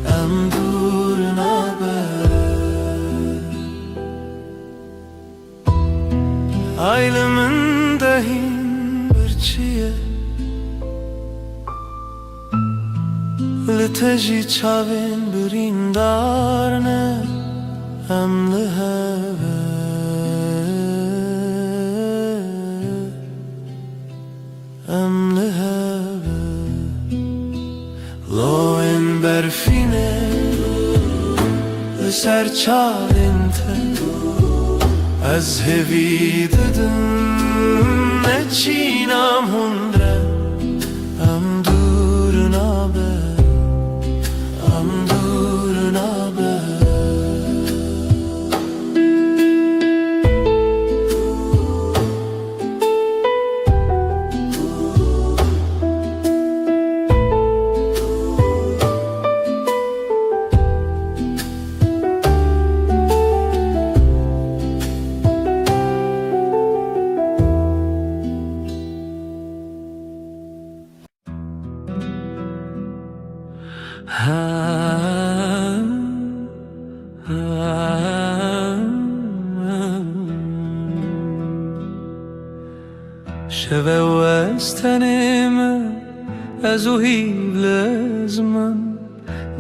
ام دور نابه Aylımın dahin birçiye Liteji çavin birin darne Em liheve Em liheve Loin berfine Liser çavinte از هوی ددم نچینم هنره ام دور نابه ام دور نابه شوه و از تنم از او هیل زمان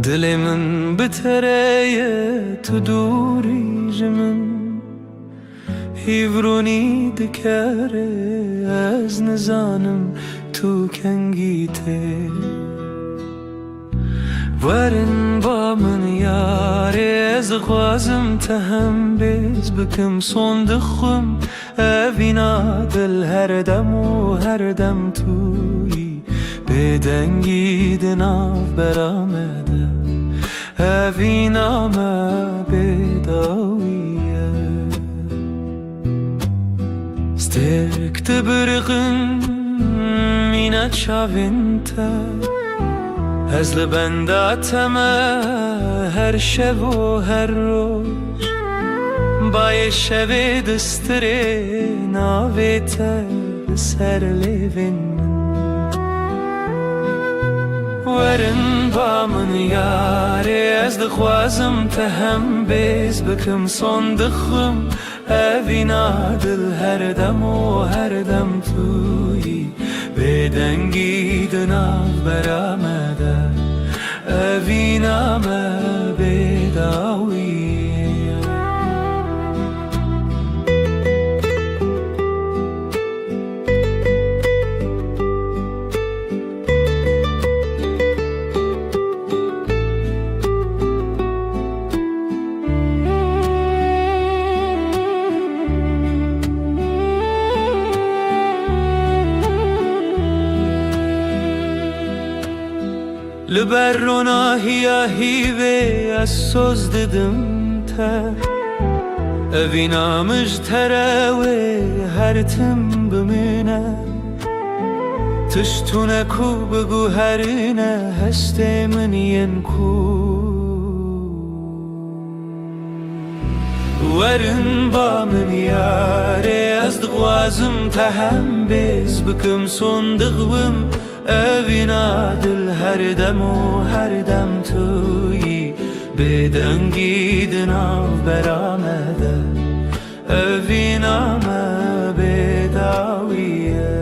دل من بتره تو دوری جمن هیورونی دکره از نزانم تو کنگیته ورن با من یاری از خوازم تهم بیز بکم صندخم اوینا دل هر دم و هر دم توی بدنگی دناف برامده اوینا ما بداویه سترک تبرغن مینا چاوینته از لبنداتم هر شب و هر روز بای شب دستره ناویت سر لیوین ورن با من یاری از دخوازم تهم بیز بکم صندخم اوینا دل هر دم و هر دم توی بدنگی دناف برامده اوینا ما بداویه لبر روناهی هیوه از سوز ددم تر اوینا مجتره و هر تم بمینه تشتونه کو بگو هرینه هسته من ین کو ورن با من یاره از دغوازم تهم بیز بکم صندقم اوینا دل هر دم و هر دم تویی بدنگی دناو برامده اوینا ما بداویه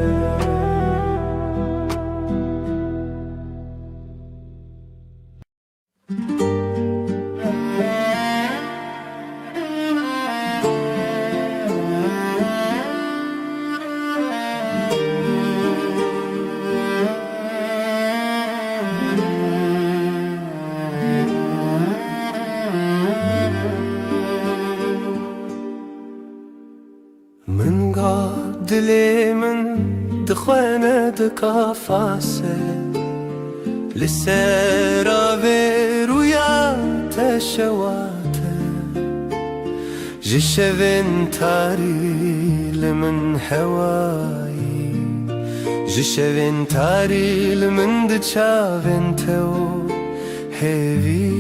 من قاد دلي من دخوانة دكافاسة لسرا برويا تشواته جشفن تاري لمن هواي جشفن تاري لمن دشافن تو هيفي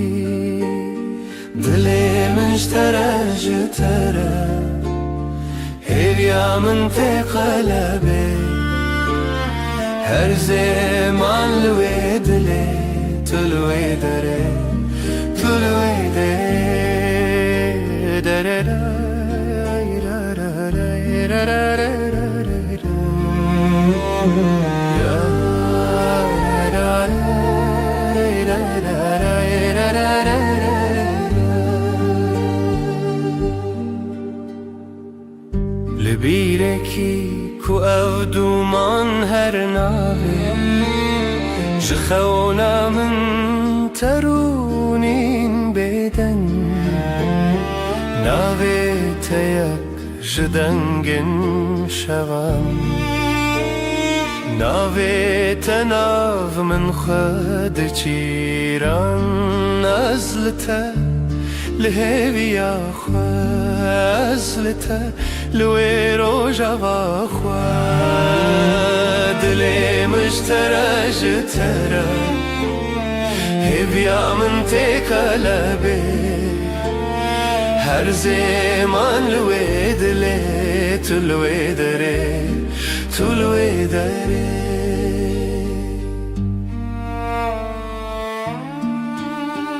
دلي من اشترى جترى هيفيا من في قلبي هر زمان لويد لي تلوي دري تلوي لبيركي كو أودو من هر ناوي جخونا من ترونين بدن ناوي تيك جدنگن شوام ناوي تناف من خد چيران أزلته لهيبيا خازلته لوي روجا باخوا دلي مشترى جترى هبيا من تقلبي هر زمان لوي دلي تلوي دري تلوي دري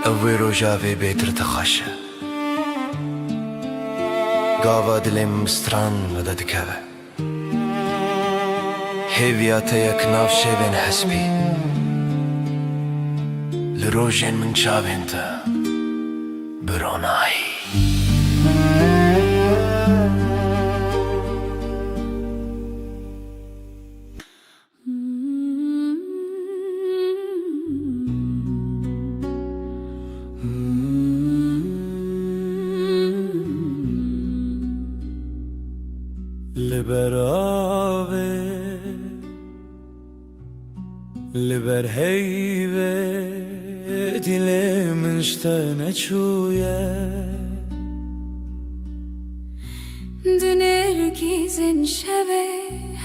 اوي روجا في بيتر تخشى قاوا دلم مستران مدد كذا هيفياتا يكناف شبن حسبي لروجين من شابنتا بروناي لبر هيبة دلي من شتنا شوية دنرگیزن شبه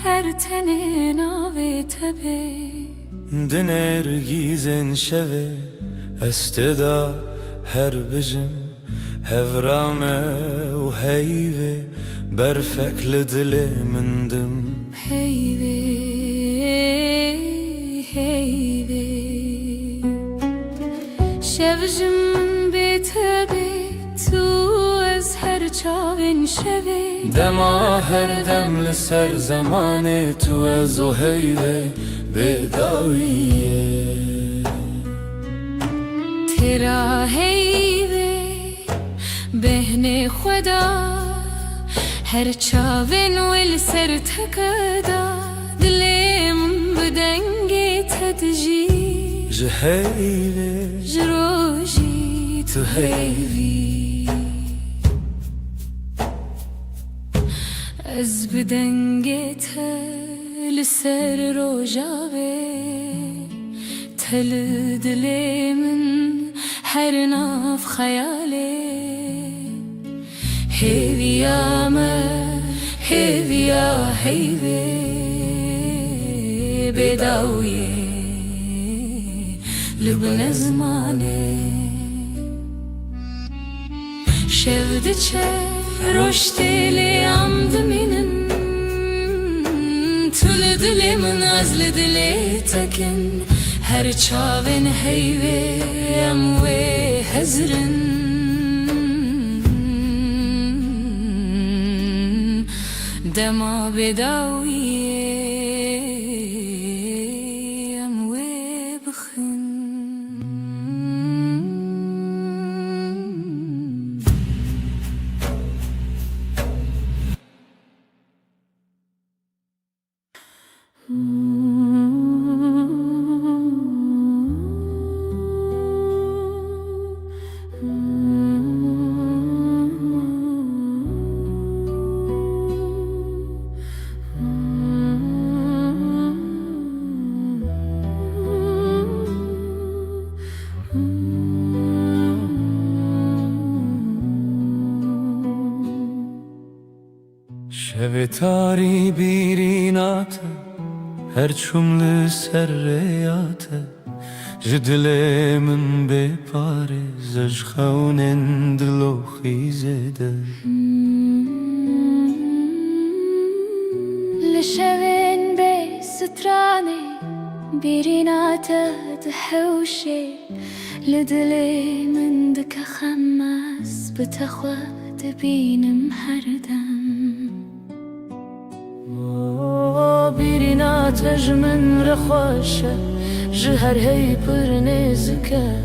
هر تنه ناوه تبه دنرگیزن شوه استدا هر بجم هفرامه و هيبة برفك لدلي من دم هیوه هيوه شوجم بتبه تو از هر چاوین شوه دما هر دم لسر زمان تو از و هیوه بداویه ترا هیوه بهن خدا هر چاوین ول سر تکدا دلم بدنگی تدجی جهيبه جروجی تو هیوی از بدنگی تل سر روجاوه تل دلم هر ناف خیاله هيفيا ما هيفيا هيفي بداوية لبن زمانه شفت Roşteli amdı minim Tülü dilimin azlı dili tekin Her çavin heyve em ve hezrin Dema bedawiye em ve bıxın شویتاری بیرینات هر چمل سریات جدل من بپاره زش خونن دلو خیزده لشوين بستراني بريناته تحوشي لدلي من دك خماس بتخوى تبين محردم بريناته جمن رخوشة جهر هي پر نزكه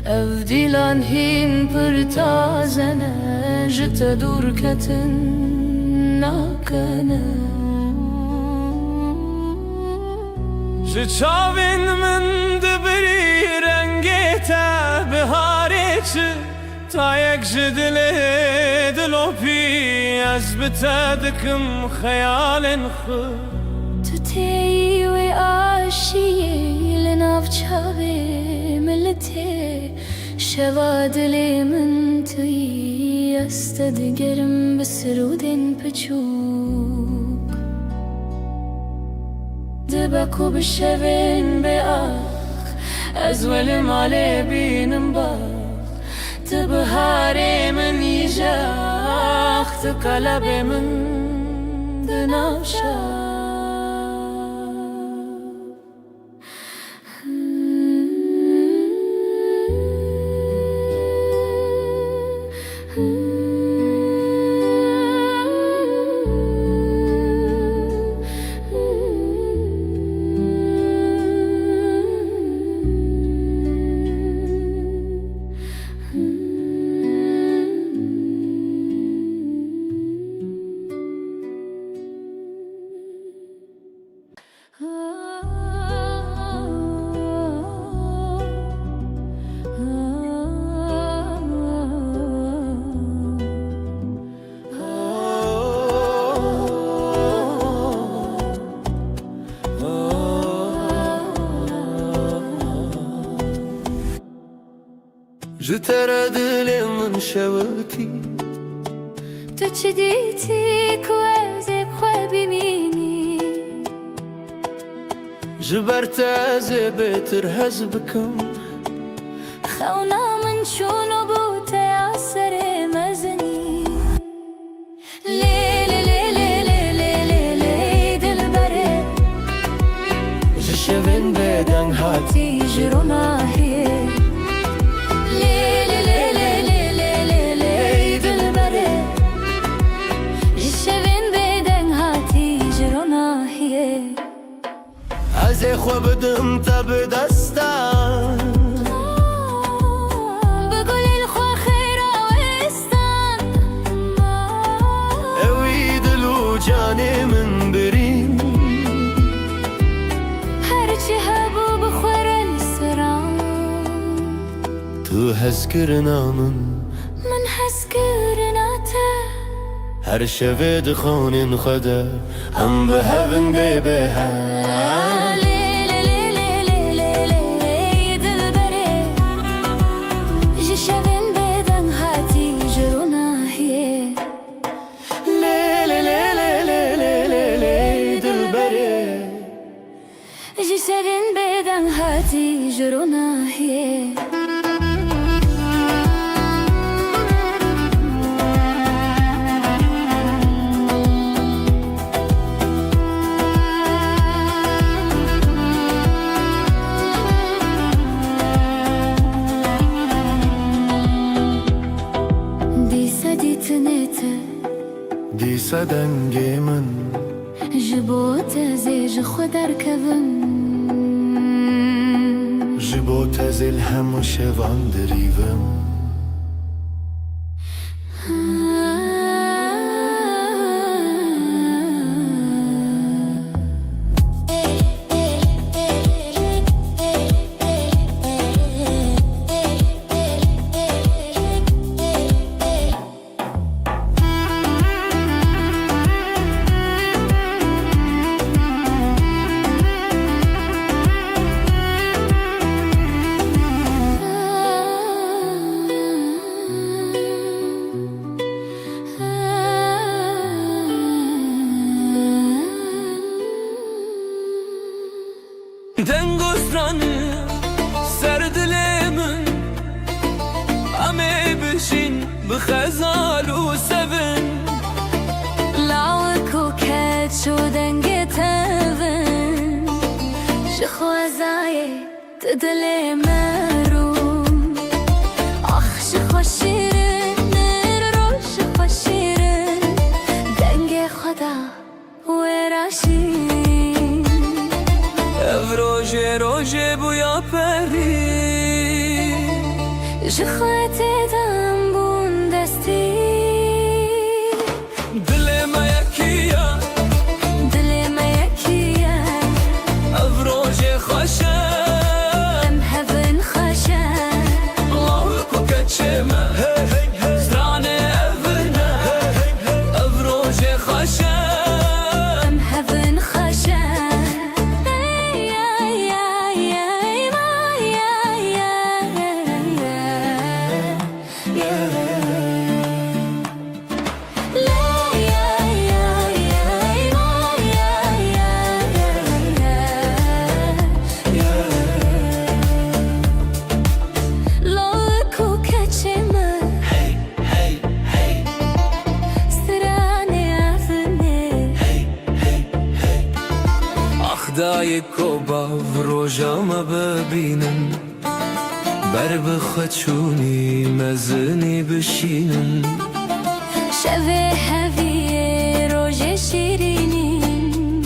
افديلان هين پر تازنه جت دور كتن ناكنه چاوین من دبری رنگت بهارچ تا یک جدل دلو پی از بتدکم خیال خود تو تی و عاشیه لناف چاوی ملتی شوا دلی من توی استدگرم بسرودن پچوب دبکو بشوین به آخ از ولم علی بینم باخ تبهاری من یجاخ تقلب من دناشا جتر دل من شوتی تو چی دیتی که از بخواه ببینی جبرت از بهتر هز بکم خونا من شونو بوت اثر مزنی لیلی لیلی لیلی لیلی دل بره جشوین بدن هاتی تیجرونا هیه لیلی لیلی لیلی لیلی دل بره جشوین بدن هاتی جرونا هیه از خو بدم تب دستان بقول الخوا خيرا وستان اوی دلو جانی من بریم هرچی هبو بخور السران تو هز کرنا من حس کرناته هر شوه دخانین خدا هم به هون به لیلی لیلی لیلی دل بره جشوین بدن هاتی جرونا هیه لیلی لیلی لیلی لیلی دل بره جشوین بدن هاتی جرونا هیه سدی تنیته دیسا دنگی من جبو تزیج خودر کون جبو تزیل همو شوان دریوم دنگسترانı سردلمن امي بشين بخزال وسفن لاوك وكات شو دنگي تفن شخوازاي تدلي مروم اخ شخوشيرن روش شخوشيرن دنگي خدا وراشين روژه روژه بویا پری جخوتي دم بون دستي دل ما یکیه دلي ما يكيا او روژه خوشه ام هفن خشا الله کو کچمه زرانه اورنه او روژه خوشه ام هفن خشا دای کوبا و روژاما ببینن بر بخچونی مزنی بشینن شوه هوی روژه شیرینین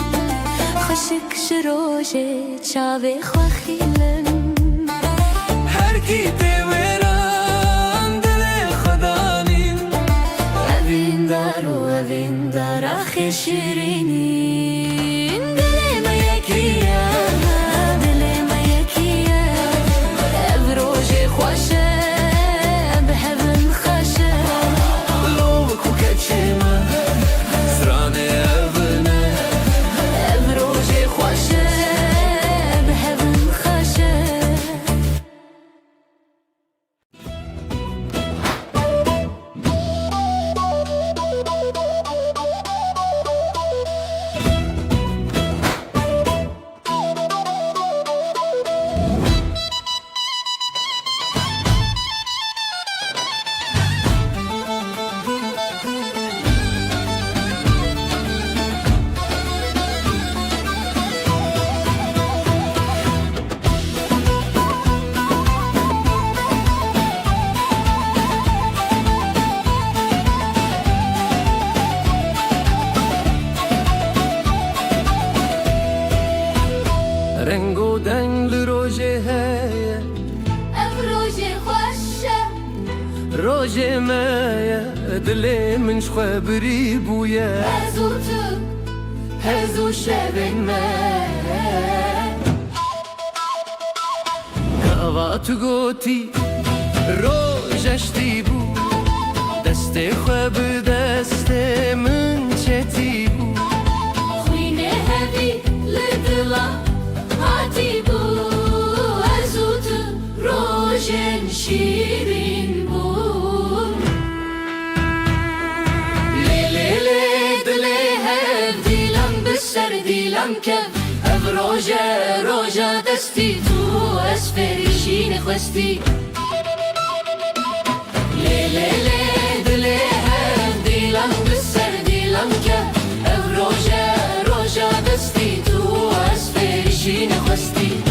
خشک شروژه چاوه خواخیلن هر کی دیوران دل خدانین اوین دار و اوین دار آخی شیرینین دل ما یکیه دل ما یکیه او روژه خوشه به هون خوشه لو کو کچمه زرانه اورنه او روژه خوشه به هون خوشه رنگ و دنگ روژه هیه او روژه خوشه روژه مایه دل من شخوا بری بویه هزو تو هزو شبن من کاوا تو گوتی روژشتی بو دست خوا به دست من چتی بو خوینه هوی لدلا هاتی بو هزو تو روژن شیرین بون لیلی دلی هف دیلم بسر دیلم کف او روژه دستی تو اسفریشین خواستی لیلی دلی هف دیلم بسر دیلم کف او روژه دستی تو اسفریشین خواستی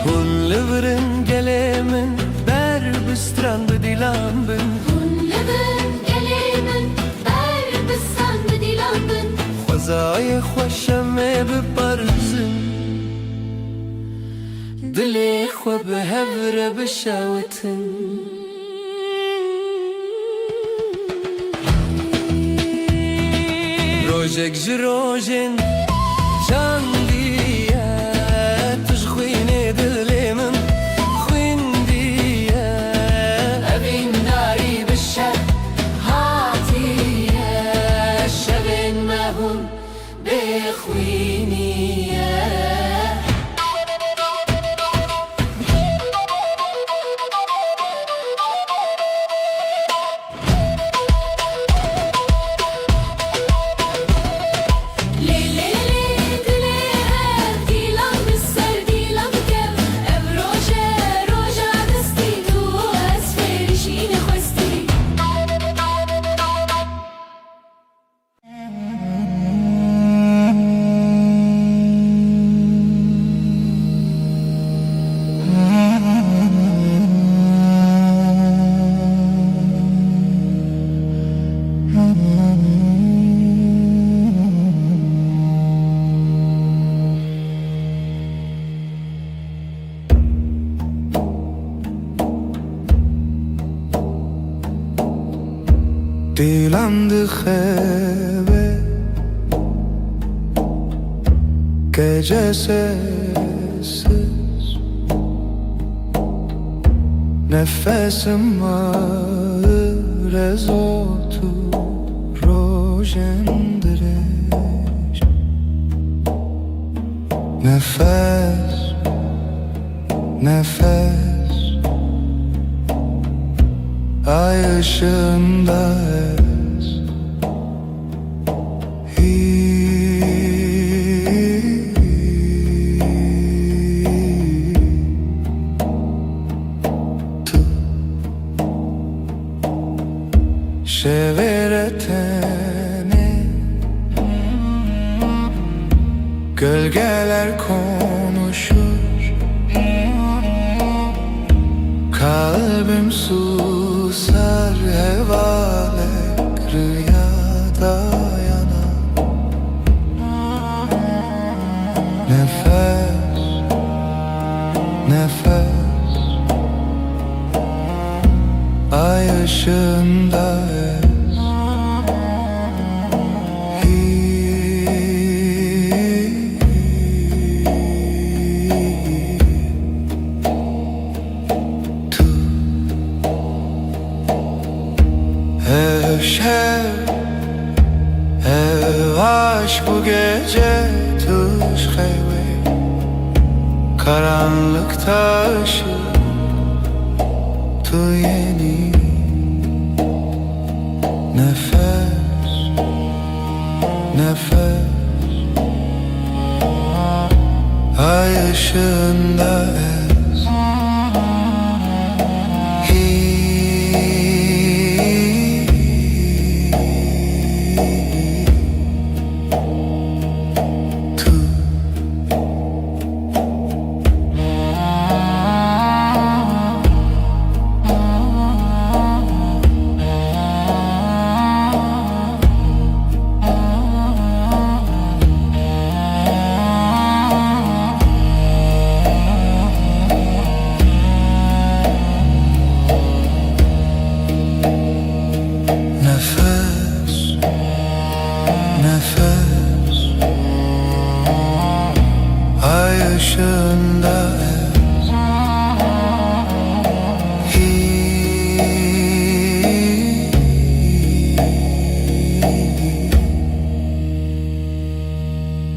هون لورن گله من بر بستران بدیلم بن خو بهور بشوتن روجك جروجن جان ديا تشخويني دلي من خوين ديا أبين داري بالشر هاتيا الشبن مهون بخويني Dilandı xeve gece sessiz nefesim ağır ez otur rojendireş nefes nefes ay ışığında Şeveretene gölgeler konuşur kalbim susar hevalek rüyada yanar nefes nefes ay ışığında Aşk bu gece tuş xeyve karanlıkta ışık tu yeni nefes nefes ay ışığında ez nefes ay ışığında ez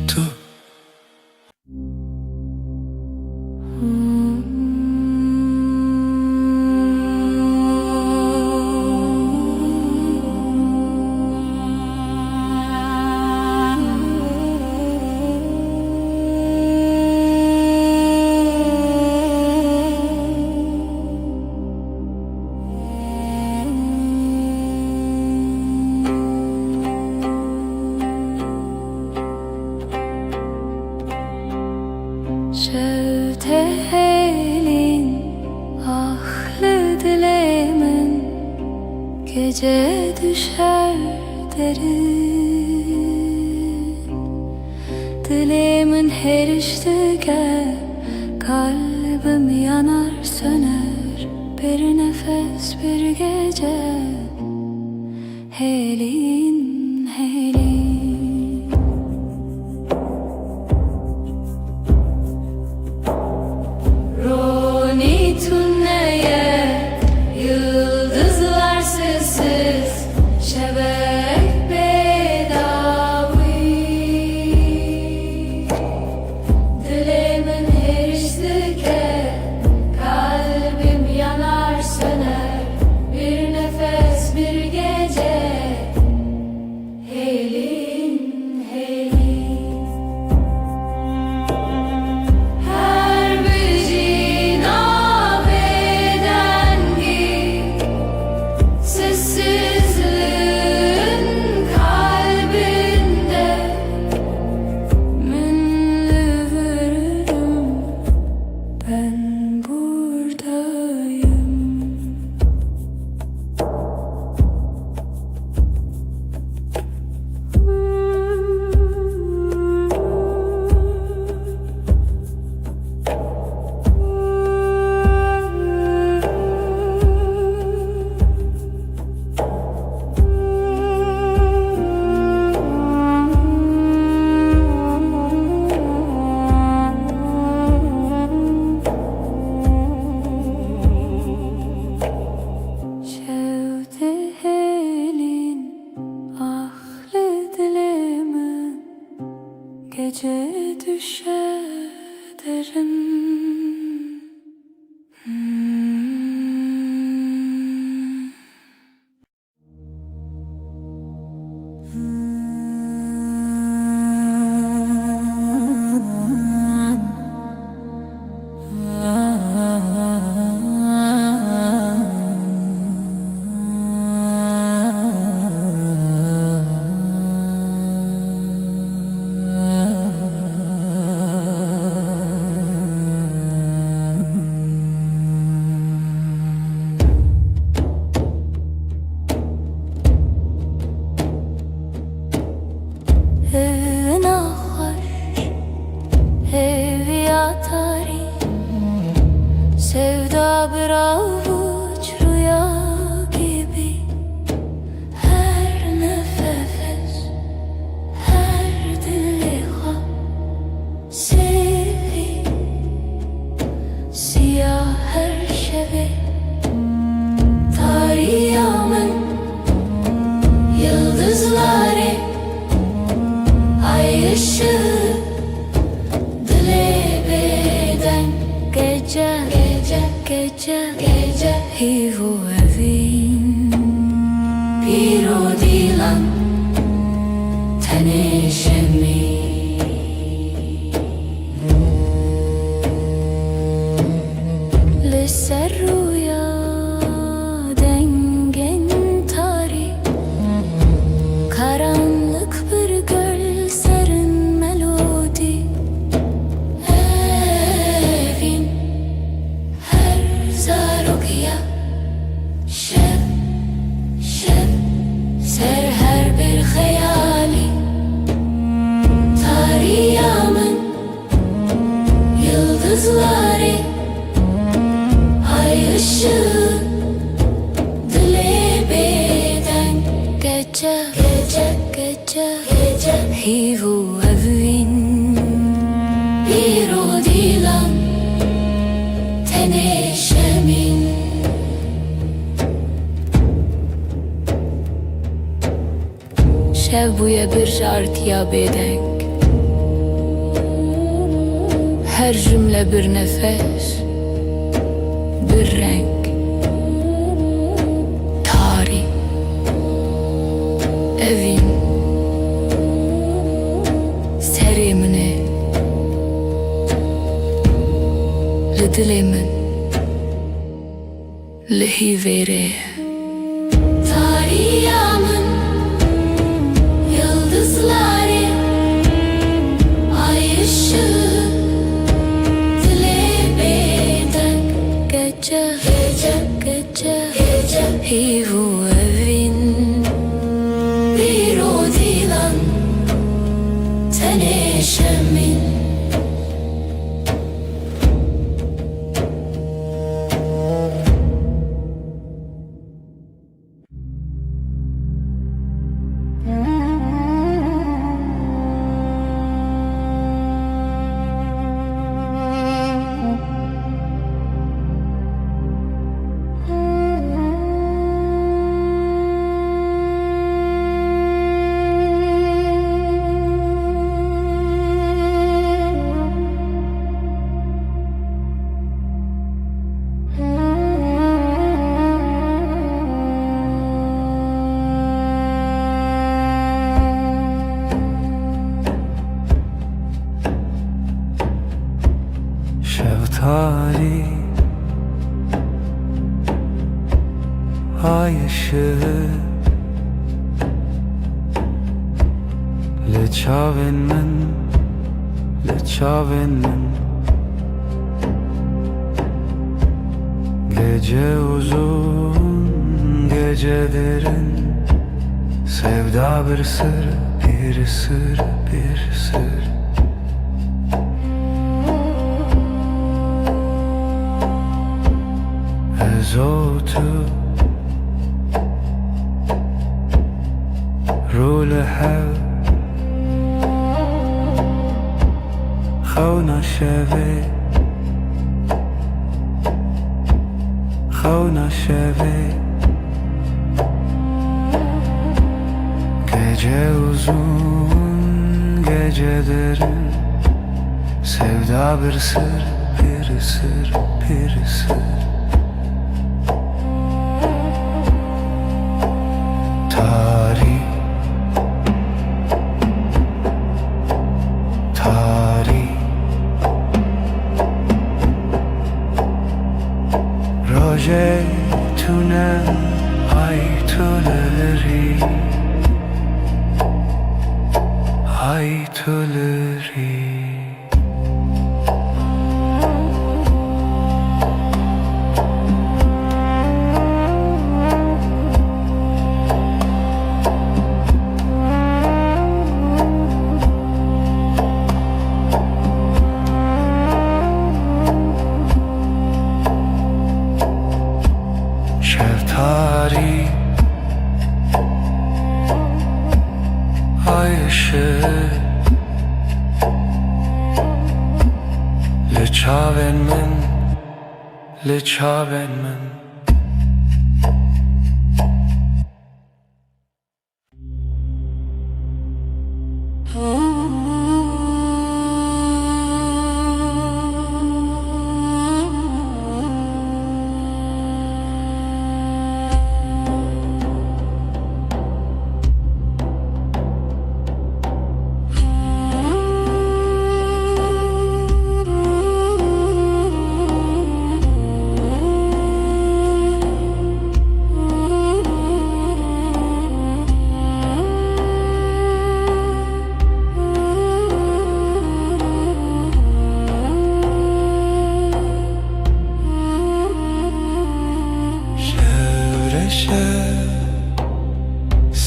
tu Şevtelin ahlı dilemin gece düşer derin Dilemin her iştüge kalbim Kalbim yanar söner bir nefes bir gece. Helin helin, Roni tünneye yıldızlar sessiz, şebek bedavi. Dilimin eriştike kalbim yanar söner bir nefes bir gece. Helin helin, her bir cinab edengi sessizliğin kalbinde minli vürdüm, ben buradayım. Şevde helin ahli dilimin, gece düşe derin. Evine hoş, evi yatari, sevda bir avuç rüya gibi. Her nefes, her diliha sevi, siyah her şevi. Tarihımın yıldızları, ay ışığı, dile beden. Gece, gece, gece, gece, hivu evin. Bir o dilan, tenişemi. Lise rüya dengen tari, karanlık bir göl serin melodi. Evin her zarokya, şeb, şeb, ser her bir hayali. Tarihımın yıldızları, ay ışığı, dile beden. Gece, gece, gece, gece, hivu evin. Bir o dilan, tenişemin. Şev buya bir şart ya bedenk, her cümle bir nefes, bir renk. Tarih, evin, serimine, lidilimin, lihivere. Tarihımın yıldızları, ay ışığı, dile beden. Gece, gece, gece, gece, hivu evin. Bir o dilan, tenişemin. لچاوین من Gece uzun, gece derin, sevda bir sır, bir sır, bir sır. Ezotu رول حل خونا شوی Gece uzun, gece derin, sevda bir sır, bir sır, bir sır. Tarih Roje tune ay tüleri Şeftali ay ışığı لچاوین من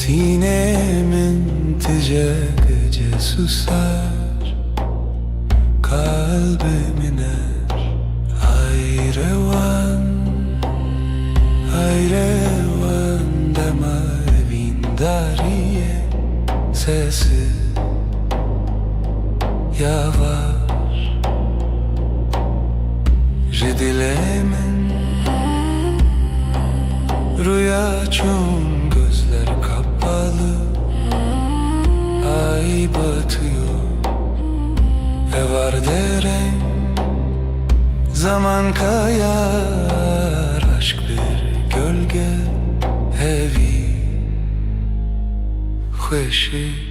Sinemin gece susar, kalbim iner. Ayrevan deme vindariye, sesi yavaş. Jidilemin rüya çun gözler kapalı, ay batıyor ve var derem. Zaman kayar, aşk bir gölge, evi خوشی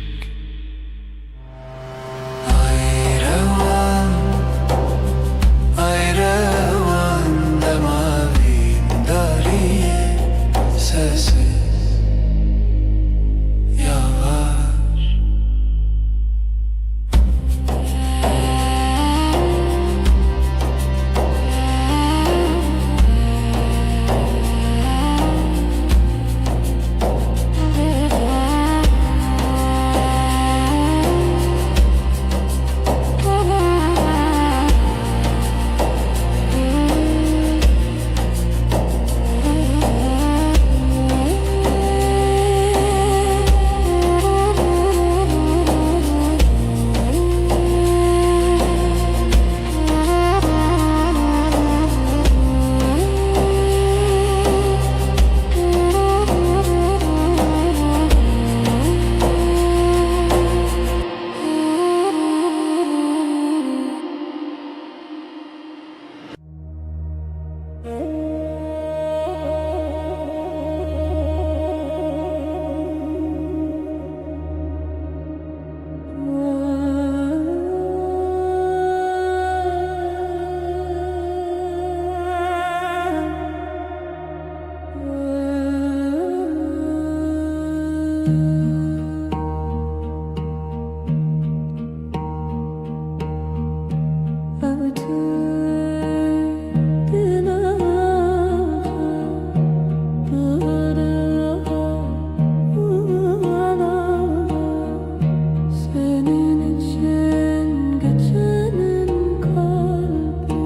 Senin için geçenin kalbi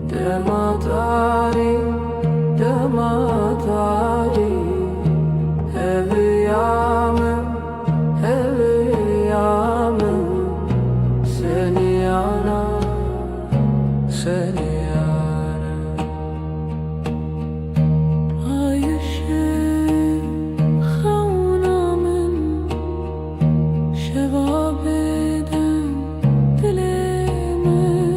Dematari, dematari Heviyamım, heviyamım Seni yarar, seni yarar Ayşem, havnamın Şevabeden dilemesin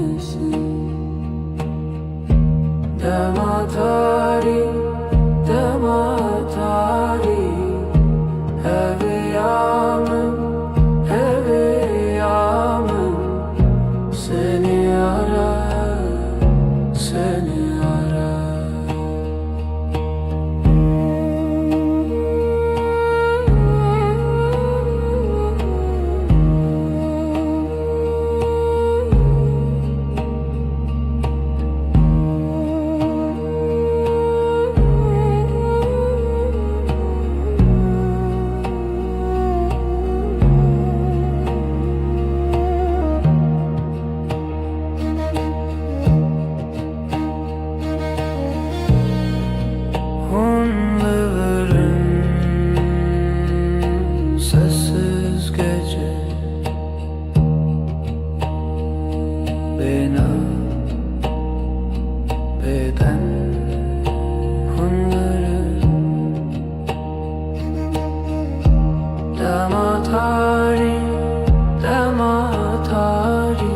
Dematari, dematari Heviyamım, heviyamım Seni arar, seni arar Hunların sessiz gece Bina beden hunları Dematari, dematari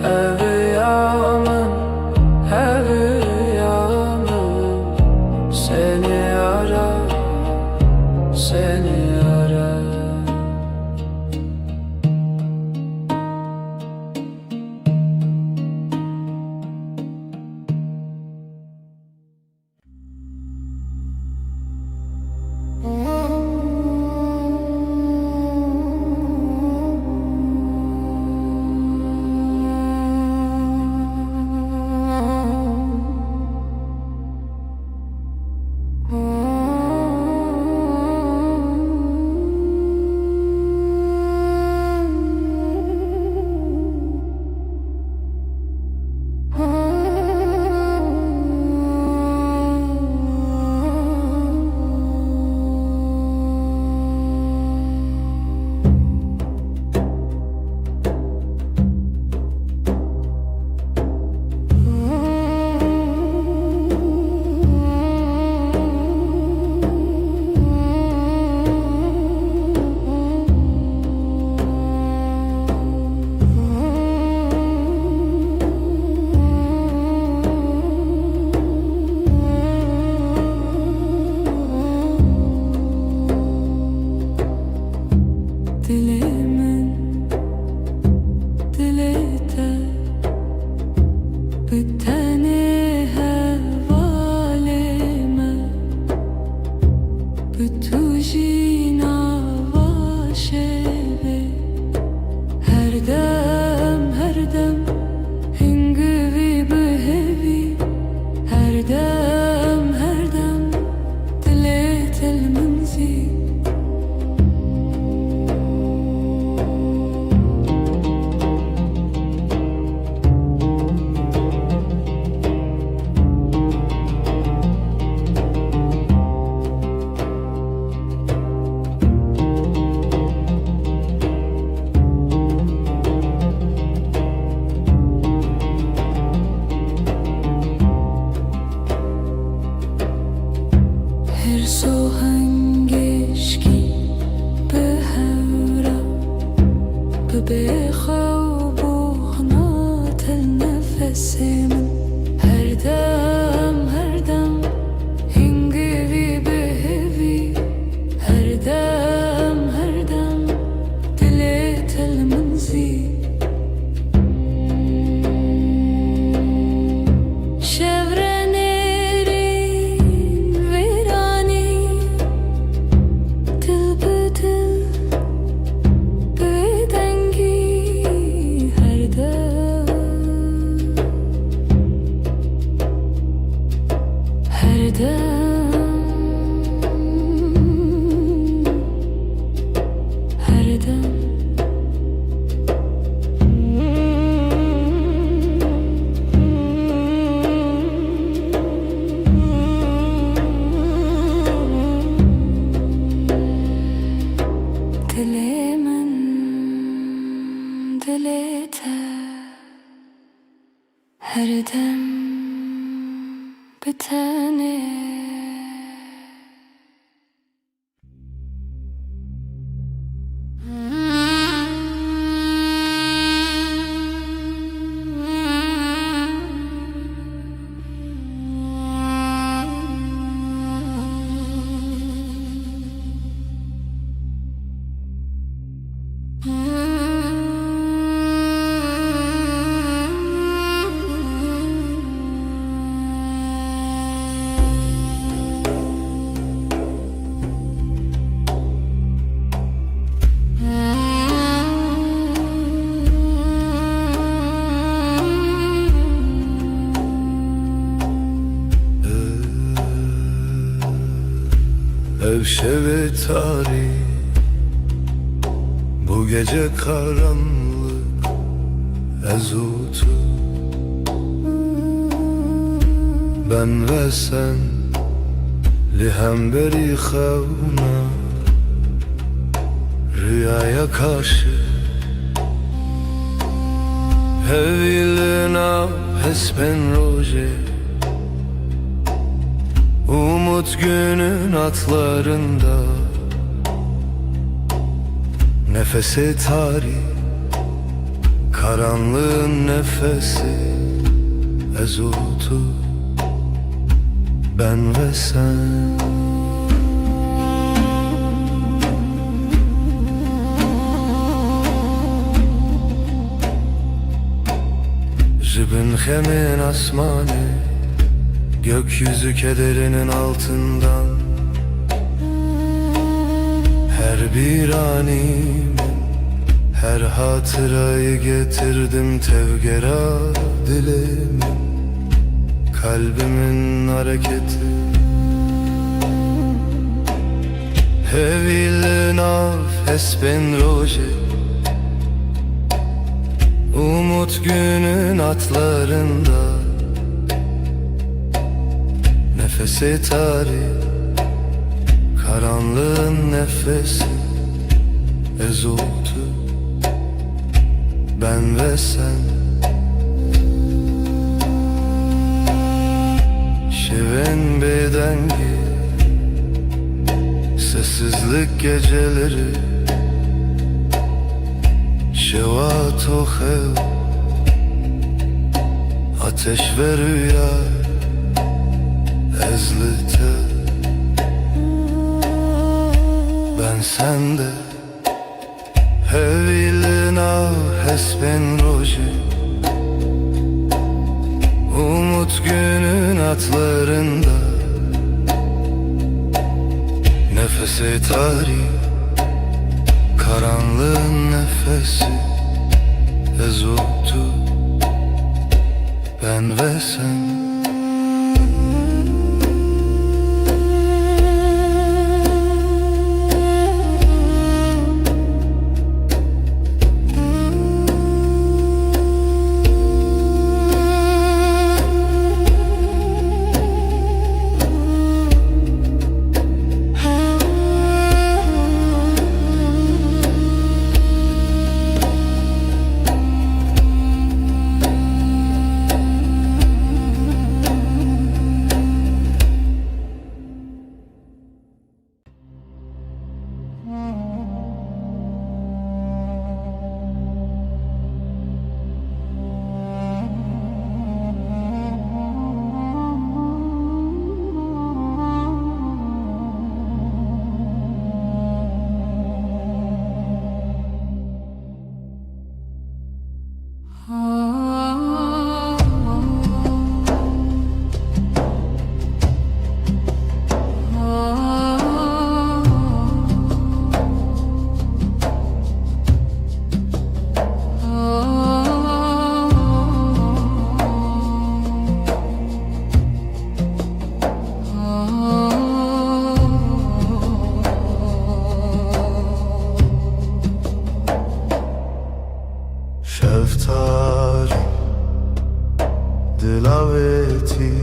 Heviyamın, heviyamın Seni arar, seni arar Dilimin dilete biteni hevalime Bütujina vaşeve Her dem hingivi behevi Her dem dilet el منزي Her sohangeşki behevra Bebeğe buğnat el nefesimin Her dem hingivi behevi Her dem dilet el منزي Şevrenerin virani Evşeve tarih, bu gece karanlık ezutu. Ben ve sen lihemberi xevna, rüyaya karşı hevilina hesben roje. Umut günün atlarında, nefese tarih, karanlığın nefesi ezutu. Ben ve sen. Jibin hemen asmanı, gökyüzü kederinin altından. Her bir anime, her hatırayı getirdim tevgera dilime. Kalbimin hareketi Hevil nav esben roje. Umut günün atlarında, nefesi tarih, karanlığın nefesi ezutu. Ben ve sen. Şeven bedengi, sessizlik geceleri. Şevat o hev, ateş ve rüya ezlite. Ben sende hevilina hesben roje. Umut günün atlarında, nefesi tarih, karanlığın nefesi ezutu. Ben ve sen. Şeftali, dilaveti,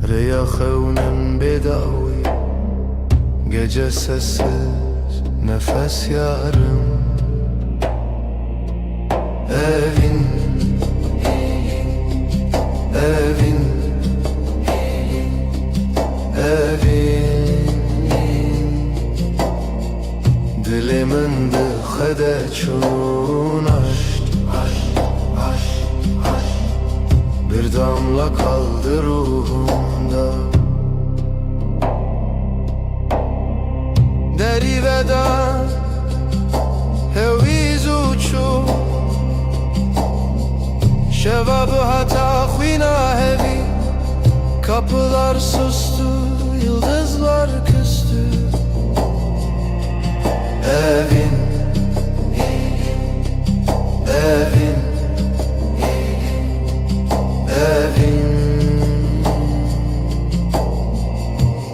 reya xevnin bedavi. Gece sessiz, nefes yarım. Evin, evin, evin. Dilimin dıxede çun aşk. Bir damla kaldı ruhumda. Deriveda heviz uçu, şevabı hata khvina hevi. Kapılar sustu, yıldızlar küstü. Evin, evin, evin.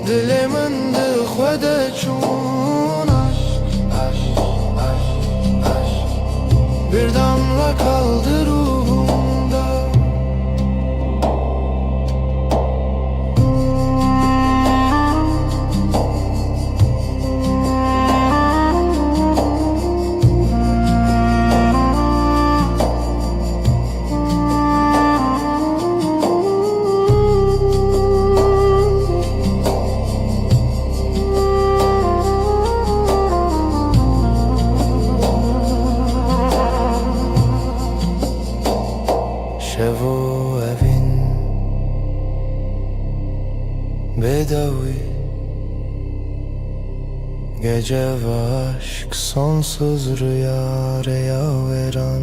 Dilimin de xwede çûn aşk Bir damla kaldı ruhumda Şevo evin bedavi Gece ve aşk sonsuz rüya veren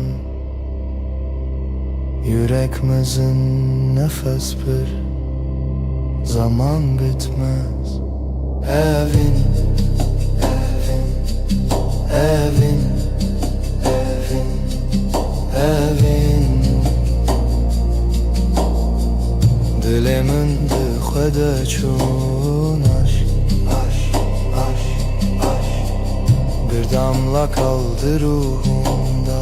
Yüreğimizin nefes bir zaman bitmez Evin, evin, evin, evin Dilimin de xwede çûn aşk Bir damla kaldı ruhumda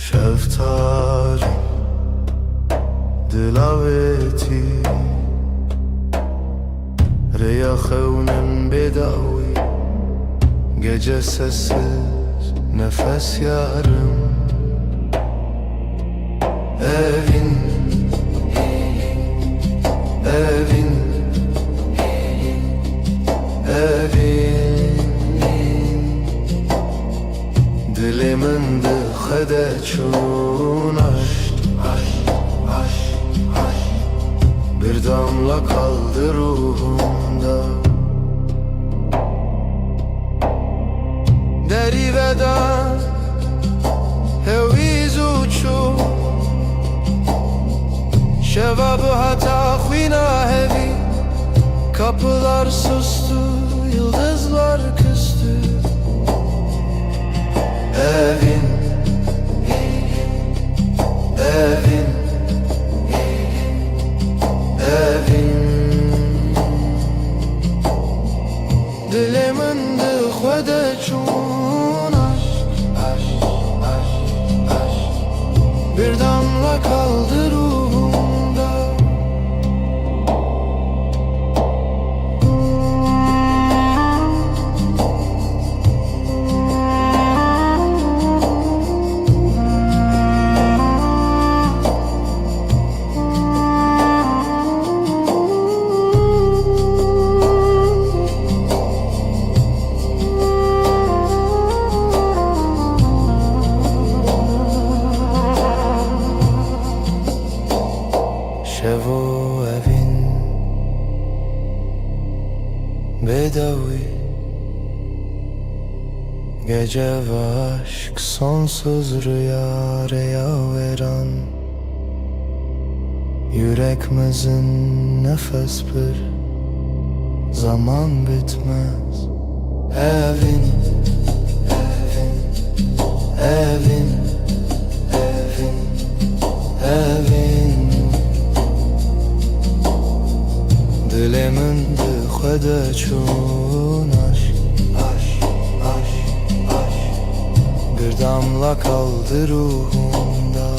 Şeftali dilaveti Reya xevnin bedavi Gece sessiz nefes yarım Evin, evin, evin Dilimin de xwede çûn aşk Bir damla kaldı ruhumda Deriveda heviz uçu Şevabı hata xwîna hevi Kapılar sustu, yıldızlar küstü Evin, evin, evin Dilimin de xwede çûn aşk Bir damla kaldı ruhumda Şevo evin bedavi Gece ve aşk sonsuz rüya veren Yüreğimizin nefes bir zaman bitmez Evin, evin, evin, evin, evin xwede çûn aşk bir damla kaldı ruhumda.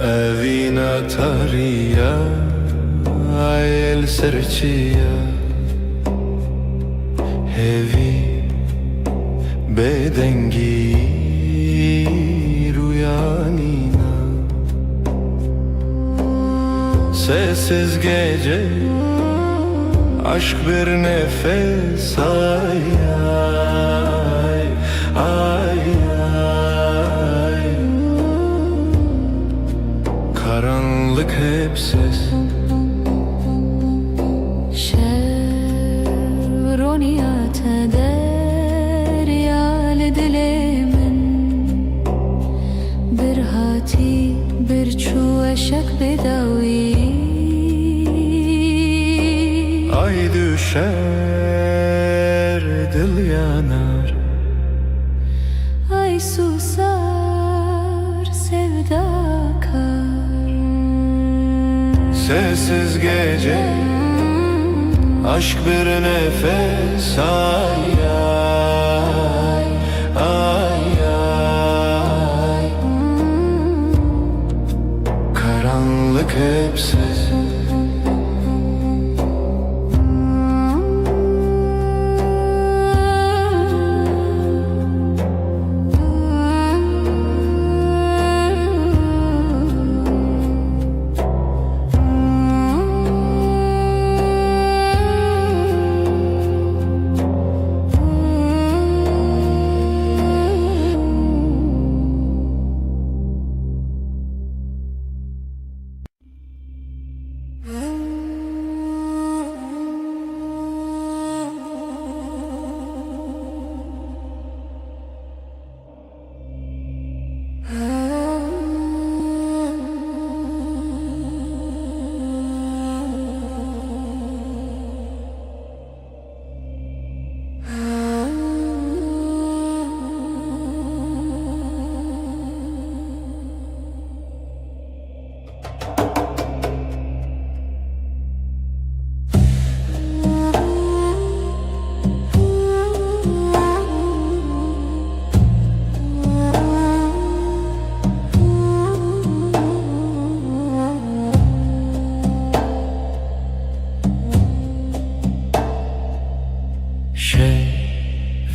Evina tariya el serçiya hevi bedengi rüyanina. Sessiz gece aşk bir nefes ay ay ay ay. Karanlık hep ses شرونيات دريال دلمن برهاتي برچو اشک بداوی. ay düşer dil yanar. Ay susar sevda kar. Sessiz gece aşk bir nefes ay ay ay ay. Karanlık hep ses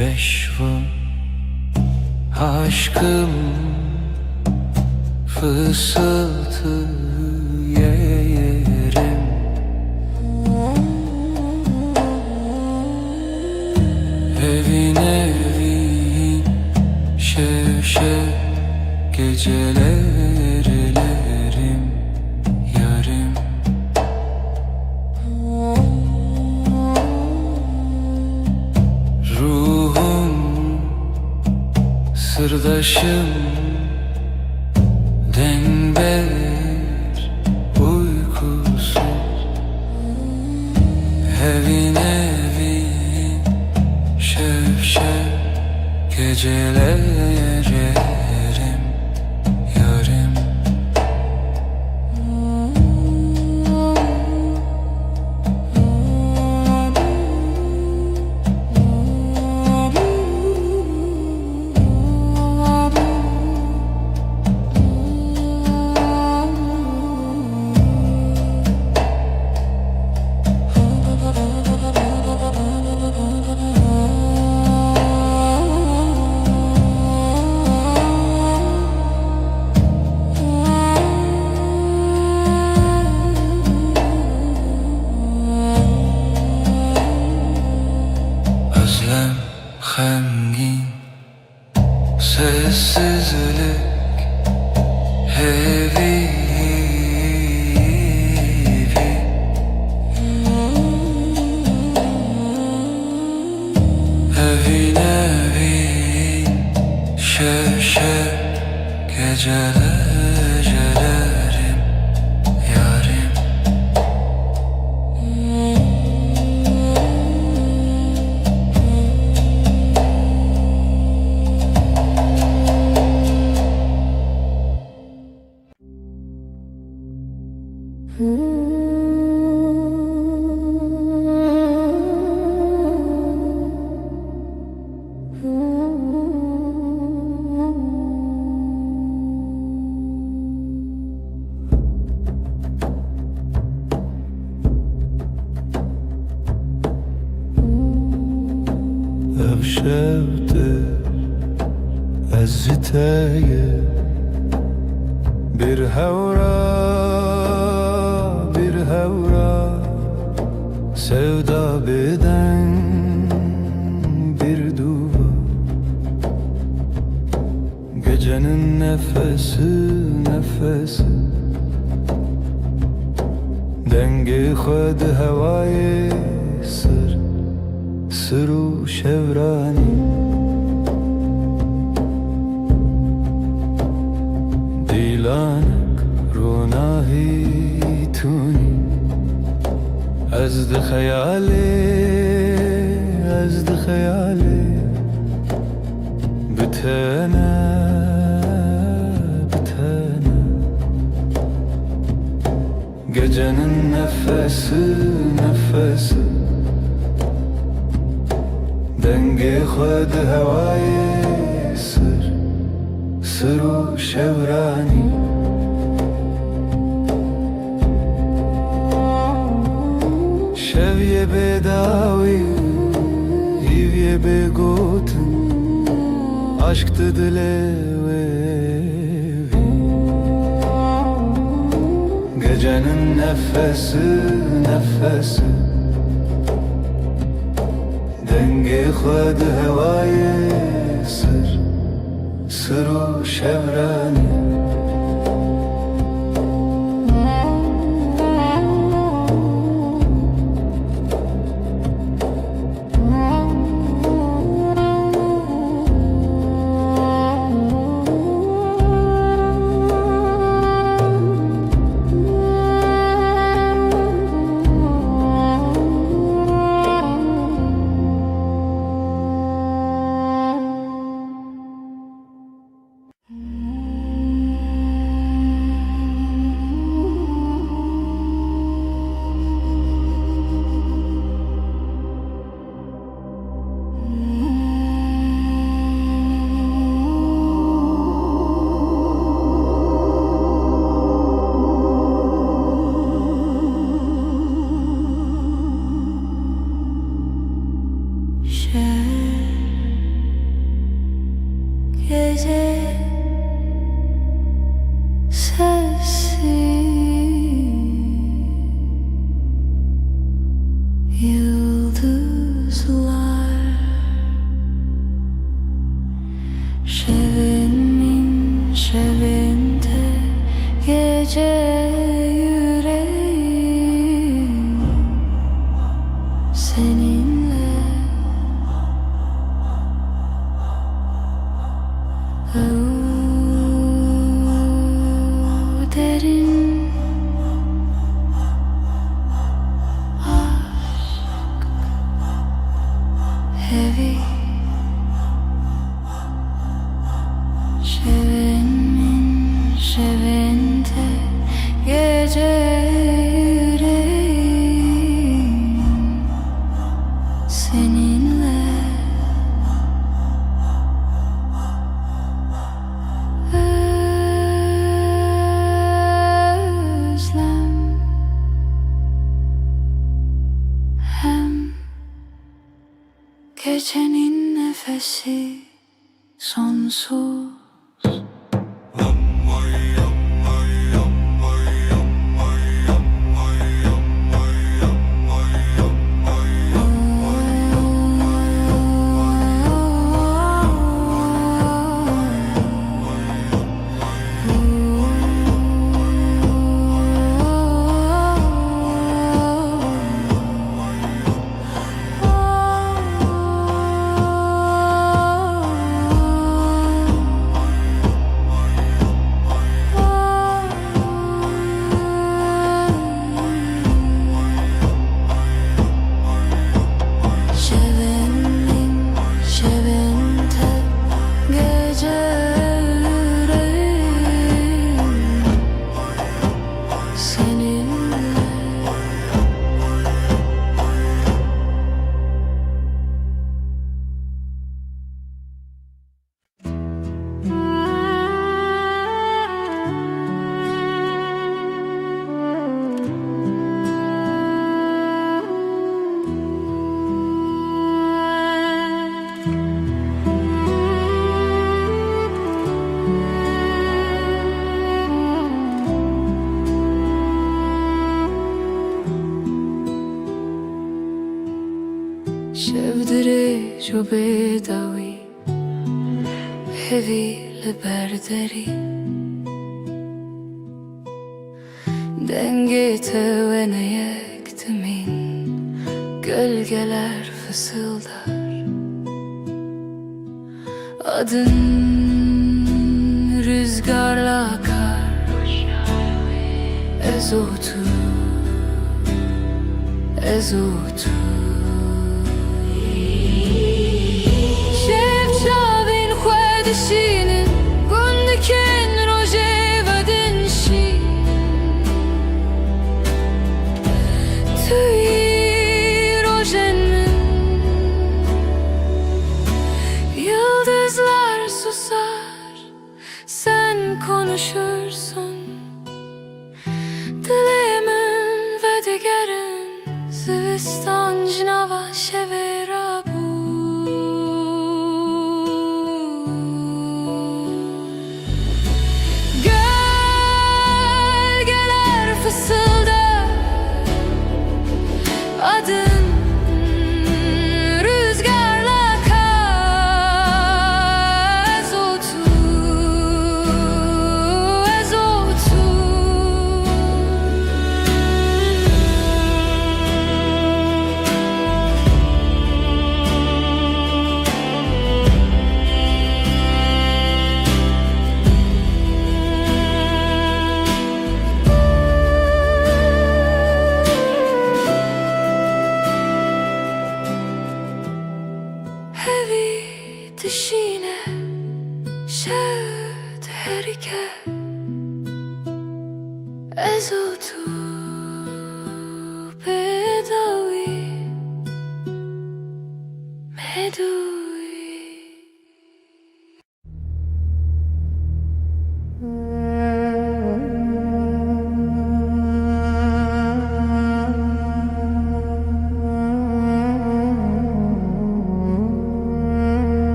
veşvım aşkım fısıltı yerim. Evin evin şevşev gecelerlerim yarim. Ruhum sırdaşım denber uykusuz. Evin evin şevşev Gecelerim yarım Özlem hemgin sessizlik heavy evin evin şevşek gecelerim yarim Evşevdir eziteye bir hevra sevda beden bir duva gecenin nefesi dengi khud havai sırru şevrani dilanek runahi tuni azd khayali bitana gecenin nefesi dengi khud havai sırru şevrani şevye bedavi hivye begotin aşktı dilevi gecenin nefesi dengi khud havai sırru şevrani Gece sessiz yıldızlar şevinde gece yüreğim seninle derin aşk Gecenin nefesi sonsuz. شبدري جو بدوي هذي لبردري Dengete ve ne yektimin Gölgeler fısıldar Adın rüzgarla akar Ezotu Ezotu Şevçavin xwedişinin Gundikin rojevedin şi Tüy rojen min Yıldızlar susar Sen konuşursun Dilimin ve digerin Zivistan cinava şevera bu Gölgeler fısıldar Adın rüzgarla akar Ezotu Ezotu Hevi dişine şevd herike Ezotu bedavi medui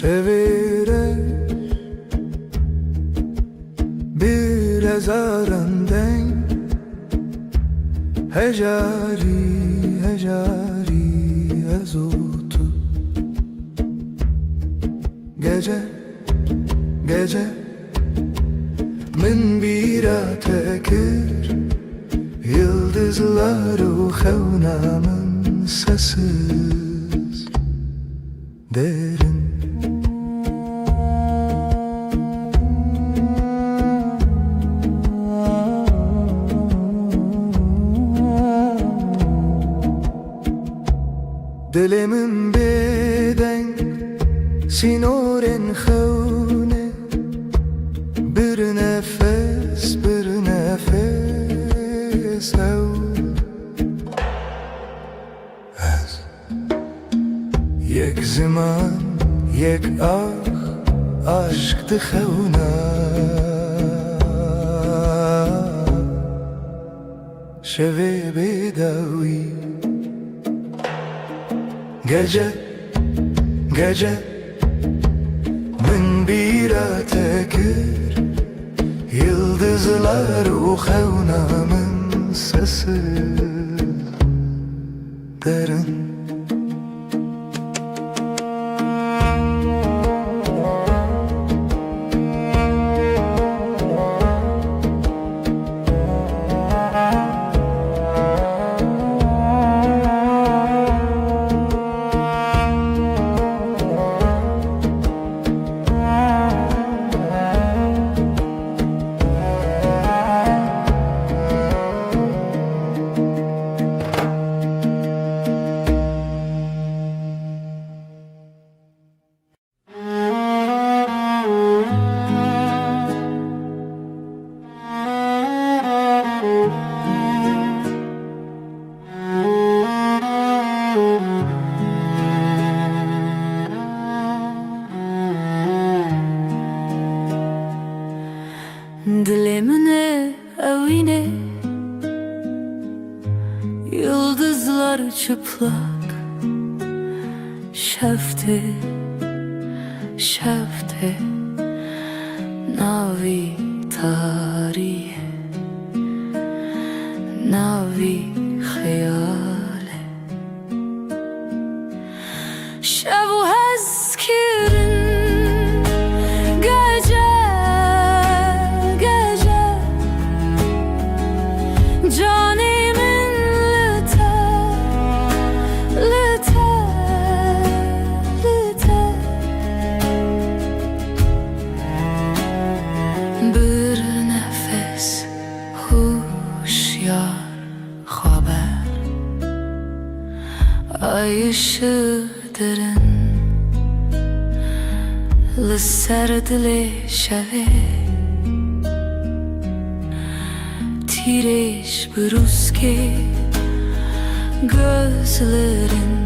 Şevire bir ezarenden Hecari, hecari ezotu Gece, gece min bira tekir Yıldızları xevnamın sessiz derin Dilimin beden sinoren xevne زمان یک عشق دخونا شوی بیداوی gece من bir ateker yıldızlar uğavnamın sesi derin Dilimine evine yıldızlar çıplak şefte navi tarihe navi hayale şevu hezkirin Canimin lüte Bir nefes huşyar haber Ay ışığı derin Lıserdile şeve Tireş bruske gözlerin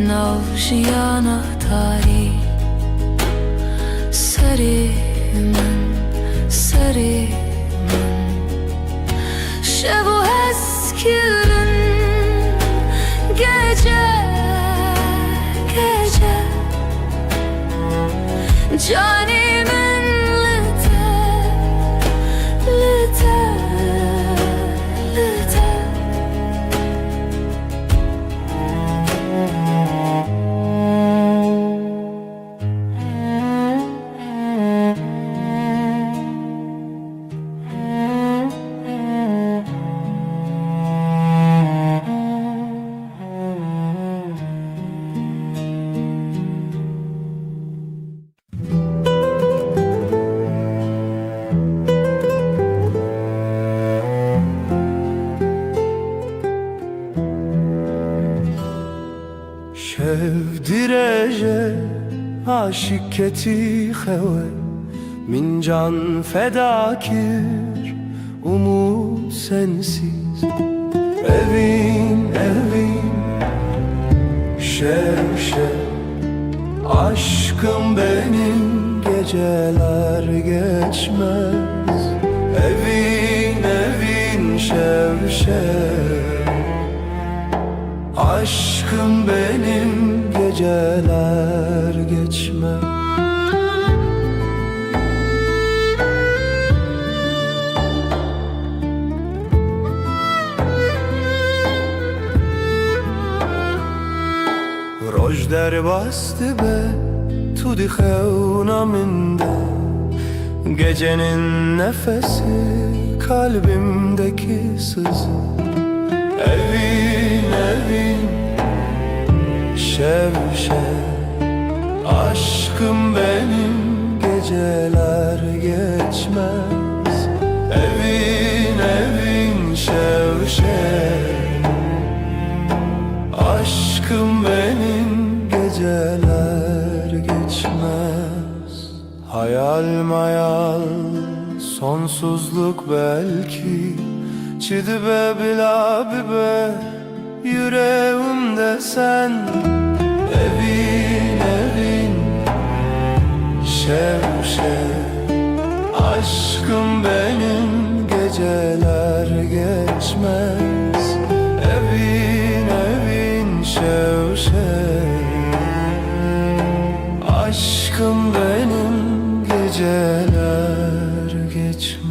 Navşiyana tarih Sarımın Şevu eskirin gece Canimin Şevdireje aşık keti xewe Min can fedakir umut sensiz Evin şev Aşkım benim geceler geçmez Evin şev Aşkım benim geceler geçmez Roj der bastı be tu dixevna minde Gecenin nefesi kalbimdeki sızı Evin şev Aşkım benim geceler geçmez Evin şev Aşkım benim geceler geçmez Hayal sonsuzluk belki Çidi be bila bibe yüreğimde sen. Evin evin şev şev, aşkım benim geceler geçmez. Evin evin şev şev, aşkım benim geceler geçmez.